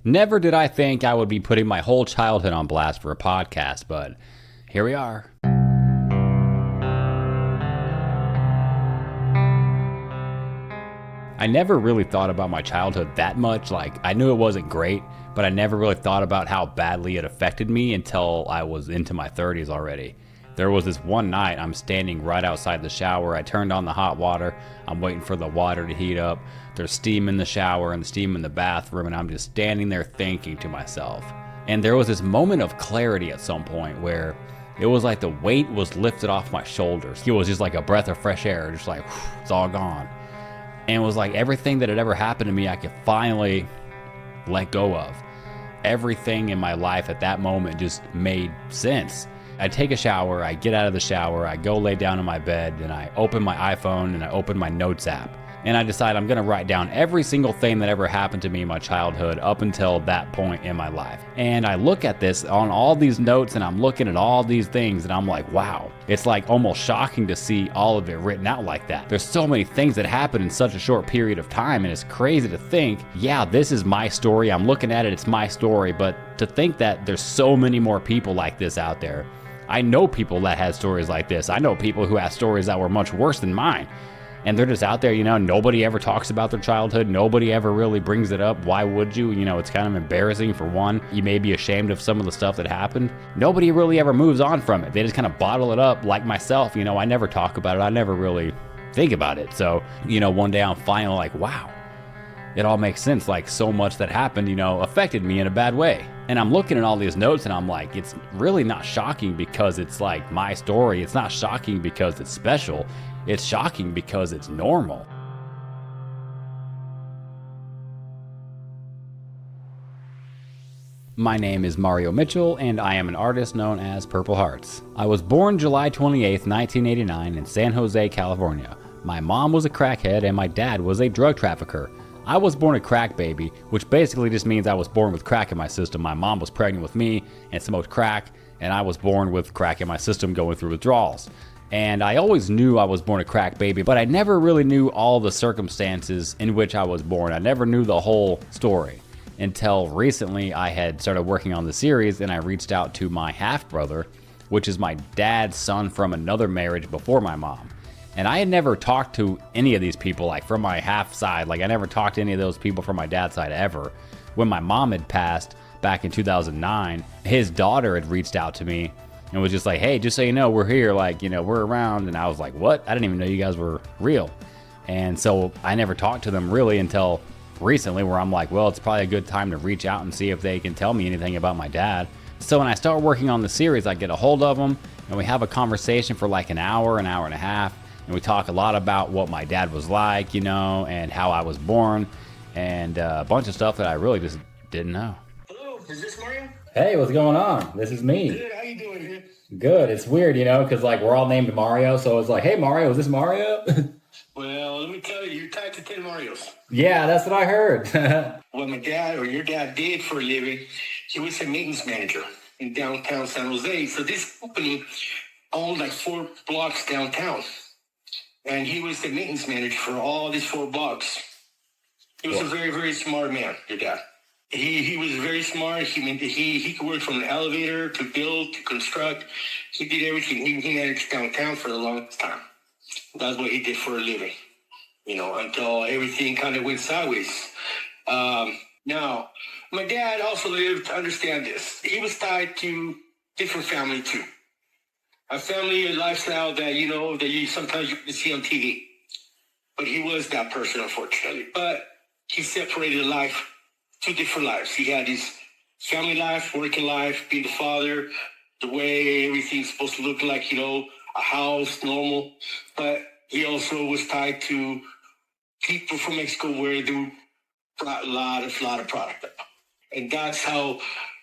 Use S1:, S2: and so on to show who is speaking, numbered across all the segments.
S1: Never did I think I would be putting my whole childhood on blast for a podcast, but here we are. I never really thought about my childhood that much. Like, I knew it wasn't great, but I never really thought about how badly it affected me until I was into my 30s already. There was this one night, I'm standing right outside the shower. I turned on the hot water. I'm waiting for the water to heat up. There's steam in the shower and steam in the bathroom, and I'm just standing there thinking to myself. And there was this moment of clarity at some point where it was like the weight was lifted off my shoulders. It was just like a breath of fresh air, just like, whew, it's all gone. And it was like everything that had ever happened to me, I could finally let go of. Everything in my life at that moment just made sense. I take a shower, I get out of the shower, I go lay down in my bed, and I open my iPhone and I open my notes app. And I decide I'm gonna write down every single thing that ever happened to me in my childhood up until that point in my life. And I look at this on all these notes and I'm looking at all these things and I'm like, wow. It's like almost shocking to see all of it written out like that. There's so many things that happen in such a short period of time, and it's crazy to think, yeah, this is my story. I'm looking at it, it's my story. But to think that there's so many more people like this out there. I know people that had stories like this. I know people who had stories that were much worse than mine. And they're just out there, nobody ever talks about their childhood. Nobody ever really brings it up. Why would you? It's kind of embarrassing for one. You may be ashamed of some of the stuff that happened. Nobody really ever moves on from it. They just kind of bottle it up like myself. I never talk about it. I never really think about it. So, one day I'm finally like, wow, it all makes sense. Like so much that happened, affected me in a bad way. And I'm looking at all these notes and I'm like, it's really not shocking because it's like my story. It's not shocking because it's special. It's shocking because it's normal. My name is Mario Mitchell, and I am an artist known as Purple Hearts. I was born July 28th, 1989 in San Jose, California. My mom was a crackhead and my dad was a drug trafficker. I was born a crack baby, which basically just means I was born with crack in my system. My mom was pregnant with me and smoked crack, and I was born with crack in my system going through withdrawals. And I always knew I was born a crack baby, but I never really knew all the circumstances in which I was born. I never knew the whole story until recently. I had started working on the series and I reached out to my half-brother, which is my dad's son from another marriage before my mom. And I had never talked to any of these people, like from my half side. Like I never talked to any of those people from my dad's side ever. When my mom had passed back in 2009, his daughter had reached out to me and was just like, hey, just so you know, we're here, like, we're around. And I was like, what? I didn't even know you guys were real. And so I never talked to them really until recently, where I'm like, well, it's probably a good time to reach out and see if they can tell me anything about my dad. So when I start working on the series, I get a hold of them and we have a conversation for like an hour and a half. And we talk a lot about what my dad was like, and how I was born and a bunch of stuff that I really just didn't know.
S2: Hello, is this Mario?
S1: Hey, what's going on? This is me.
S2: Good, how you doing, dude?
S1: Good. It's weird, because like we're all named Mario, so it's like, hey, Mario, is this Mario?
S2: Well, let me tell you, you're tied to 10 Marios.
S1: Yeah, that's what I heard.
S2: What my dad or your dad did for a living, he was a maintenance manager in downtown San Jose. So this company owned like 4 blocks downtown. And he was the maintenance manager for all these 4 blocks. He was a very, very smart man, your dad. He was very smart. He could work from an elevator to build to construct. He did everything. He managed downtown for the longest time. That's what he did for a living, until everything kind of went sideways. Now, my dad also lived, understand this, he was tied to different family too. A family, a lifestyle that, that you sometimes you can see on TV. But he was that person, unfortunately. But he separated life, 2 different lives. He had his family life, working life, being the father, the way everything's supposed to look like, a house, normal. But he also was tied to people from Mexico where they brought a lot of product up. And that's how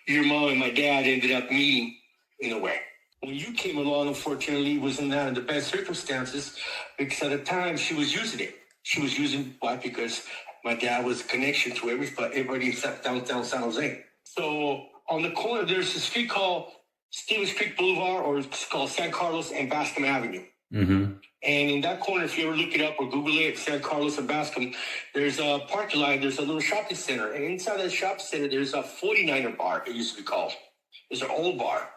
S2: your mom and my dad ended up meeting in a way. When you came along, unfortunately, was not in the best circumstances because at the time she was using it. She was using why? Because my dad was a connection to everybody in downtown San Jose. So on the corner, there's a street called Stevens Creek Boulevard, or it's called San Carlos and Bascom Avenue.
S1: Mm-hmm.
S2: And in that corner, if you ever look it up or Google it, San Carlos and Bascom, there's a parking lot, there's a little shopping center. And inside that shopping center, there's a 49er bar, it used to be called. It's an old bar.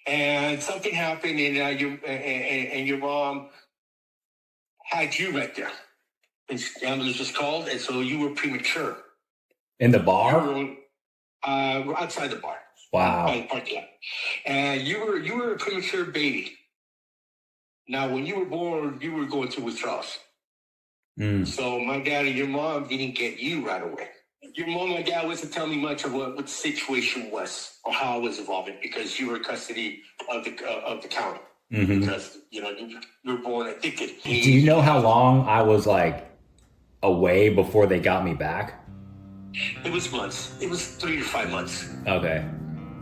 S2: And something happened, and your mom had you right there. And the ambulance was called, and so you were premature.
S1: In the bar?
S2: You were outside the bar.
S1: Wow.
S2: By the parking lot. And you were a premature baby. Now, when you were born, you were going through withdrawals. So my dad and your mom didn't get you right away. Your mom and my dad wasn't telling me much of what the situation was or how it was evolving because you were in custody of the county. Mm-hmm. Because, you were born addicted.
S1: Do you know how long I was like away before they got me back?
S2: It was months. It was 3 to 5 months.
S1: Okay.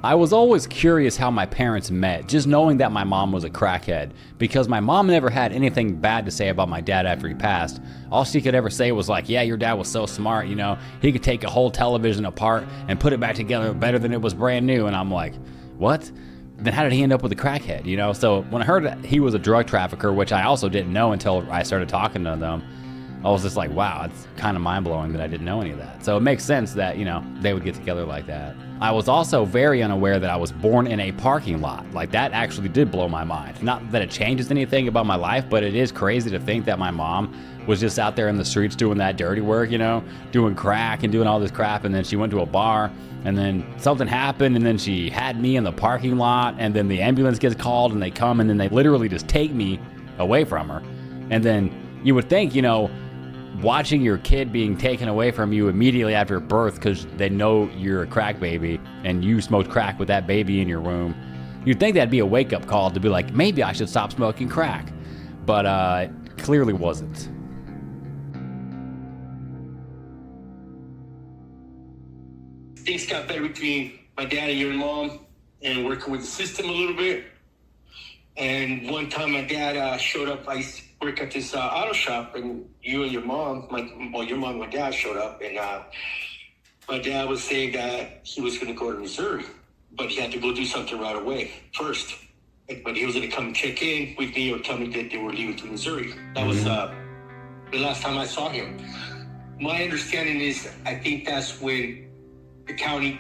S1: I was always curious how my parents met, just knowing that my mom was a crackhead, because my mom never had anything bad to say about my dad after he passed. All she could ever say was like, yeah, your dad was so smart, he could take a whole television apart and put it back together better than it was brand new. And I'm like, what? Then how did he end up with a crackhead, So when I heard that he was a drug trafficker, which I also didn't know until I started talking to them, I was just like, wow, it's kind of mind-blowing that I didn't know any of that. So it makes sense that, they would get together like that. I was also very unaware that I was born in a parking lot. Like, that actually did blow my mind. Not that it changes anything about my life, but it is crazy to think that my mom was just out there in the streets doing that dirty work, doing crack and doing all this crap, and then she went to a bar, and then something happened, and then she had me in the parking lot, and then the ambulance gets called, and they come, and then they literally just take me away from her. And then you would think, watching your kid being taken away from you immediately after birth because they know you're a crack baby and you smoked crack with that baby in your womb, you'd think that'd be a wake-up call to be like, maybe I should stop smoking crack. But it clearly wasn't.
S2: Things got better between my dad and your mom and working with the system a little bit. And one time my dad showed up. I used to work at this auto shop, and you and your mom, your mom and my dad showed up, and my dad was saying that he was going to go to Missouri, but he had to go do something right away first. But he was going to come check in with me or tell me that they were leaving to Missouri. That was the last time I saw him. My understanding is I think that's when the county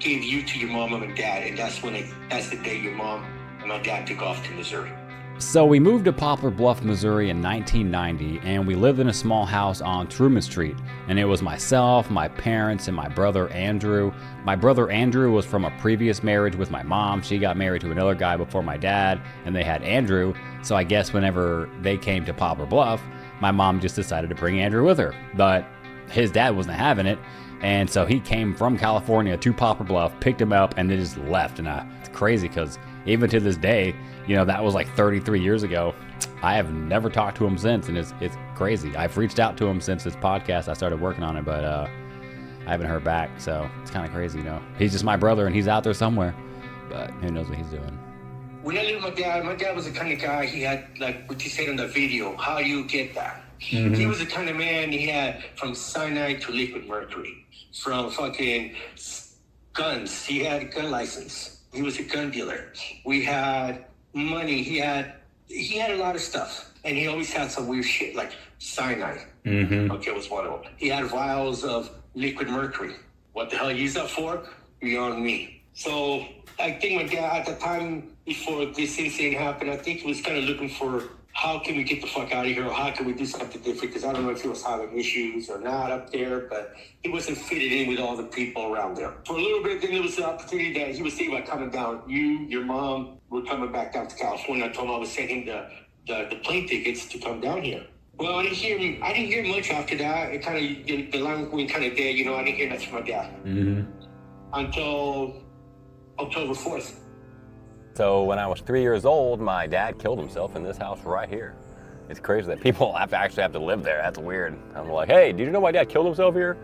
S2: gave you to your mom and dad, and that's the day your mom and my dad took off to Missouri.
S1: So we moved to Poplar Bluff, Missouri in 1990, and we lived in a small house on Truman Street. And it was myself, my parents, and my brother Andrew. My brother Andrew was from a previous marriage with my mom. She got married to another guy before my dad, and they had Andrew. So I guess whenever they came to Poplar Bluff, my mom just decided to bring Andrew with her. But his dad wasn't having it, and so he came from California to Poplar Bluff, picked him up, and then just left. And it's crazy because even to this day, that was like 33 years ago. I have never talked to him since, and it's crazy. I've reached out to him since this podcast. I started working on it, but I haven't heard back, so it's kind of crazy, He's just my brother, and he's out there somewhere, but who knows what he's doing.
S2: When I lived with my dad was the kind of guy, he had, like what you said in the video, how you get that. Mm-hmm. He was the kind of man, he had from cyanide to liquid mercury, from fucking guns. He had a gun license. He was a gun dealer. We had money. He had a lot of stuff, and he always had some weird shit like cyanide. Mm-hmm. Okay, was one of them. He had vials of liquid mercury. What the hell he used that for? Beyond me. So I think my dad at the time before this incident happened, I think he was kind of looking for how can we get the fuck out of here, or how can we do something different? Because I don't know if he was having issues or not up there, but he wasn't fitted in with all the people around there. For a little bit, then there was the opportunity that he was thinking about coming down. You, your mom, were coming back down to California. I told him I was sending the plane tickets to come down here. Well, I didn't hear much after that. It kind of, the line went kind of dead. I didn't hear much from my dad until October 4th.
S1: So when I was 3 years old, my dad killed himself in this house right here. It's crazy that people actually have to live there. That's weird. I'm like, hey, did you know my dad killed himself here?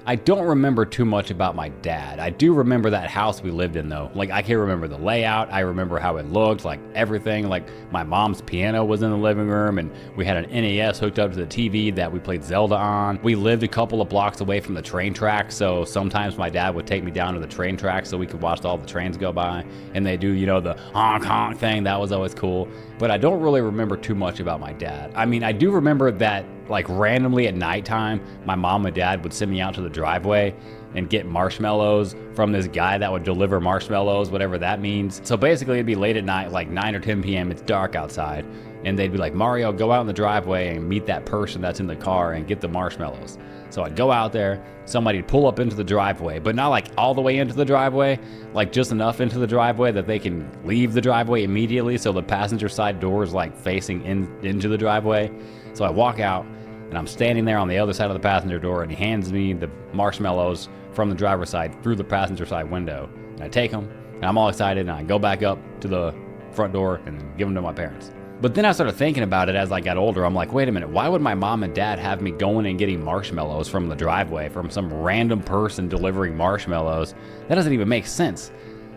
S1: I don't remember too much about my dad. I do remember that house we lived in though. Like I can remember the layout. I remember how it looked, like everything. Like my mom's piano was in the living room and we had an NES hooked up to the TV that we played Zelda on. We lived a couple of blocks away from the train tracks, so sometimes my dad would take me down to the train tracks so we could watch all the trains go by. And they do, you know, the honk honk thing. That was always cool. But I don't really remember too much about my dad. I mean, I do remember that like randomly at nighttime, my mom and dad would send me out to the driveway and get marshmallows from this guy that would deliver marshmallows, whatever that means. So basically it'd be late at night, like 9 or 10 p.m. It's dark outside. And they'd be like, Mario, go out in the driveway and meet that person that's in the car and get the marshmallows. So I'd go out there, somebody'd pull up into the driveway, but not like all the way into the driveway, like just enough into the driveway that they can leave the driveway immediately. So the passenger side door is like facing into the driveway. So I walk out and I'm standing there on the other side of the passenger door and he hands me the marshmallows from the driver's side through the passenger side window. And I take them and I'm all excited and I go back up to the front door and give them to my parents. But then I started thinking about it as I got older. I'm like, wait a minute, why would my mom and dad have me going and getting marshmallows from the driveway from some random person delivering marshmallows? That doesn't even make sense.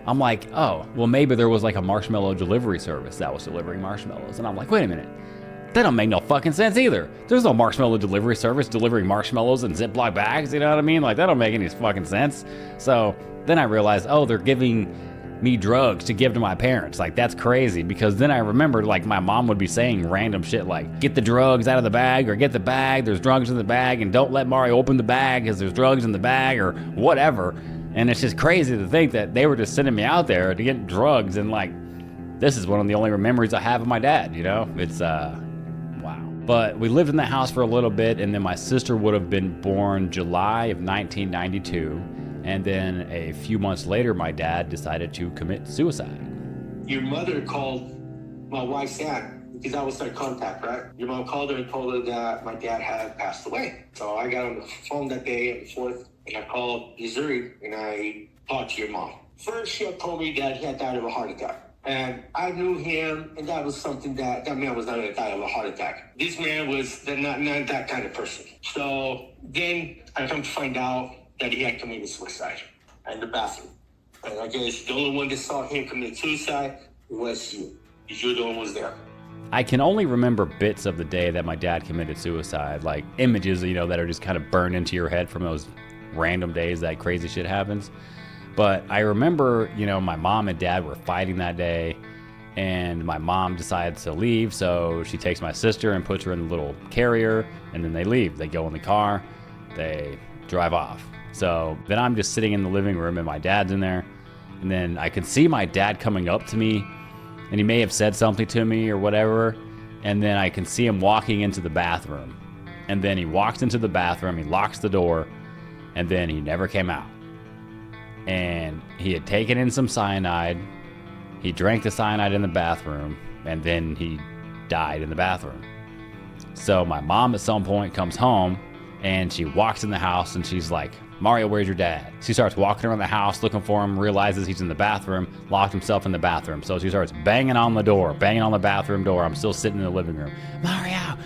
S1: I'm like, oh, well, maybe there was like a marshmallow delivery service that was delivering marshmallows. And I'm like, wait a minute, that don't make no fucking sense either. There's no marshmallow delivery service delivering marshmallows in Ziploc bags, you know what I mean? Like, that don't make any fucking sense. So then I realized, oh, they're giving me drugs to give to my parents. Like, that's crazy, because then I remembered like my mom would be saying random shit like, get the drugs out of the bag, or get the bag, there's drugs in the bag, and don't let Mario open the bag because there's drugs in the bag, or whatever. And it's just crazy to think that they were just sending me out there to get drugs, and like, this is one of the only memories I have of my dad, you know? It's wow. But we lived in the house for a little bit, and then my sister would have been born July of 1992. And then a few months later, my dad decided to commit suicide.
S2: Your mother called my wife's dad because I was their contact, right? Your mom called her and told her that my dad had passed away. So I got on the phone that day on the 4th, and I called Missouri, and I talked to your mom. First, she had told me that he had died of a heart attack. And I knew him, and that was something that man was not going to die of a heart attack. This man was not that kind of person. So then I come to find out that he had committed suicide in the bathroom. And I guess the only one that saw him commit suicide was you. You're the one who was there.
S1: I can only remember bits of the day that my dad committed suicide, like images, you know, that are just kind of burned into your head from those random days that crazy shit happens. But I remember, you know, my mom and dad were fighting that day, and my mom decides to leave, so she takes my sister and puts her in the little carrier, and then they leave. They go in the car, they drive off. So then I'm just sitting in the living room and my dad's in there. And then I can see my dad coming up to me, and he may have said something to me or whatever. And then I can see him walking into the bathroom. And then he walks into the bathroom, he locks the door, and then he never came out. And he had taken in some cyanide. He drank the cyanide in the bathroom, and then he died in the bathroom. So my mom at some point comes home, and she walks in the house and she's like, Mario, where's your dad? She starts walking around the house looking for him, realizes he's in the bathroom, locked himself in the bathroom. So she starts banging on the door, banging on the bathroom door. I'm still sitting in the living room. Mario,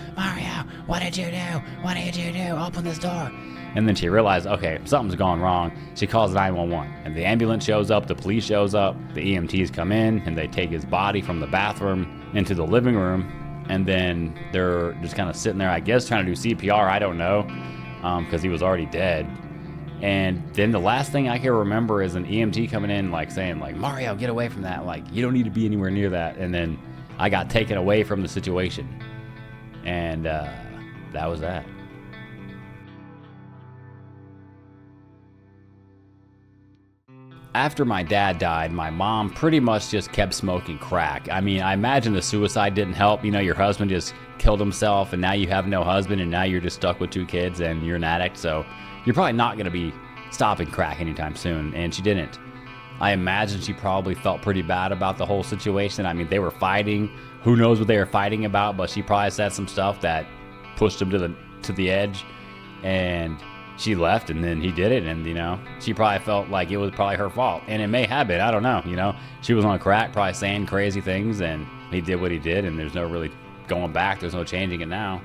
S1: what did you do? What did you do? Open this door. And then she realized, okay, something's gone wrong. She calls 911, and the ambulance shows up, the police shows up, the EMTs come in, and they take his body from the bathroom into the living room. And then they're just kind of sitting there, I guess, trying to do CPR. I don't know, because he was already dead. And then the last thing I can remember is an EMT coming in, like saying, like, Mario, get away from that. Like, you don't need to be anywhere near that. And then I got taken away from the situation. And that was that. After my dad died, my mom pretty much just kept smoking crack. I mean, I imagine the suicide didn't help. You know, your husband just killed himself, and now you have no husband, and now you're just stuck with 2 kids, and you're an addict. So you're probably not going to be stopping crack anytime soon, and she didn't. I imagine she probably felt pretty bad about the whole situation. I mean, they were fighting. Who knows what they were fighting about, but she probably said some stuff that pushed him to the edge, and she left, and then he did it, and, you know, she probably felt like it was probably her fault, and it may have been. I don't know, you know. She was on crack, probably saying crazy things, and he did what he did, and there's no really going back. There's no changing it now.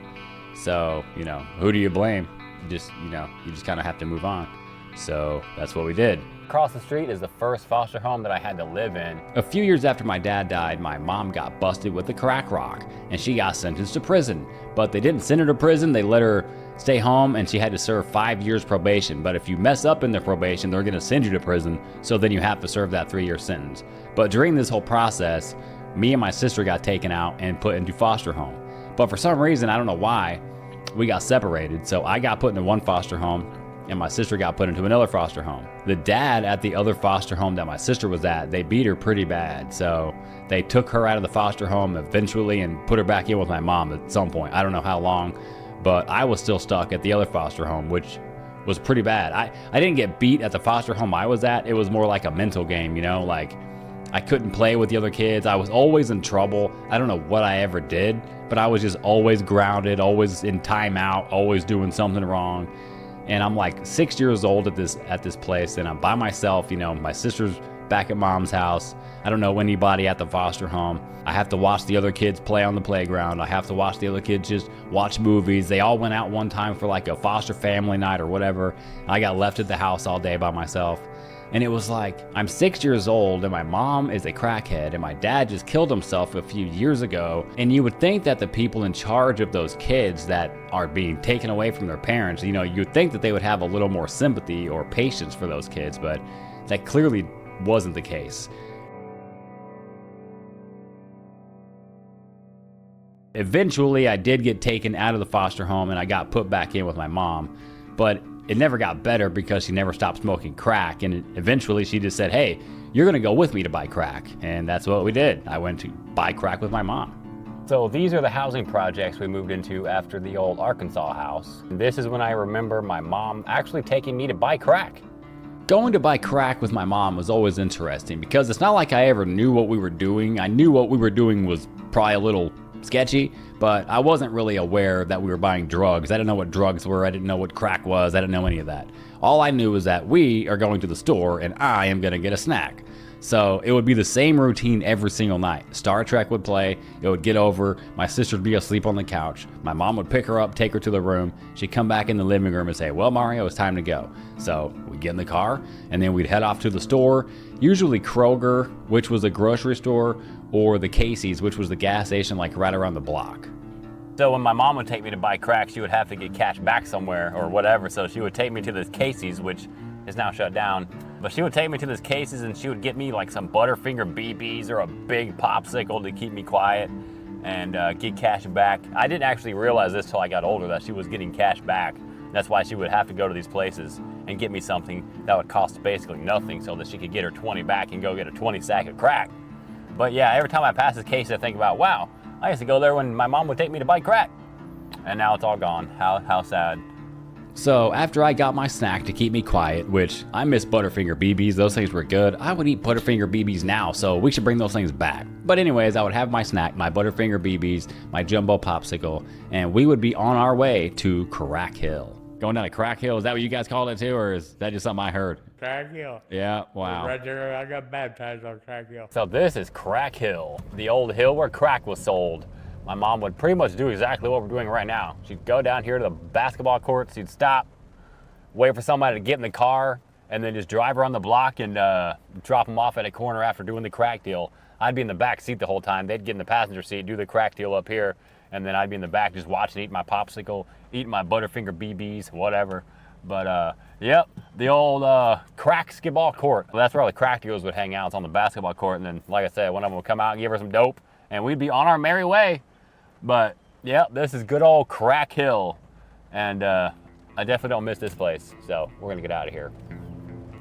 S1: So, you know, who do you blame? You just kind of have to move on. So that's what we did. Across the street is the first foster home that I had to live in. A few years after my dad died, my mom got busted with a crack rock, and she got sentenced to prison. But they didn't send her to prison, they let her stay home, and she had to serve 5 years probation. But if you mess up in the probation, they're gonna send you to prison, so then you have to serve that 3-year sentence. But during this whole process, me and my sister got taken out and put into foster home. But for some reason, I don't know why, we got separated. So I got put into one foster home, and my sister got put into another foster home. The dad at the other foster home that my sister was at, they beat her pretty bad. So they took her out of the foster home eventually and put her back in with my mom at some point. I don't know how long, but I was still stuck at the other foster home, which was pretty bad. I didn't get beat at the foster home I was at. It was more like a mental game, like I couldn't play with the other kids. I was always in trouble. I don't know what I ever did, but I was just always grounded, always in timeout, always doing something wrong. And I'm like 6 years old at this place, and I'm by myself. My sister's back at mom's house. I don't know anybody at the foster home. I have to watch the other kids play on the playground. I have to watch the other kids just watch movies. They all went out one time for like a foster family night or whatever. I got left at the house all day by myself. And it was like, I'm 6 years old and my mom is a crackhead and my dad just killed himself a few years ago. And you would think that the people in charge of those kids that are being taken away from their parents, you'd think that they would have a little more sympathy or patience for those kids, but that clearly wasn't the case. Eventually, I did get taken out of the foster home and I got put back in with my mom, but it never got better because she never stopped smoking crack. And eventually she just said, hey, you're gonna go with me to buy crack. And that's what we did. I went to buy crack with my mom. So these are the housing projects we moved into after the old Arkansas house. And this is when I remember my mom actually taking me to buy crack. Going to buy crack with my mom was always interesting because it's not like I ever knew what we were doing. I knew what we were doing was probably a little sketchy, but I wasn't really aware that we were buying drugs. I didn't know what drugs were. I didn't know what crack was. I didn't know any of that. All I knew was that we are going to the store and I am going to get a snack. So it would be the same routine every single night. Star Trek would play, it would get over, my sister would be asleep on the couch, my mom would pick her up, take her to the room, she'd come back in the living room and say, well, Mario, it's time to go. So we'd get in the car, and then we'd head off to the store, usually Kroger, which was a grocery store, or the Casey's, which was the gas station like right around the block. So when my mom would take me to buy crack, she would have to get cash back somewhere or whatever, so she would take me to this Casey's, which is now shut down. But she would take me to this Casey's and she would get me like some Butterfinger BBs or a big popsicle to keep me quiet and get cash back. I didn't actually realize this till I got older, that she was getting cash back. That's why she would have to go to these places and get me something that would cost basically nothing so that she could get her 20 back and go get a 20 sack of crack. But yeah, every time I pass this Casey's, I think about, wow, I used to go there when my mom would take me to buy crack. And now it's all gone. How sad. So after I got my snack to keep me quiet, which I miss Butterfinger BBs, those things were good. I would eat Butterfinger BBs now, so we should bring those things back. But anyways, I would have my snack, my Butterfinger BBs, my jumbo popsicle, and we would be on our way to Crack Hill. Going down to Crack Hill, is that what you guys called it too, or is that just something I heard?
S3: Crack Hill.
S1: Yeah, wow.
S3: Right there, I got baptized on Crack Hill.
S1: So this is Crack Hill, the old hill where crack was sold. My mom would pretty much do exactly what we're doing right now. She'd go down here to the basketball court, she'd stop, wait for somebody to get in the car, and then just drive around the block and drop them off at a corner after doing the crack deal. I'd be in the back seat the whole time. They'd get in the passenger seat, do the crack deal up here, and then I'd be in the back just watching, eat my popsicle, eating my Butterfinger BBs, whatever. But yep, the old crack skiball court. Well, that's where all the crack dealers would hang out. It's on the basketball court, and then, like I said, one of them would come out and give her some dope, and we'd be on our merry way. But yep, this is good old Crack Hill, and I definitely don't miss this place, so we're gonna get out of here.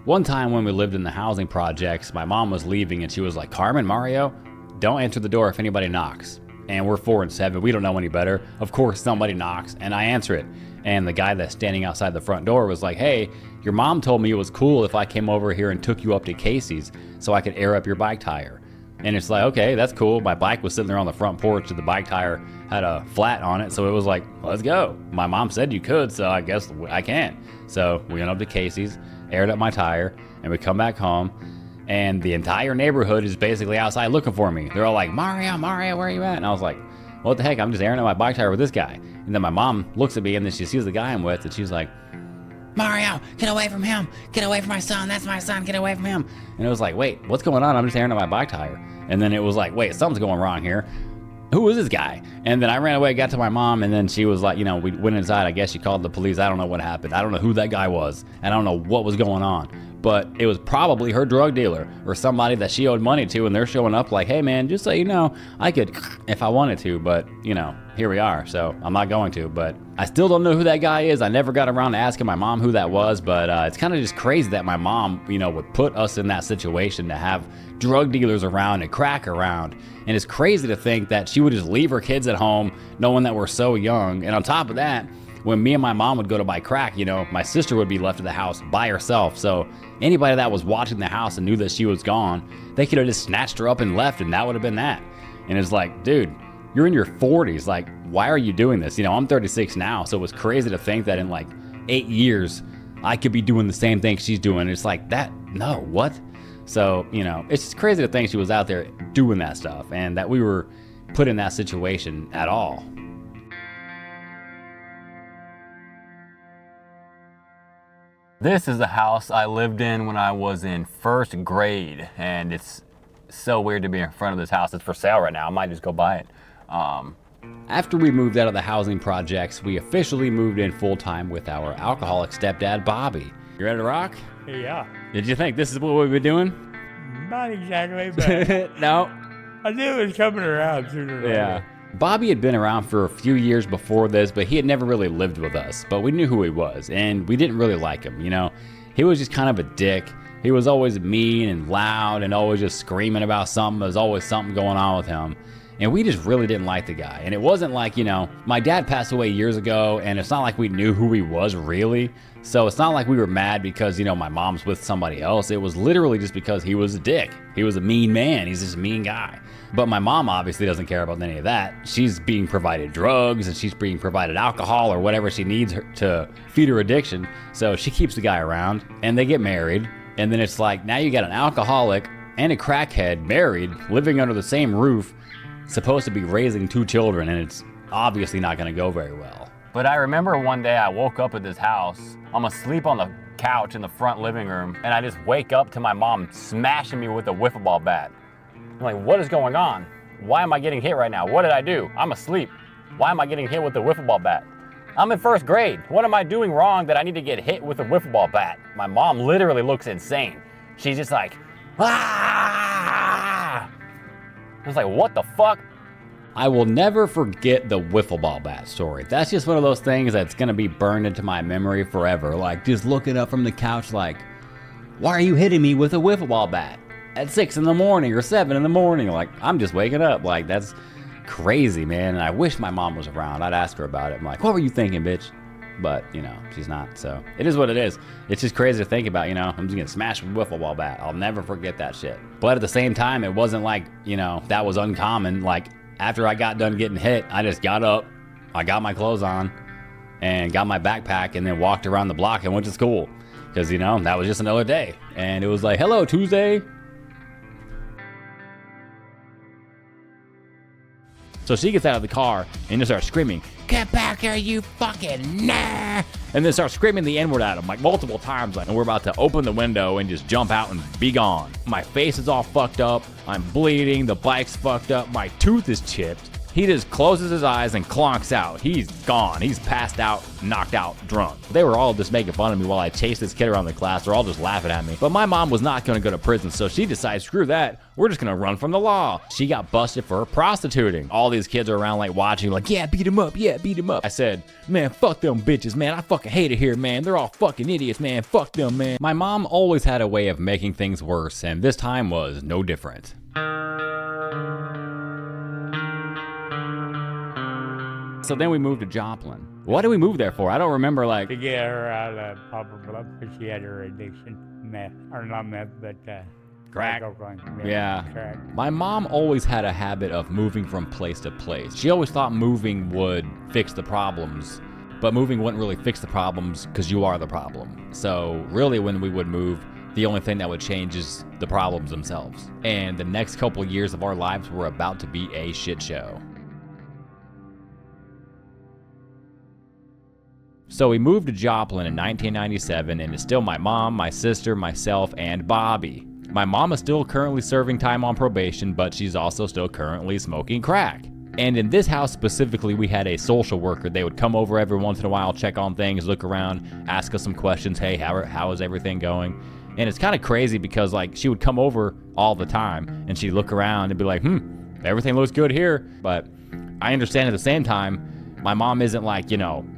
S1: One time when we lived in the housing projects, my mom was leaving and she was like, Carmen, Mario, don't answer the door if anybody knocks. And we're 4 and 7, we don't know any better. Of course somebody knocks and I answer it. And the guy that's standing outside the front door was like, hey, your mom told me it was cool if I came over here and took you up to Casey's so I could air up your bike tire. And it's like, okay, that's cool. My bike was sitting there on the front porch and the bike tire had a flat on it. So it was like, let's go. My mom said you could, so I guess I can. So we went up to Casey's, aired up my tire, and we come back home. And the entire neighborhood is basically outside looking for me. They're all like, Mario, where are you at? And I was like, what the heck? I'm just airing out my bike tire with this guy. And then my mom looks at me and then she sees the guy I'm with and she's like, Mario, get away from him. Get away from my son. That's my son. Get away from him. And it was like, wait, what's going on? I'm just airing out my bike tire. And then it was like, wait, something's going wrong here. Who is this guy? And then I ran away, got to my mom, and then she was like, you know, we went inside. I guess she called the police. I don't know what happened. I don't know who that guy was. And I don't know what was going on. But it was probably her drug dealer or somebody that she owed money to, and they're showing up like, hey man, just so you know, I could if I wanted to, but you know, here we are. So I'm not going to, but I still don't know who that guy is. I never got around to asking my mom who that was, but it's kind of just crazy that my mom, you know, would put us in that situation to have drug dealers around and crack around. And it's crazy to think that she would just leave her kids at home knowing that we're so young. And on top of that, when me and my mom would go to buy crack, you know, my sister would be left at the house by herself. So anybody that was watching the house and knew that she was gone, they could have just snatched her up and left, and that would have been that. And it's like, dude, you're in your 40s. Like, why are you doing this? You know, I'm 36 now. So it was crazy to think that in like 8 years, I could be doing the same thing she's doing. It's like that. No, what? So, you know, it's just crazy to think she was out there doing that stuff and that we were put in that situation at all. This is the house I lived in when I was in first grade, and it's so weird to be in front of this house. It's for sale right now. I might just go buy it. After we moved out of the housing projects, we officially moved in full-time with our alcoholic stepdad, Bobby. You ready to rock?
S3: Yeah.
S1: Did you think this is what we've been doing?
S3: Not exactly, but
S1: No.
S3: I knew it was coming around sooner or later.
S1: Yeah. Bobby had been around for a few years before this, but he had never really lived with us. But we knew who he was, and we didn't really like him, you know? He was just kind of a dick. He was always mean and loud and always just screaming about something. There was always something going on with him. And we just really didn't like the guy. And it wasn't like, you know, my dad passed away years ago, and it's not like we knew who he was really. So it's not like we were mad because, you know, my mom's with somebody else. It was literally just because he was a dick. He was a mean man. He's just a mean guy. But my mom obviously doesn't care about any of that. She's being provided drugs and she's being provided alcohol or whatever she needs to feed her addiction. So she keeps the guy around and they get married. And then it's like, now you got an alcoholic and a crackhead married, living under the same roof, supposed to be raising 2 children, and it's obviously not going to go very well. But I remember one day I woke up at this house. I'm asleep on the couch in the front living room, and I just wake up to my mom smashing me with a wiffle ball bat. I'm like, what is going on? Why am I getting hit right now? What did I do? I'm asleep. Why am I getting hit with a wiffle ball bat? I'm in first grade. What am I doing wrong that I need to get hit with a wiffle ball bat? My mom literally looks insane. She's just like, ah! I was like, what the fuck? I will never forget the wiffle ball bat story. That's just one of those things that's gonna be burned into my memory forever. Like, just looking up from the couch like, why are you hitting me with a wiffle ball bat at 6 in the morning or 7 in the morning? Like, I'm just waking up. Like, that's crazy, man. And I wish my mom was around. I'd ask her about it. I'm like, what were you thinking, bitch? But, you know, she's not, so it is what it is. It's just crazy to think about, you know, I'm just gonna smash a wiffle ball bat. I'll never forget that shit. But at the same time, it wasn't like, you know, that was uncommon. Like, after I got done getting hit, I just got up, I got my clothes on, and got my backpack, and then walked around the block and went to school. Because, you know, that was just another day. And it was like, hello, Tuesday. So she gets out of the car and just starts screaming, get back here, you fucking nah! And then starts screaming the N-word at him like multiple times. Like, and we're about to open the window and just jump out and be gone. My face is all fucked up. I'm bleeding. The bike's fucked up. My tooth is chipped. He just closes his eyes and clonks out. He's gone. He's passed out, knocked out, drunk. They were all just making fun of me while I chased this kid around the class. They're all just laughing at me. But my mom was not going to go to prison, so she decided, screw that. We're just going to run from the law. She got busted for prostituting. All these kids are around like watching, like, yeah, beat him up. Yeah, beat him up. I said, man, fuck them bitches, man. I fucking hate it here, man. They're all fucking idiots, man. Fuck them, man. My mom always had a way of making things worse, and this time was no different. So then we moved to Joplin. What did we move there for? I don't remember, like...
S3: To get her out of Papa Bluff, because she had her addiction. Meth. Or not meth, but...
S1: crack.
S3: Yeah.
S1: Crack. My mom always had a habit of moving from place to place. She always thought moving would fix the problems. But moving wouldn't really fix the problems because you are the problem. So really when we would move, the only thing that would change is the problems themselves. And the next couple years of our lives were about to be a shit show. So we moved to Joplin in 1997, and it's still my mom, my sister, myself, and Bobby. My mom is still currently serving time on probation, but she's also still currently smoking crack. And in this house specifically, we had a social worker. They would come over every once in a while, check on things, look around, ask us some questions. Hey, how is everything going? And it's kind of crazy because like she would come over all the time and she'd look around and be like, everything looks good here. But I understand at the same time, my mom isn't like,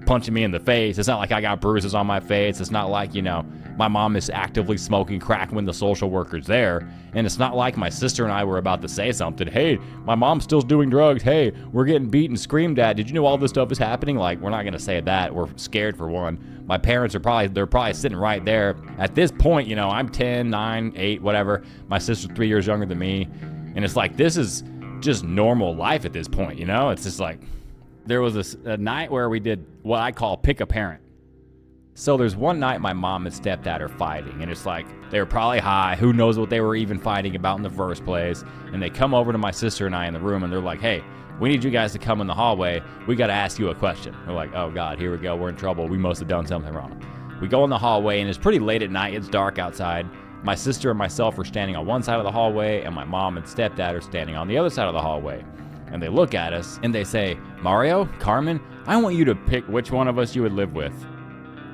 S1: punching me in the face. It's not like I got bruises on my face. It's not like, my mom is actively smoking crack when the social worker's there. And it's not like my sister and I were about to say something. Hey, my mom's still doing drugs. Hey, we're getting beat and screamed at. Did you know all this stuff is happening? Like, we're not going to say that. We're scared for one. My parents are probably sitting right there. At this point, I'm 10, 9, 8, whatever. My sister's 3 years younger than me. And it's like, this is just normal life at this point, It's just like, there was a night where we did what I call pick a parent. So there's one night my mom and stepdad are fighting, and it's like they were probably high. Who knows what they were even fighting about in the first place? And they come over to my sister and I in the room, and they're like, hey, we need you guys to come in the hallway. We got to ask you a question. We're like, oh, God, here we go. We're in trouble. We must have done something wrong. We go in the hallway, and it's pretty late at night. It's dark outside. My sister and myself are standing on one side of the hallway, and my mom and stepdad are standing on the other side of the hallway. And they look at us, and they say, Mario, Carmen, I want you to pick which one of us you would live with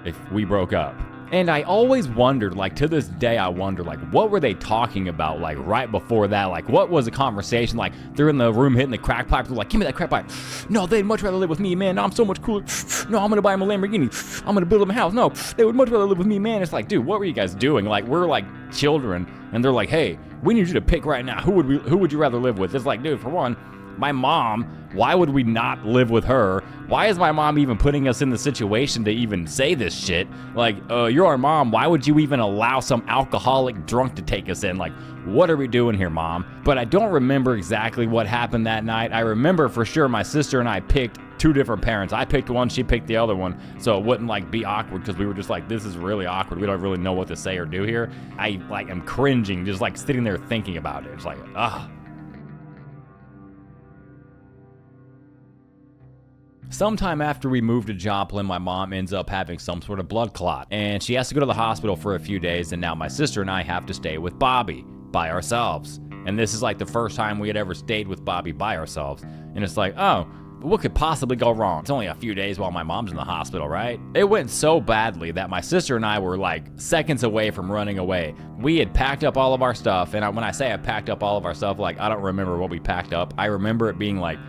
S1: if we broke up. And I always wondered, like to this day, I wonder, like, what were they talking about, like right before that? Like, what was the conversation? Like, they're in the room hitting the crack pipe. They're like, give me that crack pipe. No, they'd much rather live with me, man. No, I'm so much cooler. No, I'm going to buy them a Lamborghini. I'm going to build them a house. No, they would much rather live with me, man. It's like, dude, what were you guys doing? Like, we're like children, and they're like, hey, we need you to pick right now. Who would you rather live with? It's like, dude, for one, my mom, why would we not live with her? Why is my mom even putting us in the situation to even say this shit? Like, you're our mom. Why would you even allow some alcoholic drunk to take us in? Like, what are we doing here, Mom? But I don't remember exactly what happened that night. I remember for sure my sister and I picked two different parents. I picked one, she picked the other one, so it wouldn't like be awkward because we were just like, this is really awkward. We don't really know what to say or do here. I like am cringing just like sitting there thinking about it. It's like, ugh. Sometime after we moved to Joplin, my mom ends up having some sort of blood clot, and she has to go to the hospital for a few days, and now my sister and I have to stay with Bobby by ourselves. And this is like the first time we had ever stayed with Bobby by ourselves. And it's like, oh, what could possibly go wrong? It's only a few days while my mom's in the hospital, right? It went so badly that my sister and I were like seconds away from running away. We had packed up all of our stuff, and when I say I packed up all of our stuff, like I don't remember what we packed up. I remember it being like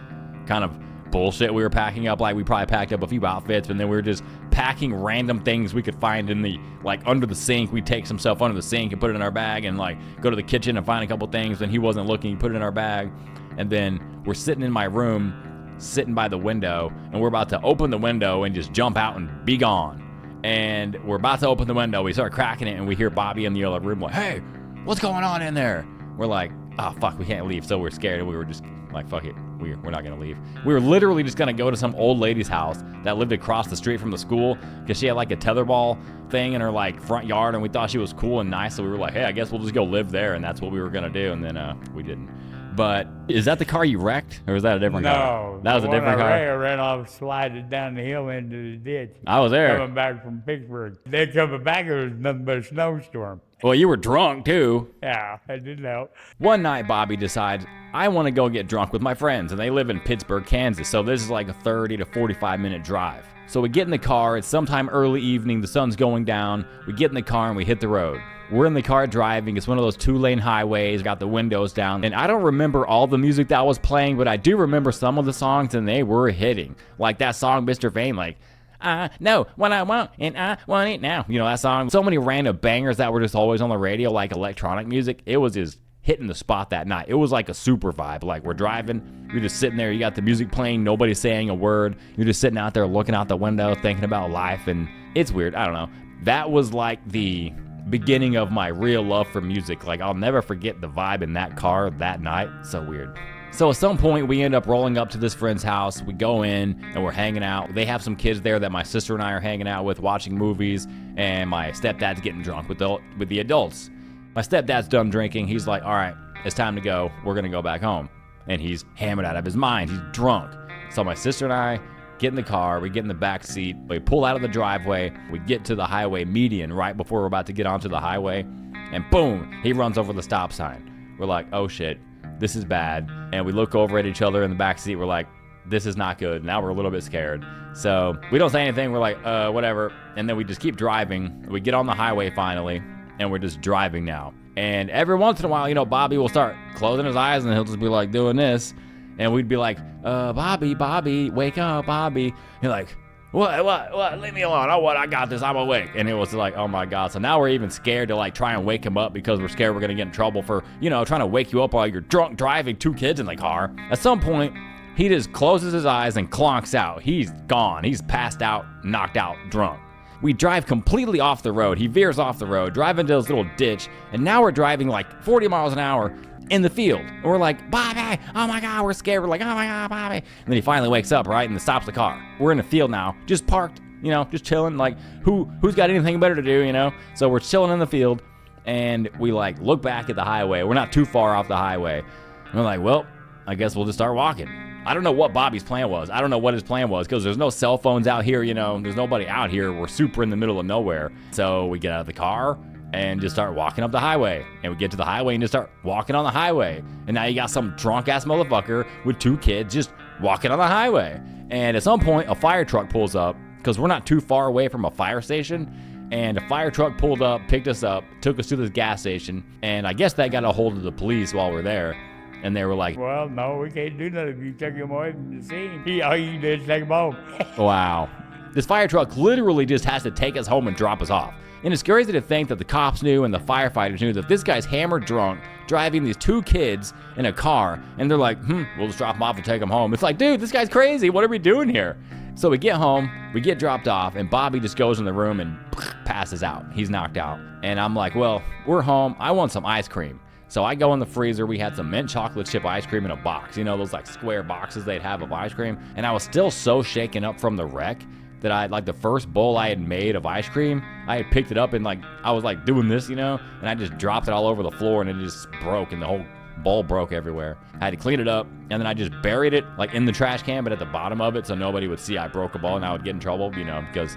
S1: kind of bullshit we were packing up. Like we probably packed up a few outfits, but then we were just packing random things we could find in the like under the sink. We'd take some stuff under the sink and put it in our bag, and like go to the kitchen and find a couple things. When he wasn't looking, put it in our bag. And then we're sitting in my room, sitting by the window, and we're about to open the window and just jump out and be gone. And we're about to open the window, we start cracking it, and we hear Bobby in the other room like, hey, what's going on in there? We're like, oh fuck, we can't leave. So we're scared, and we were just like, fuck it, we're not gonna leave. We were literally just gonna go to some old lady's house that lived across the street from the school, because she had like a tetherball thing in her like front yard, and we thought she was cool and nice, so we were like, hey, I guess we'll just go live there. And that's what we were gonna do, and then we didn't. But is that the car you wrecked, or is that a different car?
S3: No,
S1: That was a different car.
S3: I ran off, slided down the hill into the ditch.
S1: I was there.
S3: Coming back from Pittsburgh. Then coming back, it was nothing but a snowstorm.
S1: Well, you were drunk too.
S3: Yeah, that didn't help.
S1: One night, Bobby decides, I want to go get drunk with my friends, and they live in Pittsburgh, Kansas, so this is like a 30 to 45 minute drive. So we get in the car, it's sometime early evening, the sun's going down, we get in the car and we hit the road. We're in the car driving, it's one of those 2-lane highways, got the windows down, and I don't remember all the music that was playing, but I do remember some of the songs, and they were hitting. Like that song, Mr. Fame, like, I know what I want, and I want it now. You know that song? So many random bangers that were just always on the radio, like electronic music. It was just hitting the spot that night. It was like a super vibe. Like we're driving, you're just sitting there, you got the music playing, nobody's saying a word. You're just sitting out there looking out the window, thinking about life, and it's weird. I don't know. That was like the beginning of my real love for music. Like I'll never forget the vibe in that car that night. So weird. So at some point, we end up rolling up to this friend's house. We go in, and we're hanging out. They have some kids there that my sister and I are hanging out with, watching movies, and my stepdad's getting drunk with the adults. My stepdad's done drinking. He's like, all right, it's time to go. We're going to go back home. And he's hammered out of his mind. He's drunk. So my sister and I get in the car, we get in the back seat, we pull out of the driveway, we get to the highway median right before we're about to get onto the highway, and boom, he runs over the stop sign. We're like, oh shit, this is bad. And we look over at each other in the back seat, we're like, this is not good. Now we're a little bit scared. So we don't say anything, we're like, whatever. And then we just keep driving. We get on the highway finally, and we're just driving now. And every once in a while, Bobby will start closing his eyes and he'll just be like doing this. And we'd be like, Bobby, wake up, Bobby. He's like, what? Leave me alone. Oh, what? I got this. I'm awake. And it was like, oh my God. So now we're even scared to like try and wake him up because we're scared we're going to get in trouble for, trying to wake you up while you're drunk driving 2 kids in the car. At some point, he just closes his eyes and clonks out. He's gone. He's passed out, knocked out, drunk. We drive completely off the road. He veers off the road, drive into this little ditch, and now we're driving like 40 miles an hour in the field. And we're like, Bobby, oh my God, we're scared. We're like, oh my God, Bobby. And then he finally wakes up, right, and stops the car. We're in the field now, just parked, just chilling. Like, who's got anything better to do, So we're chilling in the field, and we like look back at the highway. We're not too far off the highway. And we're like, well, I guess we'll just start walking. I don't know what Bobby's plan was. I don't know what his plan was because there's no cell phones out here, There's nobody out here. We're super in the middle of nowhere. So we get out of the car and just start walking up the highway. And we get to the highway and just start walking on the highway. And now you got some drunk-ass motherfucker with 2 kids just walking on the highway. And at some point, a fire truck pulls up because we're not too far away from a fire station. And a fire truck pulled up, picked us up, took us to this gas station. And I guess that got a hold of the police while we're there. And they were like,
S3: well, no, we can't do nothing if you took him away from the scene. All you did is take him home.
S1: Wow. This fire truck literally just has to take us home and drop us off. And it's crazy to think that the cops knew and the firefighters knew that this guy's hammered drunk, driving these 2 kids in a car, and they're like, we'll just drop him off and take him home. It's like, dude, this guy's crazy. What are we doing here? So we get home, we get dropped off, and Bobby just goes in the room and passes out. He's knocked out. And I'm like, well, we're home. I want some ice cream. So I go in the freezer. We had some mint chocolate chip ice cream in a box. Those like square boxes they'd have of ice cream. And I was still so shaken up from the wreck that I, like the first bowl I had made of ice cream, I had picked it up and like, I was like doing this, and I just dropped it all over the floor and it just broke and the whole bowl broke everywhere. I had to clean it up and then I just buried it like in the trash can, but at the bottom of it so nobody would see I broke a bowl and I would get in trouble, because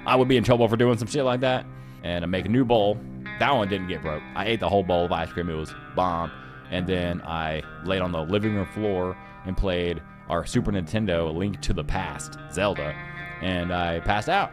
S1: I would be in trouble for doing some shit like that. And I make a new bowl. That one didn't get broke. I ate the whole bowl of ice cream. It was bomb. And then I laid on the living room floor and played our Super Nintendo, A Link to the Past, Zelda, and I passed out.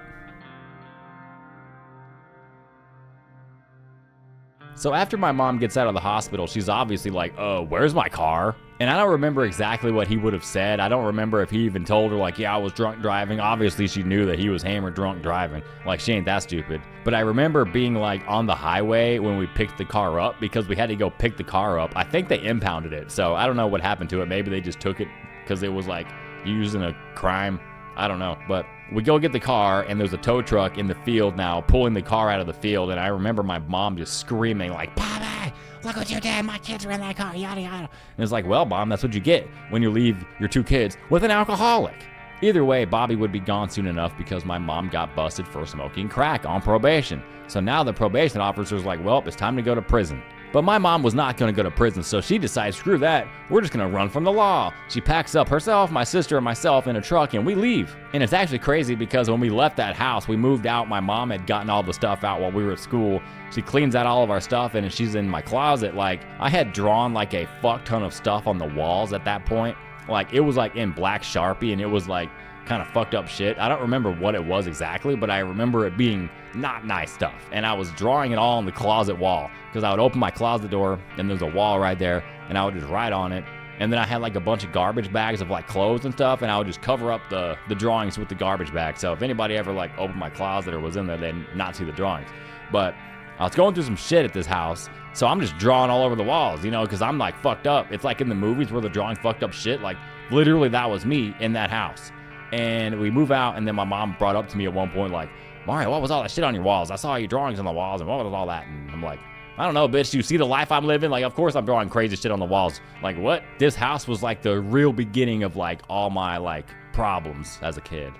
S1: So after my mom gets out of the hospital, she's obviously like, oh, where's my car? And I don't remember exactly what he would have said. I don't remember if he even told her, like, yeah, I was drunk driving. Obviously, she knew that he was hammered drunk driving. Like, she ain't that stupid. But I remember being, like, on the highway when we picked the car up because we had to go pick the car up. I think they impounded it. So I don't know what happened to it. Maybe they just took it because it was, like, used in a crime. I don't know. But we go get the car, and there's a tow truck in the field now pulling the car out of the field. And I remember my mom just screaming, like, Bobby, look what you did. My kids are in that car, yada, yada. And it's like, well, Mom, that's what you get when you leave your 2 kids with an alcoholic. Either way, Bobby would be gone soon enough because my mom got busted for smoking crack on probation. So now the probation officer's like, well, it's time to go to prison. But my mom was not going to go to prison, so she decides, screw that, we're just going to run from the law. She packs up herself, my sister, and myself in a truck, and we leave. And it's actually crazy because when we left that house, we moved out. My mom had gotten all the stuff out while we were at school. She cleans out all of our stuff, and she's in my closet. Like, I had drawn like a fuck ton of stuff on the walls at that point. Like, it was like in black Sharpie, and it was like kind of fucked up shit. I don't remember what it was exactly, but I remember it being not nice stuff. And I was drawing it all on the closet wall because I would open my closet door and there's a wall right there and I would just write on it. And then I had like a bunch of garbage bags of like clothes and stuff, and I would just cover up the drawings with the garbage bag. So if anybody ever like opened my closet or was in there, they'd not see the drawings. But I was going through some shit at this house, so I'm just drawing all over the walls, because I'm like fucked up. It's like in the movies where they're drawing fucked up shit. Like literally that was me in that house. And we move out, and then my mom brought up to me at one point, like, Mario, what was all that shit on your walls? I saw your drawings on the walls, and what was all that? And I'm like, I don't know, bitch. You see the life I'm living? Like, of course I'm drawing crazy shit on the walls. Like, what? This house was like the real beginning of like all my like problems as a kid.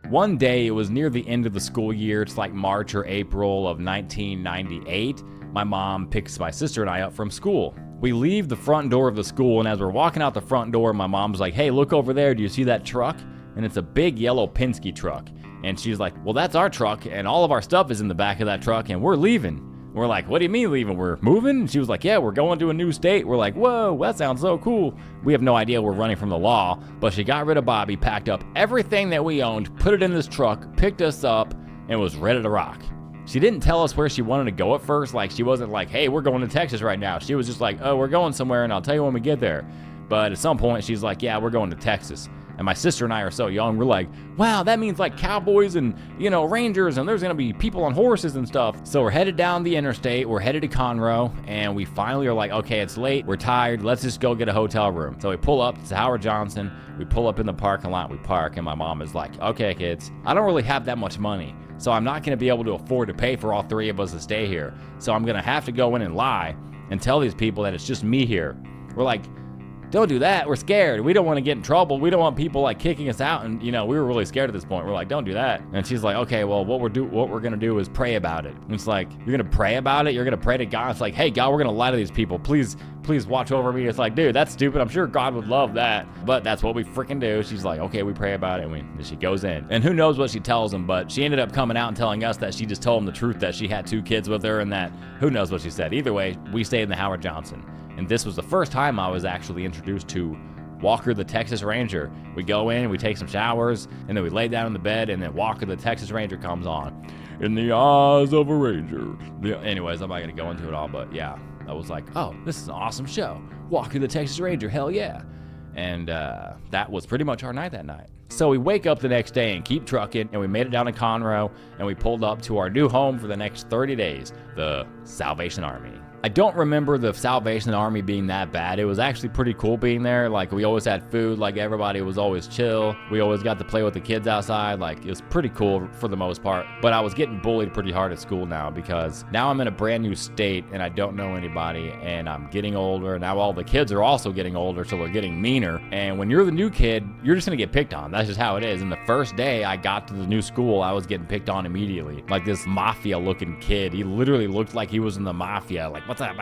S1: One day, it was near the end of the school year. It's like March or April of 1998. My mom picks my sister and I up from school. We leave the front door of the school, and as we're walking out the front door, my mom's like, hey, look over there. Do you see that truck? And it's a big yellow Penske truck. And she's like, well, that's our truck, and all of our stuff is in the back of that truck, and we're leaving. We're like, what do you mean leaving? We're moving? And she was like, yeah, we're going to a new state. We're like, whoa, that sounds so cool. We have no idea we're running from the law, but she got rid of Bobby, packed up everything that we owned, put it in this truck, picked us up, and was ready to rock. She didn't tell us where she wanted to go at first. Like, she wasn't like, hey, we're going to Texas right now. She was just like, oh, we're going somewhere, and I'll tell you when we get there. But at some point, she's like, yeah, we're going to Texas. And my sister and I are so young, we're like, wow, that means like cowboys and, rangers, and there's gonna be people on horses and stuff. So we're headed down the interstate, we're headed to Conroe, and we finally are like, okay, it's late, we're tired, let's just go get a hotel room. So we pull up to Howard Johnson, we pull up in the parking lot, we park, and my mom is like, okay, kids, I don't really have that much money, so I'm not gonna be able to afford to pay for all three of us to stay here. So I'm gonna have to go in and lie and tell these people that it's just me here. We're like, don't do that. We're scared. We don't want to get in trouble. We don't want people like kicking us out. And we were really scared at this point. We're like, don't do that. And she's like, okay, well, what we're gonna do is pray about it. And it's like, you're gonna pray about it? You're gonna pray to God? It's like, hey, God, we're gonna lie to these people. Please watch over me. It's like, dude, that's stupid. I'm sure God would love that, but that's what we freaking do. She's like, okay, we pray about it, and she goes in. And who knows what she tells them, but she ended up coming out and telling us that she just told them the truth, that she had 2 kids with her, and that who knows what she said. Either way, we stayed in the Howard Johnson. And this was the first time I was actually introduced to Walker the Texas Ranger. We go in, we take some showers, and then we lay down in the bed, and then Walker the Texas Ranger comes on. In the eyes of a ranger. Anyways, I'm not going to go into it all, but yeah, I was like, oh, this is an awesome show. Walker the Texas Ranger, hell yeah. And that was pretty much our night that night. So we wake up the next day and keep trucking, and we made it down to Conroe, and we pulled up to our new home for the next 30 days, the Salvation Army. I don't remember the Salvation Army being that bad. It was actually pretty cool being there. Like, we always had food. Like, everybody was always chill. We always got to play with the kids outside. Like, it was pretty cool for the most part. But I was getting bullied pretty hard at school now, because now I'm in a brand new state and I don't know anybody, and I'm getting older. Now all the kids are also getting older, so they're getting meaner. And when you're the new kid, you're just gonna get picked on. That's just how it is. And the first day I got to the new school, I was getting picked on immediately. Like, this mafia looking kid. He literally looked like he was in the mafia. Like, what's up,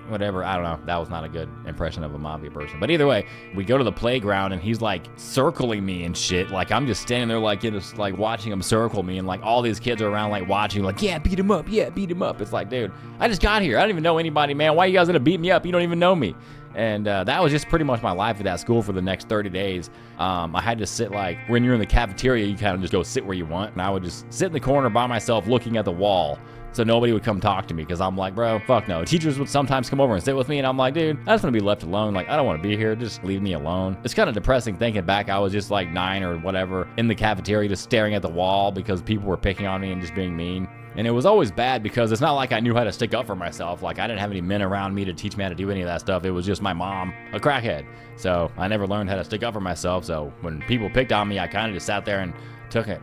S1: whatever. I don't know. That was not a good impression of a mafia person. But either way, we go to the playground and he's like circling me and shit. Like, I'm just standing there like, just like watching him circle me, and like all these kids are around like watching, like, yeah, beat him up. Yeah, beat him up. It's like, dude, I just got here. I don't even know anybody, man. Why are you guys gonna beat me up? You don't even know me. And that was just pretty much my life at that school for the next 30 days. I had to sit, like, when you're in the cafeteria, you kind of just go sit where you want. And I would just sit in the corner by myself looking at the wall, so nobody would come talk to me, because I'm like, bro, fuck no. Teachers would sometimes come over and sit with me, and I'm like, dude, I just want to be left alone. Like, I don't want to be here. Just leave me alone. It's kind of depressing thinking back. I was just like 9 or whatever in the cafeteria just staring at the wall because people were picking on me and just being mean. And it was always bad because it's not like I knew how to stick up for myself. Like, I didn't have any men around me to teach me how to do any of that stuff. It was just my mom, a crackhead. So I never learned how to stick up for myself. So when people picked on me, I kind of just sat there and took it.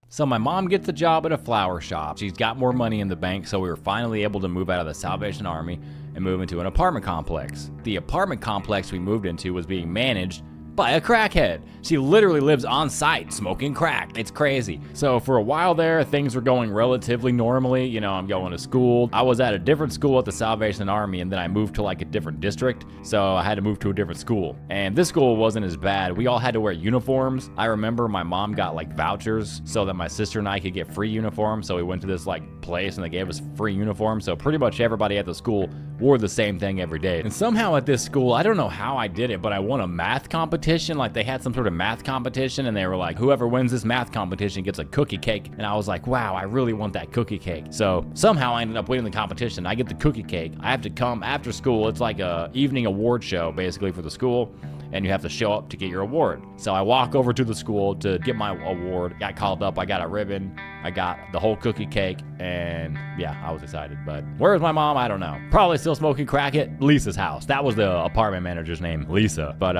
S1: So my mom gets a job at a flower shop. She's got more money in the bank, so we were finally able to move out of the Salvation Army and move into an apartment complex. The apartment complex we moved into was being managed by a crackhead. She literally lives on site smoking crack. It's crazy. So for a while there, things were going relatively normally. I'm going to school. I was at a different school at the Salvation Army, and then I moved to like a different district. So I had to move to a different school. And this school wasn't as bad. We all had to wear uniforms. I remember my mom got like vouchers so that my sister and I could get free uniforms. So we went to this like place and they gave us free uniforms. So pretty much everybody at the school wore the same thing every day. And somehow at this school, I don't know how I did it, but I won a math competition. Like, they had some sort of math competition, and they were like, whoever wins this math competition gets a cookie cake. And I was like, wow, I really want that cookie cake. So somehow I ended up winning the competition. I get the cookie cake. I have to come after school. It's like a evening award show basically for the school, and you have to show up to get your award. So I walk over to the school to get my award. Got called up. I got a ribbon. I got the whole cookie cake, and yeah, I was excited. But where's my mom? I don't know. Probably still smoking crack at Lisa's house. That was the apartment manager's name, Lisa. But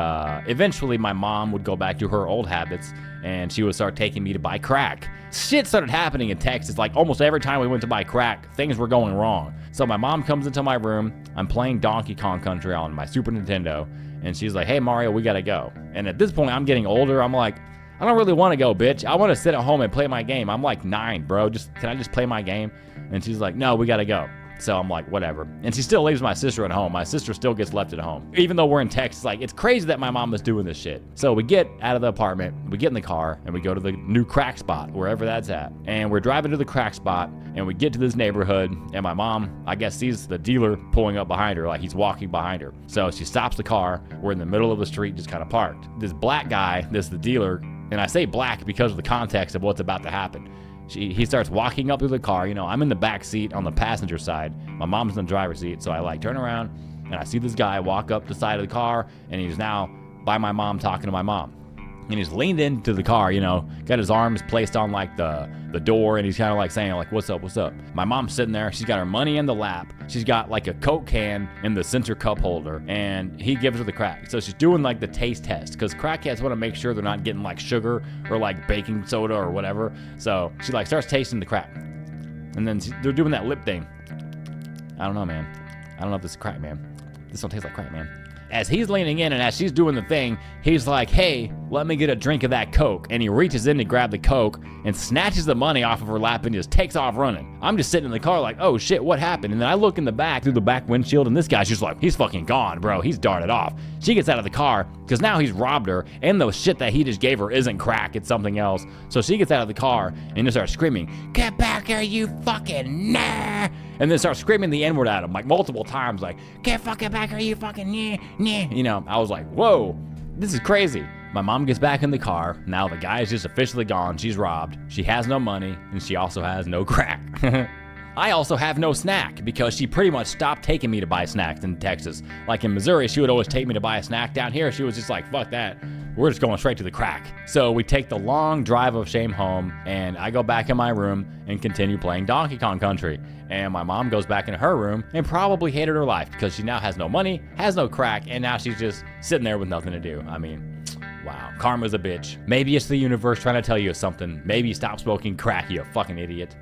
S1: eventually my mom would go back to her old habits, and she would start taking me to buy crack. Shit started happening in Texas. Like, almost every time we went to buy crack, things were going wrong. So my mom comes into my room. I'm playing Donkey Kong Country on my Super Nintendo, and she's like, hey, Mario, we gotta go. And at this point, I'm getting older. I'm like, I don't really want to go, bitch. I want to sit at home and play my game. I'm like 9, bro. Can I just play my game? And she's like, no, we got to go. So I'm like, whatever. And she still leaves my sister at home. My sister still gets left at home. Even though we're in Texas, like, it's crazy that my mom is doing this shit. So we get out of the apartment, we get in the car, and we go to the new crack spot, wherever that's at. And we're driving to the crack spot, and we get to this neighborhood, and my mom, I guess, sees the dealer pulling up behind her, like he's walking behind her. So she stops the car. We're in the middle of the street, just kind of parked. This black guy, the dealer, and I say black because of the context of what's about to happen. He starts walking up to the car. You know, I'm in the back seat on the passenger side. My mom's in the driver's seat. So I like turn around and I see this guy walk up the side of the car, and he's now by my mom talking to my mom. And he's leaned into the car, you know, got his arms placed on like the door, and he's kind of like saying like, what's up, what's up? My mom's sitting there. She's got her money in the lap. She's got like a Coke can in the center cup holder, and he gives her the crack. So she's doing like the taste test, because crackheads want to make sure they're not getting like sugar or like baking soda or whatever. So she like starts tasting the crack, and then they're doing that lip thing. I don't know, man. I don't know if this is crack, man. This don't taste like crack, man. As he's leaning in and as she's doing the thing, he's like, hey, let me get a drink of that Coke. And he reaches in to grab the Coke and snatches the money off of her lap and just takes off running. I'm just sitting in the car like, oh shit, what happened? And then I look in the back through the back windshield, and this guy's just like, he's fucking gone, bro. He's darted off. She gets out of the car because now he's robbed her, and the shit that he just gave her isn't crack, it's something else. So she gets out of the car and just starts screaming, get back here, you fucking nah. And then starts screaming the N-word at him like multiple times, like, get fucking back here, you fucking nah, nah. You know, I was like, whoa, this is crazy. My mom gets back in the car. Now the guy is just officially gone. She's robbed. She has no money, and she also has no crack. I also have no snack, because she pretty much stopped taking me to buy snacks in Texas. Like in Missouri, she would always take me to buy a snack. Down here, she was just like, fuck that. We're just going straight to the crack. So we take the long drive of shame home, and I go back in my room and continue playing Donkey Kong Country. And my mom goes back in her room and probably hated her life, because she now has no money, has no crack, and now she's just sitting there with nothing to do. I mean, wow, karma's a bitch. Maybe it's the universe trying to tell you something. Maybe stop smoking crack, you fucking idiot.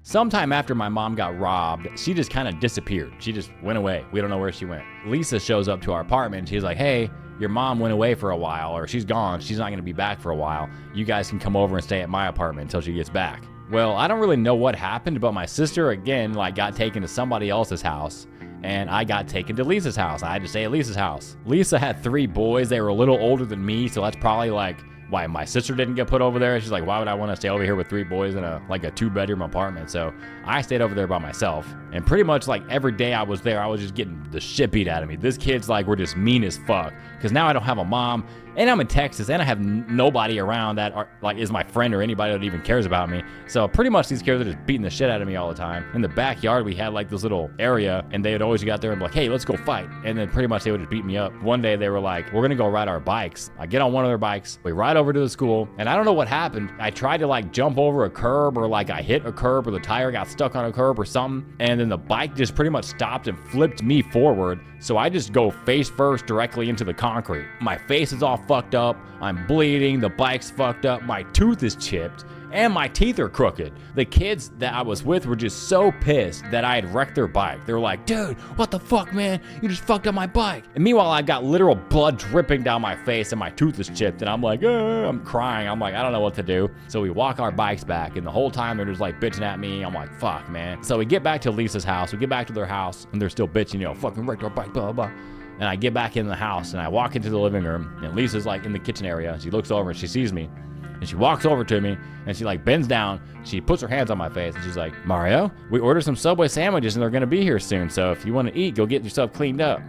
S1: Sometime after my mom got robbed, she just kind of disappeared. She just went away. We don't know where she went. Lisa shows up to our apartment, and she's like, hey, your mom went away for a while, or she's gone. She's not going to be back for a while. You guys can come over and stay at my apartment until she gets back. Well, I don't really know what happened, but my sister, again, like got taken to somebody else's house, and I got taken to Lisa's house. I had to stay at Lisa's house. Lisa had 3 boys. They were a little older than me, so that's probably like why my sister didn't get put over there. She's like, why would I want to stay over here with 3 boys in a 2-bedroom apartment? So I stayed over there by myself, and pretty much like every day I was there, I was just getting the shit beat out of me. These kids like were just mean as fuck, because now I don't have a mom, and I'm in Texas, and I have nobody around that is my friend or anybody that even cares about me. So pretty much these kids are just beating the shit out of me all the time. In the backyard, we had like this little area, and they would always get out there and be like, hey, let's go fight. And then pretty much they would just beat me up. One day they were like, we're gonna go ride our bikes. I get on one of their bikes, we ride over to the school, and I don't know what happened. I tried to like jump over a curb, or like I hit a curb, or the tire got stuck on a curb or something, and then the bike just pretty much stopped and flipped me forward. So I just go face first directly into the concrete. My face is all fucked up, I'm bleeding, the bike's fucked up, my tooth is chipped, and my teeth are crooked. The kids that I was with were just so pissed that I had wrecked their bike. They were like, dude, what the fuck, man? You just fucked up my bike. And meanwhile, I got literal blood dripping down my face, and my tooth is chipped, and I'm like, I'm crying. I'm like, I don't know what to do. So we walk our bikes back, and the whole time they're just like bitching at me. I'm like, fuck, man. So we get back to Lisa's house. We get back to their house, and they're still bitching, fucking wrecked our bike, blah, blah, blah. And I get back in the house, and I walk into the living room, and Lisa's like in the kitchen area. She looks over and she sees me, and she walks over to me, and she like bends down. She puts her hands on my face, and she's like, Mario, we ordered some Subway sandwiches, and they're gonna be here soon. So if you want to eat, go get yourself cleaned up.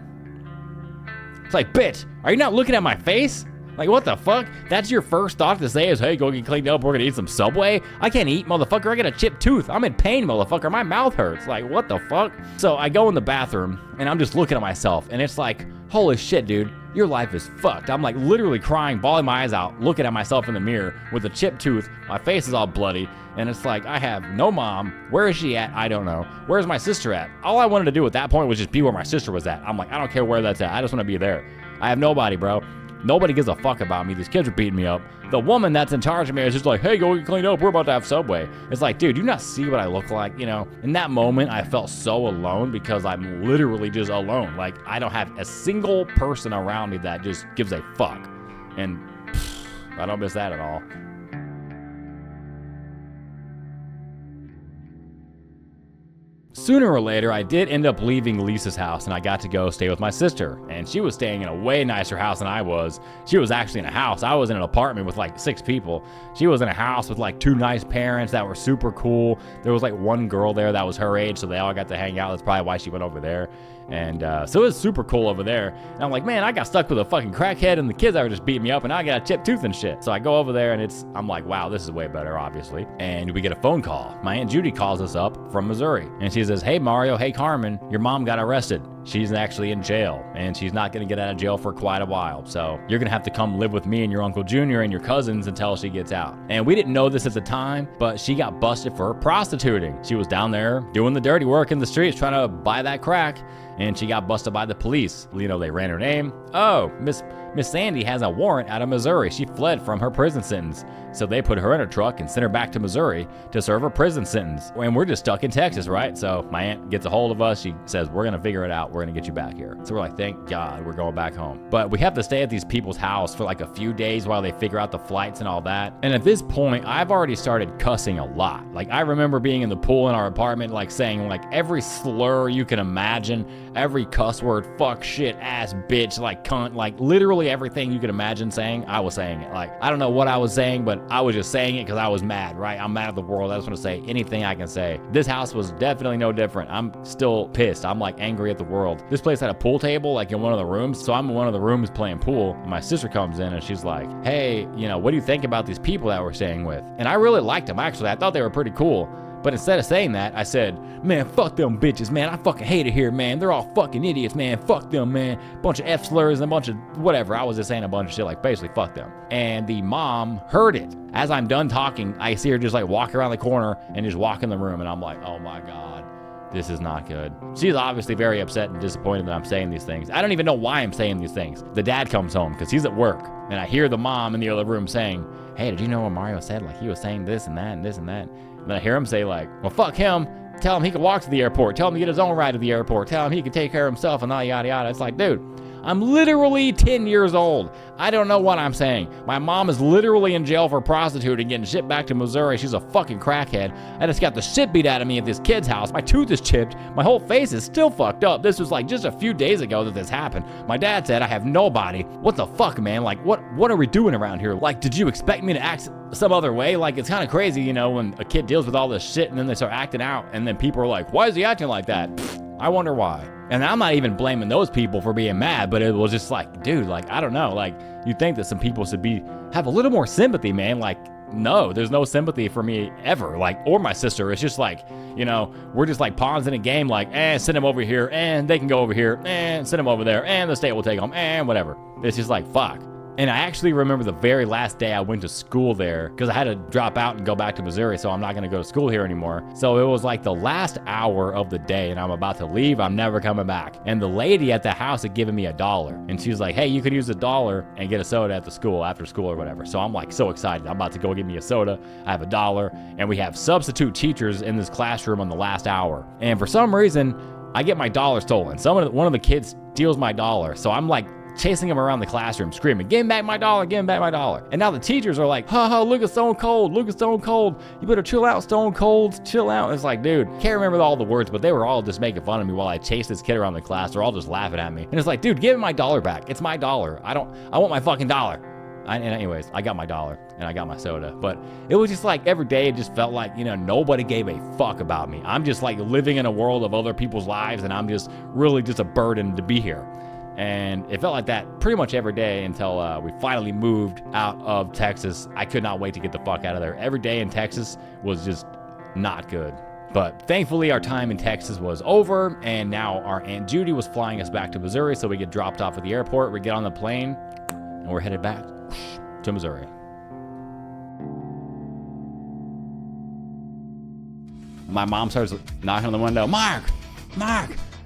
S1: It's like, bitch, are you not looking at my face? Like, what the fuck? That's your first thought to say is, hey, go get cleaned up, we're gonna eat some Subway? I can't eat, motherfucker. I got a chipped tooth. I'm in pain, motherfucker. My mouth hurts. Like, what the fuck? So I go in the bathroom, and I'm just looking at myself, and it's like, holy shit, dude. Your life is fucked. I'm like literally crying, bawling my eyes out, looking at myself in the mirror with a chipped tooth. My face is all bloody, and it's like, I have no mom. Where is she at? I don't know. Where's my sister at? All I wanted to do at that point was just be where my sister was at. I'm like, I don't care where that's at. I just want to be there. I have nobody, bro. Nobody gives a fuck about me. These kids are beating me up. The woman that's in charge of me is just like, hey, go get cleaned up. We're about to have Subway. It's like, dude, do you not see what I look like? In that moment, I felt so alone because I'm literally just alone. Like, I don't have a single person around me that just gives a fuck. And I don't miss that at all. Sooner or later, I did end up leaving Lisa's house and I got to go stay with my sister. And she was staying in a way nicer house than I was. She was actually in a house. I was in an apartment with like 6 people. She was in a house with like 2 nice parents that were super cool. There was like one girl there that was her age, so they all got to hang out. That's probably why she went over there. And so it was super cool over there. And I'm like, man, I got stuck with a fucking crackhead and the kids that were just beating me up and now I got a chipped tooth and shit. So I go over there and I'm like, wow, this is way better, obviously. And we get a phone call. My Aunt Judy calls us up from Missouri and she says, hey, Mario, hey, Carmen, your mom got arrested. She's actually in jail and she's not going to get out of jail for quite a while. So you're going to have to come live with me and your Uncle Junior and your cousins until she gets out. And we didn't know this at the time, but she got busted for prostituting. She was down there doing the dirty work in the streets trying to buy that crack. And she got busted by the police. They ran her name. Oh, Miss Sandy has a warrant out of Missouri. She fled from her prison sentence. So they put her in a truck and sent her back to Missouri to serve her prison sentence. And we're just stuck in Texas, right? So my aunt gets a hold of us. She says, we're going to figure it out. We're going to get you back here. So we're like, thank God we're going back home. But we have to stay at these people's house for like a few days while they figure out the flights and all that. And at this point, I've already started cussing a lot. Like I remember being in the pool in our apartment, like saying like every slur you can imagine, every cuss word, fuck, shit, ass, bitch, like cunt, like literally everything you could imagine saying, I was saying it. Like, I don't know what I was saying, but I was just saying it because I was mad, right? I'm mad at the world. I just want to say anything I can say. This house was definitely no different. I'm still pissed. I'm like angry at the world. This place had a pool table like in one of the rooms. So I'm in one of the rooms playing pool. And my sister comes in and she's like, hey, what do you think about these people that we're staying with? And I really liked them, actually. I thought they were pretty cool. But instead of saying that, I said, man, fuck them bitches, man. I fucking hate it here, man. They're all fucking idiots, man. Fuck them, man. Bunch of F slurs and a bunch of whatever. I was just saying a bunch of shit, like basically fuck them. And the mom heard it. As I'm done talking, I see her just like walk around the corner and just walk in the room. And I'm like, oh my God, this is not good. She's obviously very upset and disappointed that I'm saying these things. I don't even know why I'm saying these things. The dad comes home because he's at work. And I hear the mom in the other room saying, hey, did you know what Mario said? Like he was saying this and that and this and that. And I hear him say like, well, fuck him. Tell him he can walk to the airport. Tell him to get his own ride to the airport. Tell him he can take care of himself and all yada yada. It's like, dude, I'm literally 10 years old. I don't know what I'm saying. My mom is literally in jail for prostituting, getting shipped back to Missouri. She's a fucking crackhead. I just got the shit beat out of me at this kid's house. My tooth is chipped. My whole face is still fucked up. This was like just a few days ago that this happened. My dad said, I have nobody. What the fuck, man? Like, what are we doing around here? Like, did you expect me to act some other way? Like, it's kind of crazy, when a kid deals with all this shit and then they start acting out and then people are like, why is he acting like that? I wonder why. And I'm not even blaming those people for being mad, but it was just like, dude, like, I don't know. Like, you'd think that some people should have a little more sympathy, man. Like, no, there's no sympathy for me ever. Like, or my sister. It's just like, we're just like pawns in a game, like, send them over here, and they can go over here, and send them over there, and the state will take them, and whatever. It's just like, fuck. And I actually remember the very last day I went to school there because I had to drop out and go back to Missouri, so I'm not going to go to school here anymore. So it was like the last hour of the day and I'm about to leave. I'm never coming back. And the lady at the house had given me $1. And she was like, hey, you could use $1 and get a soda at the school after school or whatever. So I'm like so excited. I'm about to go get me a soda. I have $1 and we have substitute teachers in this classroom on the last hour. And for some reason, I get my $1 stolen. One of the kids steals my $1. So I'm like chasing him around the classroom, screaming, give him back my $1, give him back my $1. And now the teachers are like, ha, look at Stone Cold, look at Stone Cold. You better chill out, Stone Cold, chill out. It's like, dude, can't remember all the words, but they were all just making fun of me while I chased this kid around the class. They're all just laughing at me. And it's like, dude, give me my $1 back. It's my $1. I want my fucking $1. And anyways, I got my $1 and I got my soda. But it was just like every day it just felt like, nobody gave a fuck about me. I'm just like living in a world of other people's lives and I'm just really just a burden to be here. And it felt like that pretty much every day until we finally moved out of Texas. I could not wait to get the fuck out of there. Every day in Texas was just not good. But thankfully, our time in Texas was over, and now our Aunt Judy was flying us back to Missouri, so we get dropped off at the airport. We get on the plane, and we're headed back to Missouri. My mom starts knocking on the window. Mark,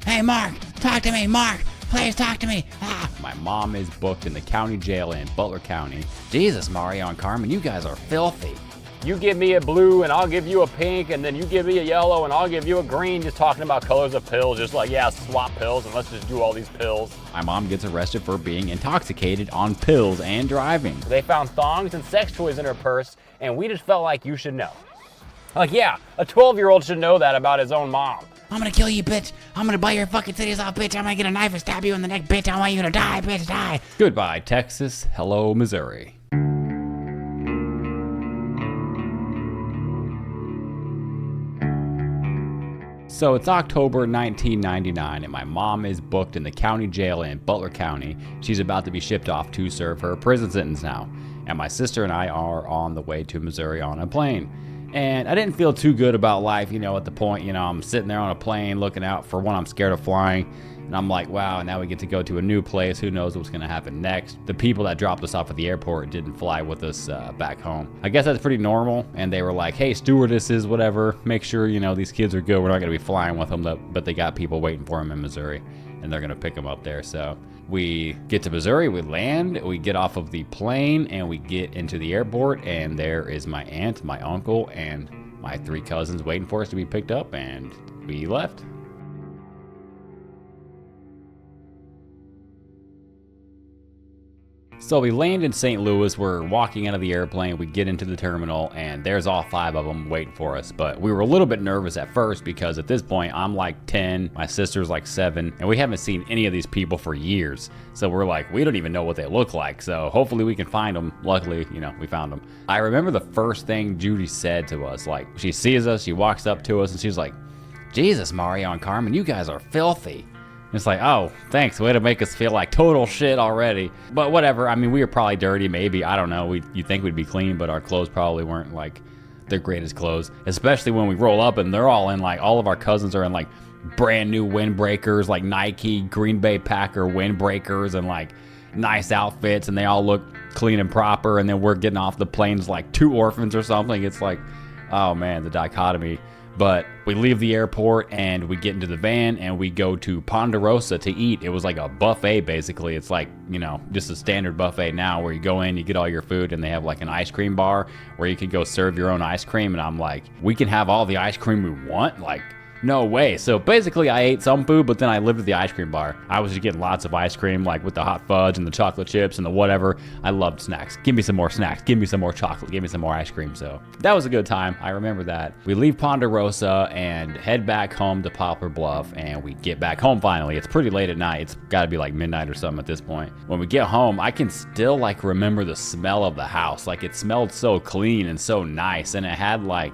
S1: hey, Mark, talk to me, Mark. please talk to me. My mom is booked in the county jail in Butler County. Jesus, Mario and Carmen, you guys are filthy. You give me a blue and I'll give you a pink, and then you give me a yellow and I'll give you a green, just talking about colors of pills, just like, yeah, swap pills and let's just do all these pills. My mom gets arrested for being intoxicated on pills and driving. They found thongs and sex toys in her purse, and we just felt like you should know. Like, yeah, a 12-year-old should know that about his own mom. I'm gonna kill you, bitch. I'm gonna bite your fucking titties off, bitch. I'm gonna get a knife and stab you in the neck, bitch. I want you to die, bitch, die. Goodbye, Texas. Hello, Missouri. So it's October 1999, and my mom is booked in the county jail in Butler County. She's about to be shipped off to serve her prison sentence now. And my sister and I are on the way to Missouri on a plane. And I didn't feel too good about life, at the point, I'm sitting there on a plane looking out. For one, I'm scared of flying. And I'm like, wow, now we get to go to a new place. Who knows what's going to happen next? The people that dropped us off at the airport didn't fly with us back home. I guess that's pretty normal. And they were like, hey, stewardesses, whatever, make sure, these kids are good. We're not going to be flying with them, but they got people waiting for them in Missouri. And they're going to pick them up there. So we get to Missouri, we land, we get off of the plane, and we get into the airport. And there is my aunt, my uncle, and my 3 cousins waiting for us to be picked up. And we left. So we land in St. Louis, we're walking out of the airplane, we get into the terminal, and there's all 5 of them waiting for us. But we were a little bit nervous at first because at this point, I'm like 10, my sister's like 7, and we haven't seen any of these people for years. So we're like, we don't even know what they look like, so hopefully we can find them. Luckily, we found them. I remember the first thing Judy said to us, like, she sees us, she walks up to us, and she's like, Jesus, Mario and Carmen, you guys are filthy. It's like, oh, thanks, way to make us feel like total shit already. But whatever, I mean, we were probably dirty, maybe, I don't know. You think we'd be clean, but our clothes probably weren't like their greatest clothes. Especially when we roll up and they're all in like, all of our cousins are in like brand new windbreakers, like Nike, Green Bay Packer windbreakers, and like nice outfits, and they all look clean and proper. And then we're getting off the planes like 2 orphans or something. It's like, oh man, the dichotomy. But we leave the airport and we get into the van and we go to Ponderosa to eat. It was like a buffet, basically. It's like, just a standard buffet now where you go in, you get all your food, and they have like an ice cream bar where you can go serve your own ice cream. And I'm like, we can have all the ice cream we want? Like, no way. So basically I ate some food, but then I lived at the ice cream bar. I was just getting lots of ice cream, like with the hot fudge and the chocolate chips and the whatever. I loved snacks. Give me some more snacks. Give me some more chocolate. Give me some more ice cream. So that was a good time. I remember that. We leave Ponderosa and head back home to Poplar Bluff, and we get back home finally. It's pretty late at night. It's got to be like midnight or something at this point. When we get home, I can still like remember the smell of the house. Like it smelled so clean and so nice, and it had like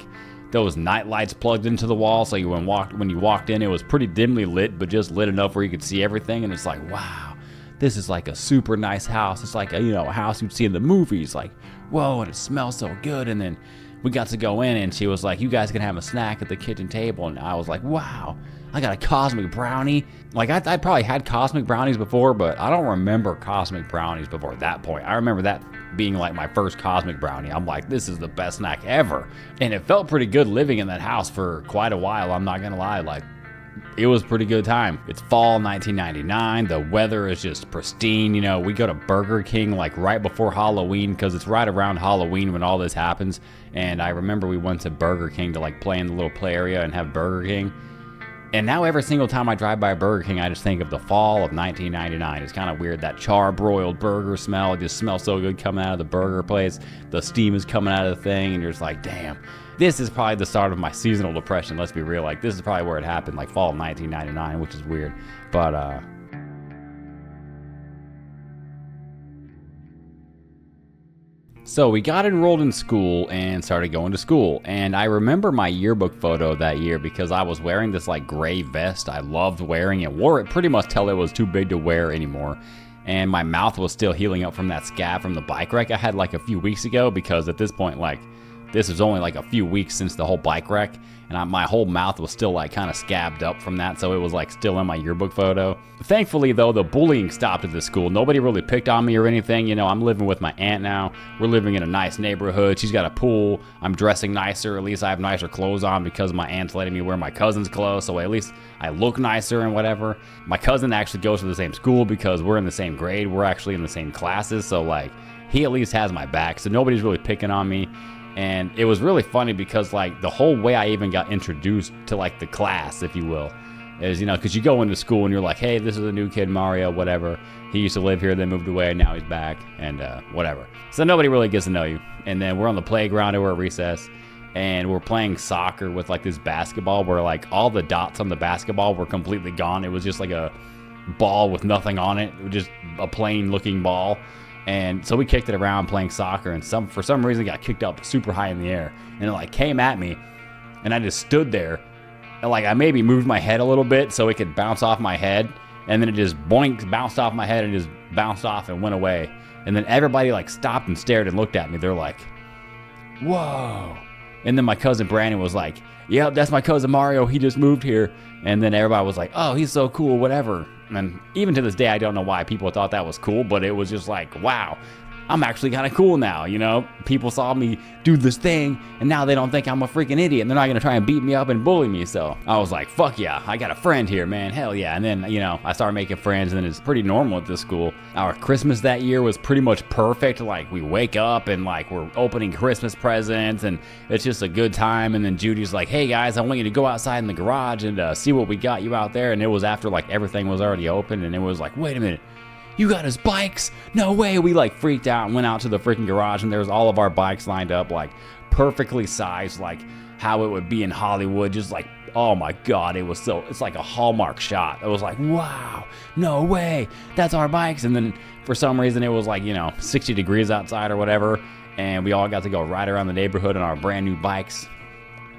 S1: those night lights plugged into the wall, so when you walked in, it was pretty dimly lit, but just lit enough where you could see everything. And it's like, wow, this is like a super nice house. It's like a house you'd see in the movies. Like, whoa, and it smells so good. And then we got to go in, and she was like, you guys can have a snack at the kitchen table. And I was like, wow, I got a cosmic brownie. Like I probably had cosmic brownies before, but I don't remember cosmic brownies before that point. I remember that being like my first cosmic brownie. I'm like, this is the best snack ever. And it felt pretty good living in that house for quite a while. I'm not gonna lie, like it was a pretty good time. It's fall 1999. The weather is just pristine. We go to Burger King like right before Halloween because it's right around Halloween when all this happens. And I remember we went to Burger King to like play in the little play area and have Burger King. And now every single time I drive by a Burger King, I just think of the fall of 1999. It's kind of weird. That char-broiled burger smell. It just smells so good coming out of the burger place. The steam is coming out of the thing, and you're just like, damn. This is probably the start of my seasonal depression. Let's be real. Like, this is probably where it happened, like fall of 1999, which is weird. But, So we got enrolled in school and started going to school. And I remember my yearbook photo that year because I was wearing this like gray vest. I loved wearing it. Wore it pretty much till it was too big to wear anymore. And my mouth was still healing up from that scab from the bike wreck I had like a few weeks ago because at this point, like, this was only like a few weeks since the whole bike wreck, and my whole mouth was still like kind of scabbed up from that, so it was like still in my yearbook photo. Thankfully though, the bullying stopped at the school. Nobody really picked on me or anything. You know, I'm living with my aunt now. We're living in a nice neighborhood. She's got a pool. I'm dressing nicer. At least I have nicer clothes on because my aunt's letting me wear my cousin's clothes, so at least I look nicer and whatever. My cousin actually goes to the same school because we're in the same grade. We're actually in the same classes, so like he at least has my back, so nobody's really picking on me. And it was really funny because like the whole way I even got introduced to like the class, if you will, is, you know, because you go into school and you're like, hey, this is a new kid, Mario, whatever. He used to live here, then moved away, and now he's back, and whatever. So nobody really gets to know you. And then we're on the playground and we're at recess, and we're playing soccer with like this basketball where like all the dots on the basketball were completely gone. It was just like a ball with nothing on it. It was just a plain looking ball. And so we kicked it around playing soccer, and for some reason it got kicked up super high in the air, and it like came at me, and I just stood there, and like I maybe moved my head a little bit so it could bounce off my head, and then it just boink, bounced off my head and just bounced off and went away. And then everybody like stopped and stared and looked at me. They're like, whoa. And then my cousin Brandon was like, yep, that's my cousin Mario, he just moved here. And then everybody was like, oh, he's so cool, whatever. And even to this day, I don't know why people thought that was cool, but it was just like, wow, I'm actually kind of cool now, you know? People saw me do this thing, and now they don't think I'm a freaking idiot, and they're not gonna try and beat me up and bully me. So I was like, fuck yeah, I got a friend here, man, hell yeah. And then, you know, I started making friends, and then it's pretty normal at this school. Our Christmas that year was pretty much perfect. Like, we wake up, and like, we're opening Christmas presents, and it's just a good time. And then Judy's like, hey guys, I want you to go outside in the garage and see what we got you out there. And it was after like everything was already open, and it was like, wait a minute, you got his bikes? No way. We like freaked out and went out to the freaking garage, and there was all of our bikes lined up, like perfectly sized, like how it would be in Hollywood. Just like, oh my God, it's like a Hallmark shot. It was like, wow, no way, that's our bikes. And then for some reason it was like, you know, 60 degrees outside or whatever, and we all got to go ride around the neighborhood on our brand new bikes.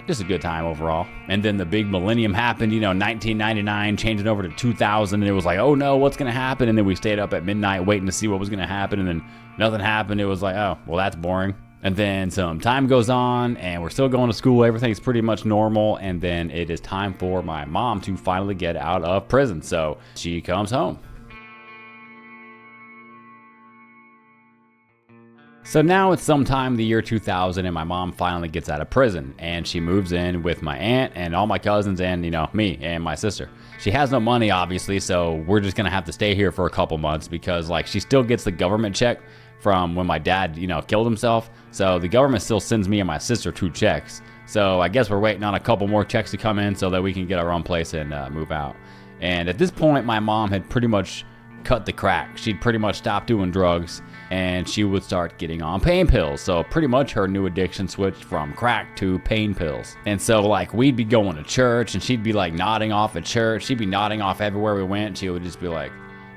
S1: Just a good time overall. And then the big millennium happened, you know, 1999, changing over to 2000, and it was like, oh no, what's gonna happen? And then we stayed up at midnight waiting to see what was gonna happen, and then nothing happened. It was like, oh, well, that's boring. And then some time goes on, and we're still going to school. Everything's pretty much normal, and then it is time for my mom to finally get out of prison. So she comes home. So now it's sometime the year 2000, and my mom finally gets out of prison, and she moves in with my aunt and all my cousins and, you know, me and my sister. She has no money, obviously, so we're just gonna have to stay here for a couple months because, like, she still gets the government check from when my dad, you know, killed himself. So the government still sends me and my sister 2 checks. So I guess we're waiting on a couple more checks to come in so that we can get our own place and move out. And at this point, my mom had pretty much cut the crack. She'd pretty much stopped doing drugs, and she would start getting on pain pills. So pretty much her new addiction switched from crack to pain pills. And so like we'd be going to church, and she'd be like nodding off at church. She'd be nodding off everywhere we went. She would just be like,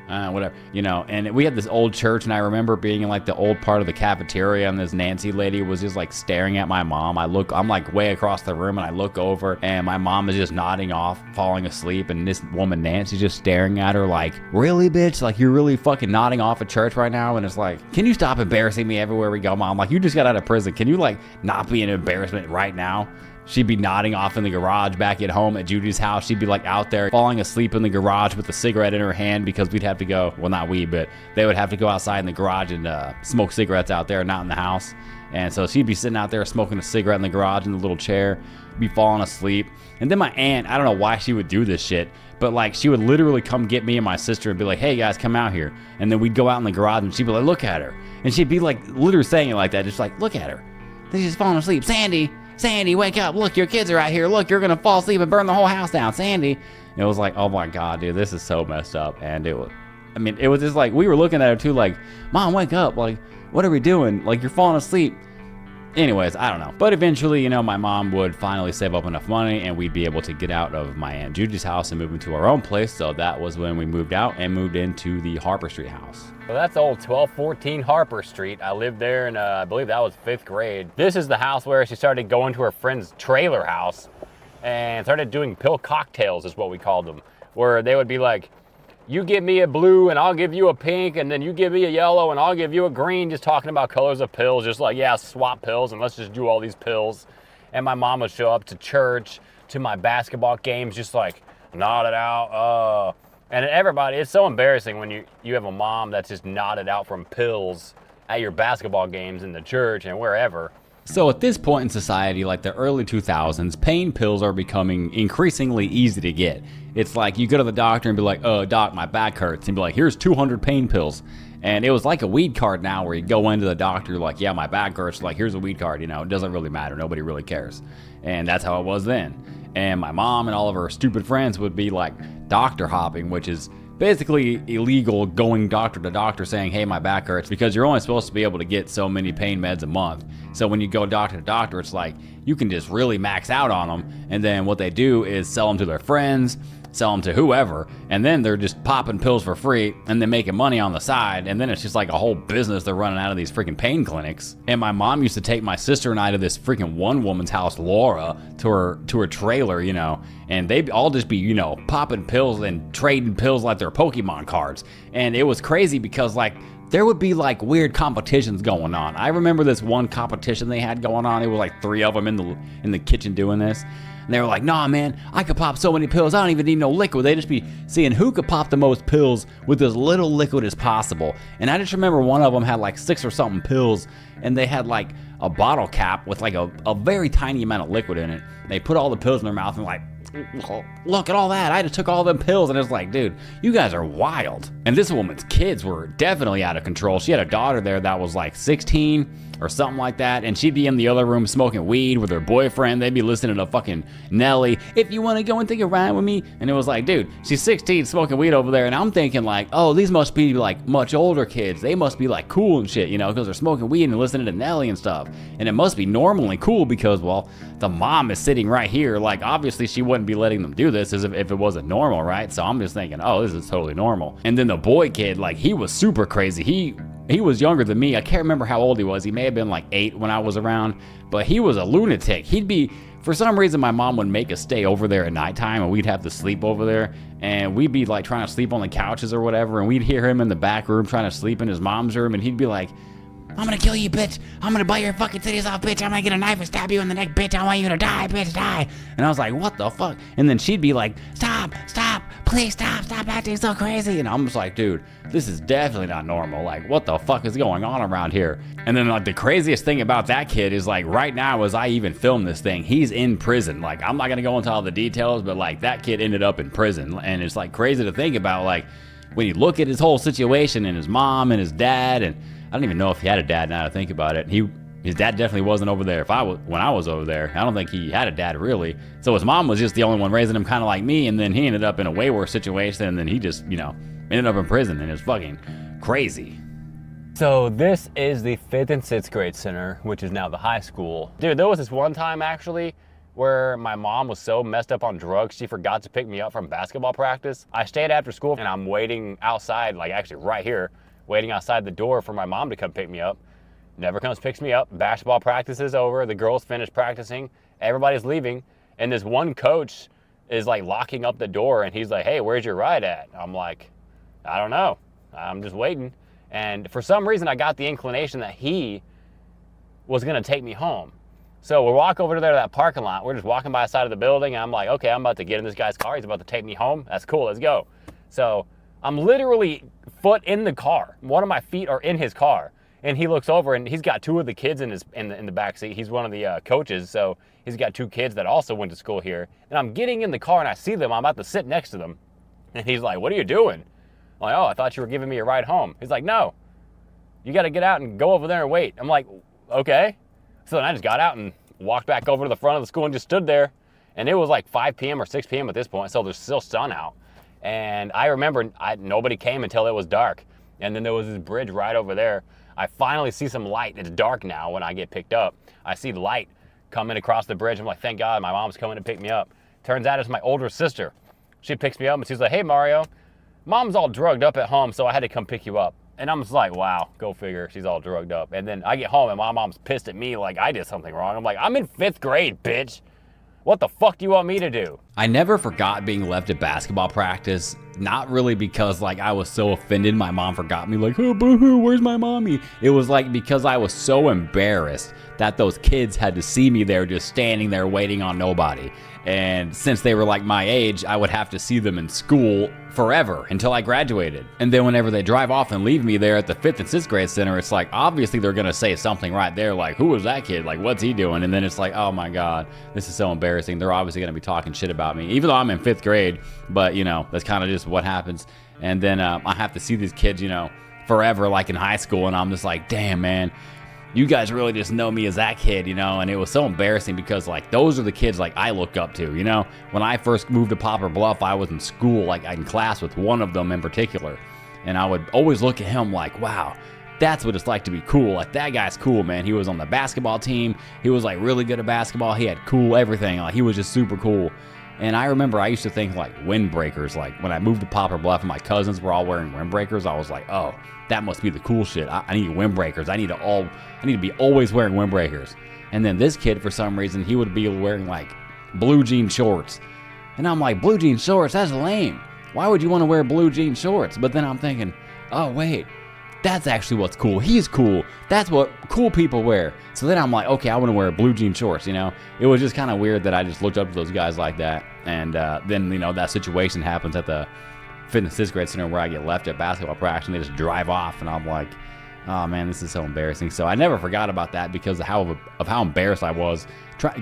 S1: whatever, you know. And we had this old church, and I remember being in like the old part of the cafeteria, and this Nancy lady was just like staring at my mom. I'm like way across the room, and I look over, and my mom is just nodding off, falling asleep, and this woman Nancy's just staring at her like, really, bitch? Like, you're really fucking nodding off at church right now? And it's like, can you stop embarrassing me everywhere we go, Mom? Like, you just got out of prison. Can you like not be an embarrassment right now? She'd be nodding off in the garage back at home at Judy's house. She'd be like out there falling asleep in the garage with a cigarette in her hand because we'd have to go, well, not we, but they would have to go outside in the garage and smoke cigarettes out there, not in the house. And so she'd be sitting out there smoking a cigarette in the garage in the little chair, be falling asleep. And then my aunt, I don't know why she would do this shit, but like she would literally come get me and my sister and be like, hey guys, come out here. And then we'd go out in the garage, and she'd be like, look at her. And she'd be like literally saying it like that, just like, look at her. She's just falling asleep. Sandy, wake up. Look, your kids are out here. Look, you're going to fall asleep and burn the whole house down. Sandy. It was like, oh my God, dude, this is so messed up. And it was just like, we were looking at her too, like, Mom, wake up. Like, what are we doing? Like, you're falling asleep. Anyways, I don't know. But eventually, you know, my mom would finally save up enough money, and we'd be able to get out of my Aunt Judy's house and move into our own place. So that was when we moved out and moved into the Harper Street house. So that's old 1214 Harper Street. I lived there, and I believe that was 5th grade. This is the house where she started going to her friend's trailer house and started doing pill cocktails, is what we called them, where they would be like, you give me a blue and I'll give you a pink, and then you give me a yellow and I'll give you a green, just talking about colors of pills, just like, yeah, swap pills and let's just do all these pills. And my mom would show up to church, to my basketball games, just like, nodded out, And everybody, it's so embarrassing when you have a mom that's just nodded out from pills at your basketball games in the church and wherever. So at this point in society, like the early 2000s, pain pills are becoming increasingly easy to get. It's like you go to the doctor and be like, doc, my back hurts. And be like, here's 200 pain pills. And it was like a weed card now where you go into the doctor like, yeah, my back hurts. Like, here's a weed card. You know, it doesn't really matter. Nobody really cares. And that's how it was then. And my mom and all of her stupid friends would be like doctor hopping, which is basically illegal, going doctor to doctor saying, hey, my back hurts, because you're only supposed to be able to get so many pain meds a month. So when you go doctor to doctor, it's like you can just really max out on them. And then what they do is sell them to their friends, sell them to whoever, and then they're just popping pills for free and then making money on the side. And then it's just like a whole business they're running out of these freaking pain clinics. And my mom used to take my sister and I to this freaking one woman's house, Laura, to her trailer, you know, and they'd all just be, you know, popping pills and trading pills like they're Pokemon cards. And it was crazy because like there would be like weird competitions going on. I remember this one competition they had going on. It was like 3 of them in the kitchen doing this. And they were like, nah, man, I could pop so many pills. I don't even need no liquid. They just be seeing who could pop the most pills with as little liquid as possible. And I just remember one of them had like 6 or something pills, and they had like a bottle cap with like a very tiny amount of liquid in it. They put all the pills in their mouth and like, look at all that. I just took all them pills. And it was like, dude, you guys are wild. And this woman's kids were definitely out of control. She had a daughter there that was like 16 or something like that, and she'd be in the other room smoking weed with her boyfriend. They'd be listening to fucking Nelly, if you want to go and take a ride with me. And it was like, dude, she's 16 smoking weed over there, and I'm thinking like, oh, these must be like much older kids. They must be like cool and shit, you know, because they're smoking weed and listening to Nelly and stuff. And it must be normally cool because, well, the mom is sitting right here. Like, obviously she wouldn't be letting them do this as if it wasn't normal, right? So I'm just thinking, oh, this is totally normal. And then the boy kid, like, he was super crazy. He was younger than me. I can't remember how old he was. He may have been like 8 when I was around, but he was a lunatic. He'd be, for some reason, my mom would make us stay over there at nighttime, and we'd have to sleep over there, and we'd be like trying to sleep on the couches or whatever, and we'd hear him in the back room trying to sleep in his mom's room, and he'd be like, I'm gonna kill you, bitch. I'm gonna bite your fucking titties off, bitch. I'm gonna get a knife and stab you in the neck, bitch. I want you to die, bitch, die. And I was like, what the fuck? And then she'd be like, stop, please stop acting so crazy. And I'm just like, dude, this is definitely not normal. Like, what the fuck is going on around here? And then like the craziest thing about that kid is like right now as I even film this thing, he's in prison. Like, I'm not gonna go into all the details, but like that kid ended up in prison. And it's like crazy to think about, like, when you look at his whole situation and his mom and his dad, and I don't even know if he had a dad now to think about it. His dad definitely wasn't over there when I was over there. I don't think he had a dad really. So his mom was just the only one raising him, kind of like me, and then he ended up in a way worse situation, and then he just, you know, ended up in prison, and it's fucking crazy. So this is the 5th and 6th grade center, which is now the high school. Dude, there was this one time actually where my mom was so messed up on drugs, she forgot to pick me up from basketball practice. I stayed after school and I'm waiting outside, like actually right here, waiting outside the door for my mom to come pick me up. Never comes, picks me up. Basketball practice is over. The girls finished practicing. Everybody's leaving. And this one coach is like locking up the door and he's like, hey, where's your ride at? I'm like, I don't know. I'm just waiting. And for some reason, I got the inclination that he was gonna take me home. So we walk over there to that parking lot. We're just walking by the side of the building. And I'm like, okay, I'm about to get in this guy's car. He's about to take me home. That's cool, let's go. So I'm literally foot in the car. One of my feet are in his car. And he looks over and he's got 2 of the kids in the back seat. He's one of the coaches, so he's got 2 kids that also went to school here. And I'm getting in the car and I see them. I'm about to sit next to them. And he's like, what are you doing? I'm like, oh, I thought you were giving me a ride home. He's like, no, you got to get out and go over there and wait. I'm like, okay. So then I just got out and walked back over to the front of the school and just stood there. And it was like 5 p.m. or 6 p.m. at this point, so there's still sun out. And I remember nobody came until it was dark. And then there was this bridge right over there. I finally see some light. It's dark now when I get picked up. I see the light coming across the bridge. I'm like, thank God, my mom's coming to pick me up. Turns out it's my older sister. She picks me up and she's like, hey, Mario, mom's all drugged up at home, so I had to come pick you up. And I'm just like, wow, go figure, she's all drugged up. And then I get home and my mom's pissed at me like I did something wrong. I'm like, I'm in 5th grade, bitch.
S4: What the fuck do you want me to do?
S1: I never forgot being left at basketball practice. Not really because like I was so offended my mom forgot me, like, oh, boo-hoo, where's my mommy? It was like because I was so embarrassed that those kids had to see me there just standing there waiting on nobody. And since they were like my age, I would have to see them in school forever until I graduated. And then whenever they drive off and leave me there at the 5th and 6th grade center, it's like, obviously they're gonna say something right there, like, who was that kid? Like, what's he doing? And then it's like, oh my God, this is so embarrassing. They're obviously gonna be talking shit about me, even though I'm in 5th grade, but you know, that's kind of just what happens. And then I have to see these kids, you know, forever, like in high school, and I'm just like, damn, man, you guys really just know me as that kid, you know? And it was so embarrassing because like those are the kids like I look up to, you know? When I first moved to Poplar Bluff, I was in school, like in class with one of them in particular. And I would always look at him like, wow, that's what it's like to be cool. Like that guy's cool, man. He was on the basketball team. He was like really good at basketball. He had cool everything. Like he was just super cool. And I remember I used to think like windbreakers, like when I moved to Poplar Bluff and my cousins were all wearing windbreakers, I was like, oh, that must be the cool shit. I need windbreakers. I need to be always wearing windbreakers. And then this kid, for some reason, he would be wearing like blue jean shorts. And I'm like, blue jean shorts, that's lame. Why would you want to wear blue jean shorts? But then I'm thinking, oh wait, that's actually what's cool. He's cool. That's what cool people wear. So then I'm like, okay, I want to wear blue jean shorts, you know? It was just kind of weird that I just looked up to those guys like that. And then, you know, that situation happens at the 5th and 6th grade center where I get left at basketball practice and they just drive off. And I'm like, oh man, this is so embarrassing. So I never forgot about that because of how embarrassed I was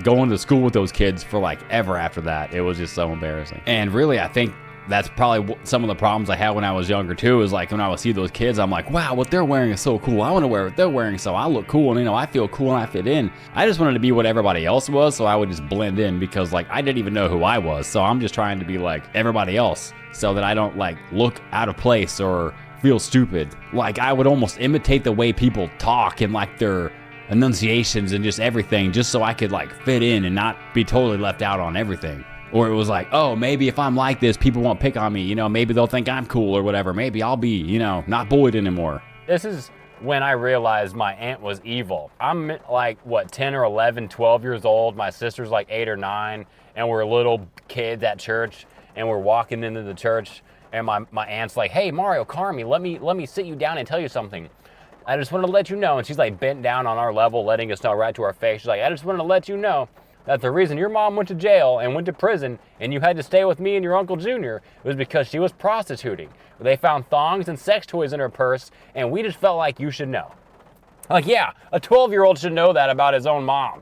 S1: going to school with those kids for like ever after that. It was just so embarrassing. And really, I think that's probably some of the problems I had when I was younger too, is like when I would see those kids, I'm like, wow, what they're wearing is so cool. I want to wear what they're wearing so I look cool and, you know, I feel cool and I fit in. I just wanted to be what everybody else was, so I would just blend in because like I didn't even know who I was. So I'm just trying to be like everybody else so that I don't like look out of place or feel stupid. Like I would almost imitate the way people talk and like their enunciations and just everything just so I could like fit in and not be totally left out on everything. Or it was like, oh, maybe if I'm like this, people won't pick on me. You know, maybe they'll think I'm cool or whatever. Maybe I'll be, you know, not bullied anymore.
S4: This is when I realized my aunt was evil. I'm like, what, 10 or 11, 12 years old. My sister's like 8 or 9, and we're little kids at church, and we're walking into the church, and my aunt's like, hey, Mario, Carmi, let me sit you down and tell you something. I just wanted to let you know. And she's like bent down on our level, letting us know right to our face. She's like, I just wanted to let you know that the reason your mom went to jail and went to prison and you had to stay with me and your Uncle Junior was because she was prostituting. They found thongs and sex toys in her purse, and we just felt like you should know. Like, yeah, a 12-year-old should know that about his own mom.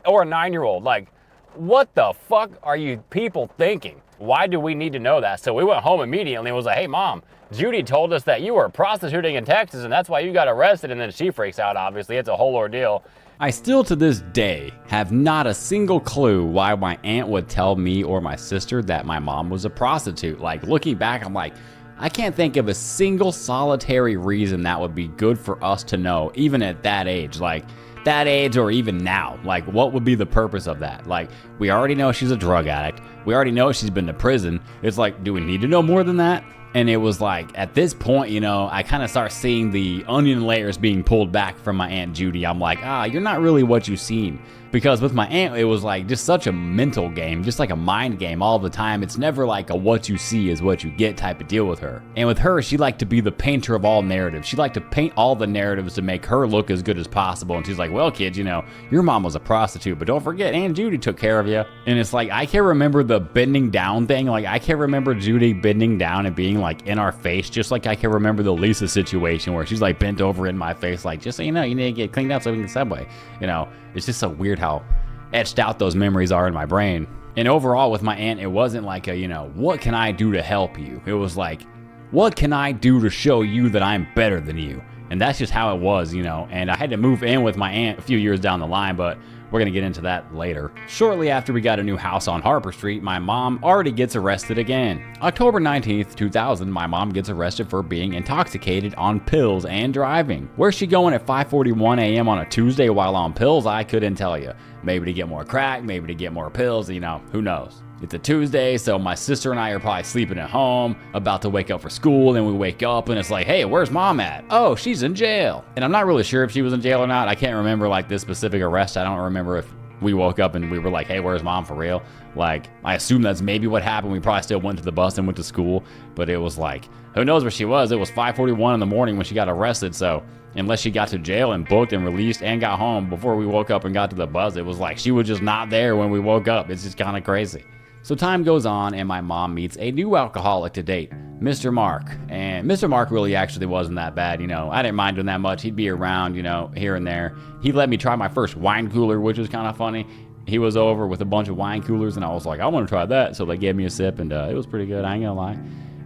S4: Or a 9-year-old. Like, what the fuck are you people thinking? Why do we need to know that? So we went home immediately and was like, hey, Mom, Judy told us that you were prostituting in Texas and that's why you got arrested. And then she freaks out, obviously. It's a whole ordeal.
S1: I still to this day have not a single clue why my aunt would tell me or my sister that my mom was a prostitute. Like looking back, I'm like, I can't think of a single solitary reason that would be good for us to know, even at that age. Like that age or even now, like what would be the purpose of that? Like we already know she's a drug addict. We already know she's been to prison. It's like, do we need to know more than that? And it was like, at this point, you know, I kind of start seeing the onion layers being pulled back from my Aunt Judy. I'm like, you're not really what you seem. Because with my aunt, it was like just such a mental game, just like a mind game all the time. It's never like a what you see is what you get type of deal with her. And with her, she liked to be the painter of all narratives. She liked to paint all the narratives to make her look as good as possible. And she's like, well, kids, you know, your mom was a prostitute, but don't forget, Aunt Judy took care of you. And it's like, I can't remember the bending down thing. Like, I can't remember Judy bending down and being like in our face, just like I can remember the Lisa situation where she's like bent over in my face, like, just so you know, you need to get cleaned up so we can subway. You know, it's just so weird how etched out those memories are in my brain. And overall with my aunt, it wasn't like a, you know, what can I do to help you? It was like, what can I do to show you that I'm better than you? And that's just how it was, you know. And I had to move in with my aunt a few years down the line, but we're gonna get into that later. Shortly after we got a new house on Harper Street, my mom already gets arrested again. October 19th, 2000, my mom gets arrested for being intoxicated on pills and driving. Where's she going at 5:41 a.m. on a Tuesday while on pills? I couldn't tell you. Maybe to get more crack, maybe to get more pills, you know, who knows. It's a Tuesday, so my sister and I are probably sleeping at home, about to wake up for school, then we wake up and it's like, hey, where's mom at? Oh, she's in jail. And I'm not really sure if she was in jail or not. I can't remember like this specific arrest. I don't remember if we woke up and we were like, hey, where's mom for real? Like, I assume that's maybe what happened. We probably still went to the bus and went to school, but it was like, who knows where she was? It was 5:41 in the morning when she got arrested, so unless she got to jail and booked and released and got home before we woke up and got to the bus, it was like she was just not there when we woke up. It's just kind of crazy. So time goes on and my mom meets a new alcoholic to date, Mr. Mark. And Mr. Mark really actually wasn't that bad, you know. I didn't mind him that much. He'd be around, you know, here and there. He let me try my first wine cooler, which was kind of funny. He was over with a bunch of wine coolers and I was like, I want to try that. So they gave me a sip and it was pretty good, I ain't gonna lie.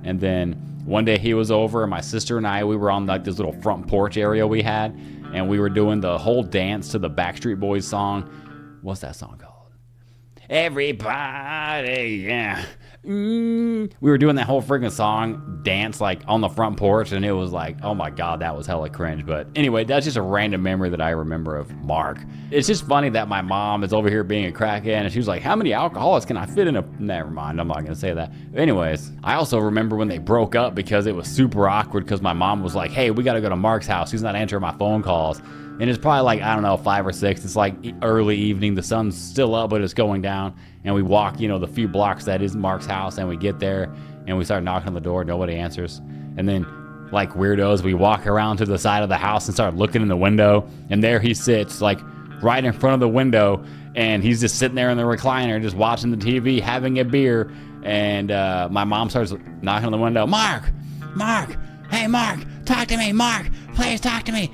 S1: And then one day he was over and my sister and I, we were on like this little front porch area we had and we were doing the whole dance to the Backstreet Boys song. What's that song called? Everybody, yeah. We were doing that whole freaking song dance like on the front porch and it was like, oh my God, that was hella cringe. But anyway, that's just a random memory that I remember of Mark. It's just funny that my mom is over here being a crackhead and she was like, how many alcoholics can I fit in a... Never mind, I'm not gonna say that. Anyways, I also remember when they broke up because it was super awkward because my mom was like, hey, we gotta go to Mark's house. He's not answering my phone calls. And it's probably like, I don't know, 5 or 6. It's like early evening. The sun's still up, but it's going down. And we walk, you know, the few blocks that is Mark's house. And we get there and we start knocking on the door. Nobody answers. And then like weirdos, we walk around to the side of the house and start looking in the window. And there he sits like right in front of the window. And he's just sitting there in the recliner, just watching the TV, having a beer. And my mom starts knocking on the window. Mark, hey, Mark, talk to me, Mark. Please talk to me.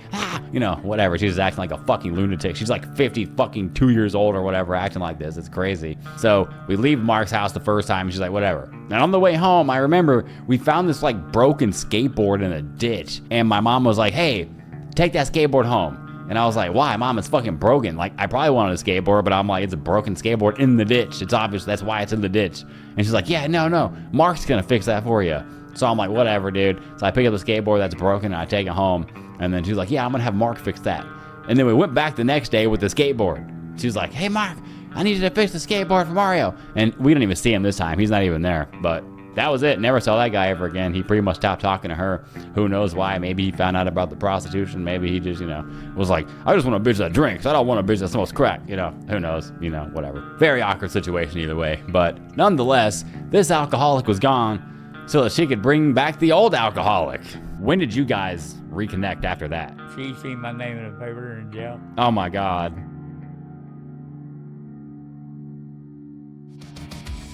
S1: You know, whatever. She's acting like a fucking lunatic. She's like 52 years old or whatever, acting like this. It's crazy. So we leave Mark's house the first time and she's like, whatever. And on the way home, I remember we found this like broken skateboard in a ditch. And my mom was like, hey, take that skateboard home. And I was like, why, Mom? It's fucking broken. Like, I probably wanted a skateboard, but I'm like, it's a broken skateboard in the ditch. It's obvious. That's why it's in the ditch. And she's like, yeah, no. Mark's going to fix that for you. So I'm like, whatever, dude. So I pick up the skateboard that's broken and I take it home. And then she's like, yeah, I'm going to have Mark fix that. And then we went back the next day with the skateboard. She's like, hey, Mark, I need you to fix the skateboard for Mario. And we didn't even see him this time. He's not even there. But that was it. Never saw that guy ever again. He pretty much stopped talking to her. Who knows why? Maybe he found out about the prostitution. Maybe he just, you know, was like, I just want a bitch that drinks. I don't want a bitch that smokes crack. You know, who knows? You know, whatever. Very awkward situation either way. But nonetheless, this alcoholic was gone so that she could bring back the old alcoholic. When did you guys reconnect after that?
S3: She seen my name in the paper in jail.
S1: Oh my God.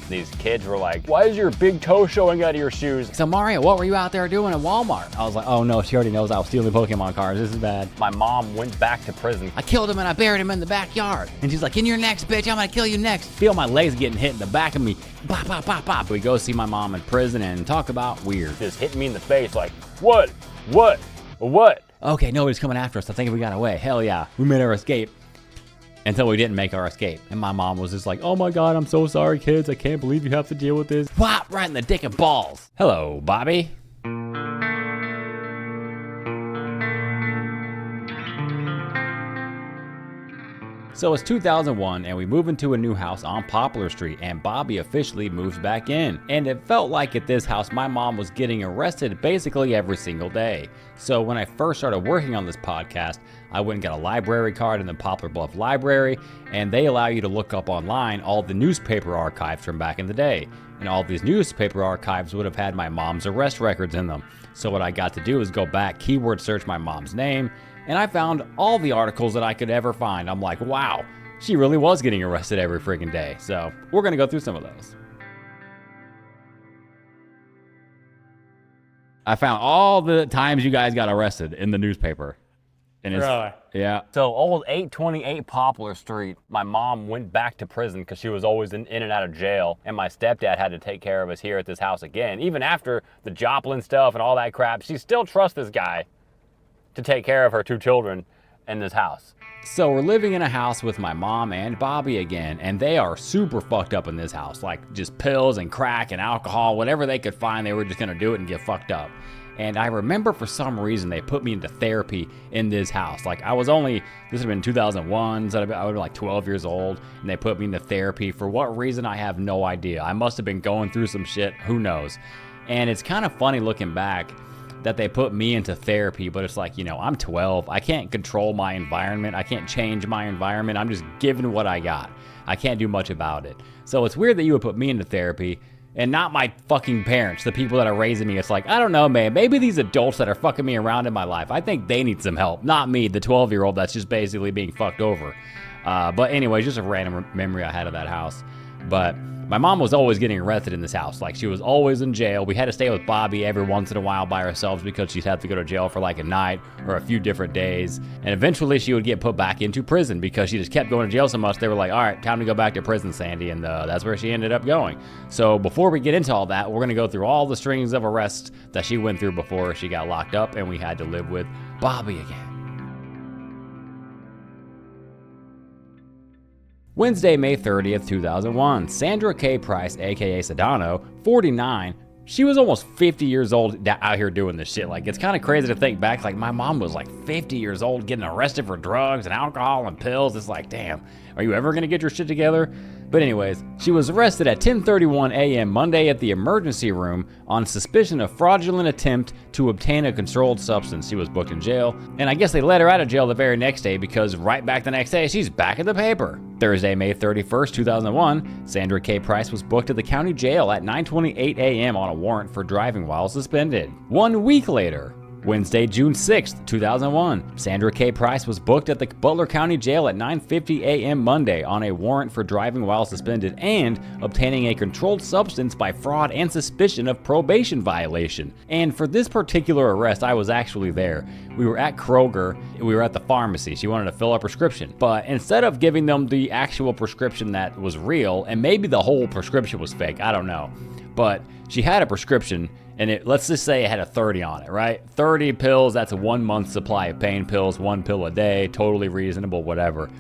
S4: These kids were like, why is your big toe showing out of your shoes?
S1: So Mario, what were you out there doing at Walmart? I was like, oh no, she already knows I was stealing Pokemon cards. This is bad.
S4: My mom went back to prison.
S1: I killed him and I buried him in the backyard. And she's like, in your next, bitch, I'm gonna kill you next. Feel my legs getting hit in the back of me. Bop, bop, bop, bop. We go see my mom in prison and talk about weird.
S4: Just hit me in the face like, what?
S1: Okay, nobody's coming after us. I think we got away. Hell yeah, we made our escape. Until we didn't make our escape. And my mom was just like, oh my God, I'm so sorry, kids. I can't believe you have to deal with this. Whop, right in the dick and balls. Hello, Bobby. So it's 2001 and we move into a new house on Poplar Street and Bobby officially moves back in. And it felt like at this house my mom was getting arrested basically every single day. So when I first started working on this podcast, I went and got a library card in the Poplar Bluff Library, and they allow you to look up online all the newspaper archives from back in the day. And all these newspaper archives would have had my mom's arrest records in them. So what I got to do is go back, keyword search my mom's name, and I found all the articles that I could ever find. I'm like, wow, she really was getting arrested every freaking day. So we're gonna go through some of those. I found all the times you guys got arrested in the newspaper. And it's,
S3: Really?
S1: yeah.
S4: So old 828 Poplar Street, my mom went back to prison because she was always in and out of jail. And my stepdad had to take care of us here at this house again. Even after the Joplin stuff and all that crap, she still trusts this guy to take care of her 2 children in this house.
S1: So we're living in a house with my mom and Bobby again, and they are super fucked up in this house. Like just pills and crack and alcohol, whatever they could find, they were just gonna do it and get fucked up. And I remember for some reason they put me into therapy in this house. Like I was only, this would have been 2001, so I would have been like 12 years old, and they put me into therapy. For what reason, I have no idea. I must have been going through some shit, who knows. And it's kind of funny looking back, that they put me into therapy, but it's like, I'm 12. I can't control my environment. I can't change my environment. I'm just given what I got. I can't do much about it. So it's weird that you would put me into therapy and not my fucking parents, the people that are raising me. It's like, I don't know, man. Maybe these adults that are fucking me around in my life, I think they need some help. Not me, the 12-year-old that's just basically being fucked over. But anyway, just a random memory I had of that house. But my mom was always getting arrested in this house. Like, she was always in jail. We had to stay with Bobby every once in a while by ourselves because she'd have to go to jail for like a night or a few different days. And eventually she would get put back into prison because she just kept going to jail so much. They were like, all right, time to go back to prison, Sandy. And that's where she ended up going. So before we get into all that, we're going to go through all the strings of arrests that she went through before she got locked up and we had to live with Bobby again. Wednesday, May 30th, 2001, Sandra K. Price, aka Sedano, 49, she was almost 50 years old out here doing this shit. Like, it's kind of crazy to think back, like, my mom was like 50 years old getting arrested for drugs and alcohol and pills. It's like, damn, are you ever gonna get your shit together? But anyways, she was arrested at 10:31 a.m. Monday at the emergency room on suspicion of fraudulent attempt to obtain a controlled substance. She was booked in jail, and I guess they let her out of jail the very next day because right back the next day, she's back in the paper. Thursday, May 31st, 2001, Sandra K. Price was booked at the county jail at 9:28 a.m. on a warrant for driving while suspended. 1 week later, Wednesday, June 6th, 2001, Sandra K. Price was booked at the Butler County Jail at 9:50 a.m. Monday on a warrant for driving while suspended and obtaining a controlled substance by fraud and suspicion of probation violation. And for this particular arrest, I was actually there. We were at Kroger, we were at the pharmacy. She wanted to fill a prescription, but instead of giving them the actual prescription that was real, and maybe the whole prescription was fake, I don't know, but she had a prescription and let's just say it had a 30 on it, right? 30 pills, that's a 1 month supply of pain pills, 1 pill a day, totally reasonable, whatever.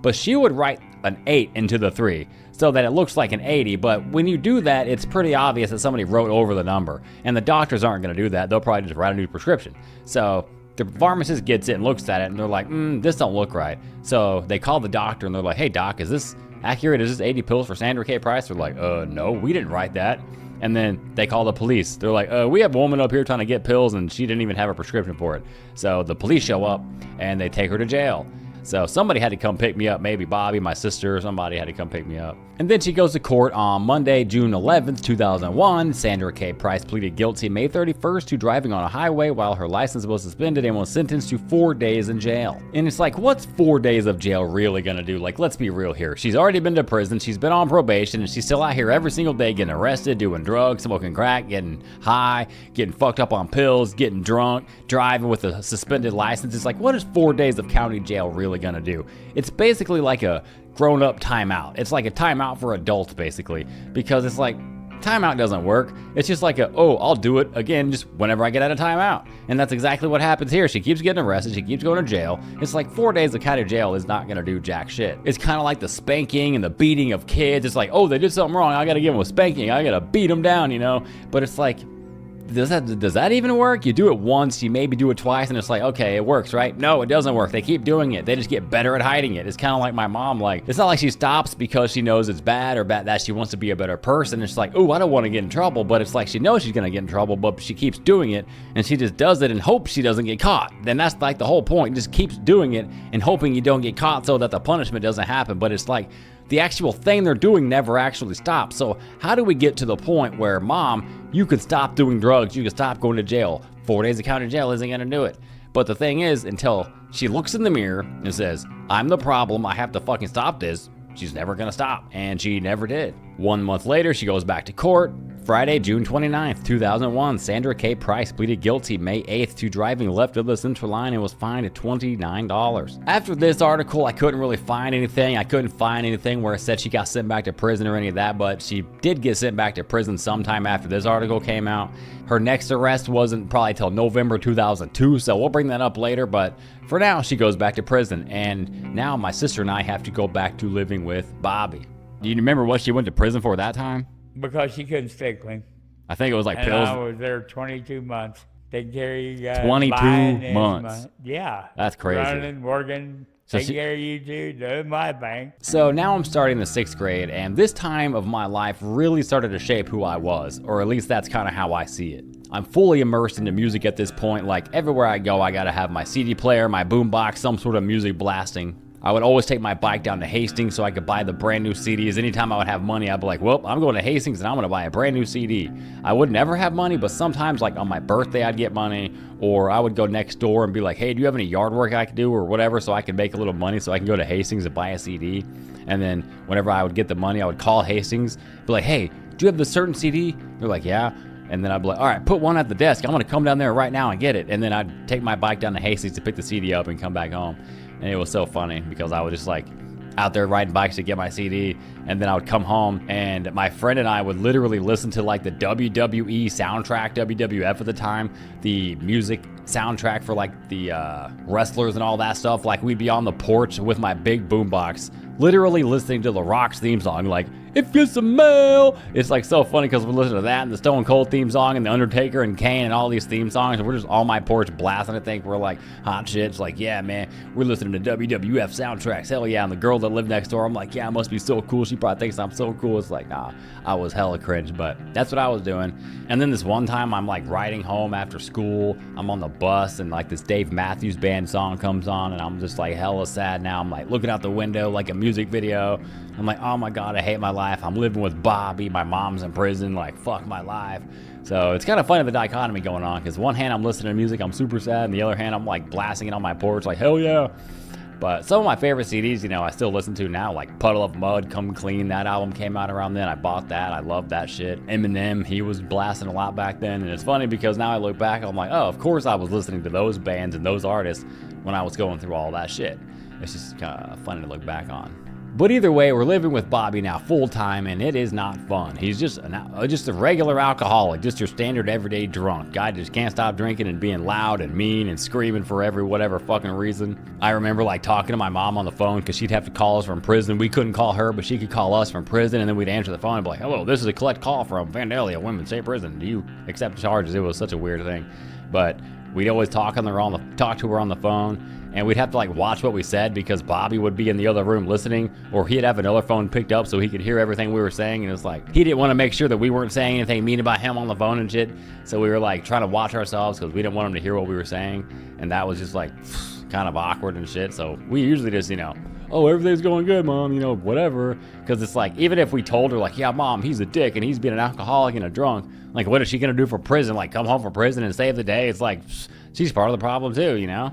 S1: But she would write an 8 into the 3 so that it looks like an 80, but when you do that, it's pretty obvious that somebody wrote over the number, and the doctors aren't gonna do that. They'll probably just write a new prescription. So the pharmacist gets it and looks at it and they're like, this don't look right. So they call the doctor and they're like, hey doc, is this accurate? Is this 80 pills for Sandra K. Price? They're like, no, we didn't write that. And then they call the police. They're like, we have a woman up here trying to get pills and she didn't even have a prescription for it. So the police show up and they take her to jail. So somebody had to come pick me up, maybe Bobby, my sister, somebody had to come pick me up. And then she goes to court on Monday, June 11th, 2001. Sandra K. Price pleaded guilty May 31st to driving on a highway while her license was suspended and was sentenced to 4 days in jail. And it's like, what's 4 days of jail really gonna do? Like, let's be real here. She's already been to prison, she's been on probation, and she's still out here every single day getting arrested, doing drugs, smoking crack, getting high, getting fucked up on pills, getting drunk, driving with a suspended license. It's like, what is 4 days of county jail really gonna do? It's basically like a grown-up timeout. It's like a timeout for adults, basically, because it's like, timeout doesn't work. It's just like I'll do it again just whenever I get out of timeout. And that's exactly what happens here. She keeps getting arrested, she keeps going to jail. It's like 4 days of county jail is not gonna do jack shit. It's kind of like the spanking and the beating of kids. It's like, they did something wrong, I gotta give them a spanking, I gotta beat them down, But it's like, does that even work? You do it once, you maybe do it twice, and it's like, okay, it works, right? No, it doesn't work. They keep doing it. They just get better at hiding it. It's kind of like my mom. Like, it's not like she stops because she knows it's bad or that she wants to be a better person. It's like, I don't want to get in trouble, but it's like she knows she's gonna get in trouble, but she keeps doing it, and she just does it and hopes she doesn't get caught. Then that's like the whole point. Just keeps doing it and hoping you don't get caught so that the punishment doesn't happen. But it's like, the actual thing they're doing never actually stops. So how do we get to the point where, Mom, you could stop doing drugs, you could stop going to jail? 4 days of county jail isn't gonna do it. But the thing is, until she looks in the mirror and says, I'm the problem, I have to fucking stop this, she's never gonna stop. And she never did. 1 month later, she goes back to court. Friday, June 29th, 2001, Sandra K. Price pleaded guilty May 8th to driving left of the center line and was fined at $29. After this article, I couldn't really find anything. I couldn't find anything where it said she got sent back to prison or any of that, but she did get sent back to prison sometime after this article came out. Her next arrest wasn't probably till November 2002, so we'll bring that up later, but for now, she goes back to prison, and now my sister and I have to go back to living with Bobby. Do you remember what she went to prison for that time?
S3: Because she couldn't stay clean.
S1: I think it was like
S3: And
S1: pills.
S3: I was there 22 months. Taking care of you guys.
S1: 22
S3: buying this
S1: months.
S3: Yeah.
S1: That's crazy.
S3: Running, working,
S1: So
S3: Take care of you too, do my thing.
S1: So now I'm starting the 6th grade, and this time of my life really started to shape who I was, or at least that's kind of how I see it. I'm fully immersed into music at this point. Like everywhere I go, I gotta have my CD player, my boombox, some sort of music blasting. I would always take my bike down to Hastings so I could buy the brand new CDs. Anytime I would have money, I'd be like, well, I'm going to Hastings and I'm gonna buy a brand new CD. I would never have money, but sometimes like on my birthday, I'd get money, or I would go next door and be like, hey, do you have any yard work I could do or whatever so I could make a little money so I can go to Hastings and buy a CD? And then whenever I would get the money, I would call Hastings, be like, hey, do you have the certain CD? They're like, yeah. And then I'd be like, all right, put one at the desk. I'm gonna come down there right now and get it. And then I'd take my bike down to Hastings to pick the CD up and come back home. And it was so funny because I was just like out there riding bikes to get my CD, and then I would come home and my friend and I would literally listen to like the WWE soundtrack, WWF at the time, the music soundtrack for like the wrestlers and all that stuff. Like we'd be on the porch with my big boombox, literally listening to the Rock's theme song, like if you smell. It's like so funny because we're listening to that and the Stone Cold theme song and the Undertaker and Kane and all these theme songs, and we're just on my porch blasting. I think we're like hot shit. It's like, yeah, man, we're listening to WWF soundtracks. Hell yeah. And the girl that lived next door, I'm like, yeah, it must be so cool. She probably thinks I'm so cool. It's like, nah, I was hella cringe, but that's what I was doing. And then this one time I'm like riding home after school, I'm on the bus and like this Dave Matthews Band song comes on and I'm just like hella sad now. I'm like looking out the window like a music video. I'm like, oh my God, I hate my life. I'm living with Bobby. My mom's in prison. Like, fuck my life. So it's kind of funny the dichotomy going on because one hand I'm listening to music, I'm super sad, and the other hand I'm like blasting it on my porch like, hell yeah. But some of my favorite CDs, you know, I still listen to now, like Puddle of Mud, Come Clean. That album came out around then. I bought that. I love that shit. Eminem, he was blasting a lot back then. And it's funny because now I look back, I'm like, oh, of course I was listening to those bands and those artists when I was going through all that shit. It's just kind of funny to look back on. But either way, we're living with Bobby now full time, and it is not fun. He's just a regular alcoholic, just your standard everyday drunk. Guy just can't stop drinking and being loud and mean and screaming for every whatever fucking reason. I remember like talking to my mom on the phone because she'd have to call us from prison. We couldn't call her, but she could call us from prison, and then we'd answer the phone and be like, hello, this is a collect call from Vandalia Women's State Prison. Do you accept charges? It was such a weird thing. But we'd always talk to her on the phone. And we'd have to like watch what we said because Bobby would be in the other room listening, or he'd have another phone picked up so he could hear everything we were saying. And it's like, he didn't want to make sure that we weren't saying anything mean about him on the phone and shit. So we were like trying to watch ourselves because we didn't want him to hear what we were saying. And that was just like kind of awkward and shit. So we usually just, you know, oh, everything's going good, Mom, you know, whatever. Because it's like, even if we told her like, yeah, Mom, he's a dick and he's been an alcoholic and a drunk, like what is she going to do for prison? Like come home from prison and save the day? It's like, she's part of the problem too, you know?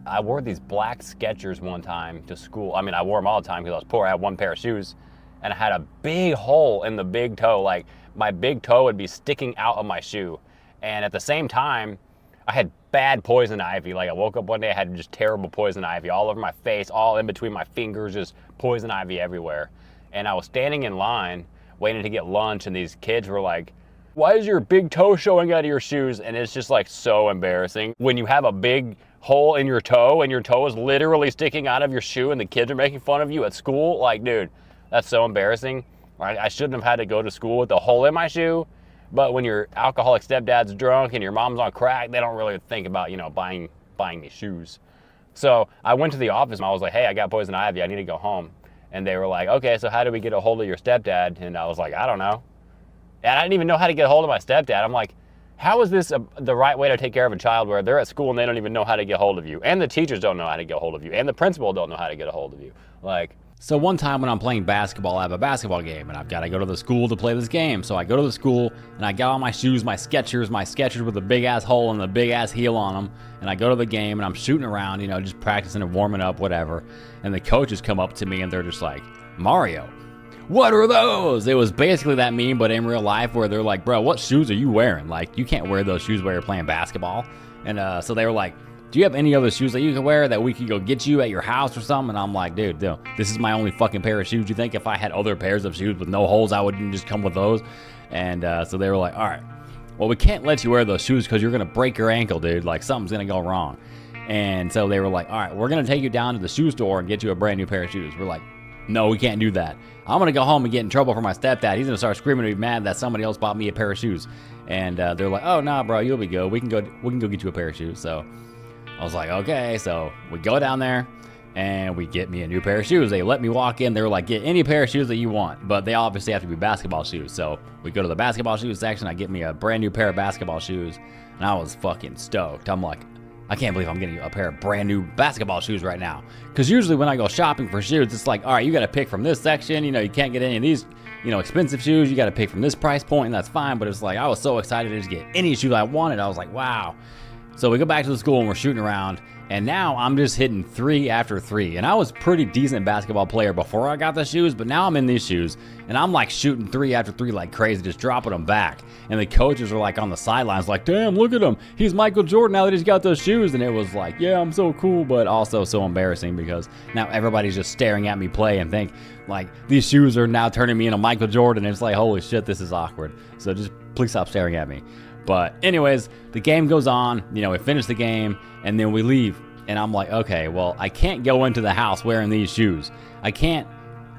S4: I wore these black Skechers one time to school. I mean, I wore them all the time because I was poor. I had one pair of shoes, and I had a big hole in the big toe. Like, my big toe would be sticking out of my shoe. And at the same time, I had bad poison ivy. Like, I woke up one day, I had just terrible poison ivy all over my face, all in between my fingers, just poison ivy everywhere. And I was standing in line, waiting to get lunch, and these kids were like, why is your big toe showing out of your shoes? And it's just like so embarrassing. When you have a big hole in your toe and your toe is literally sticking out of your shoe and the kids are making fun of you at school, like, dude, that's so embarrassing. I shouldn't have had to go to school with a hole in my shoe. But when your alcoholic stepdad's drunk and your mom's on crack, they don't really think about, you know, buying me shoes. So I went to the office and I was like, hey, I got poison ivy, I need to go home. And they were like, okay, so how do we get a hold of your stepdad? And I was like, I don't know. And I didn't even know how to get a hold of my stepdad. I'm like, how is this the right way to take care of a child where they're at school and they don't even know how to get a hold of you? And the teachers don't know how to get a hold of you. And the principal don't know how to get a hold of you. Like,
S1: so one time when I'm playing basketball, I have a basketball game and I've got to go to the school to play this game. So I go to the school and I got on my shoes, my Skechers with a big ass hole and a big ass heel on them. And I go to the game and I'm shooting around, you know, just practicing and warming up, whatever. And the coaches come up to me and they're just like, Mario, what are those? It was basically that meme, but in real life where they're like, bro, what shoes are you wearing? Like, you can't wear those shoes while you're playing basketball. And so they were like, do you have any other shoes that you can wear that we could go get you at your house or something? And I'm like, dude, this is my only fucking pair of shoes. You think if I had other pairs of shoes with no holes, I wouldn't just come with those? And so they were like, all right, well, we can't let you wear those shoes because you're going to break your ankle, dude. Like, something's going to go wrong. And so they were like, all right, we're going to take you down to the shoe store and get you a brand new pair of shoes. We're like, no, we can't do that. I'm going to go home and get in trouble for my stepdad. He's going to start screaming and be mad that somebody else bought me a pair of shoes. And they're like, oh, nah, bro, you'll be good. We can go get you a pair of shoes. So I was like, okay. So we go down there and we get me a new pair of shoes. They let me walk in. They were like, get any pair of shoes that you want, but they obviously have to be basketball shoes. So we go to the basketball shoes section. I get me a brand new pair of basketball shoes, and I was fucking stoked. I'm like, I can't believe I'm getting a pair of brand new basketball shoes right now. Because usually when I go shopping for shoes, it's like, all right, you got to pick from this section. You know, you can't get any of these, you know, expensive shoes. You got to pick from this price point, and that's fine. But it's like, I was so excited to just get any shoes I wanted. I was like, wow. So we go back to the school and we're shooting around, and now I'm just hitting 3 after 3. And I was pretty decent basketball player before I got the shoes, but now I'm in these shoes and I'm like shooting 3 after 3 like crazy, just dropping them back. And the coaches are like on the sidelines like, damn, look at him. He's Michael Jordan now that he's got those shoes. And it was like, yeah, I'm so cool, but also so embarrassing because now everybody's just staring at me play and think like these shoes are now turning me into Michael Jordan. And it's like, holy shit, this is awkward. So just please stop staring at me. But anyways, the game goes on, you know, we finish the game and then we leave. And I'm like, okay, well, I can't go into the house wearing these shoes. I can't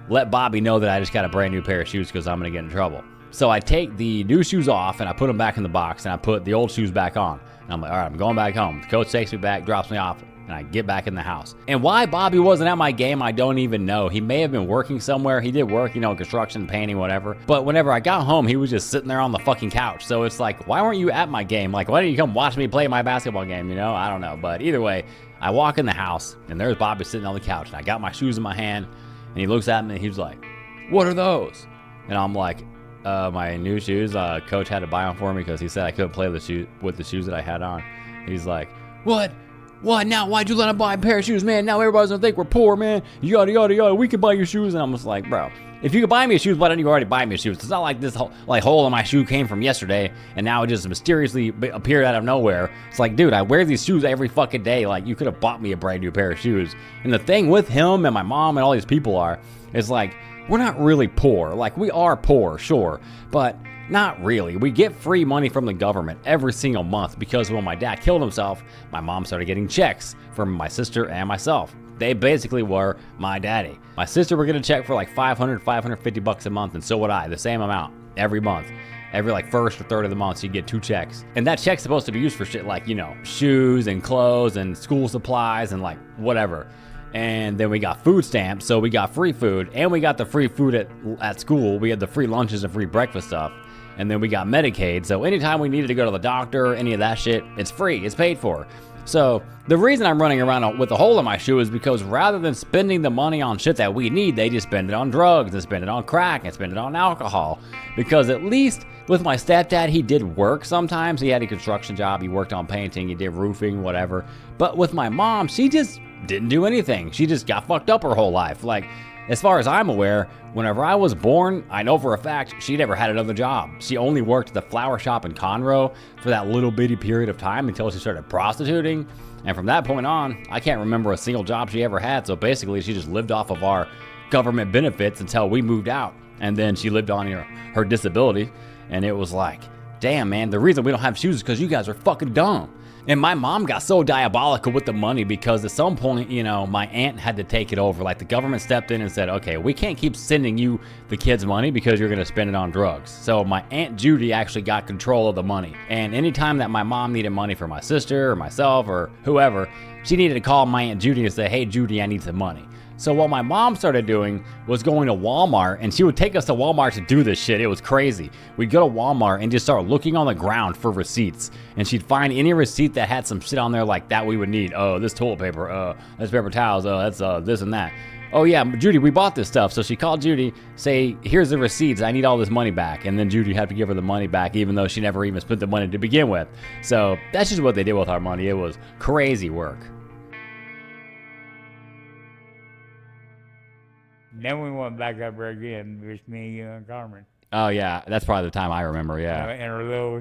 S1: let Bobby know that I just got a brand new pair of shoes because I'm going to get in trouble. So I take the new shoes off and I put them back in the box and I put the old shoes back on. And I'm like, all right, I'm going back home. The coach takes me back, drops me off, and I get back in the house. And why Bobby wasn't at my game, I don't even know. He may have been working somewhere. He did work, you know, construction, painting, whatever. But whenever I got home, he was just sitting there on the fucking couch. So it's like, why weren't you at my game? Like, why didn't you come watch me play my basketball game, you know? I don't know. But either way, I walk in the house, and there's Bobby sitting on the couch, and I got my shoes in my hand, and he looks at me, and he's like, what are those? And I'm like, my new shoes. Coach had to buy them for me because he said I couldn't play with the shoes that I had on. He's like, what? What now? Why'd you let him buy a pair of shoes, man? Now everybody's gonna think we're poor, man. Yada, yada, yada. We can buy your shoes. And I'm just like, bro, if you could buy me shoes, why don't you already buy me shoes? It's not like this hole in my shoe came from yesterday and now it just mysteriously appeared out of nowhere. It's like, dude, I wear these shoes every fucking day. Like, you could have bought me a brand new pair of shoes. And the thing with him and my mom and all these people is like, we're not really poor. Like, we are poor, sure, but not really. We get free money from the government every single month because when my dad killed himself, my mom started getting checks from my sister and myself. They basically were my daddy. My sister would get a check for like $550 a month, and so would I, the same amount every month. Every like first or third of the month, so you get 2 checks. And that check's supposed to be used for shit like, you know, shoes and clothes and school supplies and like whatever. And then we got food stamps, so we got free food, and we got the free food at school. We had the free lunches and free breakfast stuff. And then we got Medicaid, so anytime we needed to go to the doctor, any of that shit, it's free, it's paid for. So the reason I'm running around with a hole in my shoe is because rather than spending the money on shit that we need, they just spend it on drugs and spend it on crack and spend it on alcohol. Because at least with my stepdad, he did work sometimes. He had a construction job, he worked on painting, he did roofing, whatever. But with my mom, she just didn't do anything. She just got fucked up her whole life. Like, as far as I'm aware, whenever I was born, I know for a fact she never had another job. She only worked at the flower shop in Conroe for that little bitty period of time until she started prostituting. And from that point on, I can't remember a single job she ever had. So basically, she just lived off of our government benefits until we moved out. And then she lived on her disability. And it was like, damn, man, the reason we don't have shoes is because you guys are fucking dumb. And my mom got so diabolical with the money because at some point, you know, my aunt had to take it over. Like, the government stepped in and said, okay, we can't keep sending you the kids' money because you're going to spend it on drugs. So my Aunt Judy actually got control of the money. And anytime that my mom needed money for my sister or myself or whoever, she needed to call my Aunt Judy and say, hey, Judy, I need some money. So what my mom started doing was going to Walmart, and she would take us to Walmart to do this shit. It was crazy. We'd go to Walmart and just start looking on the ground for receipts, and she'd find any receipt that had some shit on there like that we would need. Oh, this toilet paper. That's paper towels. That's this and that. Oh yeah, Judy, we bought this stuff. So she called Judy, say, here's the receipts. I need all this money back. And then Judy had to give her the money back, even though she never even spent the money to begin with. So that's just what they did with our money. It was crazy work.
S3: Then we went back up there again, just me, you, and Carmen.
S1: Oh, yeah. That's probably the time I remember, yeah.
S3: In our little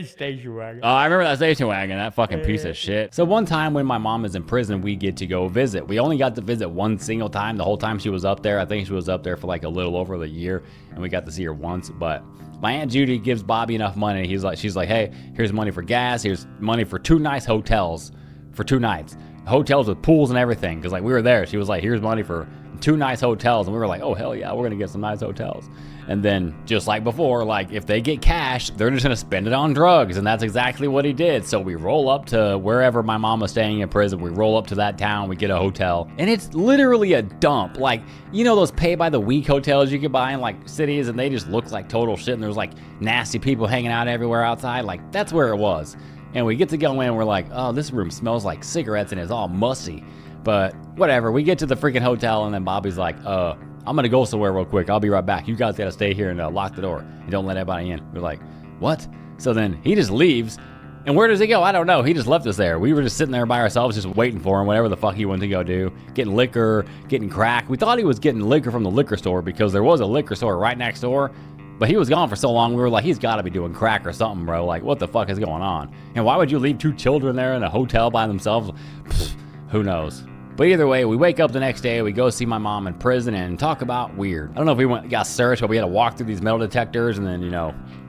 S3: station wagon.
S1: Oh, I remember that station wagon, that fucking piece of shit. So one time when my mom is in prison, we get to go visit. We only got to visit one single time the whole time she was up there. I think she was up there for like a little over the year, and we got to see her once. But my Aunt Judy gives Bobby enough money. She's like, hey, here's money for gas. Here's money for 2 nice hotels for 2 nights. Hotels with pools and everything, because like we were there. She was like, here's money for 2 nice hotels, and we were like, oh hell yeah, we're gonna get some nice hotels. And then just like before, like if they get cash, they're just gonna spend it on drugs, and that's exactly what he did. So we roll up to wherever my mom was staying in prison. We roll up to that town, we get a hotel, and it's literally a dump. Like, you know those pay by the week hotels you can buy in like cities, and they just look like total shit, and there's like nasty people hanging out everywhere outside. Like, that's where it was. And we get to go in, we're like, oh, this room smells like cigarettes and it's all musty. But whatever, we get to the freaking hotel, and then Bobby's like, I'm gonna go somewhere real quick. I'll be right back. You guys gotta stay here and lock the door and don't let anybody in. We're like, what? So then he just leaves. And where does he go? I don't know. He just left us there. We were just sitting there by ourselves, just waiting for him, whatever the fuck he went to go do. Getting liquor, getting crack. We thought he was getting liquor from the liquor store because there was a liquor store right next door. But he was gone for so long, we were like, he's gotta be doing crack or something, bro. Like, what the fuck is going on? And why would you leave 2 children there in a hotel by themselves? Pfft, who knows? But either way, we wake up the next day, we go see my mom in prison and talk about weird. I don't know if we got searched, but we had to walk through these metal detectors, and then,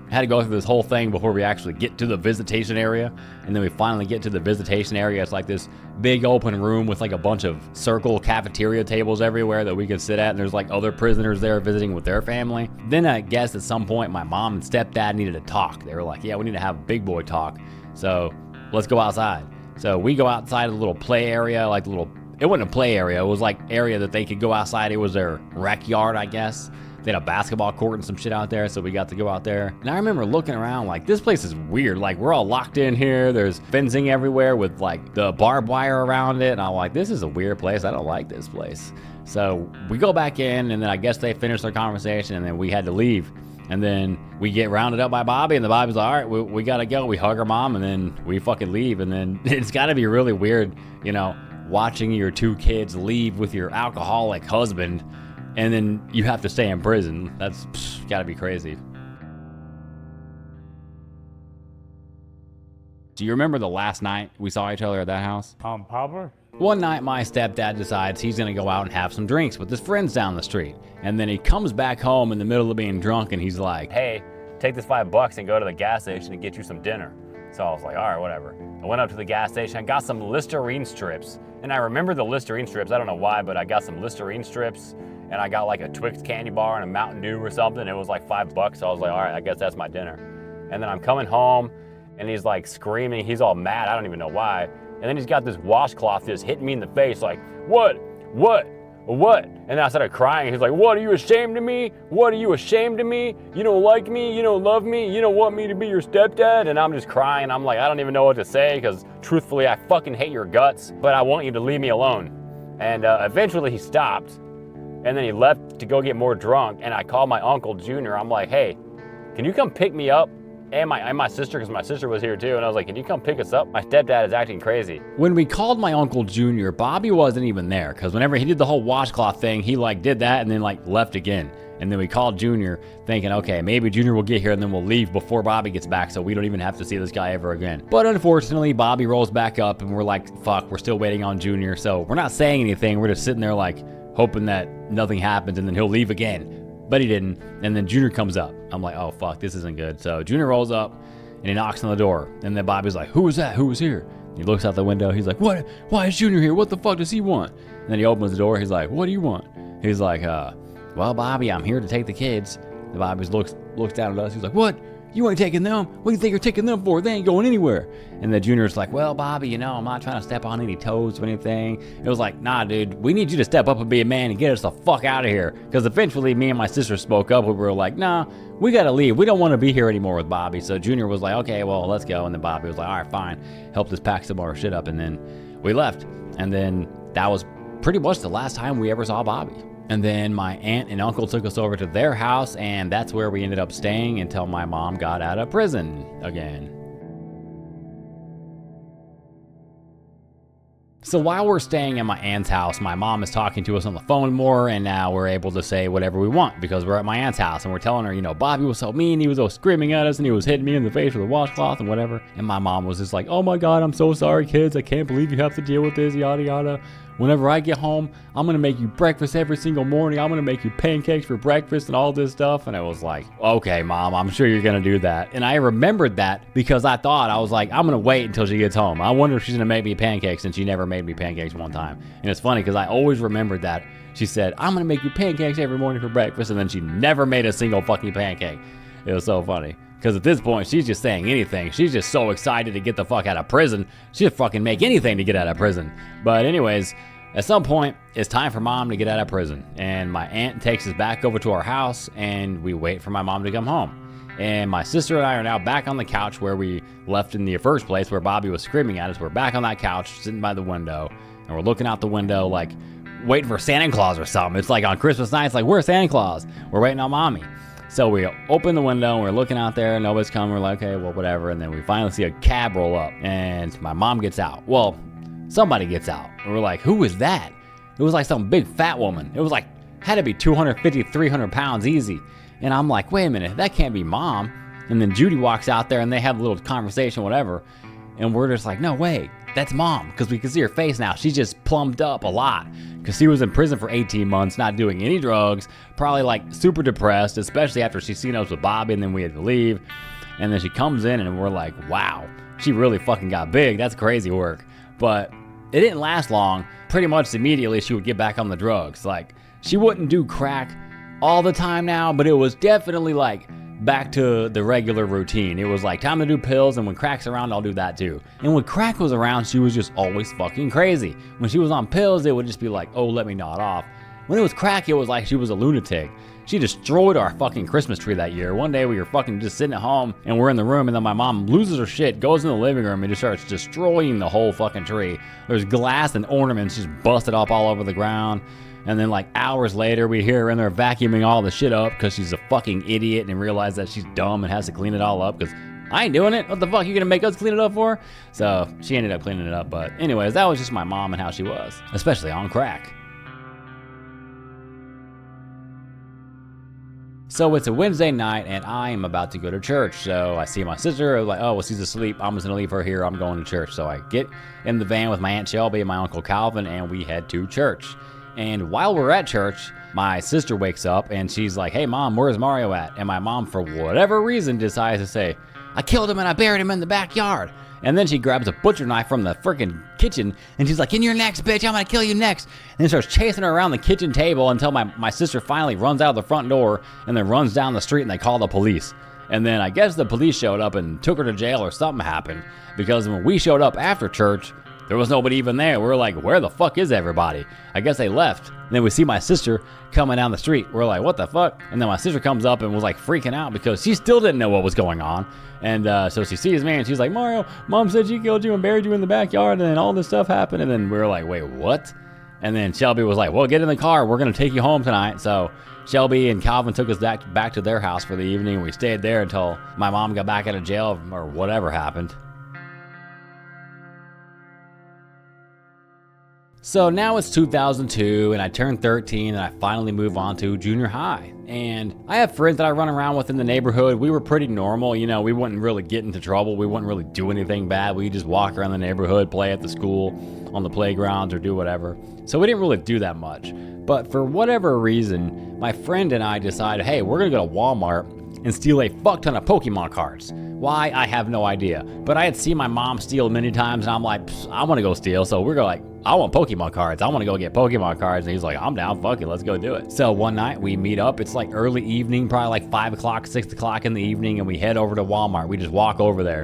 S1: had to go through this whole thing before we actually get to the visitation area. And then we finally get to the visitation area. It's like this big open room with like a bunch of circle cafeteria tables everywhere that we could sit at, and there's like other prisoners there visiting with their family. Then I guess at some point my mom and stepdad needed to talk. They were like, yeah, we need to have a big boy talk, so let's go outside. So we go outside of the little play area, like the little, it wasn't a play area, it was like area that they could go outside. It was their rec yard, I guess. They had a basketball court and some shit out there, so we got to go out there. And I remember looking around like, this place is weird. Like, we're all locked in here. There's fencing everywhere with like the barbed wire around it. And I'm like, this is a weird place. I don't like this place. So we go back in, and then I guess they finished their conversation, and then we had to leave. And then we get rounded up by Bobby, and the Bobby's like, all right, we gotta go. We hug our mom, and then we fucking leave. And then it's gotta be really weird, watching your 2 kids leave with your alcoholic husband, and then you have to stay in prison. That's gotta be crazy. Do you remember the last night we saw each other at that house?
S3: Poplar?
S1: One night, my stepdad decides he's gonna go out and have some drinks with his friends down the street. And then he comes back home in the middle of being drunk, and he's like,
S4: hey, take this $5 and go to the gas station and get you some dinner. So I was like, all right, whatever. I went up to the gas station, I got some Listerine strips. And I remember the Listerine strips, I don't know why, but I got some Listerine strips, and I got like a Twix candy bar and a Mountain Dew or something. It was like $5, so I was like, all right, I guess that's my dinner. And then I'm coming home, and he's like screaming, he's all mad, I don't even know why. And then he's got this washcloth just hitting me in the face, like, what? And then I started crying. He's like, what, are you ashamed of me? What, are you ashamed of me? You don't like me? You don't love me? You don't want me to be your stepdad? And I'm just crying. I'm like, I don't even know what to say, because truthfully, I fucking hate your guts, but I want you to leave me alone. And eventually he stopped, and then he left to go get more drunk, and I called my uncle Junior. I'm like, hey, can you come pick me up? And my sister, because my sister was here too, and I was like, can you come pick us up? My stepdad is acting crazy.
S1: When we called my Uncle Junior, Bobby wasn't even there, because whenever he did the whole washcloth thing, he like did that and then like left again. And then we called Junior thinking, okay, maybe Junior will get here and then we'll leave before Bobby gets back, so we don't even have to see this guy ever again. But unfortunately, Bobby rolls back up, and we're like, fuck, we're still waiting on Junior. So we're not saying anything, we're just sitting there like hoping that nothing happens and then he'll leave again. But he didn't, and then Junior comes up. I'm like, oh fuck, this isn't good. So Junior rolls up, and he knocks on the door, and then Bobby's like, who was that? Who was here? He looks out the window, he's like, what? Why is Junior here? What the fuck does he want? And then he opens the door, he's like, what do you want? He's like, well, Bobby, I'm here to take the kids. And Bobby looks down at us, he's like, what? You ain't taking them? What do you think you're taking them for? They ain't going anywhere. And the Junior's like, well, Bobby, I'm not trying to step on any toes or anything. It was like, nah, dude, we need you to step up and be a man and get us the fuck out of here. Because eventually me and my sister spoke up. We were like, nah, we gotta leave. We don't want to be here anymore with Bobby. So Junior was like, okay, well, let's go. And then Bobby was like, all right, fine. Helped us pack some more shit up. And then we left. And then that was pretty much the last time we ever saw Bobby. And then my aunt and uncle took us over to their house, and that's where we ended up staying until my mom got out of prison again. So while we're staying at my aunt's house, my mom is talking to us on the phone more, and now we're able to say whatever we want because we're at my aunt's house, and we're telling her, Bobby was so mean, he was all screaming at us, and he was hitting me in the face with a washcloth and whatever. And my mom was just like, oh my God, I'm so sorry, kids. I can't believe you have to deal with this, yada yada. Whenever I get home, I'm gonna make you breakfast every single morning. I'm gonna make you pancakes for breakfast and all this stuff. And I was like, okay, Mom, I'm sure you're gonna do that. And I remembered that because I was like, I'm gonna wait until she gets home. I wonder if she's gonna make me pancakes, since she never made me pancakes one time. And it's funny because I always remembered that She said, I'm gonna make you pancakes every morning for breakfast, and then she never made a single fucking pancake. It was so funny. Because at this point, she's just saying anything. She's just so excited to get the fuck out of prison. She'll fucking make anything to get out of prison. But anyways, at some point, it's time for mom to get out of prison. And my aunt takes us back over to our house, and we wait for my mom to come home. And my sister and I are now back on the couch where we left in the first place, where Bobby was screaming at us. We're back on that couch, sitting by the window, and we're looking out the window like waiting for Santa Claus or something. It's like on Christmas night, it's like, where's Santa Claus? We're waiting on mommy. So we open the window, and we're looking out there, and nobody's coming. We're like, okay, well, whatever. And then we finally see a cab roll up, and my mom gets out. Well, somebody gets out. And we're like, who is that? It was like some big fat woman. It was like, had to be 250, 300 pounds easy. And I'm like, wait a minute, that can't be mom. And then Judy walks out there, and they have a little conversation, whatever. And we're just like, no way, that's mom. Because we can see her face now. She's just plumped up a lot. Because she was in prison for 18 months, not doing any drugs, probably like super depressed, especially after she's seen us with Bobby, and then we had to leave. And then she comes in, and we're like, wow, she really fucking got big. That's crazy work. But it didn't last long. Pretty much immediately, she would get back on the drugs. Like, she wouldn't do crack all the time now, but it was definitely like back to the regular routine. It was like time to do pills, and when crack's around, I'll do that too. And when crack was around, she was just always fucking crazy. When she was on pills, it would just be like, oh, let me nod off. When it was crack, it was like she was a lunatic. She destroyed our fucking Christmas tree that year. One day we were fucking just sitting at home, and we're in the room, and then my mom loses her shit, goes in the living room, and just starts destroying the whole fucking tree. There's glass and ornaments just busted up all over the ground. And then like hours later, we hear her in there vacuuming all the shit up because she's a fucking idiot and realized that she's dumb and has to clean it all up because I ain't doing it. What the fuck you gonna make us clean it up for? So she ended up cleaning it up. But anyways, that was just my mom and how she was, especially on crack. So it's a Wednesday night, and I am about to go to church. So I see my sister. I was like, oh, well, she's asleep. I'm just going to leave her here. I'm going to church. So I get in the van with my Aunt Shelby and my Uncle Calvin, and we head to church. And while we're at church, my sister wakes up, and she's like, hey, Mom, where's Mario at? And my mom, for whatever reason, decides to say, I killed him, and I buried him in the backyard. And then she grabs a butcher knife from the freaking kitchen, and she's like, in your next, bitch, I'm gonna kill you next. And then starts chasing her around the kitchen table until my sister finally runs out the front door and then runs down the street, and they call the police. And then I guess the police showed up and took her to jail, or something happened, because when we showed up after church, there was nobody even there. We were like, where the fuck is everybody? I guess they left. And then we see my sister coming down the street. We're like, what the fuck? And then my sister comes up and was like freaking out because she still didn't know what was going on. And so she sees me, and she's like, Mario, Mom said she killed you and buried you in the backyard, and then all this stuff happened. And then we were like, wait, what? And then Shelby was like, well, get in the car. We're going to take you home tonight. So Shelby and Calvin took us back to their house for the evening. We stayed there until my mom got back out of jail or whatever happened. So now it's 2002, and I turned 13, and I finally move on to junior high. And I have friends that I run around with in the neighborhood. We were pretty normal, you know, we wouldn't really get into trouble. We wouldn't really do anything bad. We just walk around the neighborhood, play at the school, on the playgrounds, or do whatever. So we didn't really do that much. But for whatever reason, my friend and I decided, hey, we're gonna go to Walmart and steal a fuck ton of Pokemon cards. Why? I have no idea. But I had seen my mom steal many times, and I'm like, I want to go steal. So we're like, I want Pokemon cards. I want to go get Pokemon cards. And he's like, I'm down. Fuck it. Let's go do it. So one night we meet up. It's like early evening, probably like 5 o'clock, 6 o'clock in the evening. And we head over to Walmart. We just walk over there.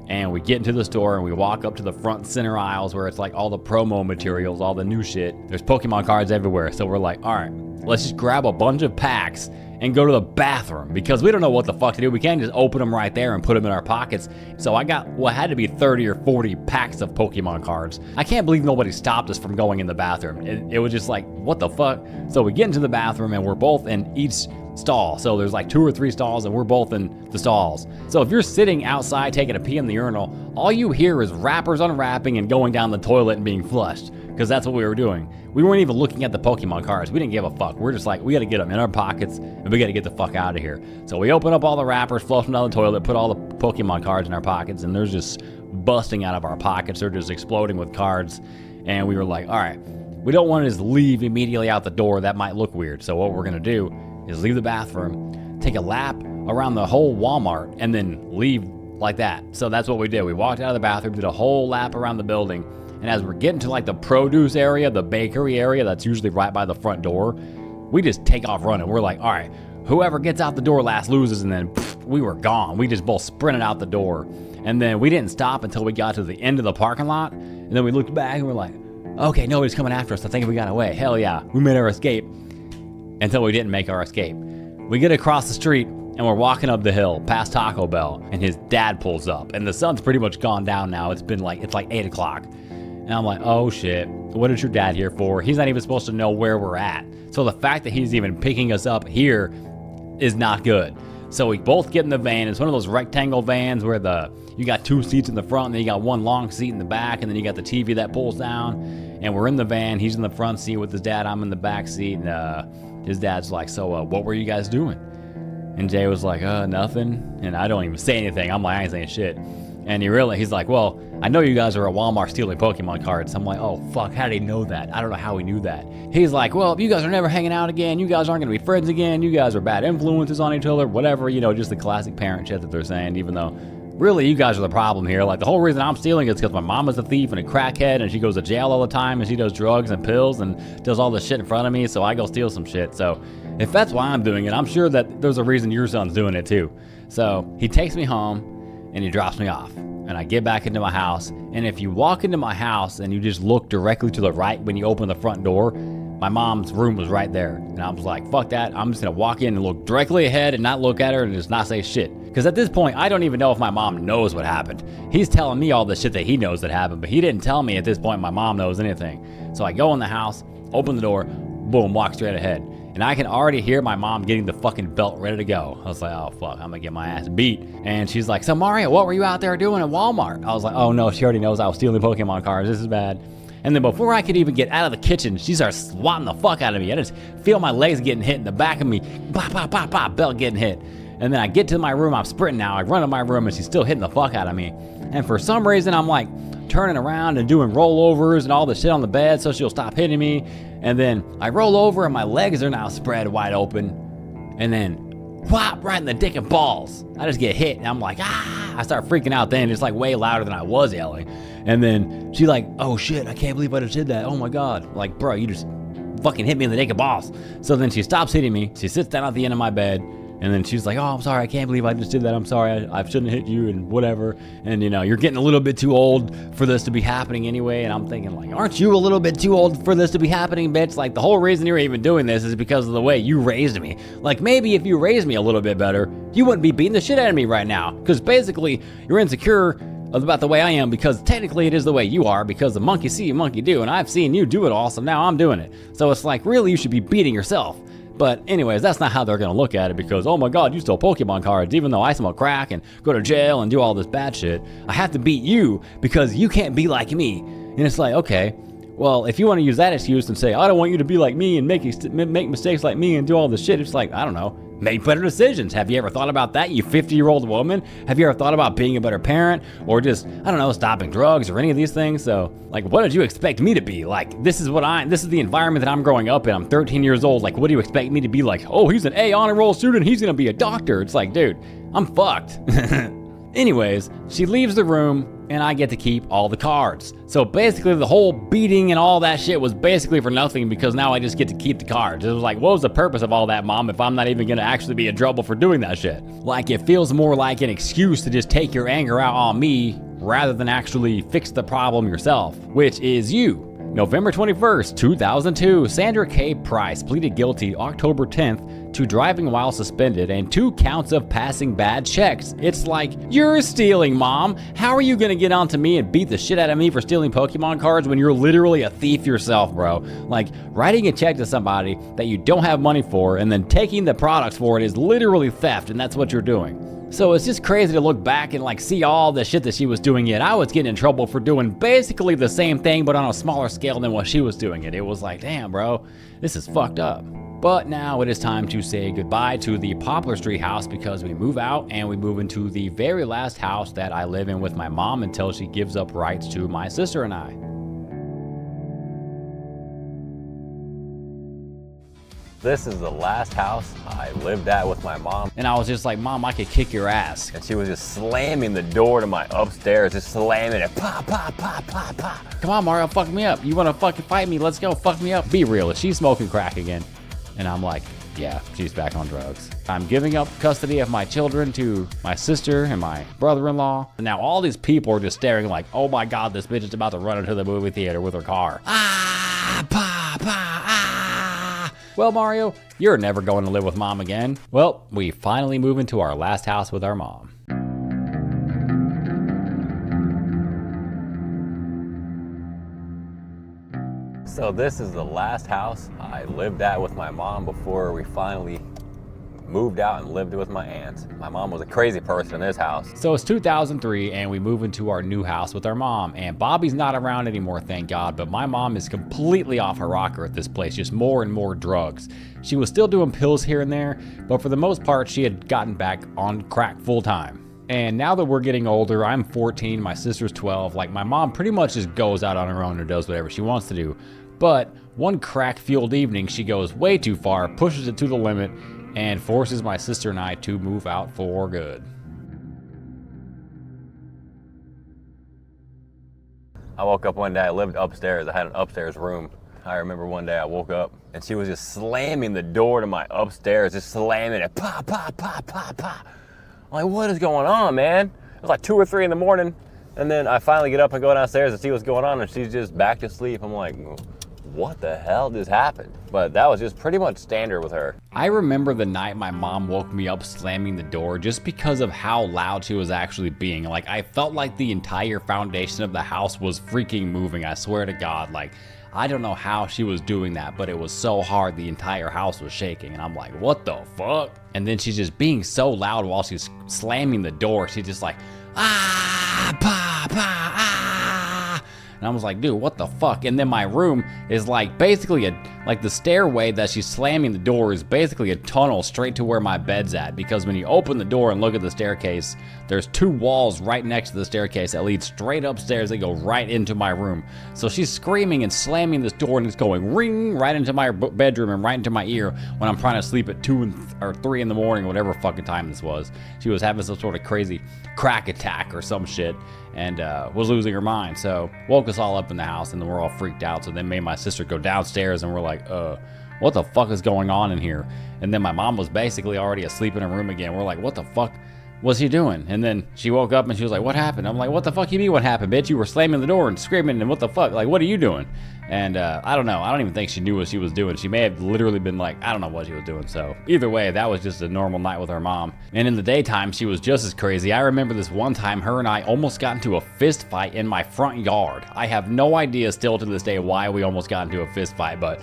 S1: And we get into the store, and we walk up to the front center aisles where it's like all the promo materials, all the new shit. There's Pokemon cards everywhere. So we're like, all right, let's just grab a bunch of packs and go to the bathroom, because we don't know what the fuck to do. We can't just open them right there and put them in our pockets. So I got what had to be 30 or 40 packs of Pokemon cards. I can't believe nobody stopped us from going in the bathroom. It was just like, what the fuck? So we get into the bathroom, and we're both in each stall. So there's like 2 or 3 stalls, and we're both in the stalls. So if you're sitting outside taking a pee in the urinal, all you hear is wrappers unwrapping and going down the toilet and being flushed, because that's what we were doing. We weren't even looking at the Pokemon cards. We didn't give a fuck. We're just like, we gotta get them in our pockets, and we gotta get the fuck out of here. So we open up all the wrappers, flush them down the toilet, put all the Pokemon cards in our pockets, and they're just busting out of our pockets. They're just exploding with cards. And we were like, all right, we don't want to just leave immediately out the door. That might look weird. So what we're gonna do is leave the bathroom, take a lap around the whole Walmart, and then leave like that. So that's what we did. We walked out of the bathroom, did a whole lap around the building, And as we're getting to like the produce area, the bakery area that's usually right by the front door, we just take off running. We're like, all right, whoever gets out the door last loses, and then we were gone. We just both sprinted out the door. And then we didn't stop until we got to the end of the parking lot. And then we looked back and we're like, okay, nobody's coming after us. I think we got away. Hell yeah, we made our escape. Until we didn't make our escape. We get across the street and we're walking up the hill past Taco Bell, and his dad pulls up, and the sun's pretty much gone down now. It's like 8 o'clock. And I'm like, oh shit, what is your dad here for? He's not even supposed to know where we're at. So the fact that he's even picking us up here is not good. So we both get in the van. It's one of those rectangle vans where you got 2 seats in the front, and then you got 1 long seat in the back, and then you got the TV that pulls down. And we're in the van. He's in the front seat with his dad. I'm in the back seat. And his dad's like, so what were you guys doing? And Jay was like, nothing. And I don't even say anything. I'm like, I ain't saying shit. And he's like, well, I know you guys are at Walmart stealing Pokemon cards. I'm like, oh, fuck, how did he know that? I don't know how he knew that. He's like, well, you guys are never hanging out again. You guys aren't going to be friends again. You guys are bad influences on each other, whatever, just the classic parent shit that they're saying, even though really you guys are the problem here. Like, the whole reason I'm stealing is because my mom is a thief and a crackhead, and she goes to jail all the time, and she does drugs and pills and does all this shit in front of me, so I go steal some shit. So if that's why I'm doing it, I'm sure that there's a reason your son's doing it too. So he takes me home and he drops me off, and I get back into my house. And if you walk into my house and you just look directly to the right when you open the front door, my mom's room was right there. And I was like, fuck that. I'm just gonna walk in and look directly ahead and not look at her and just not say shit. Because at this point, I don't even know if my mom knows what happened. He's telling me all the shit that he knows that happened, but he didn't tell me at this point my mom knows anything. So I go in the house, open the door, boom, walk straight ahead. And I can already hear my mom getting the fucking belt ready to go. I was like, oh fuck, I'm gonna get my ass beat. And she's like, so Mario, what were you out there doing at Walmart? I was like, oh no, she already knows I was stealing Pokemon cards. This is bad. And then before I could even get out of the kitchen, she starts swatting the fuck out of me. I just feel my legs getting hit in the back of me. Pop, pop, pop, pop, belt getting hit. And then I get to my room, I'm sprinting now. I run to my room and she's still hitting the fuck out of me. And for some reason, I'm like turning around and doing rollovers and all the shit on the bed so she'll stop hitting me. And then I roll over and my legs are now spread wide open. And then whop, right in the dick and balls. I just get hit and I'm like, ah. I start freaking out then. It's like way louder than I was yelling. And then she's like, oh shit, I can't believe I just did that. Oh my God. Like, bro, you just fucking hit me in the dick and balls. So then she stops hitting me. She sits down at the end of my bed. And then she's like, oh, I'm sorry. I can't believe I just did that. I'm sorry. I shouldn't have hit you and whatever. And, you're getting a little bit too old for this to be happening anyway. And I'm thinking, like, aren't you a little bit too old for this to be happening, bitch? Like, the whole reason you're even doing this is because of the way you raised me. Like, maybe if you raised me a little bit better, you wouldn't be beating the shit out of me right now. Because basically, you're insecure about the way I am, because technically it is the way you are, because the monkey see, monkey do. And I've seen you do it all, so now I'm doing it. So it's like, really, you should be beating yourself. But anyways, that's not how they're going to look at it, because, oh my God, you stole Pokemon cards, even though I smoke crack and go to jail and do all this bad shit. I have to beat you because you can't be like me. And it's like, okay, well, if you want to use that excuse and say, I don't want you to be like me and make mistakes like me and do all this shit, it's like, I don't know, make better decisions. Have you ever thought about that, you 50-year-old woman? Have you ever thought about being a better parent, or just, I don't know, stopping drugs or any of these things? So, like, what did you expect me to be? Like, this is the environment that I'm growing up in. I'm 13 years old. Like, what do you expect me to be like? Oh, he's an A honor roll student. He's going to be a doctor. It's like, dude, I'm fucked. Anyways, she leaves the room and I get to keep all the cards. So basically the whole beating and all that shit was basically for nothing, because now I just get to keep the cards. It was like, what was the purpose of all that, Mom, if I'm not even gonna actually be in trouble for doing that shit? Like, it feels more like an excuse to just take your anger out on me rather than actually fix the problem yourself, which is you. November 21st, 2002, Sandra K. Price pleaded guilty October 10th to driving while suspended and 2 counts of passing bad checks. It's like, you're stealing, Mom. How are you gonna get onto me and beat the shit out of me for stealing Pokemon cards when you're literally a thief yourself, bro? Like, writing a check to somebody that you don't have money for and then taking the products for it is literally theft, and that's what you're doing. So it's just crazy to look back and like see all the shit that she was doing, yet I was getting in trouble for doing basically the same thing but on a smaller scale than what she was doing it. It was like, damn, bro, this is fucked up. But now it is time to say goodbye to the Poplar Street house, because we move out and we move into the very last house that I live in with my mom until she gives up rights to my sister and I.
S4: This is the last house I lived at with my mom.
S1: And I was just like, Mom, I could kick your ass.
S4: And she was just slamming the door to my upstairs, just slamming it, pop, pop, pop, pop, pop.
S1: Come on, Mario, fuck me up. You wanna fucking fight me? Let's go, fuck me up. Be real, is she smoking crack again? And I'm like, yeah, she's back on drugs. I'm giving up custody of my children to my sister and my brother-in-law. And now all these people are just staring like, oh my God, this bitch is about to run into the movie theater with her car. Ah, pa, pa, ah. Well, Mario, you're never going to live with Mom again. Well, we finally move into our last house with our mom.
S4: So this is the last house I lived at with my mom before we finally moved out and lived with my aunts. My mom was a crazy person in this house.
S1: So it's 2003 and we move into our new house with our mom, and Bobby's not around anymore, thank God, but my mom is completely off her rocker at this place, just more and more drugs. She was still doing pills here and there, but for the most part she had gotten back on crack full time. And now that we're getting older, I'm 14, my sister's 12, like my mom pretty much just goes out on her own and does whatever she wants to do. But one crack-fueled evening, she goes way too far, pushes it to the limit, and forces my sister and I to move out for good.
S4: I woke up one day, I lived upstairs, I had an upstairs room. I remember one day I woke up and she was just slamming the door to my upstairs, just slamming it, pop, pop, pop, pop, pop. I'm like, what is going on, man? It was like 2 or 3 in the morning, and then I finally get up and go downstairs and see what's going on, and she's just back to sleep. I'm like, what the hell just happened? But that was just pretty much standard with her.
S1: I remember the night my mom woke me up slamming the door just because of how loud she was actually being. Like, I felt like the entire foundation of the house was freaking moving, I swear to God. Like, I don't know how she was doing that, but it was so hard the entire house was shaking, and I'm like, what the fuck? And then she's just being so loud while she's slamming the door. She's just like, ah, pa, pa, ah. And I was like, dude, what the fuck? And then my room is like basically like the stairway that she's slamming the door is basically a tunnel straight to where my bed's at, because when you open the door and look at the staircase, there's 2 walls right next to the staircase that lead straight upstairs that go right into my room. So she's screaming and slamming this door, and it's going ring right into my bedroom and right into my ear when I'm trying to sleep at 2 or 3 in the morning, whatever fucking time this was. She was having some sort of crazy crack attack or some shit, and was losing her mind. So woke us all up in the house, and then we're all freaked out. So then me and my sister go downstairs, and we're like, what the fuck is going on in here? And then my mom was basically already asleep in her room again. We're like, what the fuck was she doing? And then she woke up and she was like, what happened? I'm like, what the fuck you mean what happened, bitch? You were slamming the door and screaming, and what the fuck? Like, what are you doing? And I don't know. I don't even think she knew what she was doing. She may have literally been like, I don't know what she was doing. So either way, that was just a normal night with her mom. And in the daytime, she was just as crazy. I remember this one time her and I almost got into a fist fight in my front yard. I have no idea still to this day why we almost got into a fist fight, but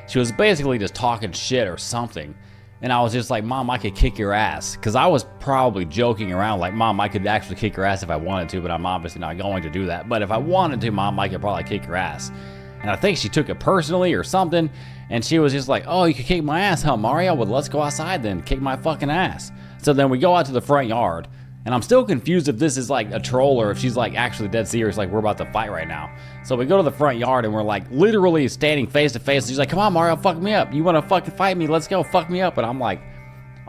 S1: she was basically just talking shit or something. And I was just like, Mom, I could kick your ass. Because I was probably joking around like, Mom, I could actually kick your ass if I wanted to, but I'm obviously not going to do that. But if I wanted to, Mom, I could probably kick your ass. And I think she took it personally or something. And she was just like, oh, you could kick my ass, huh, Mario? Well, let's go outside then, kick my fucking ass. So then we go out to the front yard. And I'm still confused if this is like a troll or if she's like actually dead serious, like we're about to fight right now. So we go to the front yard and we're like literally standing face to face. She's like, come on, Mario, fuck me up. You want to fucking fight me? Let's go, fuck me up. And I'm like,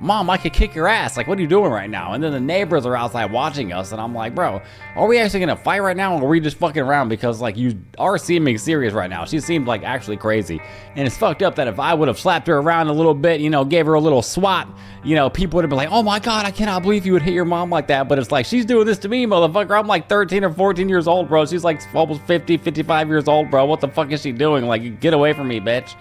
S1: Mom, I could kick your ass. Like, what are you doing right now? And then the neighbors are outside watching us, and I'm like, bro, are we actually gonna fight right now, or are we just fucking around? Because like you are seeming serious right now. She seemed like actually crazy, and it's fucked up that if I would have slapped her around a little bit, you know, gave her a little swat, you know, people would have been like, oh my God, I cannot believe you would hit your mom like that. But it's like, she's doing this to me, motherfucker. I'm like 13 or 14 years old, bro. She's like almost 50, 55 years old, bro. What the fuck is she doing? Like, get away from me, bitch.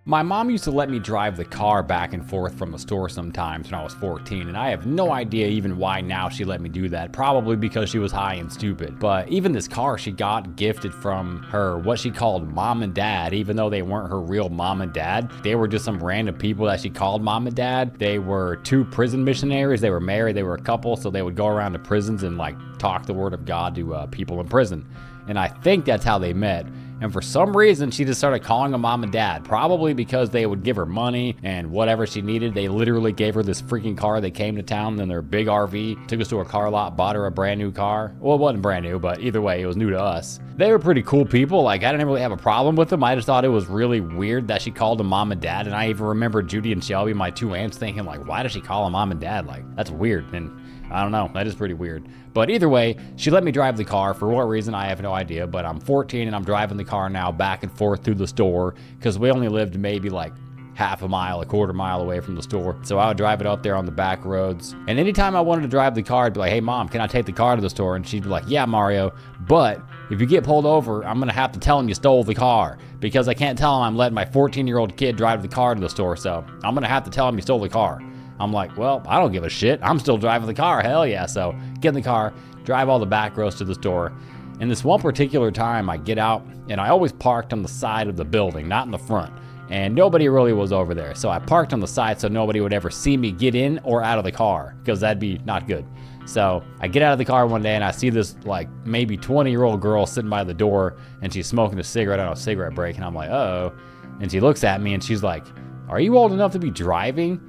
S1: My mom used to let me drive the car back and forth from the store sometimes when I was 14, and I have no idea even why now she let me do that. Probably because she was high and stupid. But even this car she got gifted from her, what she called mom and dad, even though they weren't her real mom and dad. They were just some random people that she called mom and dad. They were 2 prison missionaries. They were married. They were a couple, so they would go around to prisons and like talk the word of God to people in prison. And I think that's how they met. And And for some reason, she just started calling them mom and dad, probably because they would give her money and whatever she needed. They literally gave her this freaking car. They came to town in their big RV, took us to a car lot, bought her a brand new car. Well, it wasn't brand new, but either way, it was new to us. They were pretty cool people. Like, I didn't really have a problem with them. I just thought it was really weird that she called them mom and dad. And I even remember Judy and Shelby, my two aunts, thinking like, why does she call them mom and dad? Like, that's weird. And I don't know, that is pretty weird. But either way, she let me drive the car. For what reason, I have no idea. But I'm 14 and I'm driving the car now back and forth through the store because we only lived maybe like half a mile, a quarter mile away from the store. So I would drive it up there on the back roads. And anytime I wanted to drive the car, I'd be like, hey mom, can I take the car to the store? And she'd be like, yeah, Mario, but if you get pulled over, I'm gonna have to tell him you stole the car because I can't tell him I'm letting my 14-year-old kid drive the car to the store. So I'm gonna have to tell him you stole the car. I'm like, well, I don't give a shit. I'm still driving the car, hell yeah. So get in the car, drive all the back roads to the store. And this one particular time I get out and I always parked on the side of the building, not in the front. And nobody really was over there. So I parked on the side so nobody would ever see me get in or out of the car because that'd be not good. So I get out of the car one day and I see this like maybe 20-year-old girl sitting by the door and she's smoking a cigarette on a cigarette break. And I'm like, uh-oh. And she looks at me and she's like, are you old enough to be driving?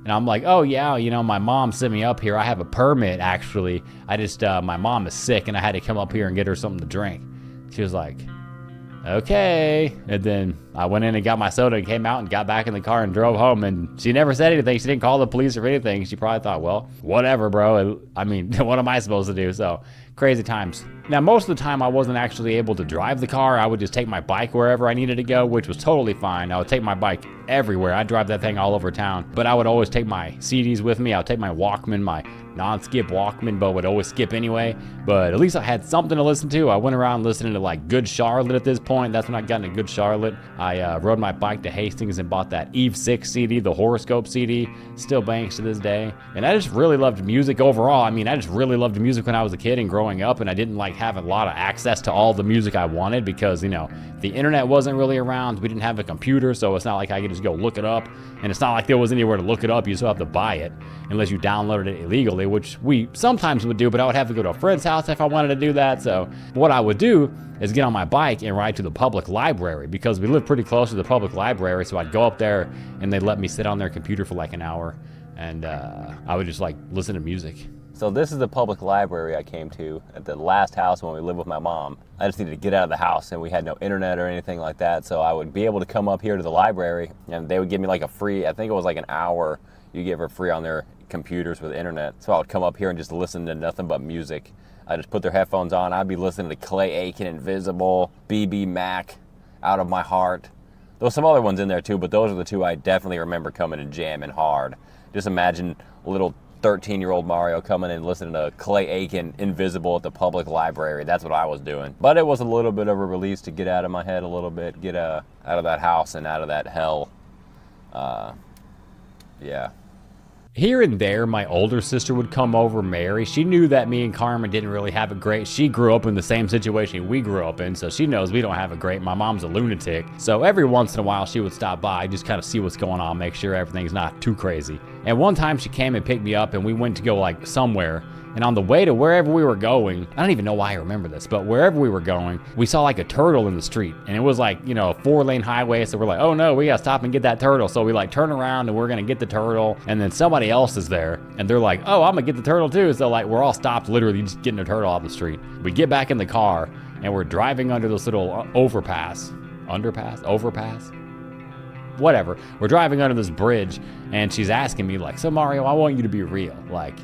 S1: And I'm like, oh yeah, you know, my mom sent me up here. I have a permit actually. I just, my mom is sick and I had to come up here and get her something to drink. She was like, okay. And then I went in and got my soda and came out and got back in the car and drove home. And she never said anything. She didn't call the police or anything. She probably thought, well, whatever, bro. I mean, what am I supposed to do? So crazy times. Now, most of the time I wasn't actually able to drive the car. I would just take my bike wherever I needed to go, which was totally fine. I would take my bike everywhere. I'd drive that thing all over town, but I would always take my CDs with me. I would take my Walkman, my non-skip Walkman, but would always skip anyway. But at least I had something to listen to. I went around listening to like Good Charlotte at this point. That's when I got into Good Charlotte. I rode my bike to Hastings and bought that Eve 6 CD, the Horoscope CD. Still bangs to this day. And I just really loved music overall. I mean, I just really loved music when I was a kid and growing up, and I didn't like have a lot of access to all the music I wanted because, you know, the internet wasn't really around. We didn't have a computer, so it's not like I could just go look it up. And it's not like there was anywhere to look it up. You still have to buy it unless you downloaded it illegally, which we sometimes would do, but I would have to go to a friend's house if I wanted to do that. So what I would do is get on my bike and ride to the public library because we lived pretty close to the public library. So I'd go up there and they'd let me sit on their computer for like an hour and I would just like listen to music.
S4: So this is the public library I came to at the last house when we lived with my mom. I just needed to get out of the house and we had no internet or anything like that. So I would be able to come up here to the library and they would give me like a free, I think it was like an hour you give for free on their computers with internet. So I would come up here and just listen to nothing but music. I just put their headphones on. I'd be listening to Clay Aiken, Invisible, BB Mac, Out of My Heart. There was some other ones in there too, but those are the two I definitely remember coming and jamming hard. Just imagine a little 13-year-old Mario coming in listening to Clay Aiken, Invisible at the public library. That's what I was doing. But it was a little bit of a release to get out of my head a little bit, get out of that house and out of that hell. Yeah.
S1: Here and there, my older sister would come over, Mary. She knew that me and Carmen didn't really have a great, she grew up in the same situation we grew up in, so she knows we don't have a great, my mom's a lunatic. So every once in a while she would stop by, just kind of see what's going on, make sure everything's not too crazy. And one time she came and picked me up and we went to go like somewhere. And on the way to wherever we were going, I don't even know why I remember this, but wherever we were going, we saw like a turtle in the street. And it was like, you know, a 4-lane highway. So we're like, oh no, we gotta stop and get that turtle. So we like turn around and we're gonna get the turtle. And then somebody else is there and they're like, oh, I'm gonna get the turtle too. So like we're all stopped literally just getting a turtle off the street. We get back in the car and we're driving under this little overpass. Whatever. We're driving under this bridge and she's asking me like, so Mario, I want you to be real. Like,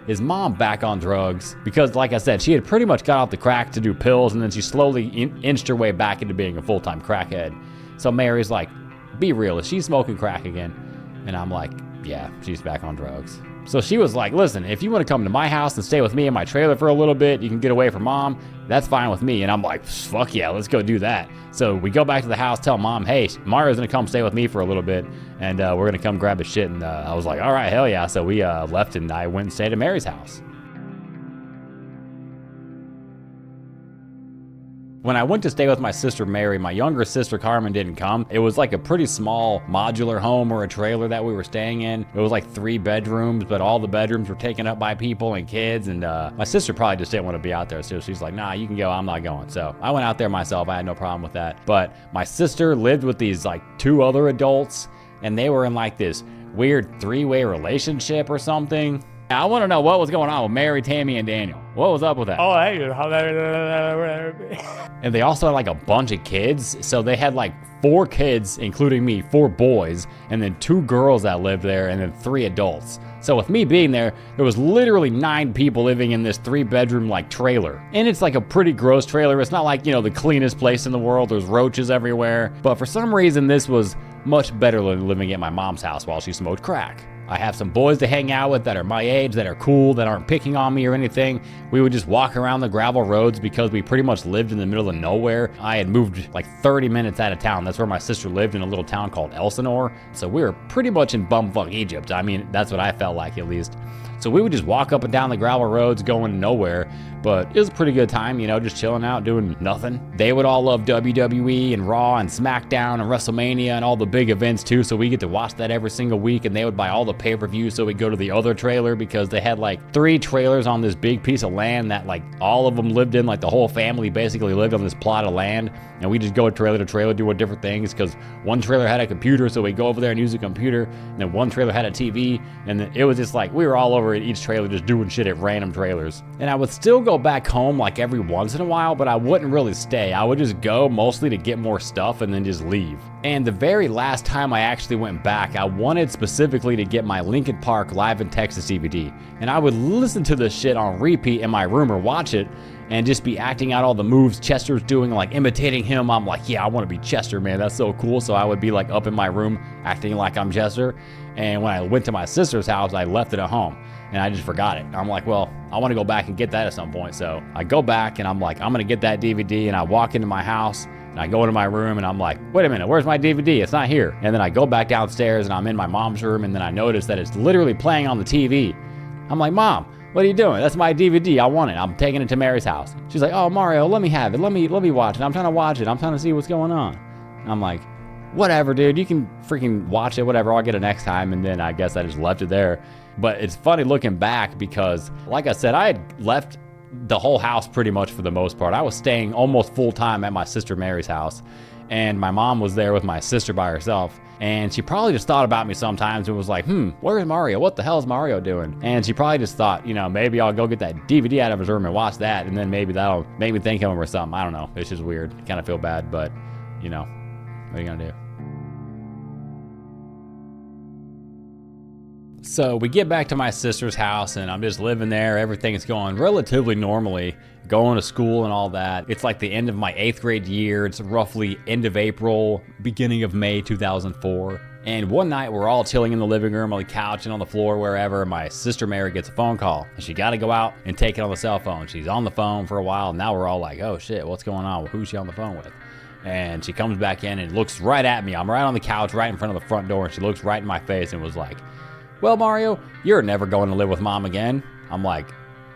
S1: is mom back on drugs? Because like I said, she had pretty much got off the crack to do pills and then she slowly inched her way back into being a full-time crackhead. So Mary's like, be real, is she smoking crack again? And I'm like, yeah, she's back on drugs. So she was like, listen, if you want to come to my house and stay with me in my trailer for a little bit, you can get away from mom, that's fine with me. And I'm like, fuck yeah, let's go do that. So we go back to the house, tell mom, hey, Mario's gonna come stay with me for a little bit and we're gonna come grab his shit. And I was like, all right, hell yeah. So we left and I went and stayed at Mary's house. When I went to stay with my sister Mary, my younger sister Carmen didn't come. It was like a pretty small modular home or a trailer that we were staying in. It was like 3 bedrooms, but all the bedrooms were taken up by people and kids, and my sister probably just didn't want to be out there, so she's like, nah, you can go, I'm not going. So I went out there myself. I had no problem with that. But my sister lived with these like 2 other adults, and they were in like this weird 3-way relationship or something. I want to know what was going on with Mary, Tammy, and Daniel. What was up with that?
S3: Oh, hey,
S1: And they also had like a bunch of kids. So they had like 4 kids, including me, 4 boys, and then 2 girls that lived there, and then 3 adults. So with me being there was literally 9 people living in this 3-bedroom like trailer. And it's like a pretty gross trailer. It's not like, you know, the cleanest place in the world. There's roaches everywhere. But for some reason, this was much better than living at my mom's house while she smoked crack. I have some boys to hang out with that are my age, that are cool, that aren't picking on me or anything. We would just walk around the gravel roads because we pretty much lived in the middle of nowhere. I had moved like 30 minutes out of town. That's where my sister lived, in a little town called Elsinore. So we were pretty much in bumfuck Egypt. I mean, that's what I felt like, at least. So we would just walk up and down the gravel roads going nowhere, but it was a pretty good time, you know, just chilling out, doing nothing. They would all love WWE and Raw and SmackDown and WrestleMania and all the big events too, so we get to watch that every single week, and they would buy all the pay-per-views, so we'd go to the other trailer because they had like 3 trailers on this big piece of land that like all of them lived in, like the whole family basically lived on this plot of land, and we just go trailer to trailer doing different things because one trailer had a computer, so we'd go over there and use a computer, and then one trailer had a TV, and then it was just like we were all over at each trailer just doing shit at random trailers. And I would still go back home like every once in a while, but I wouldn't really stay. I would just go mostly to get more stuff and then just leave. And the very last time I actually went back, I wanted specifically to get my Linkin Park Live in Texas DVD. And I would listen to this shit on repeat in my room or watch it and just be acting out all the moves Chester's doing, like imitating him. I'm like, yeah, I want to be Chester, man. That's so cool. So I would be like up in my room acting like I'm Chester. And when I went to my sister's house, I left it at home and I just forgot it. I'm like, well, I want to go back and get that at some point. So I go back and I'm like, I'm going to get that DVD, and I walk into my house and I go into my room and I'm like, wait a minute, where's my DVD? It's not here. And then I go back downstairs and I'm in my mom's room, and then I notice that it's literally playing on the TV. I'm like, Mom, what are you doing? That's my DVD. I want it. I'm taking it to Mary's house. She's like, oh, Mario, let me have it. Let me watch it. I'm trying to watch it. I'm trying to see what's going on. And I'm like, whatever, dude. You can freaking watch it, whatever. I'll get it next time. And then I guess I just left it there. But it's funny looking back because, like I said, I had left the whole house pretty much for the most part. I was staying almost full time at my sister Mary's house. And my mom was there with my sister by herself. And she probably just thought about me sometimes and was like, where's Mario? What the hell is Mario doing? And she probably just thought, you know, maybe I'll go get that DVD out of his room and watch that, and then maybe that'll make me think of him or something. I don't know. It's just weird. Kind of feel bad, but, you know, what are you gonna do? So we get back to my sister's house and I'm just living there. Everything's going relatively normally, going to school and all that. It's like the end of my 8th grade year. It's roughly end of April, beginning of May 2004. And one night we're all chilling in the living room, on the couch and on the floor, wherever. My sister Mary gets a phone call and she got to go out and take it on the cell phone. She's on the phone for a while. And now we're all like, oh shit, what's going on? Who's she on the phone with? And she comes back in and looks right at me. I'm right on the couch, right in front of the front door. And she looks right in my face and was like, well, Mario, you're never going to live with Mom again. I'm like,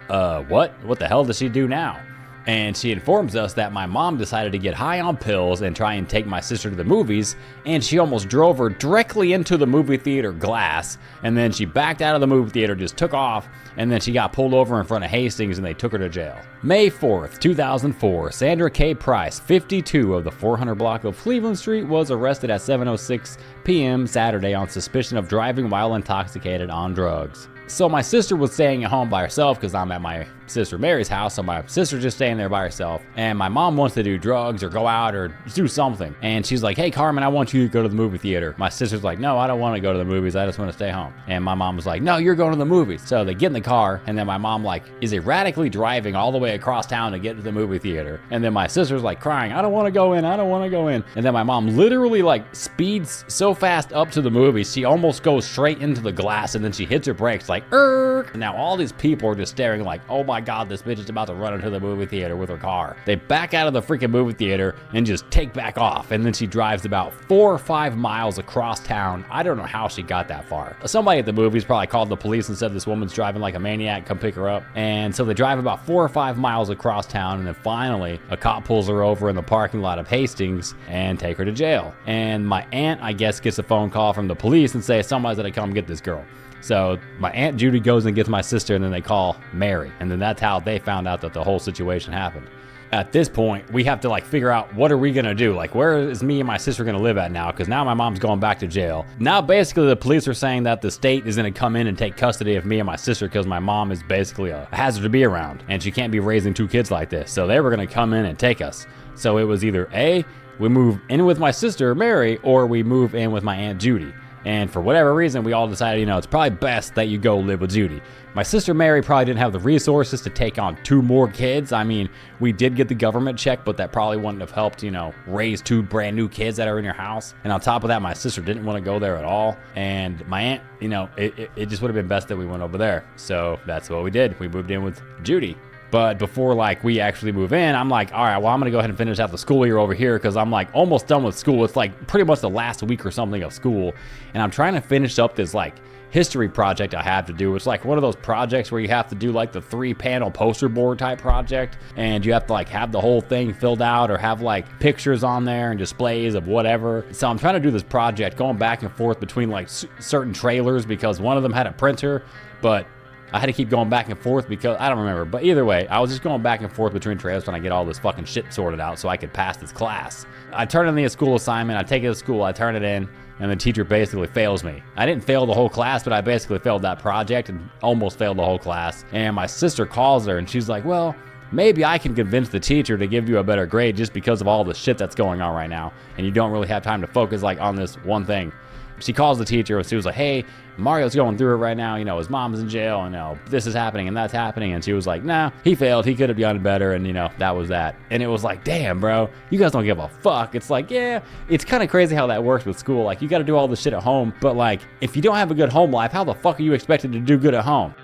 S1: what? What the hell does she do now? And she informs us that my mom decided to get high on pills and try and take my sister to the movies, and she almost drove her directly into the movie theater glass, and then she backed out of the movie theater, just took off, and then she got pulled over in front of Hastings and they took her to jail. May 4th, 2004, Sandra K. Price, 52 of the 400 block of Cleveland Street, was arrested at 7:06 p.m. Saturday on suspicion of driving while intoxicated on drugs. So my sister was staying at home by herself because I'm at my sister Mary's house, so my sister's just staying there by herself. And my mom wants to do drugs or go out or do something. And she's like, hey, Carmen, I want you to go to the movie theater. My sister's like, no, I don't want to go to the movies. I just want to stay home. And my mom was like, no, you're going to the movies. So they get in the car, and then my mom like is erratically driving all the way across town to get to the movie theater. And then my sister's like crying, I don't want to go in. I don't want to go in. And then my mom literally like speeds so fast up to the movies, she almost goes straight into the glass, and then she hits her brakes like, Erk. Now all these people are just staring like, oh my my God, this bitch is about to run into the movie theater with her car. They back out of the freaking movie theater and just take back off. And then she drives about 4 or 5 miles across town. I don't know how she got that far. Somebody at the movies probably called the police and said this woman's driving like a maniac, come pick her up. And so they drive about 4 or 5 miles across town, and then finally a cop pulls her over in the parking lot of Hastings and take her to jail. And my aunt, I guess, gets a phone call from the police and say somebody's gonna come get this girl. So my Aunt Judy goes and gets my sister, and then they call Mary. And then that's how they found out that the whole situation happened. At this point, we have to like figure out, what are we gonna do? Like, where is me and my sister gonna live at now? Because now my mom's going back to jail. Now basically the police are saying that the state is gonna come in and take custody of me and my sister because my mom is basically a hazard to be around and she can't be raising 2 kids like this. So they were gonna come in and take us. So it was either A, we move in with my sister Mary, or we move in with my Aunt Judy. And for whatever reason, we all decided, it's probably best that you go live with Judy. My sister Mary probably didn't have the resources to take on 2 more kids. I mean, we did get the government check, but that probably wouldn't have helped, raise 2 brand new kids that are in your house. And on top of that, my sister didn't want to go there at all. And my aunt, it just would have been best that we went over there. So that's what we did. We moved in with Judy. But before we actually move in, I'm like, all right, well, I'm gonna go ahead and finish out the school year over here because I'm like almost done with school. It's like pretty much the last week or something of school. And I'm trying to finish up this history project I have to do. It's like one of those projects where you have to do the 3-panel poster board type project. And you have to have the whole thing filled out or have pictures on there and displays of whatever. So I'm trying to do this project going back and forth between certain trailers because one of them had a printer, but I had to keep going back and forth because I don't remember. But either way, I was just going back and forth between trailers trying to get all this fucking shit sorted out so I could pass this class. I turn in the school assignment, I take it to school, I turn it in, and the teacher basically fails me. I didn't fail the whole class, but I basically failed that project and almost failed the whole class. And my sister calls her and she's like, well, maybe I can convince the teacher to give you a better grade just because of all the shit that's going on right now. And you don't really have time to focus on this one thing. She calls the teacher and she was like, hey, Mario's going through it right now. His mom's in jail and this is happening and that's happening. And she was like, nah, he failed. He could have done better. And that was that. And it was like, damn, bro, you guys don't give a fuck. It's like, yeah, it's kind of crazy how that works with school. You got to do all this shit at home. But if you don't have a good home life, how the fuck are you expected to do good at home?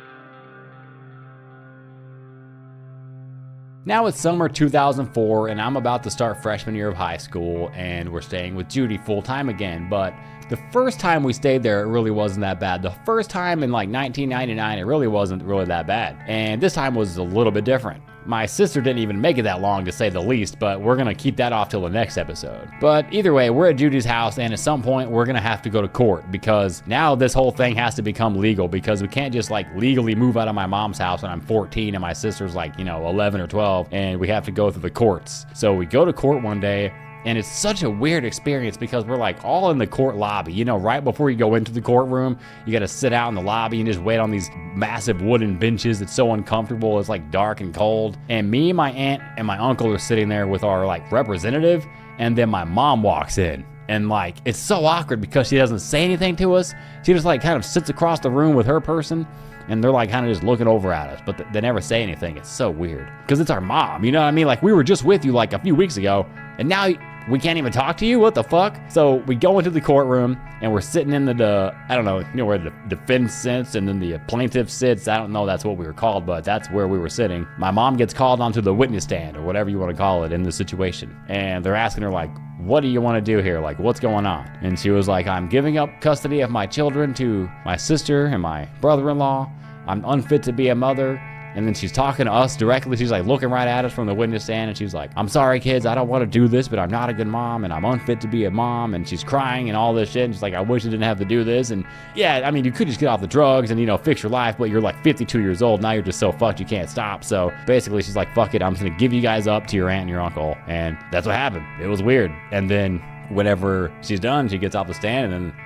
S1: Now it's summer 2004 and I'm about to start freshman year of high school and we're staying with Judy full time again. But the first time we stayed there, it really wasn't that bad. The first time in 1999, it really wasn't really that bad. And this time was a little bit different. My sister didn't even make it that long, to say the least, but we're gonna keep that off till the next episode. But either way, we're at Judy's house, and at some point, we're gonna have to go to court because now this whole thing has to become legal because we can't just legally move out of my mom's house when I'm 14 and my sister's 11 or 12, and we have to go through the courts. So we go to court one day, and it's such a weird experience because we're all in the court lobby. Right before you go into the courtroom, you got to sit out in the lobby and just wait on these massive wooden benches. It's so uncomfortable. It's dark and cold. And me, my aunt, and my uncle are sitting there with our representative. And then my mom walks in. And it's so awkward because she doesn't say anything to us. She just kind of sits across the room with her person. And they're kind of just looking over at us, but they never say anything. It's so weird because it's our mom. You know what I mean? We were just with you a few weeks ago and now we can't even talk to you? What the fuck? So we go into the courtroom and we're sitting in I don't know, where the defense sits and then the plaintiff sits. I don't know, that's what we were called, but that's where we were sitting. My mom gets called onto the witness stand or whatever you want to call it in this situation. And they're asking her what do you want to do here? What's going on? And she was like, I'm giving up custody of my children to my sister and my brother-in-law. I'm unfit to be a mother. And then she's talking to us directly. She's looking right at us from the witness stand. And she's like, I'm sorry, kids. I don't want to do this, but I'm not a good mom. And I'm unfit to be a mom. And she's crying and all this shit. And she's like, I wish I didn't have to do this. And yeah, I mean, you could just get off the drugs and, fix your life. But you're 52 years old. Now you're just so fucked you can't stop. So basically, she's like, fuck it. I'm just going to give you guys up to your aunt and your uncle. And that's what happened. It was weird. And then whenever she's done, she gets off the stand and then,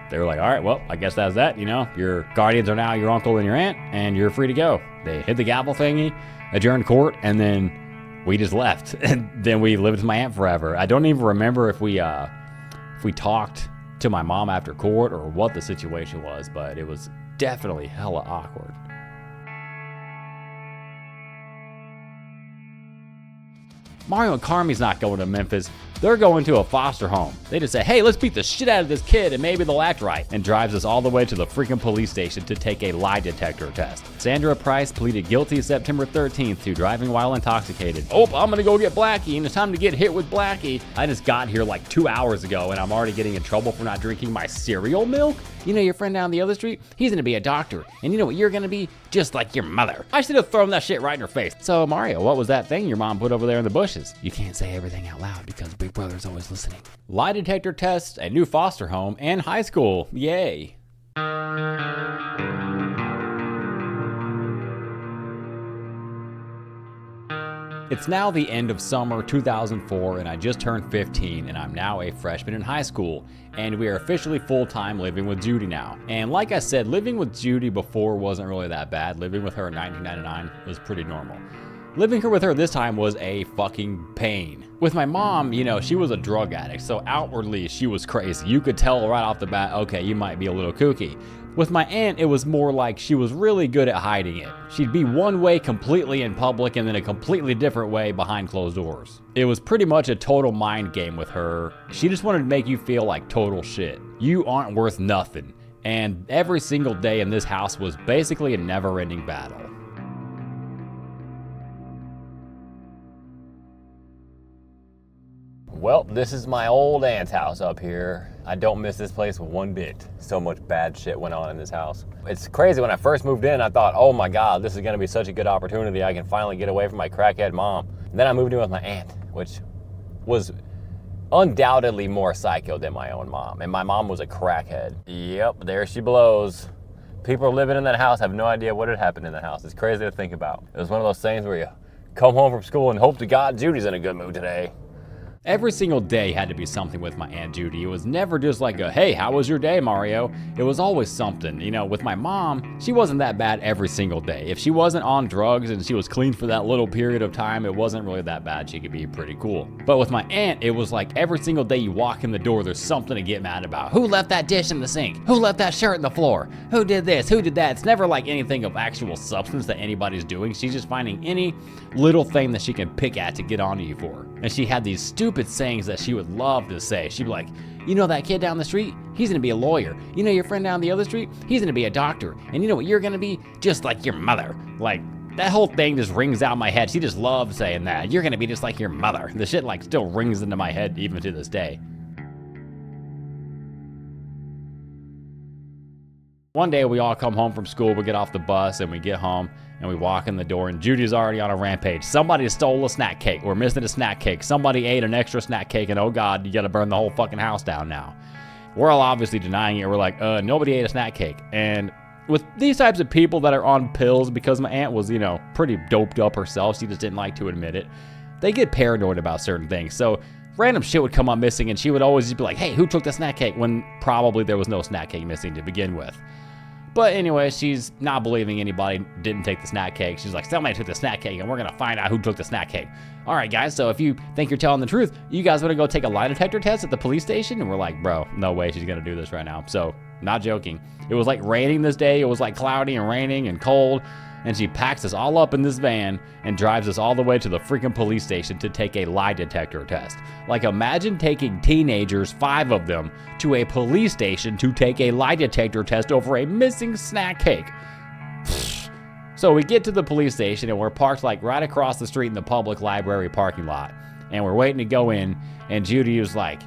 S1: they were like, all right, well, I guess that's that. Your guardians are now your uncle and your aunt and you're free to go. They hit the gavel thingy, adjourned court, and then we just left. And then we lived with my aunt forever. I don't even remember if we talked to my mom after court or what the situation was, but it was definitely hella awkward. Mario and Carmi's not going to Memphis. They're going to a foster home. They just say, hey, let's beat the shit out of this kid and maybe they'll act right, and drives us all the way to the freaking police station to take a lie detector test. Sandra Price pleaded guilty September 13th to driving while intoxicated. Oh, I'm gonna go get Blackie, and it's time to get hit with Blackie. I just got here like 2 hours ago and I'm already getting in trouble for not drinking my cereal milk? You know your friend down the other street? He's gonna be a doctor, and you know what you're gonna be? Just like your mother. I should have thrown that shit right in her face. So Mario, what was that thing your mom put over there in the bushes? You can't say everything out loud because Big Brother's always listening. Lie detector test, a new foster home, and high school. Yay. It's now the end of summer 2004 and I just turned 15 and I'm now a freshman in high school, and we are officially full-time living with Judy now. And like I said, living with Judy before wasn't really that bad. Living with her in 1999 was pretty normal. Living here with her this time was a fucking pain. With my mom, you know, she was a drug addict, so outwardly she was crazy. You could tell right off the bat, okay, you might be a little kooky. With my aunt, it was more like she was really good at hiding it. She'd be one way completely in public and then a completely different way behind closed doors. It was pretty much a total mind game with her. She just wanted to make you feel like total shit. You aren't worth nothing. And every single day in this house was basically a never-ending battle.
S4: Well, this is my old aunt's house up here. I don't miss this place one bit. So much bad shit went on in this house. It's crazy, when I first moved in, I thought, oh my God, this is gonna be such a good opportunity. I can finally get away from my crackhead mom. And then I moved in with my aunt, which was undoubtedly more psycho than my own mom. And my mom was a crackhead. Yep, there she blows. People living in that house have no idea what had happened in the house. It's crazy to think about. It was one of those things where you come home from school and hope to God Judy's in a good mood today.
S1: Every single day had to be something with my Aunt Judy. It was never just like a, hey, how was your day, Mario? It was always something. You know, with my mom, she wasn't that bad every single day. If she wasn't on drugs and she was clean for that little period of time, it wasn't really that bad. She could be pretty cool. But with my aunt, it was like every single day you walk in the door, there's something to get mad about. Who left that dish in the sink? Who left that shirt in the floor? Who did this? Who did that? It's never like anything of actual substance that anybody's doing. She's just finding any little thing that she can pick at to get onto you for. And she had these stupid sayings that she would love to say. She'd be like, you know that kid down the street? He's gonna be a lawyer. You know your friend down the other street? He's gonna be a doctor. And you know what you're gonna be? Just like your mother. Like, that whole thing just rings out in my head. She just loves saying that. You're gonna be just like your mother. The shit like still rings into my head even to this day. One day we all come home from school, we get off the bus and we get home and we walk in the door and Judy's already on a rampage. Somebody stole a snack cake. We're missing a snack cake. Somebody ate an extra snack cake and oh God, you gotta burn the whole fucking house down now. We're all obviously denying it. We're like, nobody ate a snack cake. And with these types of people that are on pills, because my aunt was, you know, pretty doped up herself, she just didn't like to admit it, they get paranoid about certain things. So random shit would come up missing and she would always just be like, hey, who took the snack cake? When probably there was no snack cake missing to begin with. But anyway, she's not believing anybody didn't take the snack cake. She's like, somebody took the snack cake and we're gonna find out who took the snack cake. All right, guys, so if you think you're telling the truth, you guys wanna go take a lie detector test at the police station? And we're like, bro, no way she's gonna do this right now. So, not joking. It was like raining this day. It was like cloudy and raining and cold. And she packs us all up in this van and drives us all the way to the freaking police station to take a lie detector test. Like, imagine taking teenagers, 5 of them, to a police station to take a lie detector test over a missing snack cake. So we get to the police station and we're parked like right across the street in the public library parking lot. And we're waiting to go in and Judy was like,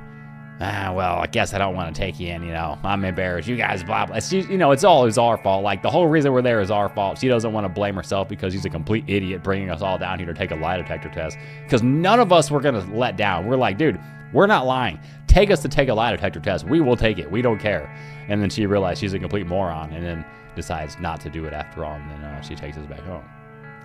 S1: well, I guess I don't want to take you in, you know, I'm embarrassed. You guys, blah, blah. She, you know, it's always our fault. Like, the whole reason we're there is our fault. She doesn't want to blame herself because she's a complete idiot bringing us all down here to take a lie detector test. Because none of us were going to let down. We're like, dude, we're not lying. Take us to take a lie detector test. We will take it. We don't care. And then she realized she's a complete moron and then decides not to do it after all. And then she takes us back home.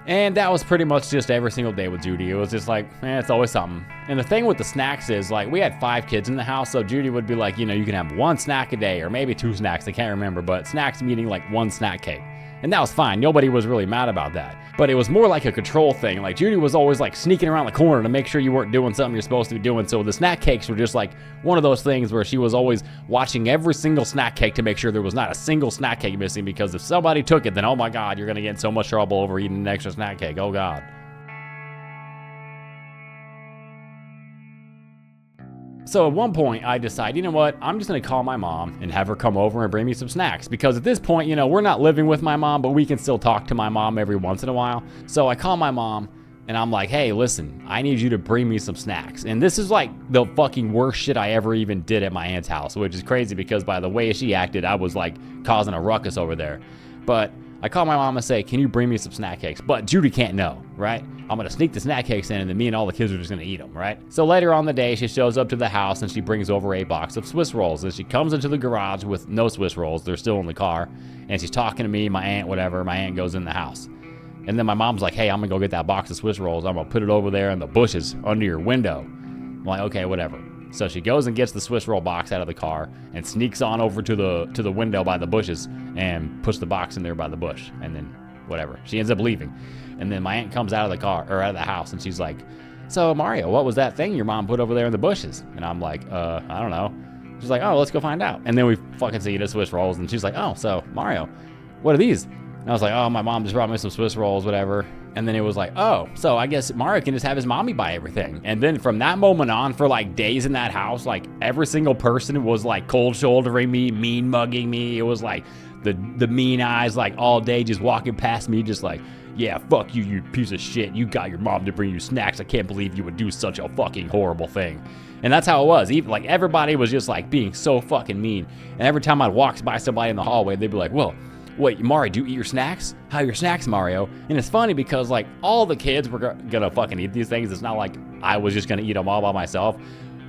S1: And that was pretty much just every single day with Judy. It was just like, it's always something. And the thing with the snacks is, like, we had 5 kids in the house, so Judy would be like, you know, you can have 1 snack a day, or maybe 2 snacks, I can't remember, but snacks meaning like 1 snack cake. And that was fine. Nobody was really mad about that. But it was more like a control thing. Like, Judy was always like sneaking around the corner to make sure you weren't doing something you're supposed to be doing. So the snack cakes were just like one of those things where she was always watching every single snack cake to make sure there was not a single snack cake missing, because if somebody took it, then oh my God, you're gonna get in so much trouble over eating an extra snack cake. Oh God. So at one point, I decide, you know what? I'm just going to call my mom and have her come over and bring me some snacks. Because at this point, we're not living with my mom, but we can still talk to my mom every once in a while. So I call my mom and I'm like, hey, listen, I need you to bring me some snacks. And this is like the fucking worst shit I ever even did at my aunt's house, which is crazy because by the way she acted, I was like causing a ruckus over there. But I call my mom and say, can you bring me some snack cakes? But Judy can't know, right? I'm gonna sneak the snack cakes in and then me and all the kids are just gonna eat them, right? So later on the day, she shows up to the house and she brings over a box of Swiss rolls. And she comes into the garage with no Swiss rolls. They're still in the car. And she's talking to me, my aunt, whatever. My aunt goes in the house. And then my mom's like, hey, I'm gonna go get that box of Swiss rolls. I'm gonna put it over there in the bushes under your window. I'm like, okay, whatever. So she goes and gets the Swiss roll box out of the car and sneaks on over to the window by the bushes and puts the box in there by the bush. And then whatever. She ends up leaving. And then my aunt comes out of the car or out of the house and she's like, so Mario, what was that thing your mom put over there in the bushes? And I'm like, I don't know. She's like, oh, let's go find out. And then we fucking see the Swiss rolls and she's like, oh, so Mario, what are these? And I was like, oh, my mom just brought me some Swiss rolls, whatever. And then it was like, oh, so I guess Mario can just have his mommy buy everything. And then from that moment on, for like days in that house, like every single person was like cold shouldering me, mean mugging me. It was like the mean eyes, like all day just walking past me, just like, yeah, fuck you, you piece of shit. You got your mom to bring you snacks. I can't believe you would do such a fucking horrible thing. And that's how it was. Even like everybody was just like being so fucking mean. And every time I'd walk by somebody in the hallway, they'd be like, well, wait, Mario, do you eat your snacks? How are your snacks, Mario? And it's funny because like all the kids were gonna fucking eat these things. It's not like I was just gonna eat them all by myself.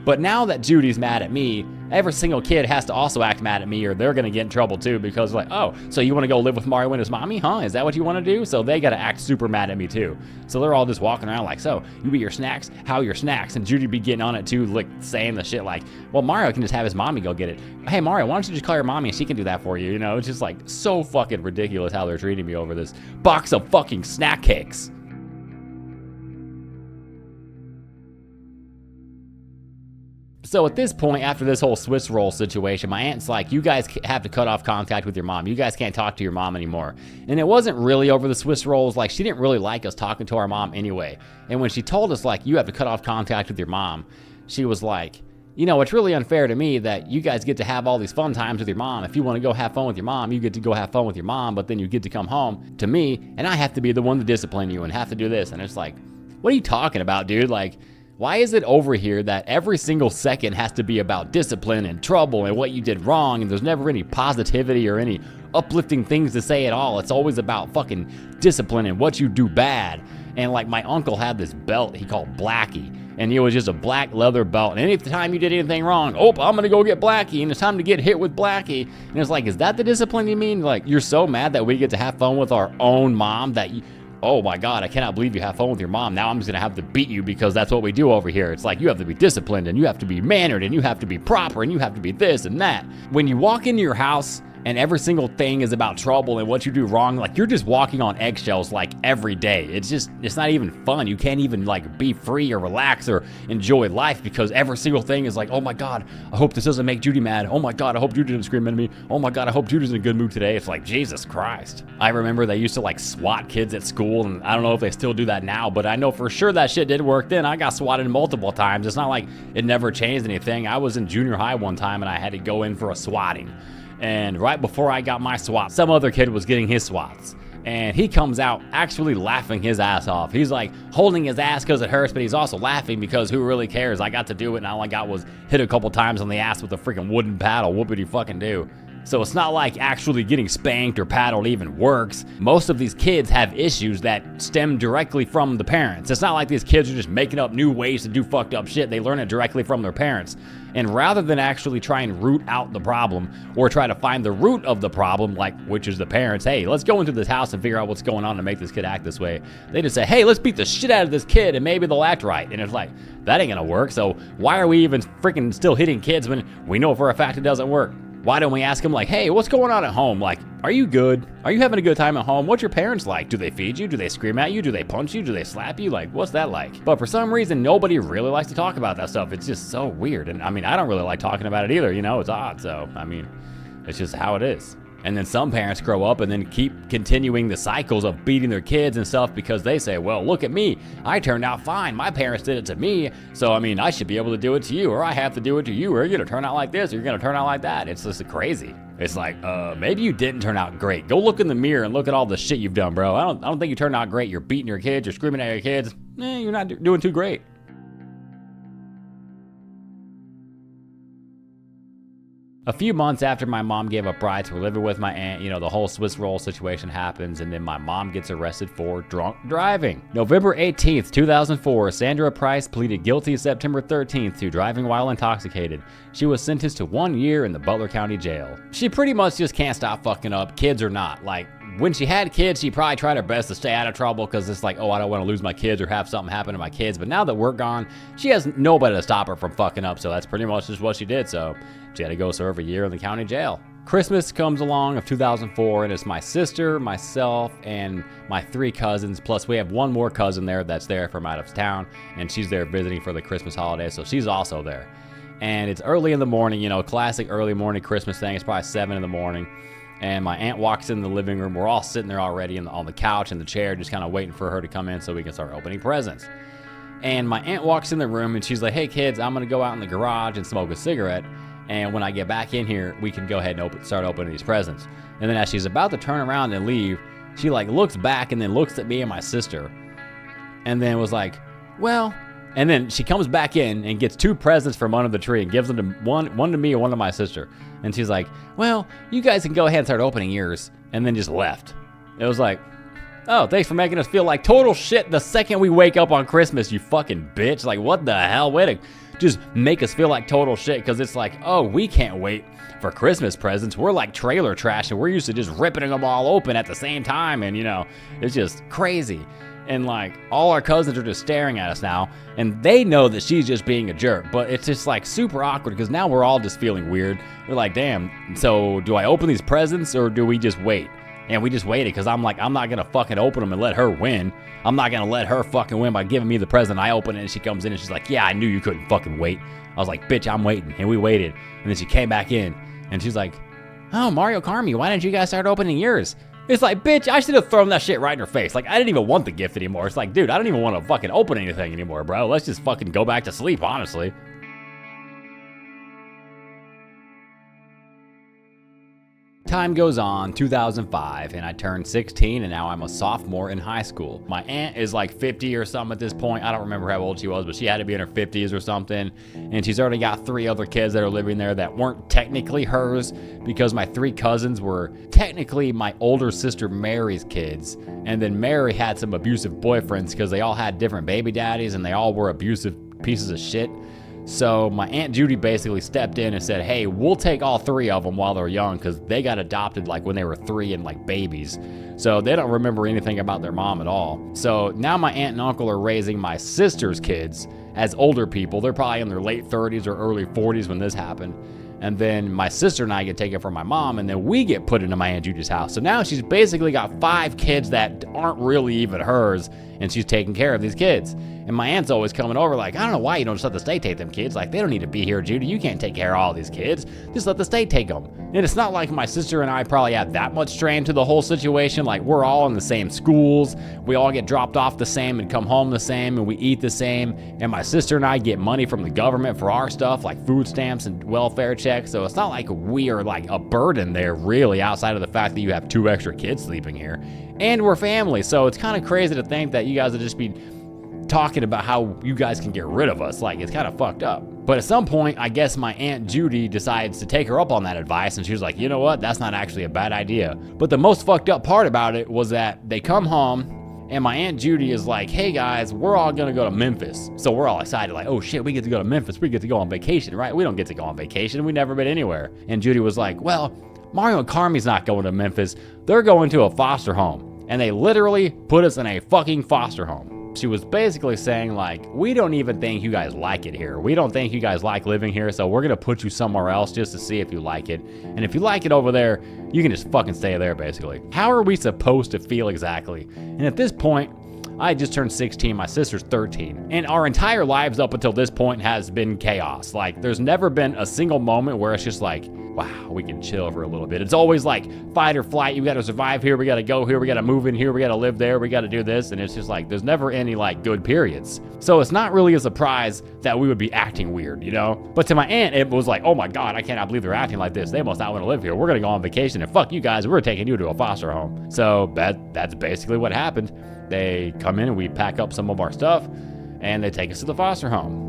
S1: But now that Judy's mad at me, every single kid has to also act mad at me or they're gonna get in trouble too because like, oh, so you wanna go live with Mario and his mommy, huh? Is that what you wanna do? So they gotta act super mad at me too. So they're all just walking around like, so you eat your snacks? How are your snacks? And Judy be getting on it too, like saying the shit like, well, Mario can just have his mommy go get it. Hey, Mario, why don't you just call your mommy and she can do that for you? You know, it's just like so fucking ridiculous how they're treating me over this box of fucking snack cakes. So at this point, after this whole Swiss roll situation, my aunt's like, you guys have to cut off contact with your mom. You guys can't talk to your mom anymore. And it wasn't really over the Swiss rolls. Like, she didn't really like us talking to our mom anyway. And when she told us, like, you have to cut off contact with your mom, she was like, you know, it's really unfair to me that you guys get to have all these fun times with your mom. If you want to go have fun with your mom, you get to go have fun with your mom, but then you get to come home to me, and I have to be the one to discipline you and have to do this. And it's like, what are you talking about, dude? Like, why is it over here that every single second has to be about discipline and trouble and what you did wrong, and there's never any positivity or any uplifting things to say at all? It's always about fucking discipline and what you do bad. And like my uncle had this belt he called Blackie, and it was just a black leather belt. And any time you did anything wrong, oh, I'm gonna go get Blackie, and it's time to get hit with Blackie. And it's like, is that the discipline you mean? Like, you're so mad that we get to have fun with our own mom that you, oh my God, I cannot believe you have fun with your mom. Now I'm just gonna have to beat you because that's what we do over here. It's like you have to be disciplined and you have to be mannered and you have to be proper and you have to be this and that. When you walk into your house and every single thing is about trouble and what you do wrong, like you're just walking on eggshells like every day. It's not even fun. You can't even like be free or relax or enjoy life because every single thing is like, oh my God, I hope this doesn't make Judy mad. Oh my God, I hope Judy didn't scream at me. Oh my God, I hope Judy's in a good mood today. It's like, Jesus Christ. I remember they used to like SWAT kids at school, and I don't know if they still do that now, but I know for sure that shit did work then. I got swatted multiple times. It's not like it never changed anything. I was in junior high one time and I had to go in for a swatting. And right before I got my swat, some other kid was getting his swats. And he comes out actually laughing his ass off. He's like holding his ass because it hurts, but he's also laughing because who really cares? I got to do it, and all I got was hit a couple times on the ass with a freaking wooden paddle. Whoopity fucking do. So it's not like actually getting spanked or paddled even works. Most of these kids have issues that stem directly from the parents. It's not like these kids are just making up new ways to do fucked up shit. They learn it directly from their parents. And rather than actually try and root out the problem or try to find the root of the problem, like which is the parents, hey, let's go into this house and figure out what's going on to make this kid act this way. They just say, hey, let's beat the shit out of this kid and maybe they'll act right. And it's like, that ain't gonna work. So why are we even freaking still hitting kids when we know for a fact it doesn't work? Why don't we ask them like, hey, what's going on at home? Like, are you good? Are you having a good time at home? What's your parents like? Do they feed you? Do they scream at you? Do they punch you? Do they slap you? Like, what's that like? But for some reason, nobody really likes to talk about that stuff. It's just so weird. And I mean, I don't really like talking about it either. You know, it's odd. So, I mean, it's just how it is. And then some parents grow up and then keep continuing the cycles of beating their kids and stuff because they say, well, look at me. I turned out fine. My parents did it to me. So, I mean, I should be able to do it to you, or I have to do it to you, or you're going to turn out like this, or you're going to turn out like that. It's just crazy. It's like, maybe you didn't turn out great. Go look in the mirror and look at all the shit you've done, bro. I don't think you turned out great. You're beating your kids. You're screaming at your kids. You're not doing too great. A few months after my mom gave up rights, we're living with my aunt. You know, the whole Swiss roll situation happens, and then my mom gets arrested for drunk driving. November 18th, 2004, Sandra Price pleaded guilty September 13th to driving while intoxicated. She was sentenced to 1 year in the Butler County Jail. She pretty much just can't stop fucking up, kids or not. Like, when she had kids, she probably tried her best to stay out of trouble because it's like, oh, I don't want to lose my kids or have something happen to my kids. But now that we're gone, she has nobody to stop her from fucking up. So that's pretty much just what she did. So she had to go serve a year in the county jail. Christmas comes along of 2004, and it's my sister, myself, and my 3 cousins. Plus, we have one more cousin there that's there from out of town, and she's there visiting for the Christmas holiday. So she's also there. And it's early in the morning, you know, classic early morning Christmas thing. It's probably 7 in the morning. And my aunt walks in the living room. We're all sitting there already on the couch in the chair, just kind of waiting for her to come in so we can start opening presents. And my aunt walks in the room and she's like, hey kids, I'm gonna go out in the garage and smoke a cigarette. And when I get back in here, we can go ahead and start opening these presents. And then as she's about to turn around and leave, she like looks back and then looks at me and my sister. And then was like, well, and then she comes back in and gets 2 presents from under the tree and gives them to one to me and one to my sister. And she's like, well, you guys can go ahead and start opening yours. And then just left. It was like, oh, thanks for making us feel like total shit the second we wake up on Christmas, you fucking bitch. Like, what the hell? Way to just make us feel like total shit. Because it's like, oh, we can't wait for Christmas presents. We're like trailer trash and we're used to just ripping them all open at the same time. And, you know, it's just crazy. And like all our cousins are just staring at us now, and they know that she's just being a jerk, but it's just like super awkward because now we're all just feeling weird. We're like, damn, so do I open these presents or do we just wait? And we just waited because I'm like, I'm not gonna fucking open them and let her win. I'm not gonna let her fucking win by giving me the present. I open it and she comes in and she's like, yeah, I knew you couldn't fucking wait. I was like, bitch, I'm waiting. And we waited. And then she came back in and she's like, oh, Mario Carmi, why didn't you guys start opening yours? It's like, bitch, I should have thrown that shit right in her face. Like, I didn't even want the gift anymore. It's like, dude, I don't even want to fucking open anything anymore, bro. Let's just fucking go back to sleep, honestly. Time goes on, 2005, and I turned 16, and now I'm a sophomore in high school. My aunt is like 50 or something at this point. I don't remember how old she was, but she had to be in her 50s or something. And she's already got 3 other kids that are living there that weren't technically hers because my 3 cousins were technically my older sister Mary's kids. And then Mary had some abusive boyfriends because they all had different baby daddies and they all were abusive pieces of shit. So my Aunt Judy basically stepped in and said, hey, we'll take all 3 of them while they're young because they got adopted like when they were 3 and like babies. So they don't remember anything about their mom at all. So now my aunt and uncle are raising my sister's kids as older people. They're probably in their late 30s or early 40s when this happened. And then my sister and I get taken from my mom, and then we get put into my Aunt Judy's house. So now she's basically got 5 kids that aren't really even hers, and she's taking care of these kids. And my aunt's always coming over like, I don't know why you don't just let the state take them kids. Like, they don't need to be here, Judy. You can't take care of all these kids. Just let the state take them. And it's not like my sister and I probably have that much strain to the whole situation. Like, we're all in the same schools. We all get dropped off the same and come home the same, and we eat the same. And my sister and I get money from the government for our stuff, like food stamps and welfare checks. So it's not like we are like a burden there, really, outside of the fact that you have 2 extra kids sleeping here. And we're family. So it's kind of crazy to think that you guys would just be talking about how you guys can get rid of us. Like, it's kind of fucked up. But at some point, I guess my Aunt Judy decides to take her up on that advice, and she was like, you know what, that's not actually a bad idea. But the most fucked up part about it was that they come home, and my Aunt Judy is like, hey guys, we're all gonna go to Memphis. So we're all excited, like, oh shit, we get to go to Memphis, we get to go on vacation, right? We don't get to go on vacation, we never been anywhere. And Judy was like, well, Mario and Carmi's not going to Memphis, they're going to a foster home. And they literally put us in a fucking foster home. She was basically saying like, we don't even think you guys like it here. We don't think you guys like living here, so we're gonna put you somewhere else just to see if you like it. And if you like it over there, you can just fucking stay there, basically. How are we supposed to feel exactly? And at this point, I just turned 16, my sister's 13. And our entire lives up until this point has been chaos. Like, there's never been a single moment where it's just like, wow, we can chill for a little bit. It's always like fight or flight. You got to survive here. We got to go here. We got to move in here. We got to live there. We got to do this. And it's just like, there's never any like good periods. So it's not really a surprise that we would be acting weird, you know? But to my aunt, it was like, oh my God, I cannot believe they're acting like this. They must not want to live here. We're going to go on vacation and fuck you guys. We're taking you to a foster home. So that's basically what happened. They come in and we pack up some of our stuff and they take us to the foster home.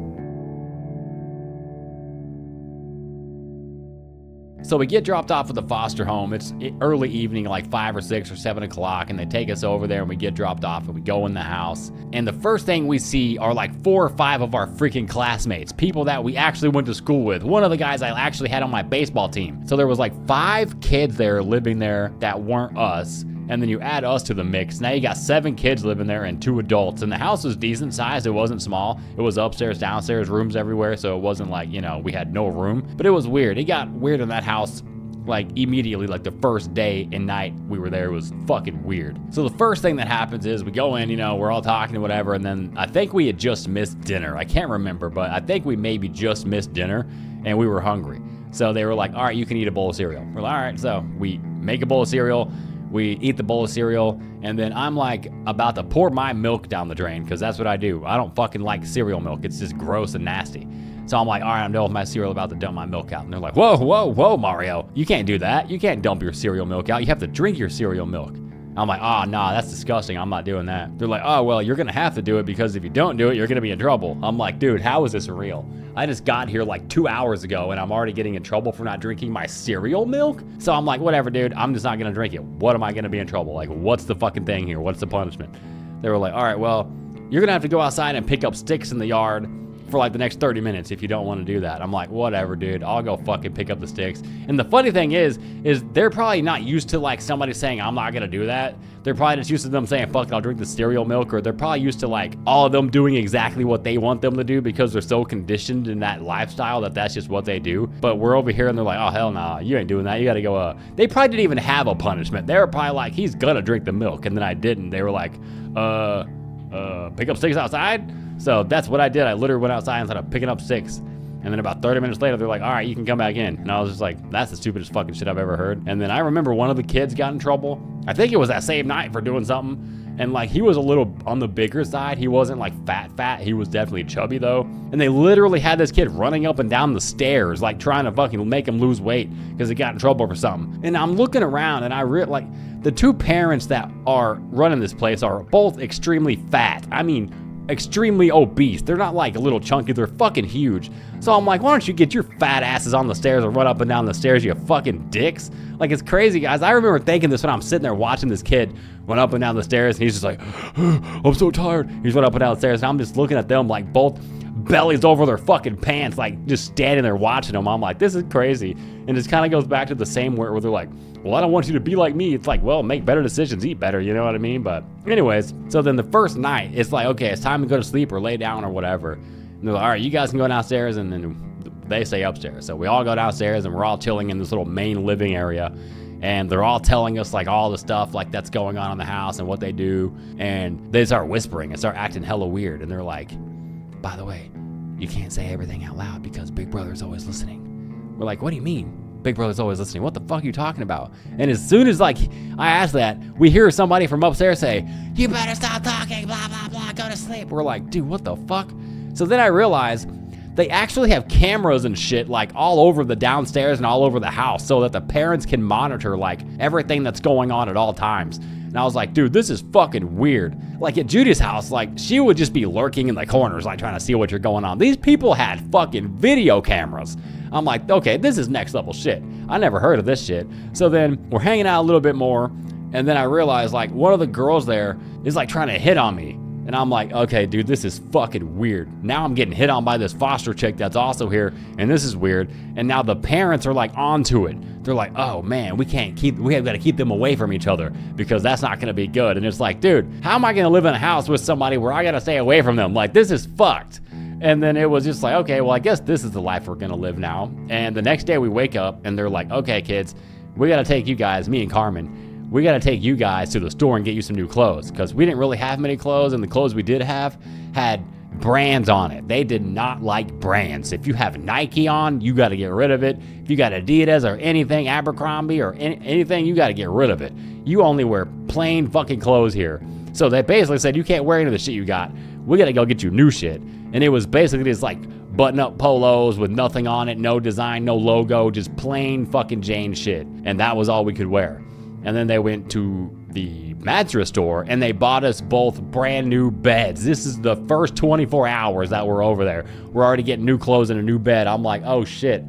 S1: So we get dropped off at the foster home. It's early evening, like 5 or 6 or 7 o'clock, and they take us over there and we get dropped off and we go in the house. And the first thing we see are like 4 or 5 of our freaking classmates, people that we actually went to school with. One of the guys I actually had on my baseball team. So there was like 5 kids there living there that weren't us. And then you add us to the mix. Now you got 7 kids living there and 2 adults. And the house was decent size. It wasn't small. It was upstairs, downstairs, rooms everywhere. So it wasn't like, you know, we had no room. But it was weird. It got weird in that house like immediately, like the first day and night we were there. It was fucking weird. So the first thing that happens is we go in, you know, we're all talking and whatever. And then I think we had just missed dinner. I can't remember, but I think we maybe just missed dinner and we were hungry. So they were like, all right, you can eat a bowl of cereal. We're like, all right. So we make a bowl of cereal. We eat the bowl of cereal, and then I'm like about to pour my milk down the drain, because that's what I do. I don't fucking like cereal milk. It's just gross and nasty. So I'm like, all right, I'm done with my cereal, about to dump my milk out. And they're like, whoa, whoa, whoa, Mario. You can't do that. You can't dump your cereal milk out. You have to drink your cereal milk. I'm like, oh, nah, that's disgusting. I'm not doing that. They're like, oh, well, you're going to have to do it, because if you don't do it, you're going to be in trouble. I'm like, dude, how is this real? I just got here like 2 hours ago and I'm already getting in trouble for not drinking my cereal milk. So I'm like, whatever, dude, I'm just not going to drink it. What am I going to be in trouble? Like, what's the fucking thing here? What's the punishment? They were like, all right, well, you're going to have to go outside and pick up sticks in the yard for like the next 30 minutes if you don't want to do that. I'm like, whatever, dude, I'll go fucking pick up the sticks. And the funny thing is they're probably not used to like somebody saying, I'm not going to do that. They're probably just used to them saying, fuck it, I'll drink the cereal milk. Or they're probably used to like all of them doing exactly what they want them to do, because they're so conditioned in that lifestyle that that's just what they do. But we're over here and they're like, oh, hell nah, you ain't doing that. You got to go, they probably didn't even have a punishment. They were probably like, he's gonna drink the milk. And then I didn't. They were like, pick up sticks outside. So that's what I did. I literally went outside and started picking up sticks. And then about 30 minutes later, they're like, all right, you can come back in. And I was just like, that's the stupidest fucking shit I've ever heard. And then I remember one of the kids got in trouble. I think it was that same night for doing something. And like, he was a little on the bigger side. He wasn't like fat. He was definitely chubby though. And they literally had this kid running up and down the stairs, like trying to fucking make him lose weight because he got in trouble for something. And I'm looking around and I like the 2 parents that are running this place are both extremely fat. I mean, extremely obese. They're not like a little chunky, they're fucking huge. So I'm like, why don't you get your fat asses on the stairs and run up and down the stairs, you fucking dicks? Like, it's crazy, guys. I remember thinking this when I'm sitting there watching this kid run up and down the stairs, and he's just like, I'm so tired. He's running up and down the stairs, and I'm just looking at them like both bellies over their fucking pants, like just standing there watching them. I'm like, this is crazy. And it kind of goes back to the same where they're like, well, I don't want you to be like me. It's like, well, make better decisions, eat better, you know what I mean? But anyways, so then the first night, it's like, okay, it's time to go to sleep or lay down or whatever. And they're like, all right, you guys can go downstairs, and then they stay upstairs. So we all go downstairs and we're all chilling in this little main living area. And they're all telling us like all the stuff like that's going on in the house and what they do. And they start whispering and start acting hella weird. And they're like, by the way, you can't say everything out loud because Big Brother's always listening. We're like, what do you mean? Big Brother's always listening. What the fuck are you talking about? And as soon as like I asked that, we hear somebody from upstairs say, you better stop talking, blah, blah, blah, go to sleep. We're like, dude, what the fuck? So then I realized they actually have cameras and shit like all over the downstairs and all over the house so that the parents can monitor like everything that's going on at all times. And I was like, dude, this is fucking weird. Like at Judy's house, like she would just be lurking in the corners, like trying to see what you're going on. These people had fucking video cameras. I'm like, okay, this is next level shit. I never heard of this shit. So then we're hanging out a little bit more. And then I realized like one of the girls there is like trying to hit on me. And I'm like, okay, dude, this is fucking weird. Now I'm getting hit on by this foster chick that's also here, and this is weird. And now the parents are like onto it. They're like, oh man, we have got to keep them away from each other because that's not going to be good. And it's like, dude, how am I going to live in a house with somebody where I got to stay away from them? Like, this is fucked. And then it was just like, okay, well, I guess this is the life we're going to live now. And the next day we wake up and they're like, okay, kids, we got to take you guys, me and Carmen, we got to take you guys to the store and get you some new clothes because we didn't really have many clothes, and the clothes we did have had brands on it. They did not like brands. If you have Nike on, you got to get rid of it. If you got Adidas or anything, Abercrombie or anything, you got to get rid of it. You only wear plain fucking clothes here. So they basically said, you can't wear any of the shit you got. We got to go get you new shit. And it was basically just like button-up polos with nothing on it, no design, no logo, just plain fucking Jane shit. And that was all we could wear. And then they went to the mattress store and they bought us both brand new beds. This is the first 24 hours that we're over there. We're already getting new clothes and a new bed. I'm like, oh shit,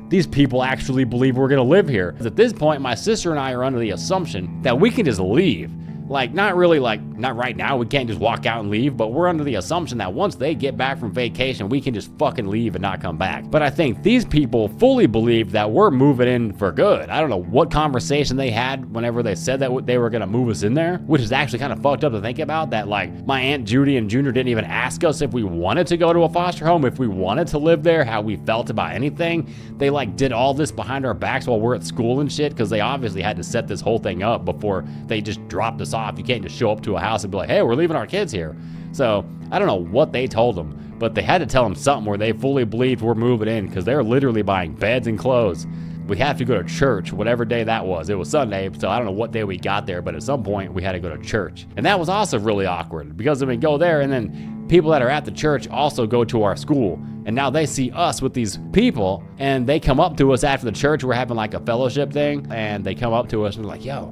S1: these people actually believe we're gonna live here. At this point, my sister and I are under the assumption that we can just leave. Like, not really, like, not right now, we can't just walk out and leave, but we're under the assumption that once they get back from vacation, we can just fucking leave and not come back. But I think these people fully believe that we're moving in for good. I don't know what conversation they had whenever they said that they were gonna move us in there, which is actually kind of fucked up to think about, that like my Aunt Judy and Junior didn't even ask us if we wanted to go to a foster home, if we wanted to live there, how we felt about anything. They like did all this behind our backs while we're at school and shit, because they obviously had to set this whole thing up before they just dropped us off. You can't just show up to a house and be like, hey, we're leaving our kids here. So I don't know what they told them, but they had to tell them something where they fully believed we're moving in, because they're literally buying beds and clothes. We have to go to church, whatever day that was. It was Sunday, so I don't know what day we got there, but at some point we had to go to church. And that was also really awkward, because we go there and then people that are at the church also go to our school. And now they see us with these people and they come up to us after the church. We're having like a fellowship thing, and they come up to us and they're like, yo,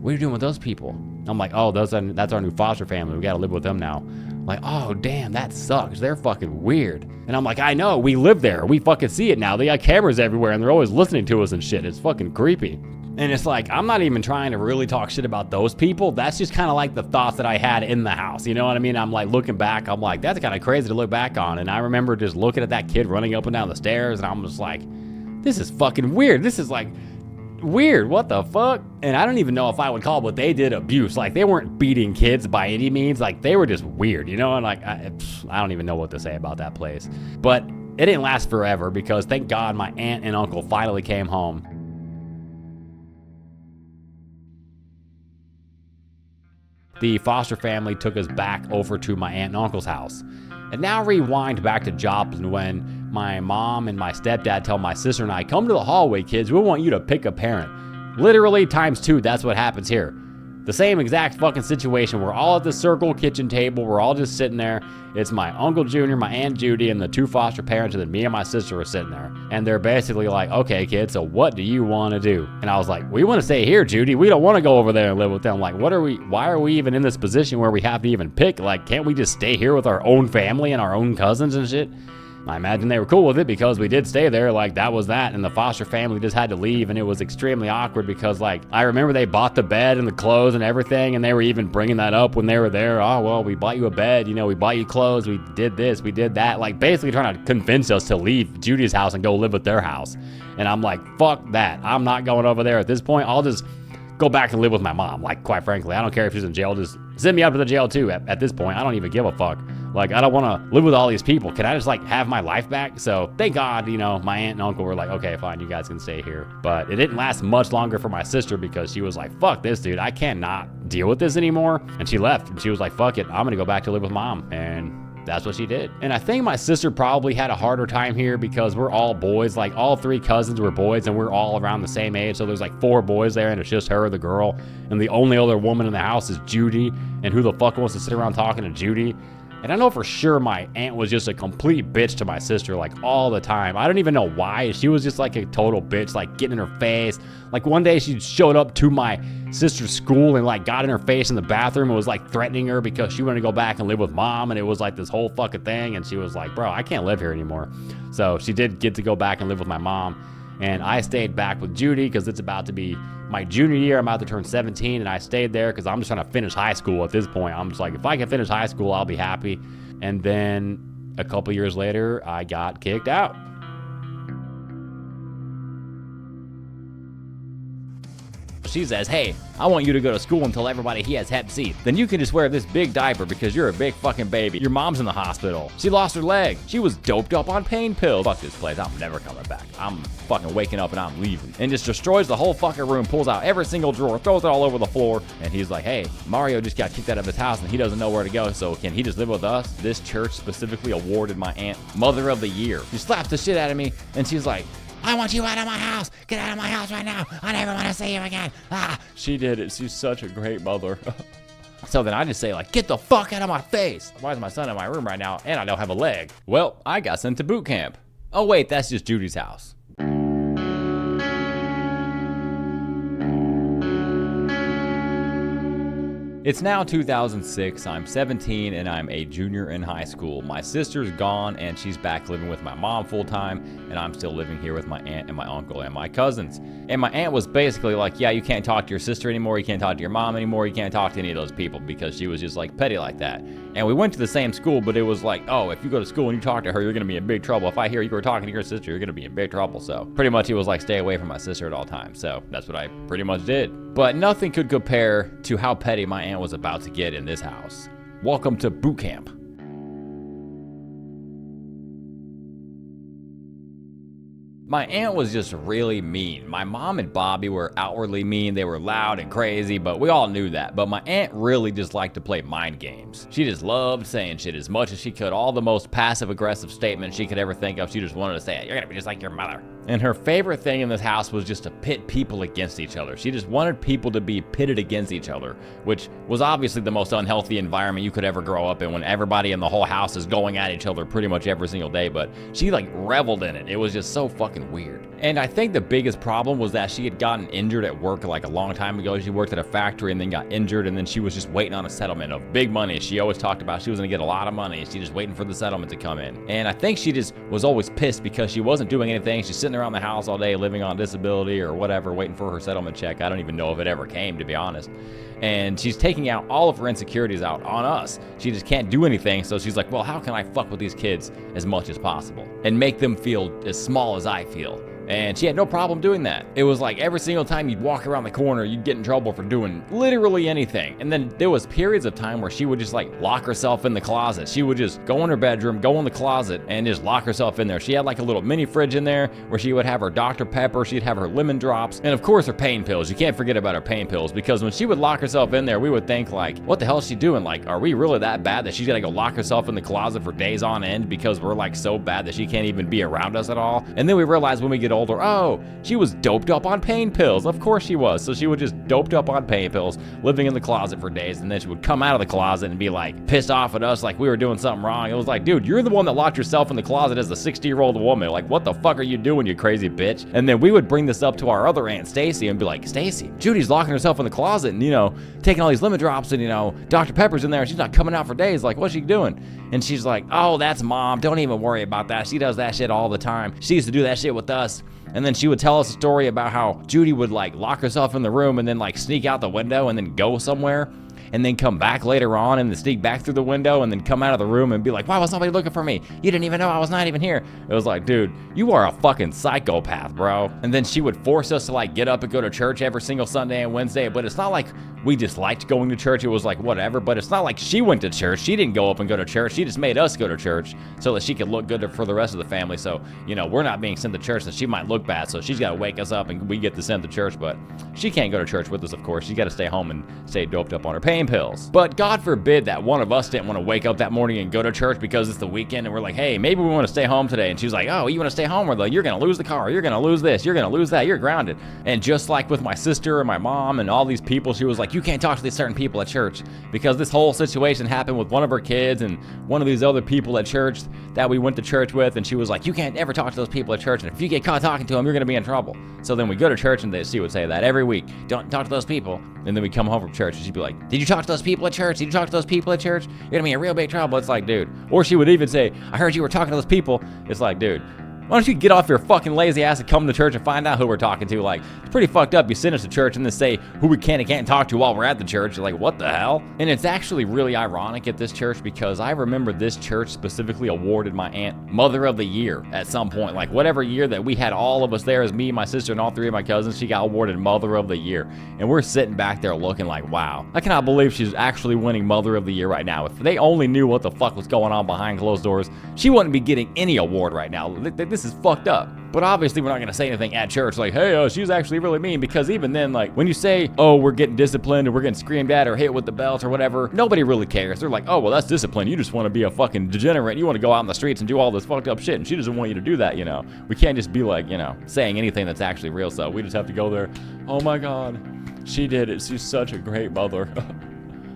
S1: what are you doing with those people? I'm like, oh, that's our new foster family. We got to live with them now. I'm like, oh, damn, that sucks. They're fucking weird. And I'm like, I know, we live there. We fucking see it now. They got cameras everywhere and they're always listening to us and shit. It's fucking creepy. And it's like, I'm not even trying to really talk shit about those people. That's just kind of like the thoughts that I had in the house. You know what I mean? I'm like looking back, I'm like, that's kind of crazy to look back on. And I remember just looking at that kid running up and down the stairs, and I'm just like, this is fucking weird. This is like weird. What the fuck? And I don't even know if I would call what they did abuse. Like, they weren't beating kids by any means. Like, they were just weird, you know? And like, I don't even know what to say about that place. But it didn't last forever, because thank God my aunt and uncle finally came home. The foster family took us back over to my aunt and uncle's house. And now rewind back to Joplin, when my mom and my stepdad tell my sister and I, come to the hallway, kids, we want you to pick a parent. Literally ×2, that's what happens here. The same exact fucking situation. We're all at the circle kitchen table. We're all just sitting there. It's my Uncle Junior, my Aunt Judy, and the two foster parents, and then me and my sister are sitting there. And they're basically like, okay, kids, so what do you want to do? And I was like, we want to stay here, Judy. We don't want to go over there and live with them. Like, why are we even in this position where we have to even pick? Like, can't we just stay here with our own family and our own cousins and shit? I imagine they were cool with it, because we did stay there. Like, that was that, and the foster family just had to leave, and it was extremely awkward, because like, I remember they bought the bed and the clothes and everything, and they were even bringing that up when they were there. Oh, well, we bought you a bed, you know, we bought you clothes, we did this, we did that, like basically trying to convince us to leave Judy's house and go live at their house. And I'm like, fuck that. I'm not going over there at this point. I'll just go back and live with my mom. Like, quite frankly, I don't care if she's in jail. Just send me up to the jail too. At this point, I don't even give a fuck. Like, I don't want to live with all these people. Can I just like have my life back? So thank God, you know, my aunt and uncle were like, okay, fine, you guys can stay here. But it didn't last much longer for my sister, because she was like, fuck this, dude. I cannot deal with this anymore. And she left, and she was like, fuck it. I'm going to go back to live with mom. And that's what she did. And I think my sister probably had a harder time here, because we're all boys. Like, all three cousins were boys, and we're all around the same age. So there's like 4 boys there, and it's just her, the girl. And the only other woman in the house is Judy. And who the fuck wants to sit around talking to Judy? And I know for sure my aunt was just a complete bitch to my sister, like, all the time. I don't even know why. She was just like a total bitch, like getting in her face. Like, one day she showed up to my sister's school and like got in her face in the bathroom and was like threatening her because she wanted to go back and live with mom. And it was like this whole fucking thing. And she was like, bro, I can't live here anymore. So she did get to go back and live with my mom. And I stayed back with Judy, because it's about to be my junior year. I'm about to turn 17, and I stayed there because I'm just trying to finish high school at this point. I'm just like, if I can finish high school, I'll be happy. And then a couple years later, I got kicked out. She says, hey, I want you to go to school and tell everybody he has hep C. Then you can just wear this big diaper because you're a big fucking baby. Your mom's in the hospital. She lost her leg. She was doped up on pain pills. Fuck this place. I'm never coming back. I'm fucking waking up and I'm leaving. And just destroys the whole fucking room, pulls out every single drawer, throws it all over the floor. And he's like, hey, Mario just got kicked out of his house and he doesn't know where to go. So can he just live with us? This church specifically awarded my aunt Mother of the Year. She slaps the shit out of me and she's like, I want you out of my house. Get out of my house right now. I never want to see you again. Ah, she did it. She's such a great mother. So then I just say like, get the fuck out of my face. Why is my son in my room right now and I don't have a leg? Well, I got sent to boot camp. Oh wait, that's just Judy's house. It's now 2006, I'm 17 and I'm a junior in high school. My sister's gone and she's back living with my mom full time, and I'm still living here with my aunt and my uncle and my cousins. And my aunt was basically like, yeah, you can't talk to your sister anymore, you can't talk to your mom anymore, you can't talk to any of those people, because she was just like petty like that. And we went to the same school, but it was like, oh, if you go to school and you talk to her, you're gonna be in big trouble. If I hear you were talking to your sister, you're gonna be in big trouble. So pretty much he was like, stay away from my sister at all times. So that's what I pretty much did. But nothing could compare to how petty my aunt was about to get in this house. Welcome to boot camp. My aunt was just really mean. My mom and Bobby were outwardly mean. They were loud and crazy, but we all knew that. But my aunt really just liked to play mind games. She just loved saying shit as much as she could. All the most passive-aggressive statements she could ever think of, she just wanted to say it. You're gonna be just like your mother. And her favorite thing in this house was just to pit people against each other. She just wanted people to be pitted against each other, which was obviously the most unhealthy environment you could ever grow up in, when everybody in the whole house is going at each other pretty much every single day. But she like reveled in it. It was just so fucking weird. And I think the biggest problem was that she had gotten injured at work like a long time ago. She worked at a factory and then got injured, and then she was just waiting on a settlement of big money. She always talked about she was gonna get a lot of money. She just waiting for the settlement to come in. And I think she just was always pissed because she wasn't doing anything. She's sitting around the house all day living on disability or whatever, waiting for her settlement check. I don't even know if it ever came, to be honest. And she's taking out all of her insecurities out on us. She just can't do anything, so she's like, well, how can I fuck with these kids as much as possible and make them feel as small as I feel? And she had no problem doing that. It was like every single time you'd walk around the corner, you'd get in trouble for doing literally anything. And then there was periods of time where she would just like lock herself in the closet. She would just go in her bedroom, go in the closet, and just lock herself in there. She had like a little mini fridge in there where she would have her Dr. Pepper, she'd have her lemon drops, and of course her pain pills. You can't forget about her pain pills, because when she would lock herself in there, we would think like, what the hell is she doing? Like, are we really that bad that she's gonna go lock herself in the closet for days on end because we're like so bad that she can't even be around us at all? And then we realized when we get older, oh, she was doped up on pain pills. Of course she was. So she was just doped up on pain pills, living in the closet for days, and then she would come out of the closet and be like pissed off at us like we were doing something wrong. It was like, dude, you're the one that locked yourself in the closet as a 60-year-old woman. Like, what the fuck are you doing, you crazy bitch? And then we would bring this up to our other aunt, Stacy, and be like, Stacy, Judy's locking herself in the closet and, you know, taking all these lemon drops and, you know, Dr. Pepper's in there and she's not coming out for days. Like, what's she doing? And she's like, oh, that's mom. Don't even worry about that. She does that shit all the time. She used to do that shit with us. And then she would tell us a story about how Judy would like lock herself in the room and then like sneak out the window and then go somewhere, and then come back later on and then sneak back through the window and then come out of the room and be like, why was nobody looking for me? You didn't even know I was not even here. It was like, dude, you are a fucking psychopath, bro. And then she would force us to like get up and go to church every single Sunday and Wednesday, but it's not like we disliked going to church. It was like whatever, but it's not like she went to church. She didn't go up and go to church. She just made us go to church so that she could look good for the rest of the family. So, you know, we're not being sent to church and she might look bad. So she's got to wake us up and we get to send to church, but she can't go to church with us, of course. She's got to stay home and stay doped up on her pain pills. But God forbid that one of us didn't want to wake up that morning and go to church because it's the weekend and we're like, hey, maybe we want to stay home today. And she's like, oh, you want to stay home? We're like, you're going to lose the car. You're going to lose this. You're going to lose that. You're grounded. And just like with my sister and my mom and all these people, she was like, you can't talk to these certain people at church, because this whole situation happened with one of her kids and one of these other people at church that we went to church with. And she was like, you can't ever talk to those people at church. And if you get caught talking to them, you're going to be in trouble. So then we go to church and she would say that every week, don't talk to those people. And then we come home from church and she'd be like, did you talk to those people at church? Did you talk to those people at church? You're gonna be in real big trouble. It's like, dude. Or she would even say, I heard you were talking to those people. It's like, dude, Why don't you get off your fucking lazy ass and come to church and find out who we're talking to? Like, it's pretty fucked up. You send us to church and then say who we can and can't talk to while we're at the church. You're like, what the hell? And it's actually really ironic at this church because I remember this church specifically awarded my aunt Mother of the Year at some point. Like, whatever year that we had all of us there as me, my sister, and all three of my cousins, she got awarded Mother of the Year. And we're sitting back there looking like, wow, I cannot believe she's actually winning Mother of the Year right now. If they only knew what the fuck was going on behind closed doors, she wouldn't be getting any award right now. This is fucked up. But obviously we're not going to say anything at church like, hey, she's actually really mean, because even then, like, when you say, oh, we're getting disciplined or we're getting screamed at or hit with the belt or whatever, nobody really cares. They're like, oh, well, that's discipline. You just want to be a fucking degenerate. You want to go out in the streets and do all this fucked up shit, and she doesn't want you to do that, you know. We can't just be like, you know, saying anything that's actually real, so we just have to go there. Oh my God, she did it. She's such a great mother.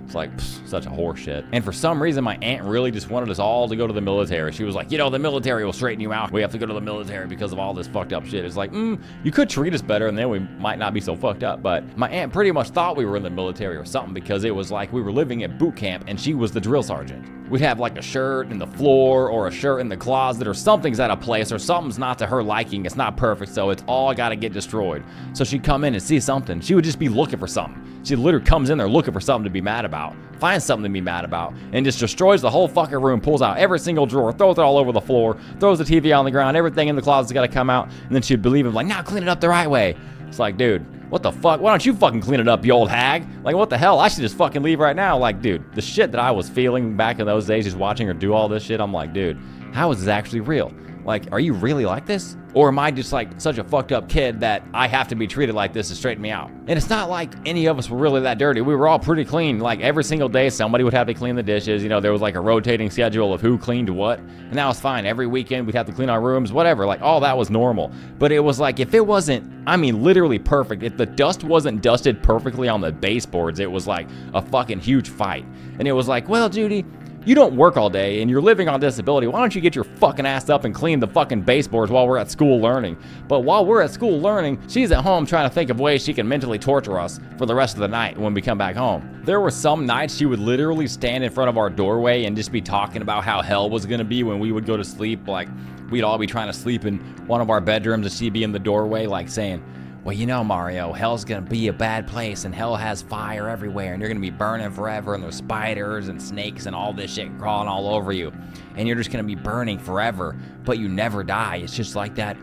S1: It's like, such a horse shit. And for some reason, my aunt really just wanted us all to go to the military. She was like, you know, the military will straighten you out. We have to go to the military because of all this fucked up shit. It's like, you could treat us better and then we might not be so fucked up. But my aunt pretty much thought we were in the military or something, because it was like we were living at boot camp and she was the drill sergeant. We'd have like a shirt in the floor or a shirt in the closet, or something's out of place or something's not to her liking. It's not perfect, so it's all got to get destroyed. So she'd come in and see something. She would just be looking for something. She literally comes in there looking for something to be mad about, finds something to be mad about, and just destroys the whole fucking room, pulls out every single drawer, throws it all over the floor, throws the TV on the ground, everything in the closet's got to come out, and then she'd believe him like, nah, clean it up the right way. It's like, dude, what the fuck? Why don't you fucking clean it up, you old hag? Like, what the hell? I should just fucking leave right now. Like, dude, the shit that I was feeling back in those days just watching her do all this shit, I'm like, dude, how is this actually real? Like, are you really like this? Or am I just like such a fucked up kid that I have to be treated like this to straighten me out? And it's not like any of us were really that dirty. We were all pretty clean. Like, every single day somebody would have to clean the dishes. You know, there was like a rotating schedule of who cleaned what. And that was fine. Every weekend we'd have to clean our rooms, whatever. Like, all that was normal. But it was like, if it wasn't, I mean, literally perfect, if the dust wasn't dusted perfectly on the baseboards, it was like a fucking huge fight. And it was like, well, Judy, you don't work all day and you're living on disability. Why don't you get your fucking ass up and clean the fucking baseboards while we're at school learning? But while we're at school learning, she's at home trying to think of ways she can mentally torture us for the rest of the night when we come back home. There were some nights she would literally stand in front of our doorway and just be talking about how hell was gonna be when we would go to sleep. Like, we'd all be trying to sleep in one of our bedrooms and she'd be in the doorway like saying, well, you know, Mario, hell's gonna be a bad place and hell has fire everywhere and you're gonna be burning forever and there's spiders and snakes and all this shit crawling all over you and you're just gonna be burning forever, but you never die. It's just like that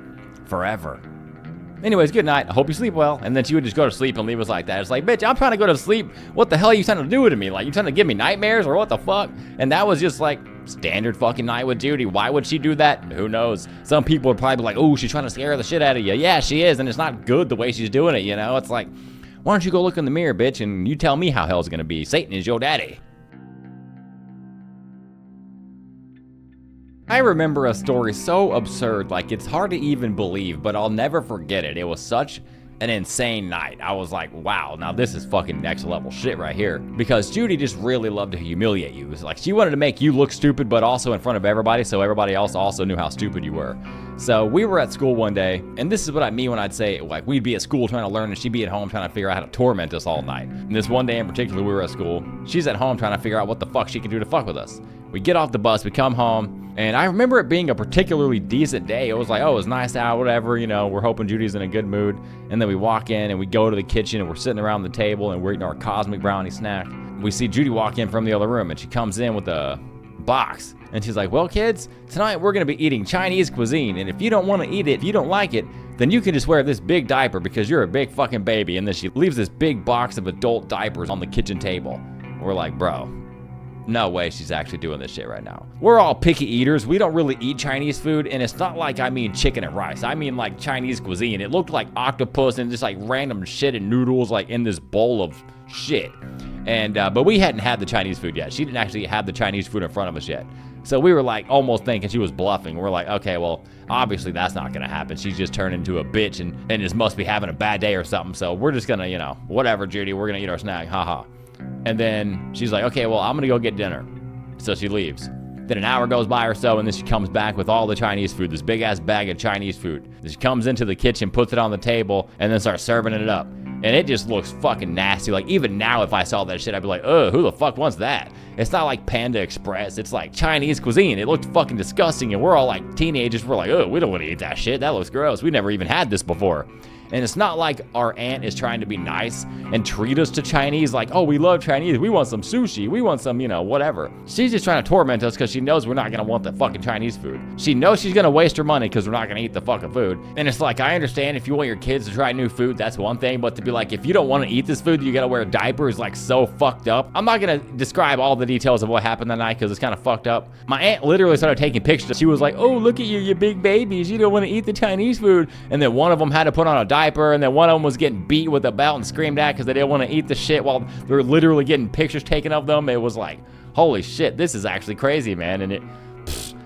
S1: forever. Anyways, good night. I hope you sleep well. And then she would just go to sleep and leave us like that. It's like, bitch, I'm trying to go to sleep. What the hell are you trying to do to me? Like, you trying to give me nightmares or what the fuck? And that was just like standard fucking night with Judy. Why would she do that? Who knows? Some people would probably be like, oh, she's trying to scare the shit out of you. Yeah, she is. And it's not good the way she's doing it, you know? It's like, why don't you go look in the mirror, bitch, and you tell me how hell's gonna be. Satan is your daddy. I remember a story so absurd, like it's hard to even believe, but I'll never forget it. It was such an insane night. I was like, wow, now this is fucking next level shit right here. Because Judy just really loved to humiliate you. It was like she wanted to make you look stupid, but also in front of everybody, so everybody else also knew how stupid you were. So we were at school one day, and this is what I mean when I'd say, like, we'd be at school trying to learn, and she'd be at home trying to figure out how to torment us all night. And this one day in particular, we were at school. She's at home trying to figure out what the fuck she can do to fuck with us. We get off the bus, we come home, and I remember it being a particularly decent day. It was like, oh, it was nice out, whatever, you know, we're hoping Judy's in a good mood. And then we walk in and we go to the kitchen and we're sitting around the table and we're eating our cosmic brownie snack. We see Judy walk in from the other room and she comes in with a box. And she's like, well, kids, tonight we're gonna be eating Chinese cuisine. And if you don't wanna eat it, if you don't like it, then you can just wear this big diaper because you're a big fucking baby. And then she leaves this big box of adult diapers on the kitchen table. We're like, bro, no way she's actually doing this shit right now. We're all picky eaters. We don't really eat Chinese food, and it's not like I mean chicken and rice. I mean like Chinese cuisine. It looked like octopus and just like random shit and noodles like in this bowl of shit. And but we hadn't had the Chinese food yet. She didn't actually have the Chinese food in front of us yet. So we were like almost thinking she was bluffing. We're like, okay, well, obviously that's not gonna happen. She's just turned into a bitch and just must be having a bad day or something. So we're just gonna, you know, whatever, Judy, we're gonna eat our snack, haha. And then she's like, okay, well, I'm gonna go get dinner. So she leaves. Then an hour goes by or so, and then she comes back with all the Chinese food, this big ass bag of Chinese food. Then she comes into the kitchen, puts it on the table, and then starts serving it up. And it just looks fucking nasty. Like, even now, if I saw that shit, I'd be like, ugh, who the fuck wants that? It's not like Panda Express. It's like Chinese cuisine. It looked fucking disgusting, and we're all like teenagers. We're like, oh, we don't want to eat that shit. That looks gross. We never even had this before. And it's not like our aunt is trying to be nice and treat us to Chinese like, oh, we love Chinese. We want some sushi. We want some, whatever. She's just trying to torment us because she knows we're not going to want the fucking Chinese food. She knows she's going to waste her money because we're not going to eat the fucking food. And it's like, I understand if you want your kids to try new food, that's one thing. But to be like, if you don't want to eat this food, you got to wear a diaper is like so fucked up. I'm not going to describe all the details of what happened that night because it's kind of fucked up. My aunt literally started taking pictures. She was like, oh, look at you big babies. You don't want to eat the Chinese food. And then one of them had to put on a diaper, and then one of them was getting beat with a belt and screamed at because they didn't want to eat the shit while they're literally getting pictures taken of them. It was like, holy shit, this is actually crazy, man. And I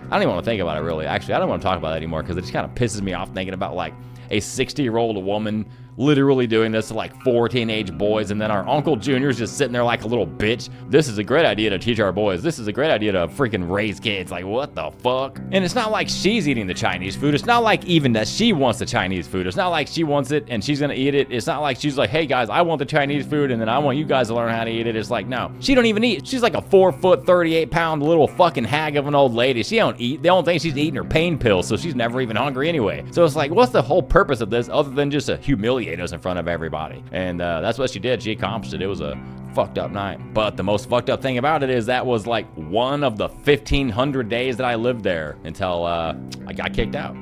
S1: don't even want to think about it, really. Actually, I don't want to talk about it anymore because it just kind of pisses me off thinking about like a 60-year-old woman literally doing this to like 4 teenage boys, and then our Uncle Junior's just sitting there like a little bitch. This is a great idea to teach our boys. This is a great idea to freaking raise kids. Like, what the fuck? And it's not like she's eating the Chinese food. It's not like even that she wants the Chinese food. It's not like she wants it and she's gonna eat it. It's not like she's like, hey guys, I want the Chinese food and then I want you guys to learn how to eat it. It's like, no, she don't even eat. She's like a 4', 38-pound little fucking hag of an old lady. She don't eat. The only thing she's eating are pain pills, so she's never even hungry anyway. So it's like, what's the whole purpose of this other than just to humiliate us in front of everybody? And that's what she did. She accomplished it. It was a fucked up night. But the most fucked up thing about it is that was like one of the 1,500 days that I lived there until I got kicked out.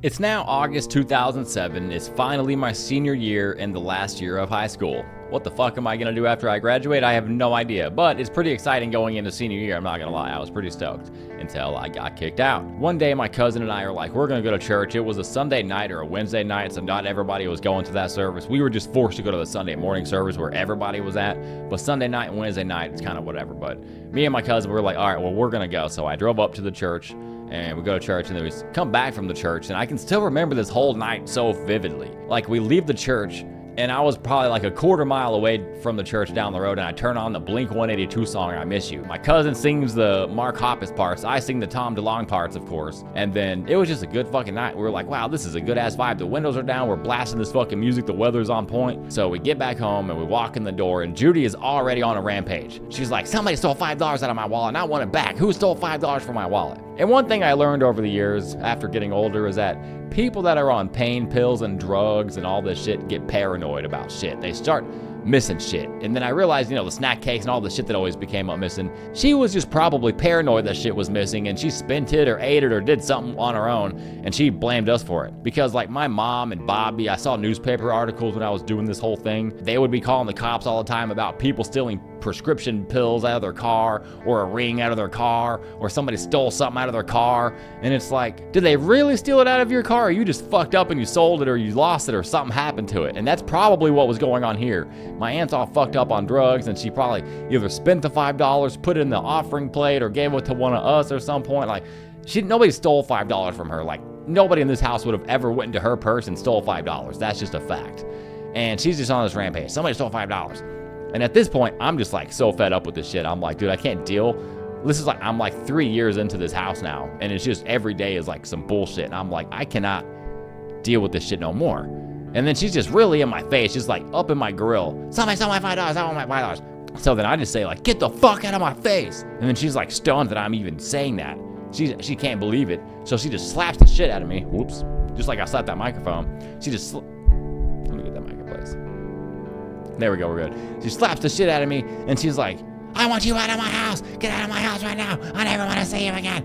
S1: It's now August 2007. It's finally my senior year and the last year of high school. What the fuck am I gonna do after I graduate? I have no idea, but it's pretty exciting going into senior year. I'm not gonna lie, I was pretty stoked until I got kicked out. One day my cousin and I are like, we're gonna go to church. It was a Sunday night or a Wednesday night, so not everybody was going to that service. We were just forced to go to the Sunday morning service where everybody was at, but Sunday night and Wednesday night, it's kind of whatever. But me and my cousin were like, all right, well, we're gonna go. So I drove up to the church, and we go to church, and then we come back from the church, and I can still remember this whole night so vividly. Like, we leave the church, and I was probably like a quarter mile away from the church down the road, and I turn on the Blink 182 song, I Miss You. My cousin sings the Mark Hoppus parts. I sing the Tom DeLonge parts, of course. And then it was just a good fucking night. We were like, wow, this is a good ass vibe. The windows are down. We're blasting this fucking music. The weather's on point. So we get back home and we walk in the door, and Judy is already on a rampage. She's like, somebody stole $5 out of my wallet and I want it back. Who stole $5 from my wallet? And one thing I learned over the years after getting older is that people that are on pain pills and drugs and all this shit get paranoid about shit. They start missing shit. And then I realized, the snack cakes and all the shit that always became up missing, she was just probably paranoid that shit was missing, and she spent it or ate it or did something on her own, and she blamed us for it. Because like my mom and Bobby, I saw newspaper articles when I was doing this whole thing. They would be calling the cops all the time about people stealing prescription pills out of their car, or a ring out of their car, or somebody stole something out of their car. And it's like, did they really steal it out of your car, or you just fucked up and you sold it, or you lost it, or something happened to it? And that's probably what was going on here. My aunt's all fucked up on drugs, and she probably either spent the $5, put it in the offering plate, or gave it to one of us at some point. Like, nobody stole $5 from her. Like, nobody in this house would have ever went into her purse and stole $5. That's just a fact. And she's just on this rampage. Somebody stole $5. And at this point, I'm just like so fed up with this shit. I'm like, dude, I can't deal. This is like, I'm like 3 years into this house now, and it's just every day is like some bullshit. And I'm like, I cannot deal with this shit no more. And then she's just really in my face, just like up in my grill. Somebody stole my $5. I want my $5. So then I just say like, get the fuck out of my face. And then she's like stunned that I'm even saying that. She can't believe it. So she just slaps the shit out of me. Whoops. Just like I slapped that microphone. She just, let me get that mic in place. There we go, we're good. She slaps the shit out of me, and she's like, I want you out of my house. Get out of my house right now. I never want to see you again.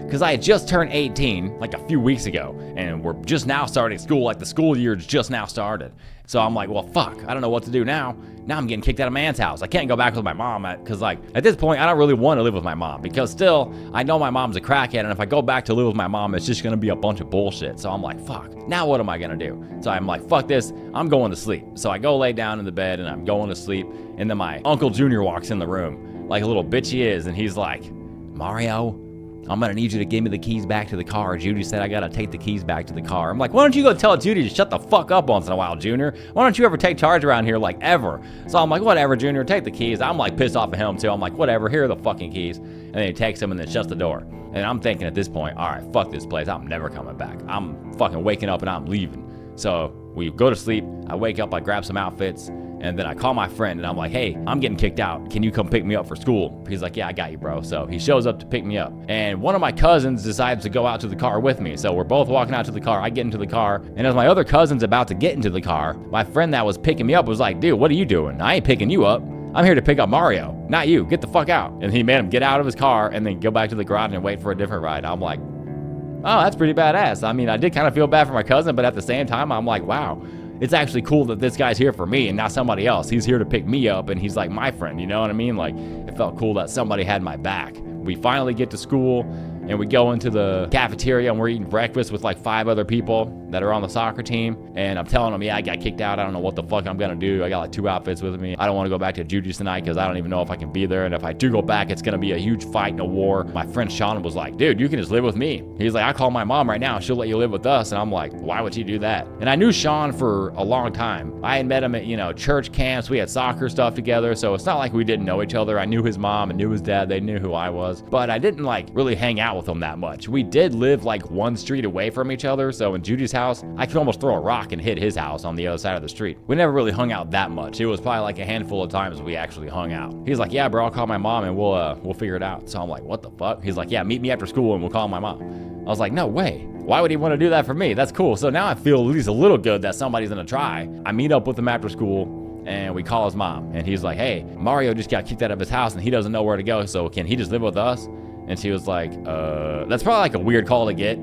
S1: Because I had just turned 18 like a few weeks ago, and we're just now starting school. Like the school year just now started. So I'm like, well, fuck. I don't know what to do now. Now I'm getting kicked out of my aunt's house. I can't go back with my mom because like at this point, I don't really want to live with my mom, because still I know my mom's a crackhead, and if I go back to live with my mom, it's just going to be a bunch of bullshit. So I'm like, fuck. Now what am I going to do? So I'm like, fuck this. I'm going to sleep. So I go lay down in the bed, and I'm going to sleep. And then my Uncle Junior walks in the room like a little bitch he is, and he's like, Mario, I'm gonna need you to give me the keys back to the car. Judy said I gotta take the keys back to the car. I'm like, why don't you go tell Judy to shut the fuck up once in a while, Junior? Why don't you ever take charge around here, like, ever? So I'm like, whatever, Junior, take the keys. I'm like pissed off at him too. I'm like, whatever, here are the fucking keys. And then he takes them and then shuts the door. And I'm thinking at this point, all right, fuck this place. I'm never coming back. I'm fucking waking up and I'm leaving. So we go to sleep. I wake up, I grab some outfits, And then I call my friend and I'm like, hey, I'm getting kicked out. Can you come pick me up for school? He's like, yeah, I got you, bro. So he shows up to pick me up. And one of my cousins decides to go out to the car with me. So we're both walking out to the car. I get into the car. And as my other cousin's about to get into the car, my friend that was picking me up was like, dude, what are you doing? I ain't picking you up. I'm here to pick up Mario, not you. Get the fuck out. And he made him get out of his car and then go back to the garage and wait for a different ride. I'm like, oh, that's pretty badass. I mean, I did kind of feel bad for my cousin, but at the same time, I'm like, wow, it's actually cool that this guy's here for me and not somebody else. He's here to pick me up and he's like my friend, you know what I mean? Like, it felt cool that somebody had my back. We finally get to school and we go into the cafeteria and we're eating breakfast with like 5 other people that are on the soccer team. And I'm telling them, yeah, I got kicked out. I don't know what the fuck I'm gonna do. I got like 2 outfits with me. I don't want to go back to Judy's tonight because I don't even know if I can be there. And if I do go back, it's gonna be a huge fight and a war. My friend Sean was like, dude, you can just live with me. He's like, I call my mom right now. She'll let you live with us. And I'm like, why would she do that? And I knew Sean for a long time. I had met him at, church camps. We had soccer stuff together. So it's not like we didn't know each other. I knew his mom and knew his dad. They knew who I was. But I didn't like really hang out with him that much. We did live like 1 street away from each other. So in Judy's house, I could almost throw a rock and hit his house on the other side of the street. We never really hung out that much. It was probably like a handful of times we actually hung out. He's like, yeah, bro, I'll call my mom and we'll figure it out. So I'm like, what the fuck? He's like, yeah, meet me after school and we'll call my mom. I was like, no way. Why would he want to do that for me? That's cool. So now I feel at least a little good that somebody's gonna try. I meet up with him after school and we call his mom and he's like, hey, Mario just got kicked out of his house and he doesn't know where to go. So can he just live with us? And she was like, that's probably like a weird call to get.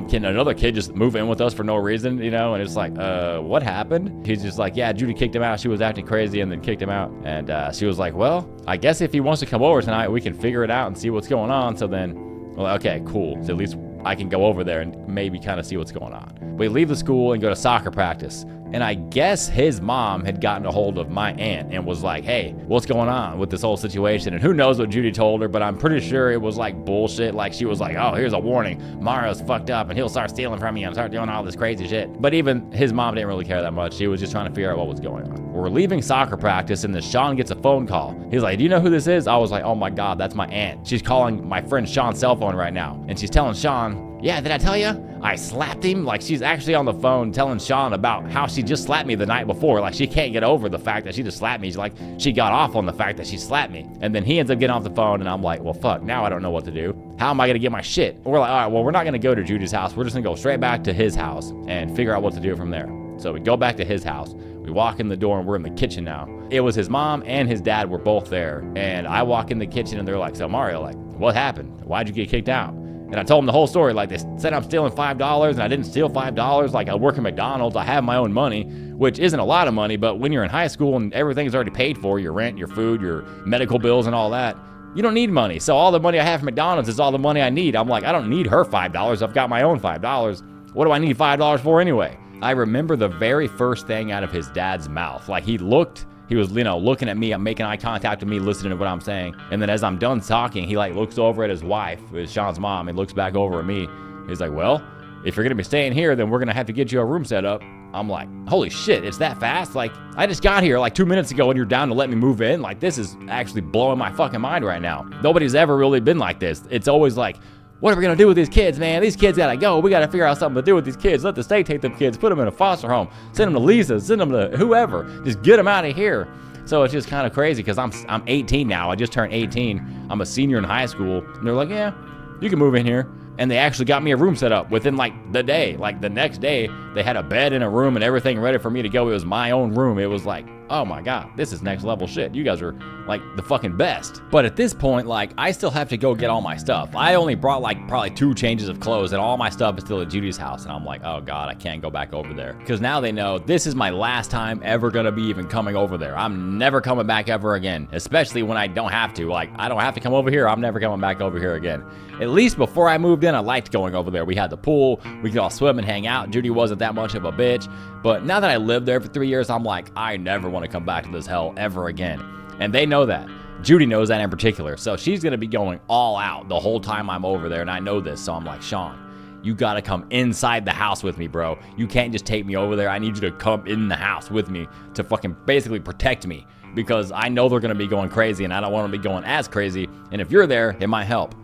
S1: Can another kid just move in with us for no reason, And it's like, what happened? He's just like, yeah, Judy kicked him out. She was acting crazy and then kicked him out. And she was like, well, I guess if he wants to come over tonight, we can figure it out and see what's going on. So then, well, okay, cool. So at least I can go over there and maybe kind of see what's going on. We leave the school and go to soccer practice. And I guess his mom had gotten a hold of my aunt and was like, hey, what's going on with this whole situation? And who knows what Judy told her, but I'm pretty sure it was like bullshit. Like she was like, oh, here's a warning. Mario's fucked up and he'll start stealing from you and start doing all this crazy shit. But even his mom didn't really care that much. She was just trying to figure out what was going on. We're leaving soccer practice and then Sean gets a phone call. He's like, do you know who this is? I was like, oh my God, that's my aunt. She's calling my friend Sean's cell phone right now. And she's telling Sean, yeah, did I tell you? I slapped him. Like she's actually on the phone telling Sean about how she just slapped me the night before. Like she can't get over the fact that she just slapped me. She's like, she got off on the fact that she slapped me. And then he ends up getting off the phone and I'm like, well, fuck, now I don't know what to do. How am I gonna get my shit? And we're like, all right, well, we're not gonna go to Judy's house. We're just gonna go straight back to his house and figure out what to do from there. So we go back to his house. We walk in the door and we're in the kitchen now. It was his mom and his dad were both there. And I walk in the kitchen and they're like, so Mario, like, what happened? Why'd you get kicked out? And I told them the whole story. Like, they said I'm stealing $5 and I didn't steal $5. Like, I work at McDonald's. I have my own money, which isn't a lot of money. But when you're in high school and everything's already paid for, your rent, your food, your medical bills and all that, you don't need money. So all the money I have from McDonald's is all the money I need. I'm like, I don't need her $5. I've got my own $5. What do I need $5 for anyway? I remember the very first thing out of his dad's mouth. Like, he was, looking at me, I'm making eye contact with me, listening to what I'm saying. And then as I'm done talking, he like looks over at his wife, with Sean's mom, and looks back over at me. He's like, well, if you're gonna be staying here, then we're gonna have to get you a room set up. I'm like, holy shit, it's that fast? Like, I just got here like 2 minutes ago and you're down to let me move in? Like, this is actually blowing my fucking mind right now. Nobody's ever really been like this. It's always like, what are we gonna do with these kids, man? These kids gotta go. We gotta figure out something to do with these kids. Let the state take them kids, put them in a foster home, send them to Lisa, send them to whoever. Just get them out of here. So it's just kind of crazy because I'm 18 now. I just turned 18. I'm a senior in high school. And they're like, yeah, you can move in here. And they actually got me a room set up within like the day. Like the next day, they had a bed in a room and everything ready for me to go. It was my own room. It was like, oh my God, this is next level shit. You guys are like the fucking best. But at this point, like, I still have to go get all my stuff. I only brought like probably 2 changes of clothes and all my stuff is still at Judy's house. And I'm like, oh God, I can't go back over there. Because now they know this is my last time ever gonna be even coming over there. I'm never coming back ever again, especially when I don't have to. Like, I don't have to come over here. I'm never coming back over here again. At least before I moved in, I liked going over there. We had the pool. We could all swim and hang out. Judy wasn't that much of a bitch. But now that I lived there for 3 years, I'm like, I never want to come back to this hell ever again. And they know that. Judy knows that in particular. So she's going to be going all out the whole time I'm over there. And I know this. So I'm like, Sean, you got to come inside the house with me, bro. You can't just take me over there. I need you to come in the house with me to fucking basically protect me. Because I know they're going to be going crazy and I don't want to be going as crazy. And if you're there, it might help.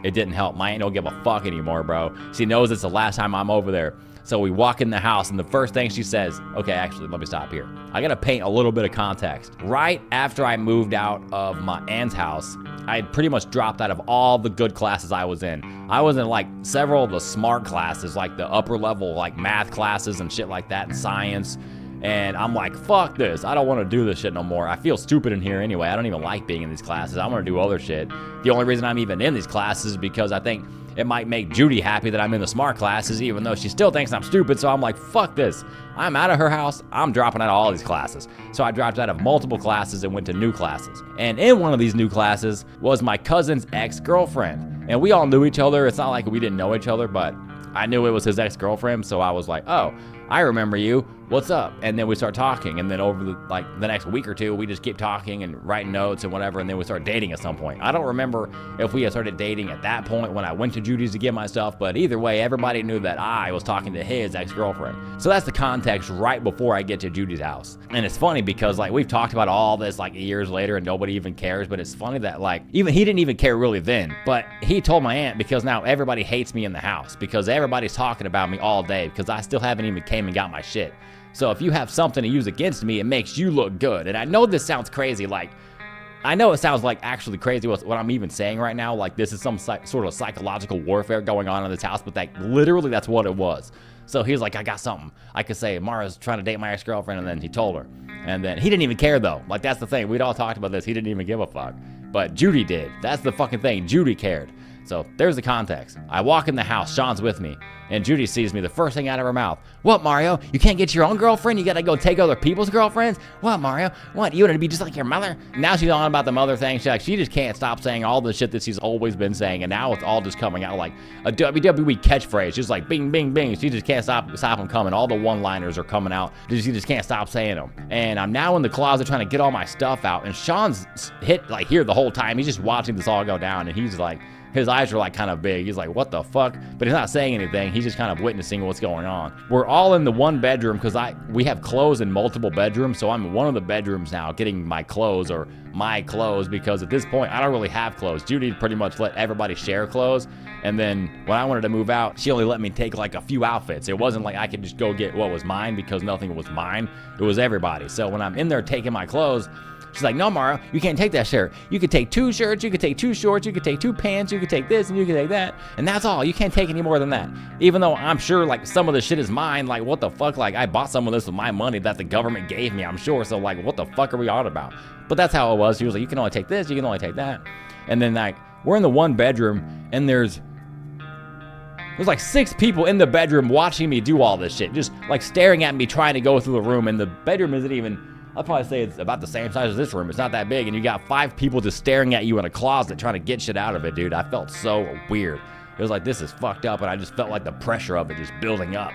S1: It didn't help. My aunt don't give a fuck anymore, bro. She knows it's the last time I'm over there. So we walk in the house, and the first thing she says, okay, actually, let me stop here. I gotta paint a little bit of context. Right after I moved out of my aunt's house, I had pretty much dropped out of all the good classes I was in. I was in like several of the smart classes, like the upper level, like math classes and shit like that, and science. And I'm like, fuck this. I don't want to do this shit no more. I feel stupid in here anyway. I don't even like being in these classes. I want to do other shit. The only reason I'm even in these classes is because I think it might make Judy happy that I'm in the smart classes, even though she still thinks I'm stupid. So I'm like, fuck this. I'm out of her house. I'm dropping out of all these classes. So I dropped out of multiple classes and went to new classes. And in one of these new classes was my cousin's ex-girlfriend. And we all knew each other. It's not like we didn't know each other, but I knew it was his ex-girlfriend. So I was like, oh, I remember you. What's up? And then we start talking, and then over the next week or two, we just keep talking and writing notes and whatever, and then we start dating at some point. I don't remember if we had started dating at that point when I went to Judy's to get my stuff, but either way, everybody knew that I was talking to his ex-girlfriend. So that's the context right before I get to Judy's house. And it's funny because like we've talked about all this like years later and nobody even cares, but it's funny that like even he didn't even care really then, but he told my aunt because now everybody hates me in the house because everybody's talking about me all day because I still haven't even came and got my shit. So if you have something to use against me, it makes you look good. And I know this sounds crazy. Like, I know it sounds like actually crazy what I'm even saying right now. Like, this is some sort of psychological warfare going on in this house, but literally that's what it was. So he's like, I got something. I could say, Mara's trying to date my ex-girlfriend, and then he told her. And then he didn't even care, though. Like, that's the thing. We'd all talked about this. He didn't even give a fuck. But Judy did. That's the fucking thing. Judy cared. So there's the context. I walk in the house, Sean's with me, and Judy sees me. The first thing out of her mouth, what, Mario? You can't get your own girlfriend? You gotta go take other people's girlfriends? What, Mario? What, you want to be just like your mother? Now she's on about the mother thing. She just can't stop saying all the shit that she's always been saying, and now it's all just coming out like a WWE catchphrase. She's like, bing, bing, bing. She just can't stop them coming. All the one-liners are coming out. She just can't stop saying them. And I'm now in the closet trying to get all my stuff out, and Sean's hit like here the whole time. He's just watching this all go down, and he's like, his eyes are like kind of big. He's like, what the fuck? But he's not saying anything. He's just kind of witnessing what's going on. We're all in the one bedroom because we have clothes in multiple bedrooms. So I'm in one of the bedrooms now getting my clothes because at this point, I don't really have clothes. Judy pretty much let everybody share clothes. And then when I wanted to move out, she only let me take like a few outfits. It wasn't like I could just go get what was mine because nothing was mine. It was everybody. So when I'm in there taking my clothes, she's like, no, Mara, you can't take that shirt. You could take 2 shirts, you could take 2 shorts, you could take 2 pants, you could take this, and you could take that. And that's all. You can't take any more than that. Even though I'm sure, like, some of the shit is mine. Like, what the fuck? Like, I bought some of this with my money that the government gave me, I'm sure. So, like, what the fuck are we on about? But that's how it was. She was like, you can only take this, you can only take that. And then, like, we're in the one bedroom, and there's like 6 people in the bedroom watching me do all this shit. Just, like, staring at me, trying to go through the room. And the bedroom isn't even... I'd probably say it's about the same size as this room. It's not that big, and you got 5 people just staring at you in a closet trying to get shit out of it, dude. I felt so weird. It was like, this is fucked up, and I just felt like the pressure of it just building up.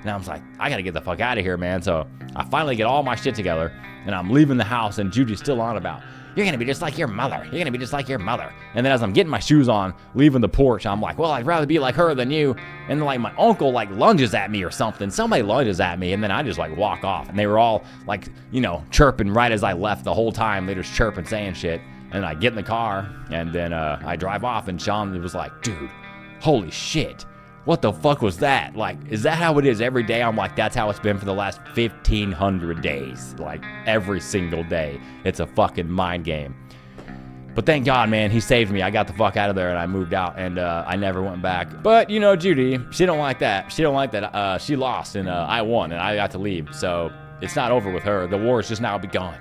S1: And I was like, I gotta get the fuck out of here, man. So I finally get all my shit together, and I'm leaving the house, and Judy's still on about, you're gonna be just like your mother. You're gonna be just like your mother. And then as I'm getting my shoes on, leaving the porch, I'm like, well, I'd rather be like her than you. And then like my uncle like lunges at me or something. Somebody lunges at me, and then I just like walk off. And they were all like, you know, chirping right as I left the whole time. They just chirping, saying shit. And I get in the car, and then I drive off, and Sean was like, dude, holy shit. What the fuck was that? Like, is that how it is every day? I'm like, that's how it's been for the last 1,500 days. Like, every single day. It's a fucking mind game. But thank God, man, he saved me. I got the fuck out of there, and I moved out, and I never went back. But, you know, Judy, she don't like that. She don't like that. She lost, and I won, and I got to leave. So, it's not over with her. The war is just now begun.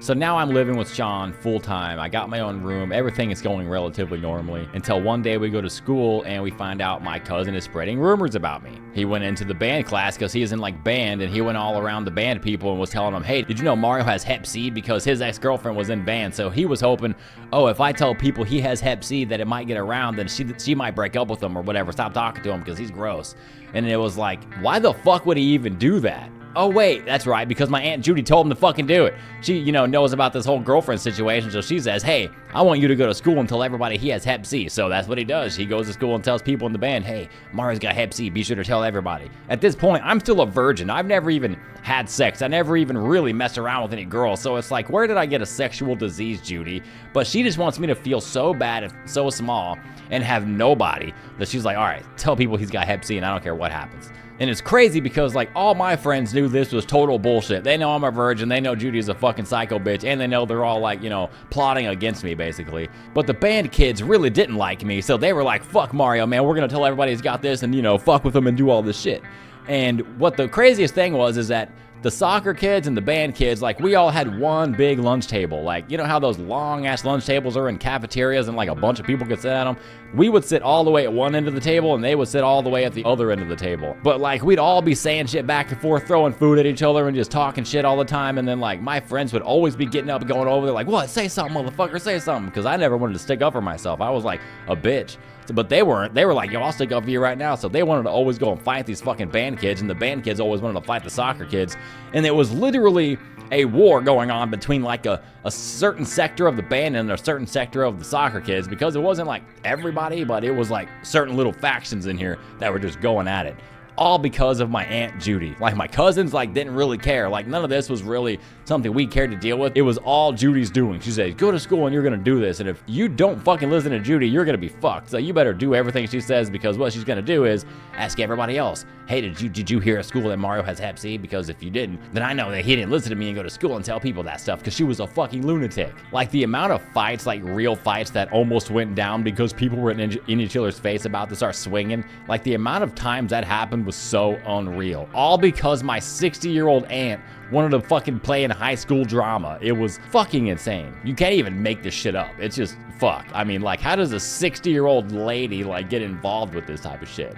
S1: So now I'm living with Sean full time. I got my own room. Everything is going relatively normally until one day we go to school and we find out my cousin is spreading rumors about me. He went into the band class because he is in like band, and he went all around the band people and was telling them, hey, did you know Mario has Hep C? Because his ex-girlfriend was in band. So he was hoping, oh, if I tell people he has Hep C that it might get around, then she might break up with him or whatever. Stop talking to him because he's gross. And it was like, why the fuck would he even do that? Oh wait, that's right, because my Aunt Judy told him to fucking do it. She, knows about this whole girlfriend situation, so she says, hey, I want you to go to school and tell everybody he has Hep C. So that's what he does. He goes to school and tells people in the band, hey, Mario's got Hep C, be sure to tell everybody. At this point, I'm still a virgin. I've never even had sex. I never even really messed around with any girls, so it's like, where did I get a sexual disease, Judy? But she just wants me to feel so bad and so small and have nobody that she's like, all right, tell people he's got Hep C and I don't care what happens. And it's crazy because, like, all my friends knew this was total bullshit. They know I'm a virgin, they know Judy's a fucking psycho bitch, and they know they're all, like, plotting against me, basically. But the band kids really didn't like me, so they were like, fuck Mario, man, we're gonna tell everybody he's got this and, fuck with him and do all this shit. And what the craziest thing was is that the soccer kids and the band kids, like, we all had one big lunch table. Like, you know how those long-ass lunch tables are in cafeterias and, like, a bunch of people could sit at them? We would sit all the way at one end of the table, and they would sit all the way at the other end of the table. But, like, we'd all be saying shit back and forth, throwing food at each other and just talking shit all the time. And then, like, my friends would always be getting up and going over there like, what? Say something, motherfucker, say something. Because I never wanted to stick up for myself. I was, like, a bitch. But they weren't. They were like, yo, I'll stick up for you right now. So they wanted to always go and fight these fucking band kids, and the band kids always wanted to fight the soccer kids. And it was literally a war going on between like a certain sector of the band and a certain sector of the soccer kids, because it wasn't like everybody, but it was like certain little factions in here that were just going at it. All because of my Aunt Judy. Like, my cousins, like, didn't really care. Like, none of this was really something we cared to deal with. It was all Judy's doing. She said, go to school and you're gonna do this. And if you don't fucking listen to Judy, you're gonna be fucked. So you better do everything she says, because what she's gonna do is ask everybody else, hey, did you hear at school that Mario has Hep C? Because if you didn't, then I know that he didn't listen to me and go to school and tell people that stuff, because she was a fucking lunatic. Like, the amount of fights, like real fights that almost went down because people were in each other's face about to start swinging, like the amount of times that happened was so unreal. All because my 60-year-old aunt wanted to fucking play in high school drama. It was fucking insane. You can't even make this shit up. It's just fuck. I mean, like, how does a 60-year-old lady, like, get involved with this type of shit?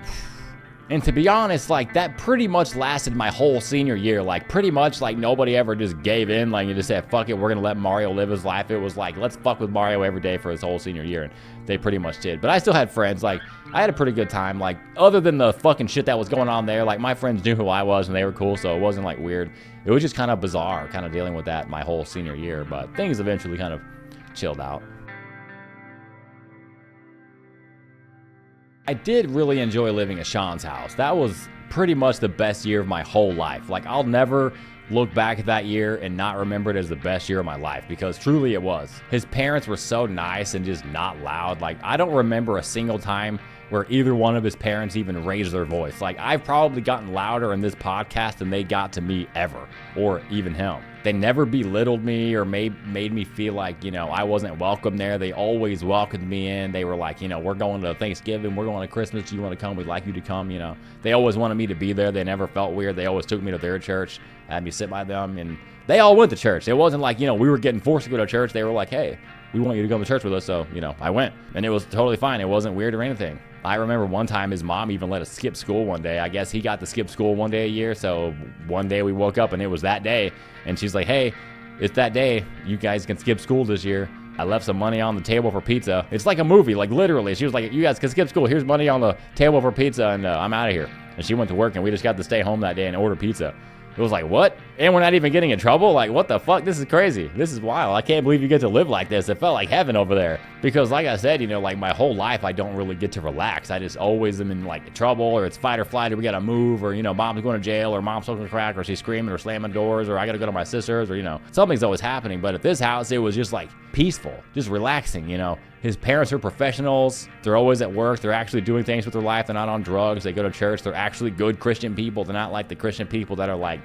S1: And to be honest, like, that pretty much lasted my whole senior year. Like, pretty much, like, nobody ever just gave in. Like, you just said, fuck it, we're gonna let Mario live his life. It was like, let's fuck with Mario every day for his whole senior year. And they pretty much did. But I still had friends. Like, I had a pretty good time. Like, other than the fucking shit that was going on there, like, my friends knew who I was and they were cool, so it wasn't, like, weird. It was just kind of bizarre, kind of dealing with that my whole senior year. But things eventually kind of chilled out. I did really enjoy living at Sean's house. That was pretty much the best year of my whole life. Like, I'll never look back at that year and not remember it as the best year of my life, because truly it was. His parents were so nice and just not loud. Like, I don't remember a single time where either one of his parents even raised their voice. Like, I've probably gotten louder in this podcast than they got to me ever, or even him. They never belittled me or made me feel like, I wasn't welcome there. They always welcomed me in. They were like, we're going to Thanksgiving, we're going to Christmas, do you want to come? We'd like you to come, They always wanted me to be there. They never felt weird. They always took me to their church, had me sit by them, and they all went to church. It wasn't like, we were getting forced to go to church. They were like, hey, we want you to come to church with us. So, I went, and it was totally fine. It wasn't weird or anything. I remember one time his mom even let us skip school one day. I guess he got to skip school one day a year. So one day we woke up and it was that day. And she's like, hey, it's that day. You guys can skip school this year. I left some money on the table for pizza. It's like a movie, like literally. She was like, you guys can skip school. Here's money on the table for pizza, and I'm out of here. And she went to work, and we just got to stay home that day and order pizza. It was like, what? And we're not even getting in trouble? Like, what the fuck? This is crazy. This is wild. I can't believe you get to live like this. It felt like heaven over there. Because like I said, like my whole life, I don't really get to relax. I just always am in like trouble, or it's fight or flight, or we gotta move, or, mom's going to jail, or mom's smoking crack, or she's screaming or slamming doors, or I gotta go to my sister's, or, something's always happening. But at this house, it was just like peaceful, just relaxing, His parents are professionals. They're always at work. They're actually doing things with their life. They're not on drugs. They go to church. They're actually good Christian people. They're not like the Christian people that are like,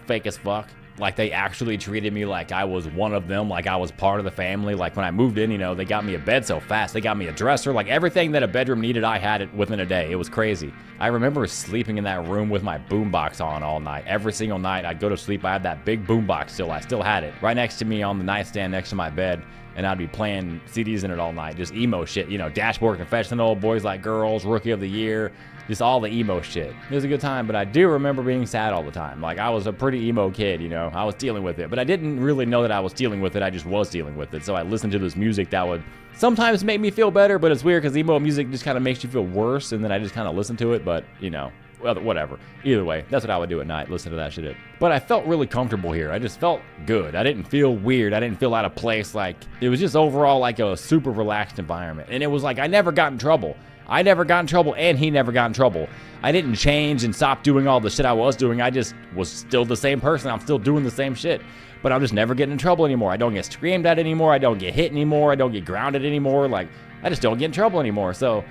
S1: fake as fuck. Like, they actually treated me like I was one of them, like I was part of the family. Like, when I moved in, they got me a bed so fast. They got me a dresser. Like, everything that a bedroom needed, I had it within a day. It was crazy. I remember sleeping in that room with my boombox on all night. Every single night I'd go to sleep, I had that big boombox still. I still had it right next to me on the nightstand next to my bed. And I'd be playing CDs in it all night. Just emo shit, Dashboard Confessional, Boys Like Girls, Rookie of the Year, just all the emo shit. It was a good time, but I do remember being sad all the time. Like, I was a pretty emo kid, I was dealing with it. But I didn't really know that I was dealing with it. I just was dealing with it. So I listened to this music that would sometimes make me feel better, but it's weird because emo music just kind of makes you feel worse. And then I just kind of listened to it, but, Well, whatever. Either way, that's what I would do at night, listen to that shit. But I felt really comfortable here. I just felt good. I didn't feel weird. I didn't feel out of place. Like, it was just overall like a super relaxed environment. And it was like I never got in trouble. I never got in trouble, and he never got in trouble. I didn't change and stop doing all the shit I was doing. I just was still the same person. I'm still doing the same shit. But I'm just never getting in trouble anymore. I don't get screamed at anymore. I don't get hit anymore. I don't get grounded anymore. Like, I just don't get in trouble anymore. So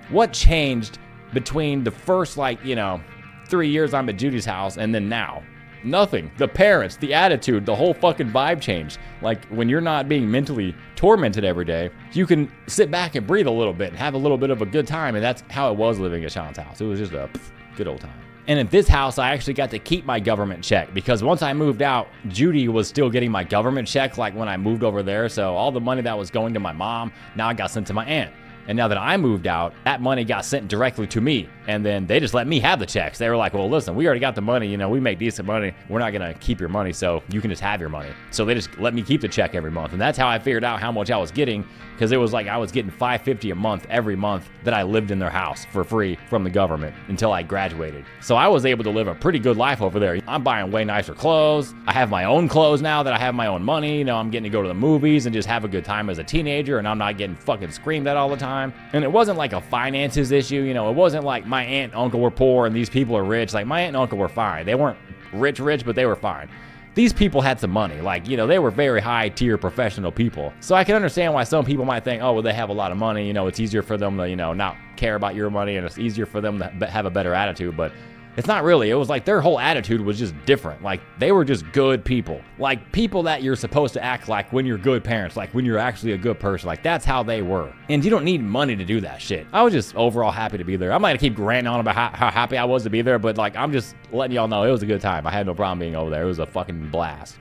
S1: what changed between the first, 3 years I'm at Judy's house and then now? Nothing. The parents, the attitude, the whole fucking vibe changed. Like, when you're not being mentally tormented every day, you can sit back and breathe a little bit and have a little bit of a good time. And that's how it was living at Sean's house. It was just a good old time. And at this house, I actually got to keep my government check, because once I moved out, Judy was still getting my government check like when I moved over there. So all the money that was going to my mom, now it got sent to my aunt. And now that I moved out, that money got sent directly to me. And then they just let me have the checks. They were like, well, listen, we already got the money. We make decent money. We're not going to keep your money, so you can just have your money. So they just let me keep the check every month. And that's how I figured out how much I was getting, because it was like I was getting $550 a month every month that I lived in their house for free from the government until I graduated. So I was able to live a pretty good life over there. I'm buying way nicer clothes. I have my own clothes now that I have my own money. I'm getting to go to the movies and just have a good time as a teenager, and I'm not getting fucking screamed at all the time. And it wasn't like a finances issue. It wasn't like my aunt and uncle were poor and these people are rich. Like, my aunt and uncle were fine. They weren't rich, but they were fine. These people had some money. Like, they were very high tier professional people. So I can understand why some people might think, oh, well, they have a lot of money. It's easier for them to, not care about your money, and it's easier for them to have a better attitude. But it's not really. It was like their whole attitude was just different. Like, they were just good people. Like, people that you're supposed to act like when you're good parents, like when you're actually a good person. Like, that's how they were. And you don't need money to do that shit. I was just overall happy to be there. I'm not gonna keep ranting on about how happy I was to be there, but like, I'm just letting y'all know it was a good time. I had no problem being over there. It was a fucking blast.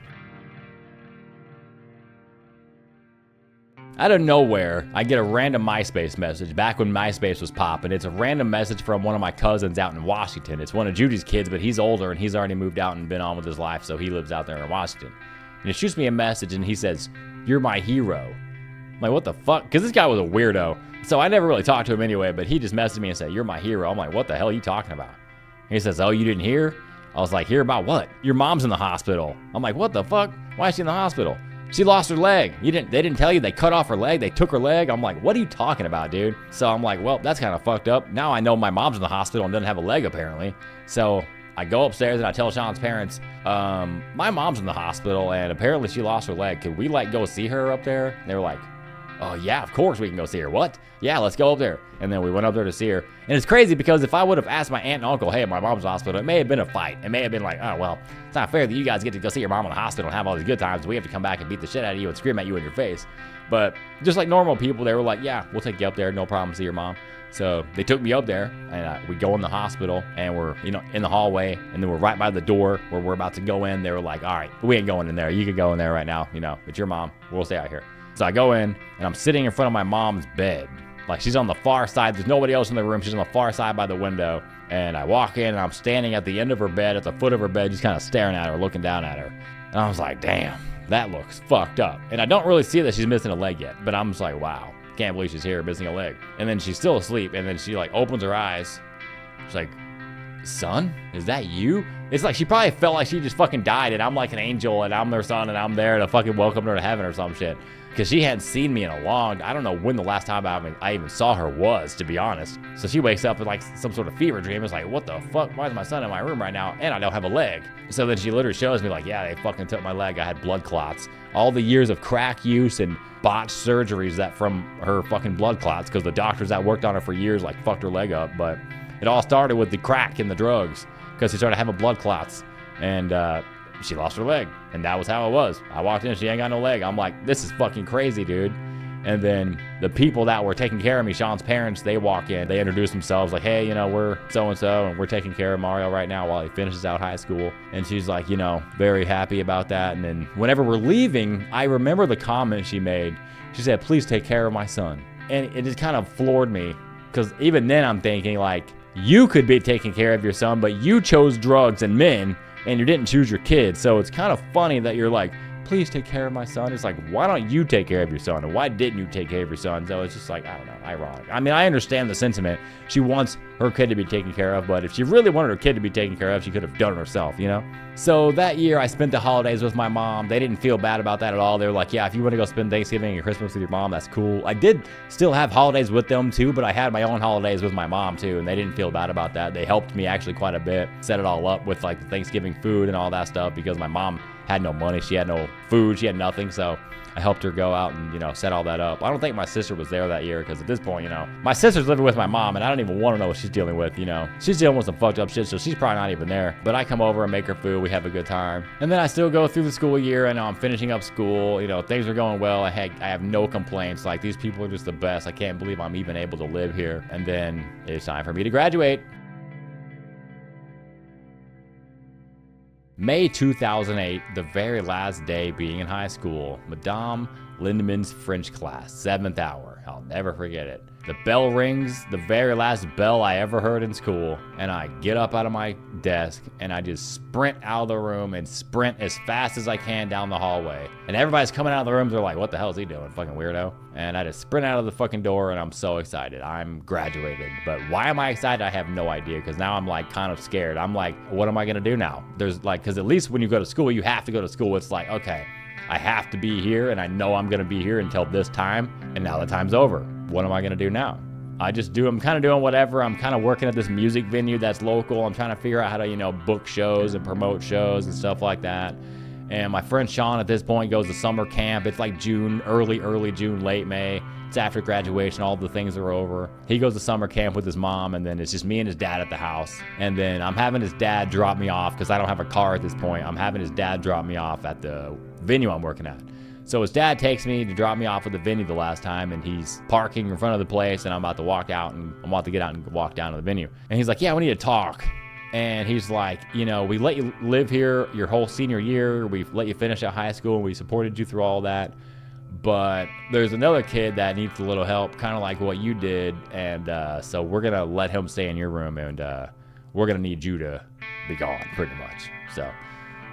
S1: Out of nowhere, I get a random MySpace message back when MySpace was popping. It's a random message from one of my cousins out in Washington. It's one of Judy's kids, but he's older and he's already moved out and been on with his life, so he lives out there in Washington. And he shoots me a message and he says, "You're my hero." I'm like, what the fuck? Because this guy was a weirdo. So I never really talked to him anyway, but he just messaged me and said, "You're my hero." I'm like, what the hell are you talking about? And he says, "Oh, you didn't hear?" I was like, "Hear about what?" "Your mom's in the hospital." I'm like, what the fuck? Why is she in the hospital? "She lost her leg. They didn't tell you they cut off her leg? They took her leg?" I'm like, what are you talking about, dude? So I'm like, well, that's kind of fucked up. Now I know my mom's in the hospital and doesn't have a leg, apparently. So I go upstairs and I tell Sean's parents, my mom's in the hospital and apparently she lost her leg. Could we go see her up there? And they were like, "Oh yeah, of course we can go see her." "What?" "Yeah, let's go up there." And then we went up there to see her. And it's crazy because if I would have asked my aunt and uncle, "Hey, my mom's in the hospital," it may have been a fight. It may have been like, "Oh, well, it's not fair that you guys get to go see your mom in the hospital and have all these good times. We have to come back and beat the shit out of you and scream at you in your face." But just like normal people, they were like, "Yeah, we'll take you up there. No problem. See your mom." So they took me up there and we go in the hospital and we're, in the hallway, and then we're right by the door where we're about to go in. They were like, "All right, we ain't going in there. You can go in there right now. It's your mom. We'll stay out here." So I go in and I'm sitting in front of my mom's bed. Like, she's on the far side. There's nobody else in the room. She's on the far side by the window. And I walk in and I'm standing at the end of her bed, at the foot of her bed, just kind of staring at her, looking down at her. And I was like, damn, that looks fucked up. And I don't really see that she's missing a leg yet, but I'm just like, wow, can't believe she's here missing a leg. And then she's still asleep. And then she opens her eyes. She's like, "Son, is that you?" It's like she probably felt like she just fucking died and I'm like an angel and I'm their son and I'm there to fucking welcome her to heaven or some shit. Because she hadn't seen me in a long, I don't know when the last time I even saw her was, to be honest. So she wakes up in like some sort of fever dream. It's like, what the fuck? Why is my son in my room right now? And I don't have a leg. So then she literally shows me like, yeah, they fucking took my leg. I had blood clots. All the years of crack use and botched surgeries that from her fucking blood clots, because the doctors that worked on her for years like fucked her leg up. But it all started with the crack and the drugs, because she started having blood clots. And she lost her leg, and that was how it was. I walked in, she ain't got no leg. I'm like, this is fucking crazy, dude. And then the people that were taking care of me, Sean's parents, they walk in, they introduce themselves like, "Hey, we're so-and-so, and we're taking care of Mario right now while he finishes out high school." And she's like, very happy about that. And then whenever we're leaving, I remember the comment she made. She said, "Please take care of my son." And it just kind of floored me, because even then I'm thinking like, you could be taking care of your son, but you chose drugs and men, and you didn't choose your kids. So it's kind of funny that you're like, please take care of my son. It's like, why don't you take care of your son? And why didn't you take care of your son? So it's just like, I don't know, ironic. I mean, I understand the sentiment. She wants her kid to be taken care of, but if she really wanted her kid to be taken care of, she could have done it herself, you know? So that year, I spent the holidays with my mom. They didn't feel bad about that at all. They were like, yeah, if you want to go spend Thanksgiving and Christmas with your mom, that's cool. I did still have holidays with them too, but I had my own holidays with my mom too, and they didn't feel bad about that. They helped me actually quite a bit, set it all up with like the Thanksgiving food and all that stuff, because my mom had no money. She had no food. She had nothing. So I helped her go out and, you know, set all that up. I don't think my sister was there that year, because at this point, you know, my sister's living with my mom, and I don't even want to know what she's dealing with, you know. She's dealing with some fucked up shit, so she's probably not even there. But I come over and make her food. We have a good time. And then I still go through the school year, and I'm finishing up school. You know, things are going well. I have no complaints. Like, these people are just the best. I can't believe I'm even able to live here. And then it's time for me to graduate. May 2008, the very last day being in high school, Madame Lindemann's French class, 7th hour. I'll never forget it. The bell rings, the very last bell I ever heard in school, and I get up out of my desk and I just sprint out of the room and sprint as fast as I can down the hallway. And everybody's coming out of the rooms, they're like, what the hell is he doing, fucking weirdo? And I just sprint out of the fucking door, and I'm so excited. I'm graduated. But why am I excited? I have no idea, because now I'm like kind of scared. I'm like, what am I gonna do now? There's like, because at least when you go to school, you have to go to school. It's like, okay, I have to be here, and I know I'm gonna be here until this time, and now the time's over. What am I gonna do now? I'm kind of doing whatever. I'm kind of working at this music venue that's local. I'm trying to figure out how to, you know, book shows and promote shows and stuff like that. And my friend Sean at this point goes to summer camp. It's like June, early June, late May. It's after graduation. All the things are over. He goes to summer camp with his mom, and then it's just me and his dad at the house. And then I'm having his dad drop me off, because I don't have a car at this point. I'm having his dad drop me off at the venue I'm working at. So his dad takes me to drop me off at the venue the last time, and he's parking in front of the place, and I'm about to walk out, and I'm about to get out and walk down to the venue. And he's like, yeah, we need to talk. And he's like, you know, we let you live here your whole senior year. We've let you finish at high school, and we supported you through all that. But there's another kid that needs a little help, kind of like what you did. And so we're going to let him stay in your room, and we're going to need you to be gone, pretty much. So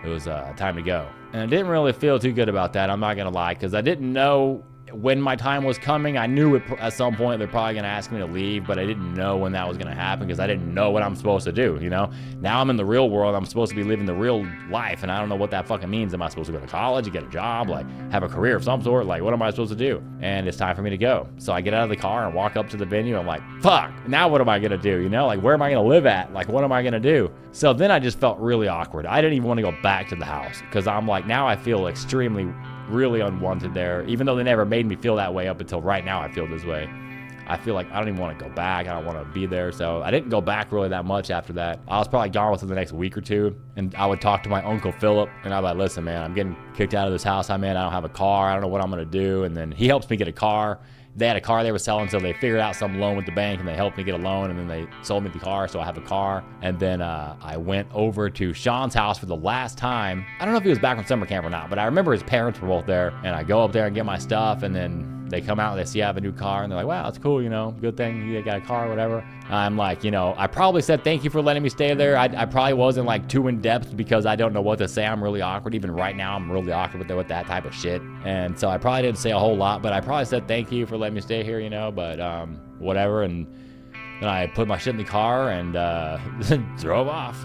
S1: it was time to go. And I didn't really feel too good about that, I'm not going to lie, because I didn't know when my time was coming. I knew at some point they're probably going to ask me to leave, but I didn't know when that was going to happen, because I didn't know what I'm supposed to do, you know? Now I'm in the real world. I'm supposed to be living the real life, and I don't know what that fucking means. Am I supposed to go to college, get a job, like have a career of some sort? Like, what am I supposed to do? And it's time for me to go. So I get out of the car and walk up to the venue. I'm like, fuck, now what am I going to do? You know, like, where am I going to live at? Like, what am I going to do? So then I just felt really awkward. I didn't even want to go back to the house, because I'm like, now I feel really unwanted there, even though they never made me feel that way up until right now. I feel this way. I feel like I don't even want to go back. I don't want to be there. So I didn't go back really that much after that. I was probably gone within the next week or two, and I would talk to my Uncle Philip, and I'd be like, listen, man, I'm getting kicked out of this house I'm in. I don't have a car. I don't know what I'm going to do. And then he helps me get a car. They had a car they were selling, so they figured out some loan with the bank, and they helped me get a loan, and then they sold me the car, so I have a car. And then I went over to Sean's house for the last time. I don't know if he was back from summer camp or not, but I remember his parents were both there, and I go up there and get my stuff, and then they come out and they see I have a new car, and they're like, wow, that's cool, you know, good thing you got a car or whatever. I'm like, you know, I probably said thank you for letting me stay there. I probably wasn't like too in depth, because I don't know what to say. I'm really awkward. Even right now, I'm really awkward with that type of shit. And so I probably didn't say a whole lot, but I probably said thank you for letting me stay here, you know, but whatever. And then I put my shit in the car and drove off.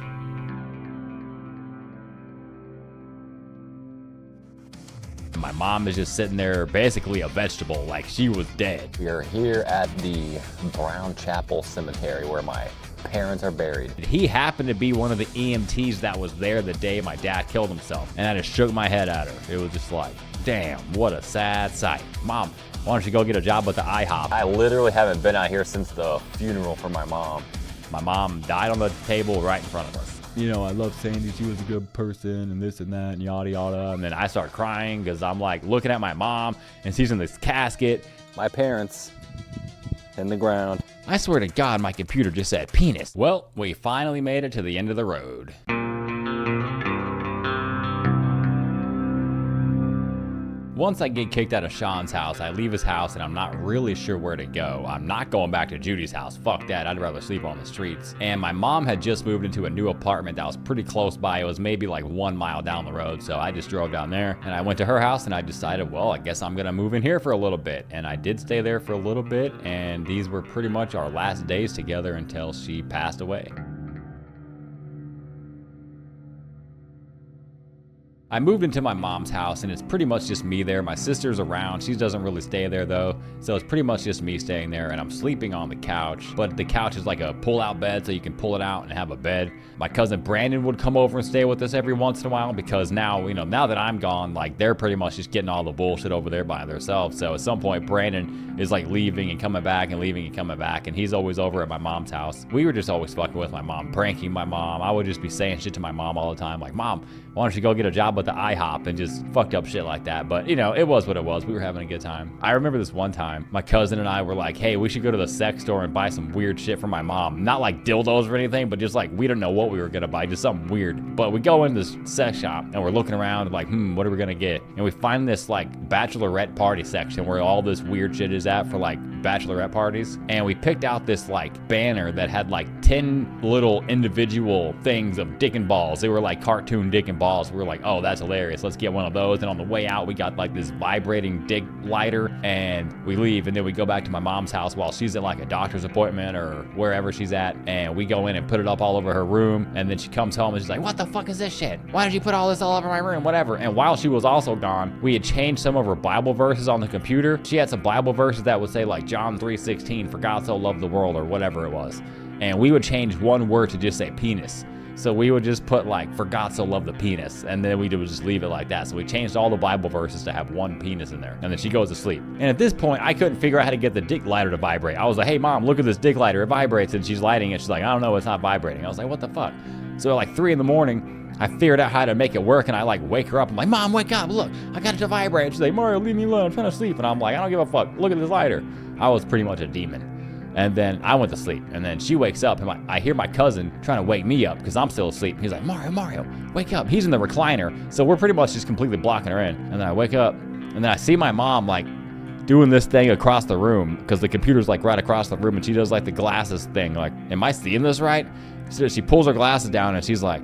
S1: My mom is just sitting there, basically a vegetable, like she was dead. We are here at the Brown Chapel Cemetery where my parents are buried. He happened to be one of the EMTs that was there the day my dad killed himself. And I just shook my head at her. It was just like, damn, what a sad sight. Mom, why don't you go get a job with the IHOP? I literally haven't been out here since the funeral for my mom. My mom died on the table right in front of us. You know, I love Sandy, she was a good person, and this and that, and yada yada. And then I start crying, because I'm like looking at my mom, and she's in this casket. My parents in the ground. I swear to God, my computer just said penis. Well, we finally made it to the end of the road. Once I get kicked out of Sean's house, I leave his house and I'm not really sure where to go. I'm not going back to Judy's house. Fuck that. I'd rather sleep on the streets. And my mom had just moved into a new apartment that was pretty close by. It was maybe like 1 mile down the road. So I just drove down there and I went to her house and I decided, well, I guess I'm gonna move in here for a little bit. And I did stay there for a little bit, and these were pretty much our last days together until she passed away. I moved into my mom's house and it's pretty much just me there. My sister's around. She doesn't really stay there though. So it's pretty much just me staying there, and I'm sleeping on the couch. But the couch is like a pull-out bed, so you can pull it out and have a bed. My cousin Brandon would come over and stay with us every once in a while because now, now that I'm gone, like they're pretty much just getting all the bullshit over there by themselves. So at some point Brandon is like leaving and coming back and leaving and coming back, and he's always over at my mom's house. We were just always fucking with my mom, pranking my mom. I would just be saying shit to my mom all the time, like, Mom, why don't you go get a job with the IHOP, and just fucked up shit like that. But it was what it was. We were having a good time. I remember this one time, my cousin and I were like, hey, we should go to the sex store and buy some weird shit for my mom. Not like dildos or anything, but just like, we don't know what we were gonna buy, just something weird. But we go in this sex shop and we're looking around like, what are we gonna get? And we find this like bachelorette party section where all this weird shit is at for like bachelorette parties. And we picked out this like banner that had like 10 little individual things of dick and balls. They were like cartoon dick and balls. We were like, oh, that's hilarious. Let's get one of those. And on the way out, we got like this vibrating dick lighter, and we leave. And then we go back to my mom's house while she's at like a doctor's appointment or wherever she's at. And we go in and put it up all over her room. And then she comes home and she's like, what the fuck is this shit? Why did you put all this all over my room? Whatever. And while she was also gone, we had changed some of her Bible verses on the computer. She had some Bible verses that would say like John 3:16, for God so loved the world, or whatever it was. And we would change one word to just say penis. So we would just put like, for God so loved the penis, and then we would just leave it like that. So we changed all the Bible verses to have one penis in there, and then she goes to sleep. And at this point, I couldn't figure out how to get the dick lighter to vibrate. I was like, hey Mom, look at this dick lighter, it vibrates, and she's lighting it. She's like, I don't know, it's not vibrating. I was like, what the fuck? So at like 3 a.m, I figured out how to make it work, and I like wake her up. I'm like, Mom, wake up, look, I got it to vibrate. She's like, Mario, leave me alone, I'm trying to sleep. And I'm like, I don't give a fuck, look at this lighter. I was pretty much a demon. And then I went to sleep, and then she wakes up, and I hear my cousin trying to wake me up because I'm still asleep. He's like, Mario, wake up. He's in the recliner, so we're pretty much just completely blocking her in. And then I wake up, and then I see my mom like doing this thing across the room because the computer's like right across the room, and she does like the glasses thing. Like, am I seeing this right? So she pulls her glasses down, and she's like,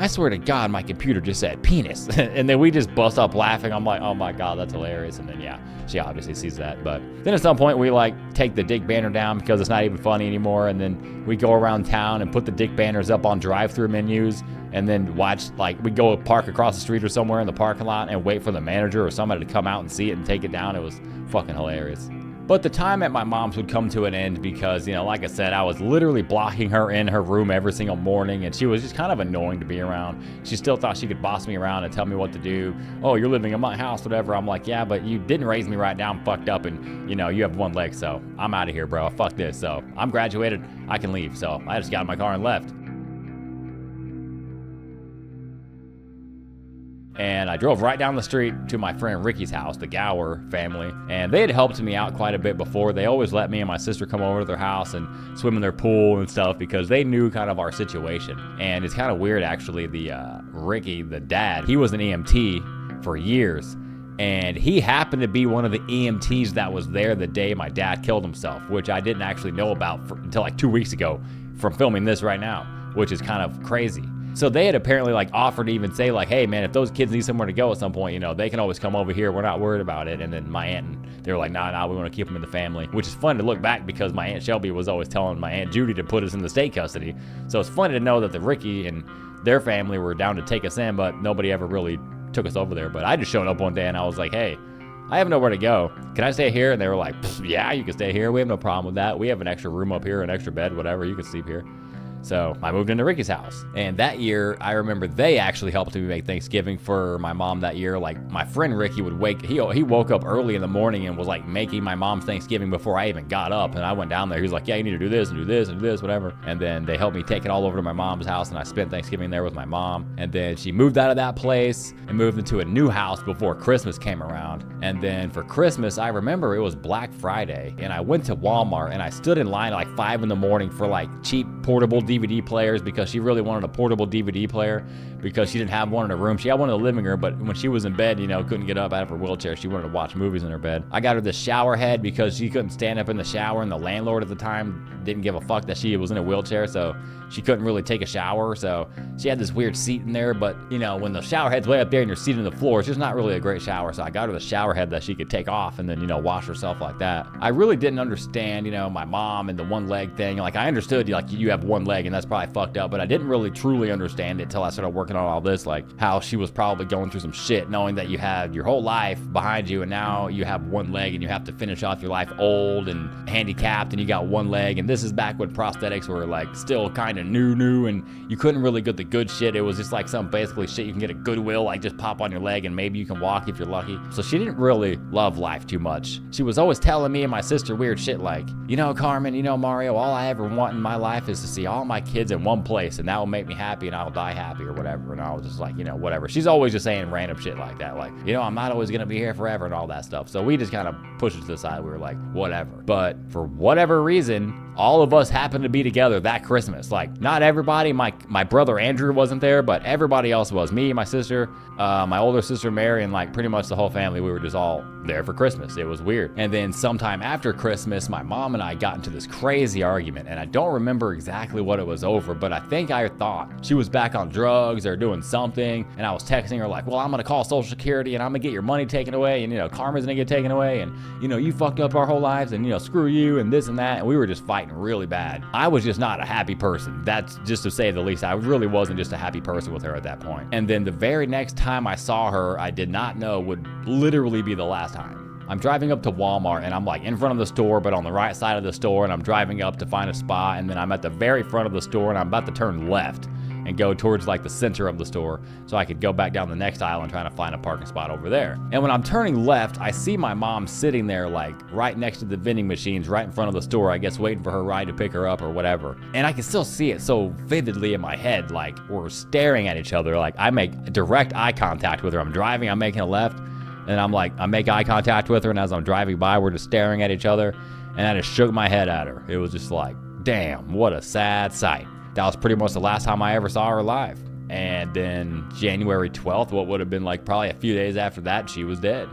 S1: I swear to God, my computer just said penis. And then we just bust up laughing. I'm like, oh my God, that's hilarious. And then, yeah, she obviously sees that. But then at some point we like take the dick banner down because it's not even funny anymore. And then we go around town and put the dick banners up on drive-through menus, and then watch, like, we go park across the street or somewhere in the parking lot and wait for the manager or somebody to come out and see it and take it down. It was fucking hilarious. But the time at my mom's would come to an end because, like I said, I was literally blocking her in her room every single morning, and she was just kind of annoying to be around. She still thought she could boss me around and tell me what to do. Oh, you're living in my house, whatever. I'm like, yeah, but you didn't raise me right. Now I'm fucked up, and, you have one leg, so I'm out of here, bro. Fuck this. So I'm graduated. I can leave. So I just got in my car and left. And I drove right down the street to my friend Ricky's house, the Gower family, and they had helped me out quite a bit before. They always let me and my sister come over to their house and swim in their pool and stuff because they knew kind of our situation. And it's kind of weird, actually. Ricky, the dad, he was an EMT for years, and he happened to be one of the EMTs that was there the day my dad killed himself, which I didn't actually know about until like 2 weeks ago from filming this right now, which is kind of crazy. So they had apparently like offered to even say like, hey man, if those kids need somewhere to go at some point, they can always come over here. We're not worried about it. And then my aunt, they were like, nah, we want to keep them in the family, which is fun to look back because my Aunt Shelby was always telling my Aunt Judy to put us in the state custody. So it's funny to know that the Ricky and their family were down to take us in, but nobody ever really took us over there. But I just showed up one day and I was like, hey, I have nowhere to go. Can I stay here? And they were like, yeah, you can stay here. We have no problem with that. We have an extra room up here, an extra bed, whatever. You can sleep here. So I moved into Ricky's house. And that year, I remember they actually helped me make Thanksgiving for my mom that year. Like, my friend Ricky would he woke up early in the morning and was like making my mom's Thanksgiving before I even got up. And I went down there. He was like, yeah, you need to do this and do this and do this, whatever. And then they helped me take it all over to my mom's house, and I spent Thanksgiving there with my mom. And then she moved out of that place and moved into a new house before Christmas came around. And then for Christmas, I remember it was Black Friday, and I went to Walmart and I stood in line at like 5 in the morning for like cheap portable DVD players because she really wanted a portable DVD player because she didn't have one in her room. She had one in the living room, but when she was in bed, couldn't get up out of her wheelchair. She wanted to watch movies in her bed. I got her the shower head because she couldn't stand up in the shower, and the landlord at the time didn't give a fuck that she was in a wheelchair, so she couldn't really take a shower. So she had this weird seat in there, but when the shower head's way up there and you're seated on the floor, it's just not really a great shower. So I got her the shower head that she could take off and then, wash herself like that. I really didn't understand, my mom and the one leg thing. Like, I understood, you have one leg and that's probably fucked up, but I didn't really truly understand it till I started working on all this, like how she was probably going through some shit, knowing that you had your whole life behind you and now you have one leg and you have to finish off your life old and handicapped and you got one leg. And this is back when prosthetics were like still kind of new and you couldn't really get the good shit. It was just like some basically shit you can get at Goodwill, like just pop on your leg and maybe you can walk if you're lucky. So she didn't really love life too much. She was always telling me and my sister weird shit like, Carmen, Mario, all I ever want in my life is to see all my kids in one place and that will make me happy and I'll die happy or whatever. And I was just like, whatever. She's always just saying random shit like that. Like, I'm not always going to be here forever and all that stuff. So we just kind of pushed it to the side. We were like, whatever. But for whatever reason, all of us happened to be together that Christmas. Like, not everybody, my brother Andrew wasn't there, but everybody else was. Me, my sister, my older sister Mary, and like pretty much the whole family. We were just all there for Christmas. It was weird. And then sometime after Christmas, my mom and I got into this crazy argument, and I don't remember exactly what it was over, but I think I thought she was back on drugs or doing something, and I was texting her like, well, I'm gonna call Social Security and I'm gonna get your money taken away, and Karma's gonna get taken away, and you fucked up our whole lives, and screw you and this and that, and we were just fighting really bad. I was just not a happy person. That's just to say the least. I really wasn't just a happy person with her at that point. And then the very next time I saw her, I did not know would literally be the last time. I'm driving up to Walmart and I'm like in front of the store, but on the right side of the store, and I'm driving up to find a spot, and then I'm at the very front of the store and I'm about to turn left and go towards like the center of the store so I could go back down the next aisle and try to find a parking spot over there. And when I'm turning left, I see my mom sitting there like right next to the vending machines right in front of the store, I guess waiting for her ride to pick her up or whatever. And I can still see it so vividly in my head, like we're staring at each other. Like I make direct eye contact with her. I'm driving, I'm making a left, and I make eye contact with her, and as I'm driving by, we're just staring at each other, and I just shook my head at her. It was just like, damn, what a sad sight. That was pretty much the last time I ever saw her live. And then January 12th, what would have been like probably a few days after that, she was dead.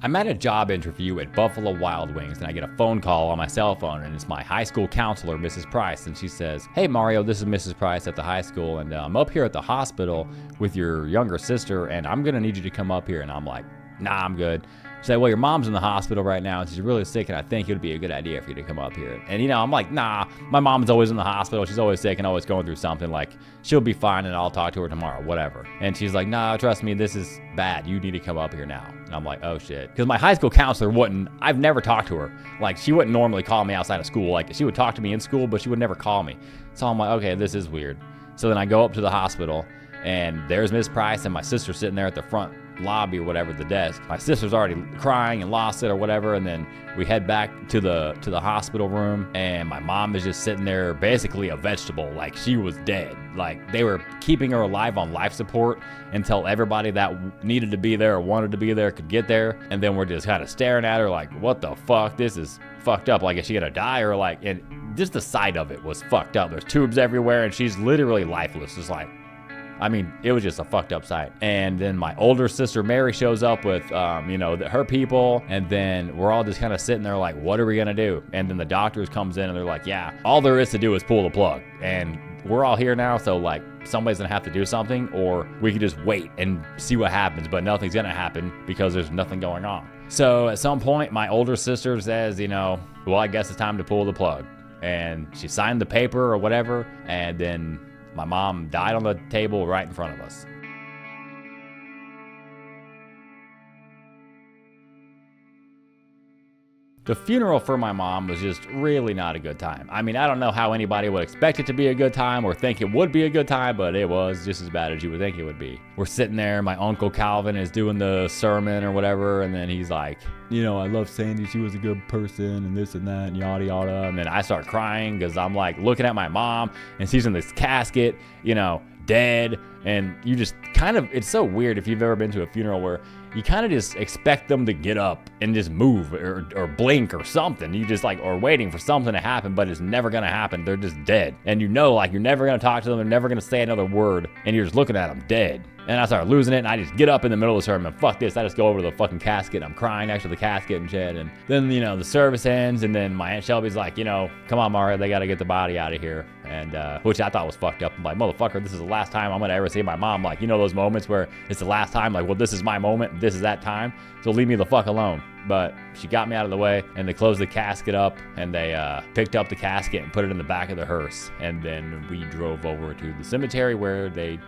S1: I'm at a job interview at Buffalo Wild Wings, and I get a phone call on my cell phone, and it's my high school counselor, Mrs. Price, and she says, hey Mario, this is Mrs. Price at the high school, and I'm up here at the hospital with your younger sister, and I'm gonna need you to come up here. And I'm like, nah, I'm good. She said, well, your mom's in the hospital right now and she's really sick, and I think it would be a good idea for you to come up here. And I'm like, nah, my mom's always in the hospital. She's always sick and always going through something. Like, she'll be fine and I'll talk to her tomorrow, whatever. And she's like, nah, trust me, this is bad. You need to come up here now. And I'm like, oh shit. Because my high school counselor I've never talked to her. Like, she wouldn't normally call me outside of school. Like, she would talk to me in school, but she would never call me. So I'm like, okay, this is weird. So then I go up to the hospital, and there's Miss Price and my sister sitting there at the front lobby or whatever, the desk. My sister's already crying and lost it or whatever, and then we head back to the hospital room, and my mom is just sitting there basically a vegetable, like she was dead. Like they were keeping her alive on life support until everybody that needed to be there or wanted to be there could get there, and then we're just kind of staring at her like, what the fuck, this is fucked up. Like, is she gonna die? Or like, and just the sight of it was fucked up. There's tubes everywhere and she's literally lifeless. Just like, I mean, it was just a fucked up sight. And then my older sister Mary shows up with, her people, and then we're all just kind of sitting there like, what are we gonna do? And then the doctors comes in and they're like, yeah, all there is to do is pull the plug. And we're all here now, so like somebody's gonna have to do something, or we can just wait and see what happens, but nothing's gonna happen because there's nothing going on. So at some point, my older sister says, well, I guess it's time to pull the plug. And she signed the paper or whatever, and then my mom died on the table right in front of us. The funeral for my mom was just really not a good time. I mean, I don't know how anybody would expect it to be a good time or think it would be a good time, but it was just as bad as you would think it would be. We're sitting there, my Uncle Calvin is doing the sermon or whatever, and then he's like, I love Sandy, she was a good person, and this and that, and yada yada. And then I start crying because I'm like looking at my mom, and she's in this casket, dead, and you just kind of, it's so weird if you've ever been to a funeral where you kind of just expect them to get up and just move or blink or something. You just like are waiting for something to happen, but it's never gonna happen. They're just dead. And you know, like you're never gonna talk to them, they're never gonna say another word, and you're just looking at them dead. And I started losing it, and I just get up in the middle of the sermon, fuck this, I just go over to the fucking casket, I'm crying next to the casket and shit, and then, you know, the service ends, and then my Aunt Shelby's like, you know, come on, Mario, they gotta get the body out of here, and, which I thought was fucked up. I'm like, motherfucker, this is the last time I'm gonna ever see my mom. Like, you know those moments where it's the last time, like, well, this is my moment, this is that time, so leave me the fuck alone. But she got me out of the way, and they closed the casket up, and they picked up the casket and put it in the back of the hearse, and then we drove over to the cemetery where they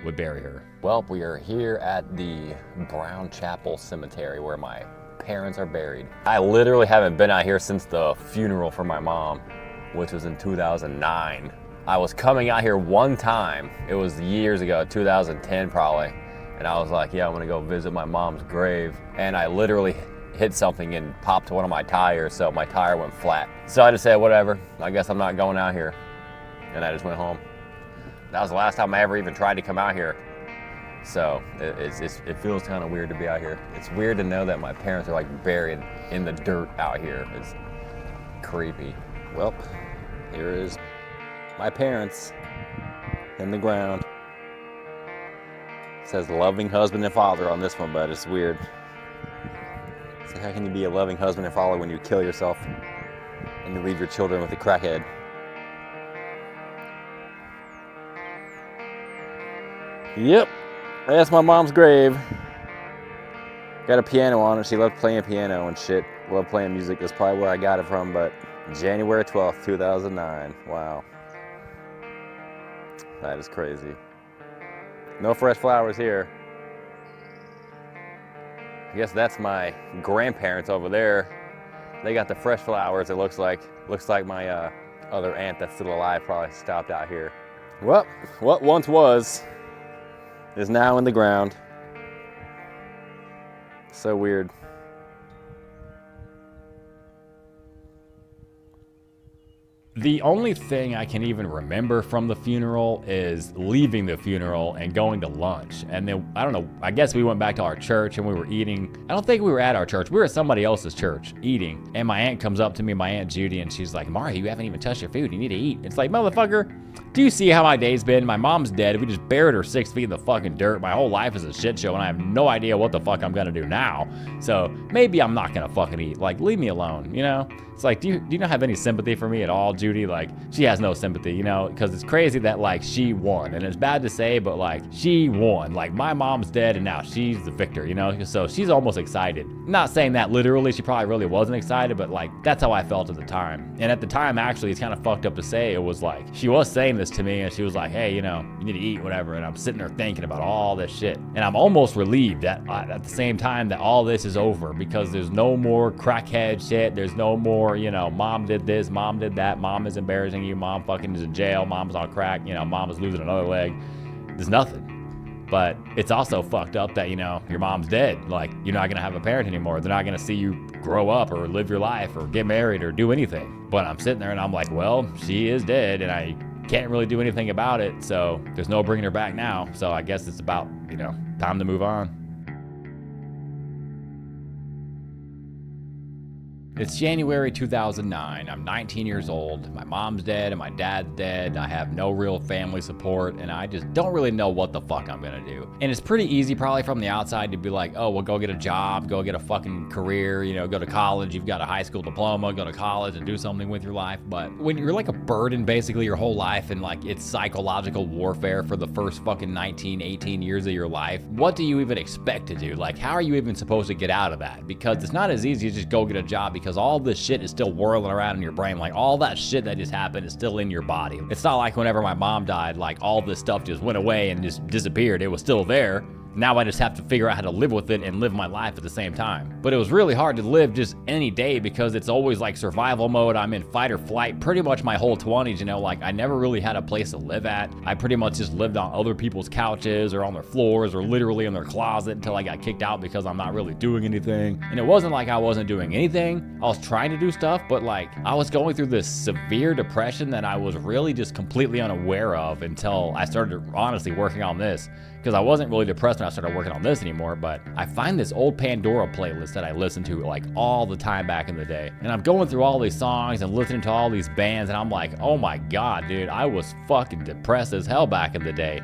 S1: would bury her. Well, we are here at the Brown Chapel Cemetery where my parents are buried. I literally haven't been out here since the funeral for my mom, which was in 2009. I was coming out here one time, it was years ago, 2010 probably, and I was like, yeah, I'm gonna go visit my mom's grave, and I literally hit something and popped one of my tires, so my tire went flat. So I just said, whatever, I guess I'm not going out here, and I just went home. That was the last time I ever even tried to come out here. So it feels kind of weird to be out here. It's weird to know that my parents are like buried in the dirt out here. It's creepy. Well, here is my parents in the ground. It says loving husband and father on this one, but it's weird. So how can you be a loving husband and father when you kill yourself and you leave your children with a crackhead? Yep, that's my mom's grave. Got a piano on it. She loved playing piano and shit. Loved playing music. That's probably where I got it from, but January 12th, 2009. Wow. That is crazy. No fresh flowers here. I guess that's my grandparents over there. They got the fresh flowers, it looks like. Looks like my other aunt that's still alive probably stopped out here. Well, what once was is now in the ground. So weird. The only thing I can even remember from the funeral is leaving the funeral and going to lunch. And then, I don't know, I guess we went back to our church and we were eating. I don't think we were at our church. We were at somebody else's church eating. And my aunt comes up to me, my Aunt Judy, and she's like, Mario, you haven't even touched your food. You need to eat. It's like, motherfucker, do you see how my day's been? My mom's dead. We just buried her 6 feet in the fucking dirt. My whole life is a shit show and I have no idea what the fuck I'm gonna do now. So maybe I'm not gonna fucking eat. Like, leave me alone, you know? It's like, do you not have any sympathy for me at all, Judy? Like, she has no sympathy, you know? Because it's crazy that, like, she won. And it's bad to say, but, like, she won. Like, my mom's dead and now she's the victor, you know? So she's almost excited. I'm not saying that literally. She probably really wasn't excited, but, like, that's how I felt at the time. And at the time, actually, it's kind of fucked up to say. It was like, she was saying this to me and she was like, hey, you know, you need to eat, whatever. And I'm sitting there thinking about all this shit. And I'm almost relieved that at the same time that all this is over because there's no more crackhead shit. There's no more, you know, mom did this, mom did that, mom is embarrassing you, mom fucking is in jail, mom's on crack, you know, mom is losing another leg. There's nothing. But it's also fucked up that, you know, your mom's dead. Like, you're not gonna have a parent anymore. They're not gonna see you grow up or live your life or get married or do anything. But I'm sitting there and I'm like, well, she is dead and I can't really do anything about it. So there's no bringing her back now. So I guess it's about, you know, time to move on. It's January 2009. I'm 19 years old. My mom's dead and my dad's dead. I have no real family support and I just don't really know what the fuck I'm gonna do. And it's pretty easy probably from the outside to be like, oh, well, go get a job, go get a fucking career, you know, go to college. You've got a high school diploma, go to college and do something with your life. But when you're like a burden basically your whole life and like it's psychological warfare for the first fucking 19, 18 years of your life, what do you even expect to do? Like, how are you even supposed to get out of that? Because it's not as easy as just go get a job because all this shit is still whirling around in your brain. Like all that shit that just happened is still in your body. It's not like whenever my mom died, like all this stuff just went away and just disappeared. It was still there. Now I just have to figure out how to live with it and live my life at the same time. But it was really hard to live just any day because it's always like survival mode. I'm in fight or flight pretty much my whole 20s, you know, like I never really had a place to live at. I pretty much just lived on other people's couches or on their floors or literally in their closet until I got kicked out because I'm not really doing anything. And it wasn't like I wasn't doing anything. I was trying to do stuff, but like I was going through this severe depression that I was really just completely unaware of until I started honestly working on this. Because I wasn't really depressed when I started working on this anymore, but I find this old Pandora playlist that I listened to like all the time back in the day. And I'm going through all these songs and listening to all these bands, and I'm like, oh my God, dude, I was fucking depressed as hell back in the day.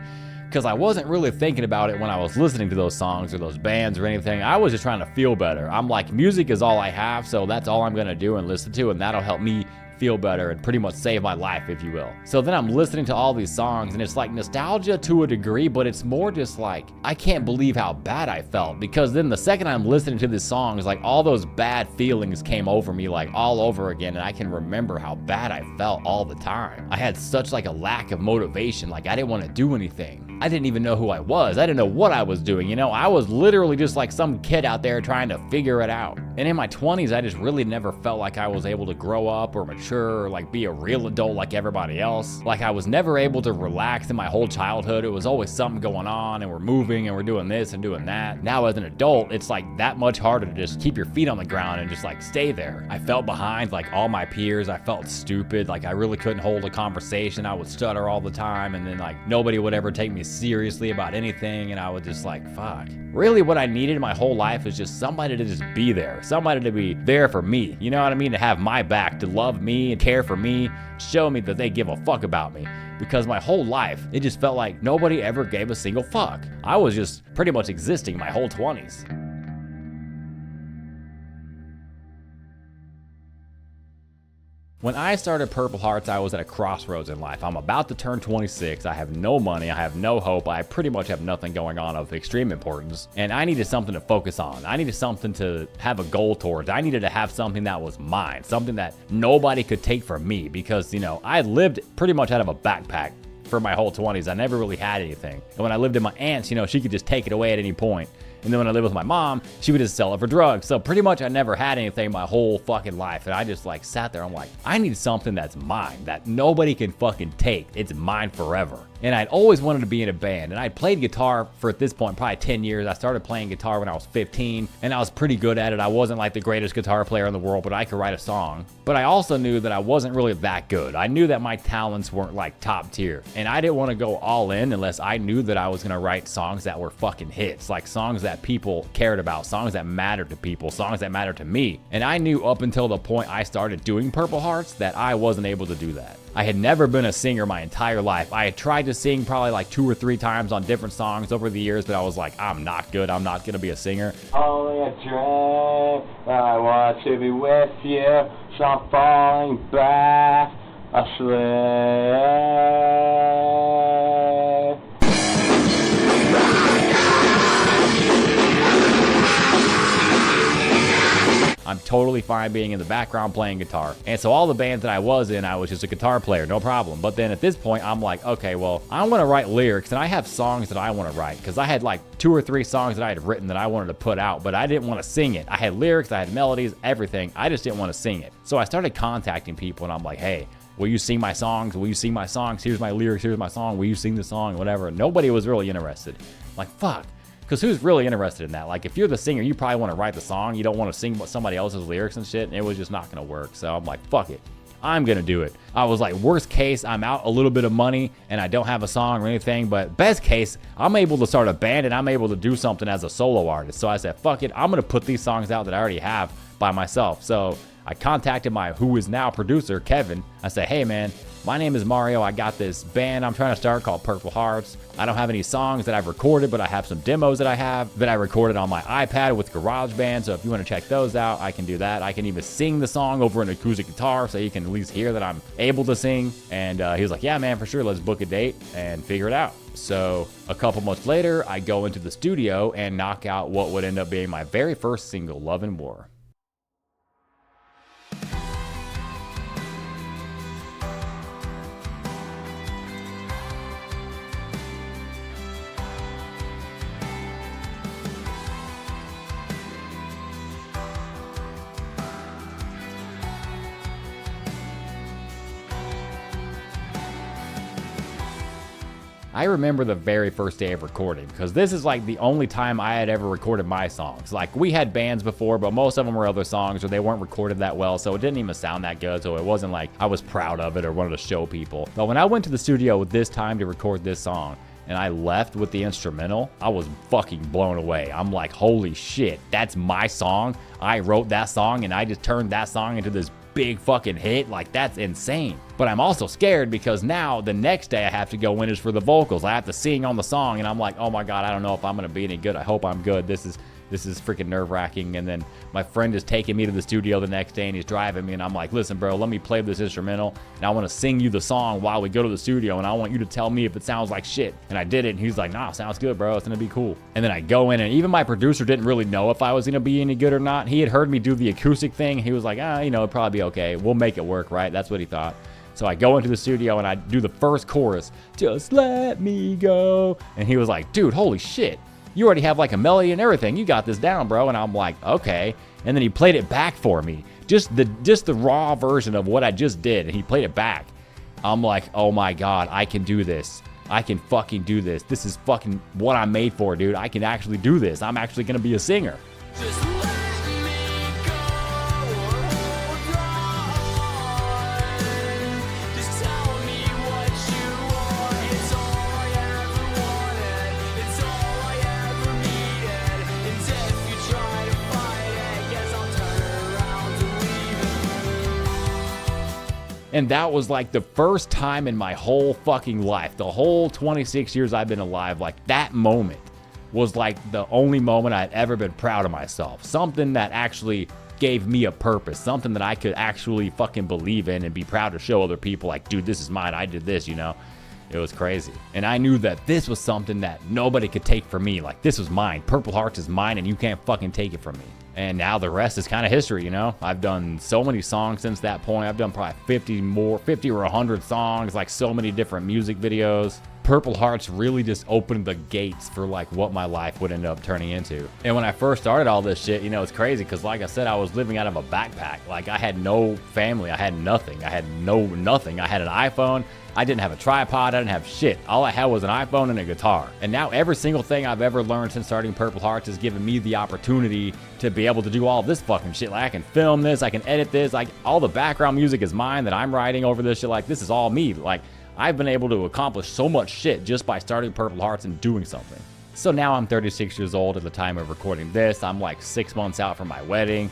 S1: Because I wasn't really thinking about it when I was listening to those songs or those bands or anything. I was just trying to feel better. I'm like, music is all I have, so that's all I'm gonna do and listen to, and that'll help me feel better and pretty much save my life, if you will. So then I'm listening to all these songs, and it's like nostalgia to a degree, but it's more just like, I can't believe how bad I felt, because then the second I'm listening to these songs, like all those bad feelings came over me like all over again, and I can remember how bad I felt all the time. I had such like a lack of motivation, like I didn't want to do anything. I didn't even know who I was. I didn't know what I was doing, you know? I was literally just like some kid out there trying to figure it out. And in my 20s, I just really never felt like I was able to grow up or mature or like be a real adult like everybody else. Like I was never able to relax in my whole childhood. It was always something going on, and we're moving and we're doing this and doing that. Now as an adult, it's like that much harder to just keep your feet on the ground and just like stay there. I felt behind like all my peers. I felt stupid. Like I really couldn't hold a conversation. I would stutter all the time, and then like nobody would ever take me seriously about anything, and I was just like, fuck. Really what I needed my whole life is just somebody to just be there, somebody to be there for me, you know what I mean, to have my back, to love me and care for me, show me that they give a fuck about me. Because my whole life, it just felt like nobody ever gave a single fuck. I was just pretty much existing my whole 20s. When I started Purple Hearts, I was at a crossroads in life. I'm about to turn 26. I have no money. I have no hope. I pretty much have nothing going on of extreme importance. And I needed something to focus on. I needed something to have a goal towards. I needed to have something that was mine, something that nobody could take from me, because, you know, I lived pretty much out of a backpack for my whole 20s. I never really had anything. And when I lived in my aunt's, you know, she could just take it away at any point. And then when I lived with my mom, she would just sell it for drugs. So pretty much I never had anything my whole fucking life. And I just like sat there. I'm like, I need something that's mine, that nobody can fucking take. It's mine forever. And I'd always wanted to be in a band. And I'd played guitar for, at this point, probably 10 years. I started playing guitar when I was 15, and I was pretty good at it. I wasn't like the greatest guitar player in the world, but I could write a song. But I also knew that I wasn't really that good. I knew that my talents weren't like top tier. And I didn't want to go all in unless I knew that I was going to write songs that were fucking hits, like songs that people cared about, songs that mattered to people, songs that mattered to me. And I knew up until the point I started doing Purple Hearts that I wasn't able to do that. I had never been a singer my entire life. I had tried to sing probably like 2 or 3 times on different songs over the years, but I was like, I'm not good. I'm not going to be a singer.
S5: Only a dream, I want to be with you, so I'm falling back asleep.
S1: I'm totally fine being in the background playing guitar. And so all the bands that I was in, I was just a guitar player, no problem. But then at this point, I'm like, okay, well, I want to write lyrics, and I have songs that I want to write, because I had like 2 or 3 songs that I had written that I wanted to put out, but I didn't want to sing it. I had lyrics, I had melodies, everything. I just didn't want to sing it. So I started contacting people, and I'm like, hey, will you sing my songs? Will you sing my songs? Here's my lyrics, here's my song. Will you sing the song? Whatever. Nobody was really interested. Like, fuck. Because who's really interested in that? Like, if you're the singer, you probably want to write the song. You don't want to sing somebody else's lyrics and shit, and it was just not going to work. So I'm like, fuck it. I'm going to do it. I was like, worst case, I'm out a little bit of money, and I don't have a song or anything. But best case, I'm able to start a band, and I'm able to do something as a solo artist. So I said, fuck it. I'm going to put these songs out that I already have by myself. So I contacted my who is now producer, Kevin. I said, hey, man, my name is Mario. I got this band I'm trying to start called Purple Hearts. I don't have any songs that I've recorded, but I have some demos that I recorded on my iPad with GarageBand. So if you want to check those out, I can do that. I can even sing the song over an acoustic guitar so you can at least hear that I'm able to sing. And he was like, yeah, man, for sure. Let's book a date and figure it out. So a couple months later, I go into the studio and knock out what would end up being my very first single, Love and War. I remember the very first day of recording, because this is like the only time I had ever recorded my songs. Like, we had bands before, but most of them were other songs, or they weren't recorded that well, so it didn't even sound that good, so it wasn't like I was proud of it or wanted to show people. But when I went to the studio this time to record this song, and I left with the instrumental, I was fucking blown away. I'm like, holy shit, that's my song. I wrote that song and I just turned that song into this big fucking hit. Like, that's insane. But I'm also scared because now the next day I have to go in is for the vocals. I have to sing on the song, and I'm like, oh my God, I don't know if I'm gonna be any good. I hope I'm good. This is freaking nerve-wracking. And then my friend is taking me to the studio the next day, and he's driving me, and I'm like, listen, bro, let me play this instrumental, and I want to sing you the song while we go to the studio, and I want you to tell me if it sounds like shit. And I did it, and he's like, nah, sounds good, bro. It's gonna be cool. And then I go in, and even my producer didn't really know if I was gonna be any good or not. He had heard me do the acoustic thing. He was like, it'll probably be okay. We'll make it work, right? That's what he thought. So I go into the studio, and I do the first chorus, just let me go. And he was like, dude, holy shit. You already have like a melody and everything. You got this down, bro. And I'm like, okay. And then he played it back for me. Just the raw version of what I just did. And he played it back. I'm like, oh my God, I can do this. I can fucking do this. This is fucking what I'm made for, dude. I can actually do this. I'm actually going to be a singer.
S6: Just let me go, hold on. Just tell me what you want. It's all I ever wanted. It's all I ever needed. And if you try to fight it, guess I'll turn around and leave it.
S1: And that was like the first time in my whole fucking life, the whole 26 years I've been alive, like that moment was like the only moment I'd ever been proud of myself. Something that actually gave me a purpose, something that I could actually fucking believe in and be proud to show other people, like, dude, this is mine. I did this, you know? It was crazy. And I knew that this was something that nobody could take from me. Like, this was mine. Purple Hearts is mine, and you can't fucking take it from me. And now the rest is kind of history, you know? I've done so many songs since that point. I've done probably 50 or 100 songs, like so many different music videos. Purple Hearts really just opened the gates for like what my life would end up turning into. And when I first started all this shit, you know, it's crazy because like I said, I was living out of a backpack. Like, I had no family. I had nothing. I had nothing. I had an iPhone. I didn't have a tripod. I didn't have shit. All I had was an iPhone and a guitar. And now every single thing I've ever learned since starting Purple Hearts has given me the opportunity to be able to do all this fucking shit. Like, I can film this, I can edit this, like all the background music is mine that I'm writing over this shit. Like, this is all me. Like, I've been able to accomplish so much shit just by starting Purple Hearts and doing something. So now I'm 36 years old at the time of recording this. I'm like 6 months out from my wedding.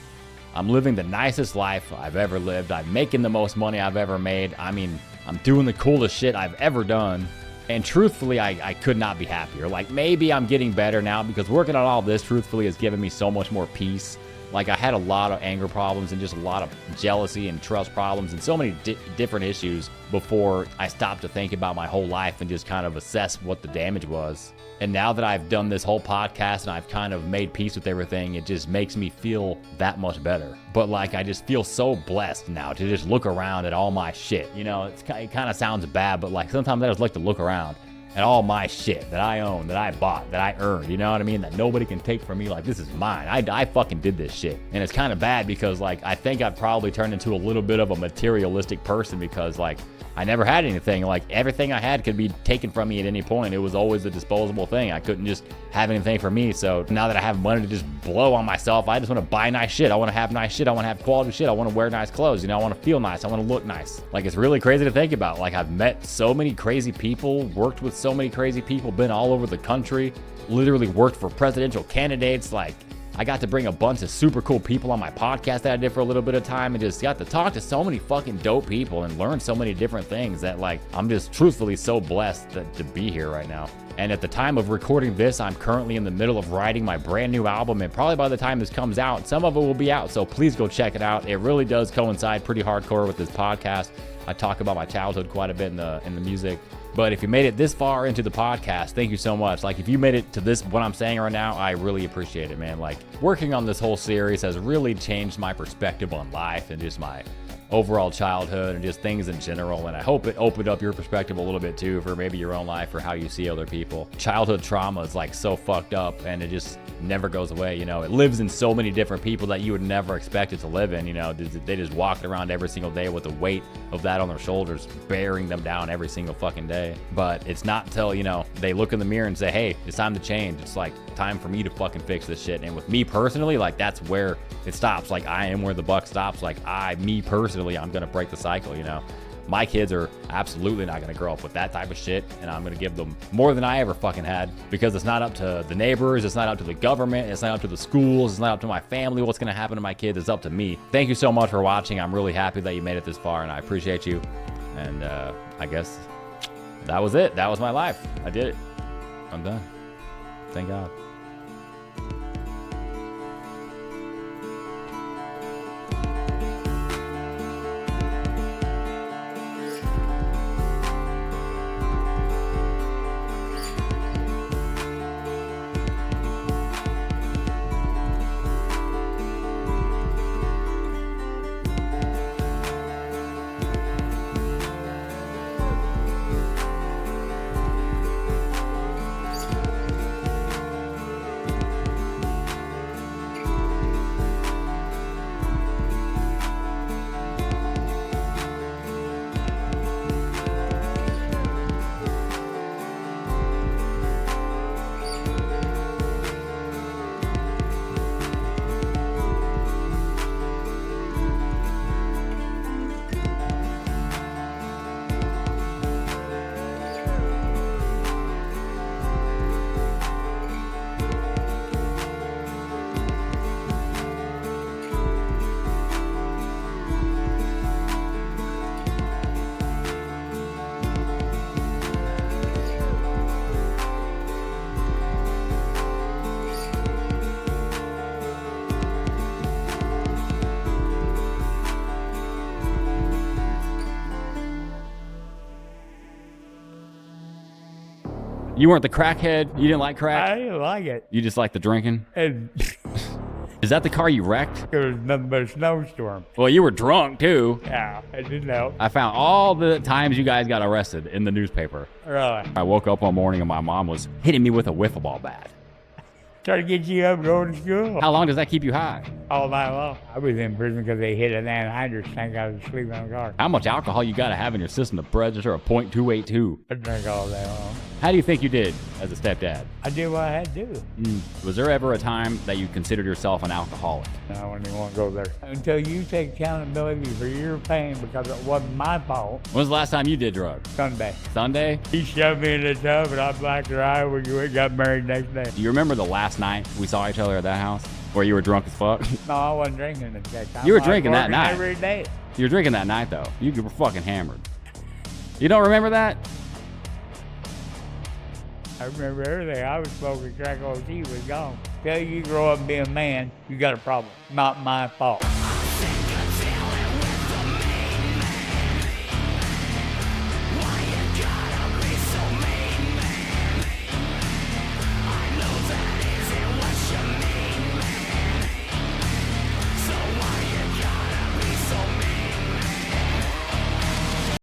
S1: I'm living the nicest life I've ever lived. I'm making the most money I've ever made. I mean, I'm doing the coolest shit I've ever done. And truthfully, I could not be happier. Like, maybe I'm getting better now because working on all this, truthfully, has given me so much more peace. Like, I had a lot of anger problems and just a lot of jealousy and trust problems and so many different issues before I stopped to think about my whole life and just kind of assess what the damage was. And now that I've done this whole podcast and I've kind of made peace with everything, it just makes me feel that much better. But like, I just feel so blessed now to just look around at all my shit. You know, it kind of sounds bad, but like sometimes I just like to look around at all my shit that I own, that I bought, that I earned, you know what I mean? That nobody can take from me. Like, this is mine. I fucking did this shit. And it's kind of bad because like, I think I've probably turned into a little bit of a materialistic person because like, I never had anything. Like, everything I had could be taken from me at any point. It was always a disposable thing. I couldn't just have anything for me. So now that I have money to just blow on myself, I just want to buy nice shit. I want to have nice shit. I want to have quality shit. I want to wear nice clothes. You know, I want to feel nice. I want to look nice. Like, it's really crazy to think about. Like, I've met so many crazy people, worked with so many crazy people, been all over the country, literally worked for presidential candidates. Like, I got to bring a bunch of super cool people on my podcast that I did for a little bit of time and just got to talk to so many fucking dope people and learn so many different things that like, I'm just truthfully so blessed to be here right now. And at the time of recording this, I'm currently in the middle of writing my brand new album, and probably by the time this comes out, some of it will be out, so please go check it out. It really does coincide pretty hardcore with this podcast. I talk about my childhood quite a bit in the music. But if you made it this far into the podcast, thank you so much. Like, if you made it to this, what I'm saying right now, I really appreciate it, man. Like, working on this whole series has really changed my perspective on life and just my overall childhood and just things in general. And I hope it opened up your perspective a little bit too for maybe your own life or how you see other people. Childhood trauma is like so fucked up and it just never goes away. You know, it lives in so many different people that you would never expect it to live in. You know, they just walk around every single day with the weight of that on their shoulders, bearing them down every single fucking day. But it's not until, you know, they look in the mirror and say, hey, it's time to change. It's like time for me to fucking fix this shit. And with me personally, like, that's where it stops. Like, I am where the buck stops. Like, me personally, I'm gonna break the cycle, you know. My kids are absolutely not going to grow up with that type of shit, and I'm going to give them more than I ever fucking had, because it's not up to the neighbors, it's not up to the government, it's not up to the schools, it's not up to my family. What's going to happen to my kids is up to me. Thank you so much for watching. I'm really happy that you made it this far, and I appreciate you. And I guess that was it. That was my life. I did it. I'm done. Thank God. You weren't the crackhead? You didn't like crack?
S3: I didn't like it.
S1: You just like the drinking?
S3: And
S1: Is that the car you wrecked?
S3: there was nothing but a snowstorm.
S1: Well, you were drunk too.
S3: Yeah, it didn't help.
S1: I found all the times you guys got arrested in the newspaper.
S3: Really.
S1: I woke up one morning and my mom was hitting me with a wiffle ball bat.
S3: Try to get you up going to school.
S1: How long does that keep you high?
S3: All night long. I was in prison because they hit an anhydrous tank. I was asleep in the car.
S1: How much alcohol you gotta have in your system to register a .282?
S3: I drank all day long.
S1: How do you think you did as a stepdad?
S3: I did what I had to do.
S1: Was there ever a time that you considered yourself an alcoholic?
S3: I wouldn't even want to go there. Until you take accountability for your pain because it wasn't my fault.
S1: When was the last time you did drugs?
S3: Sunday.
S1: Sunday?
S3: He shoved me in the tub and I blacked her eye when we got married next day.
S1: Do you remember the last night we saw each other at that house where you were drunk as fuck?
S3: No, I wasn't drinking at that time.
S1: You were
S3: I was
S1: drinking that
S3: working
S1: night.
S3: every day.
S1: You were drinking that night though. You were fucking hammered. You don't remember that?
S3: I remember everything. I was smoking crack while she was gone. Till you grow up and be a man, you got a problem. Not my fault.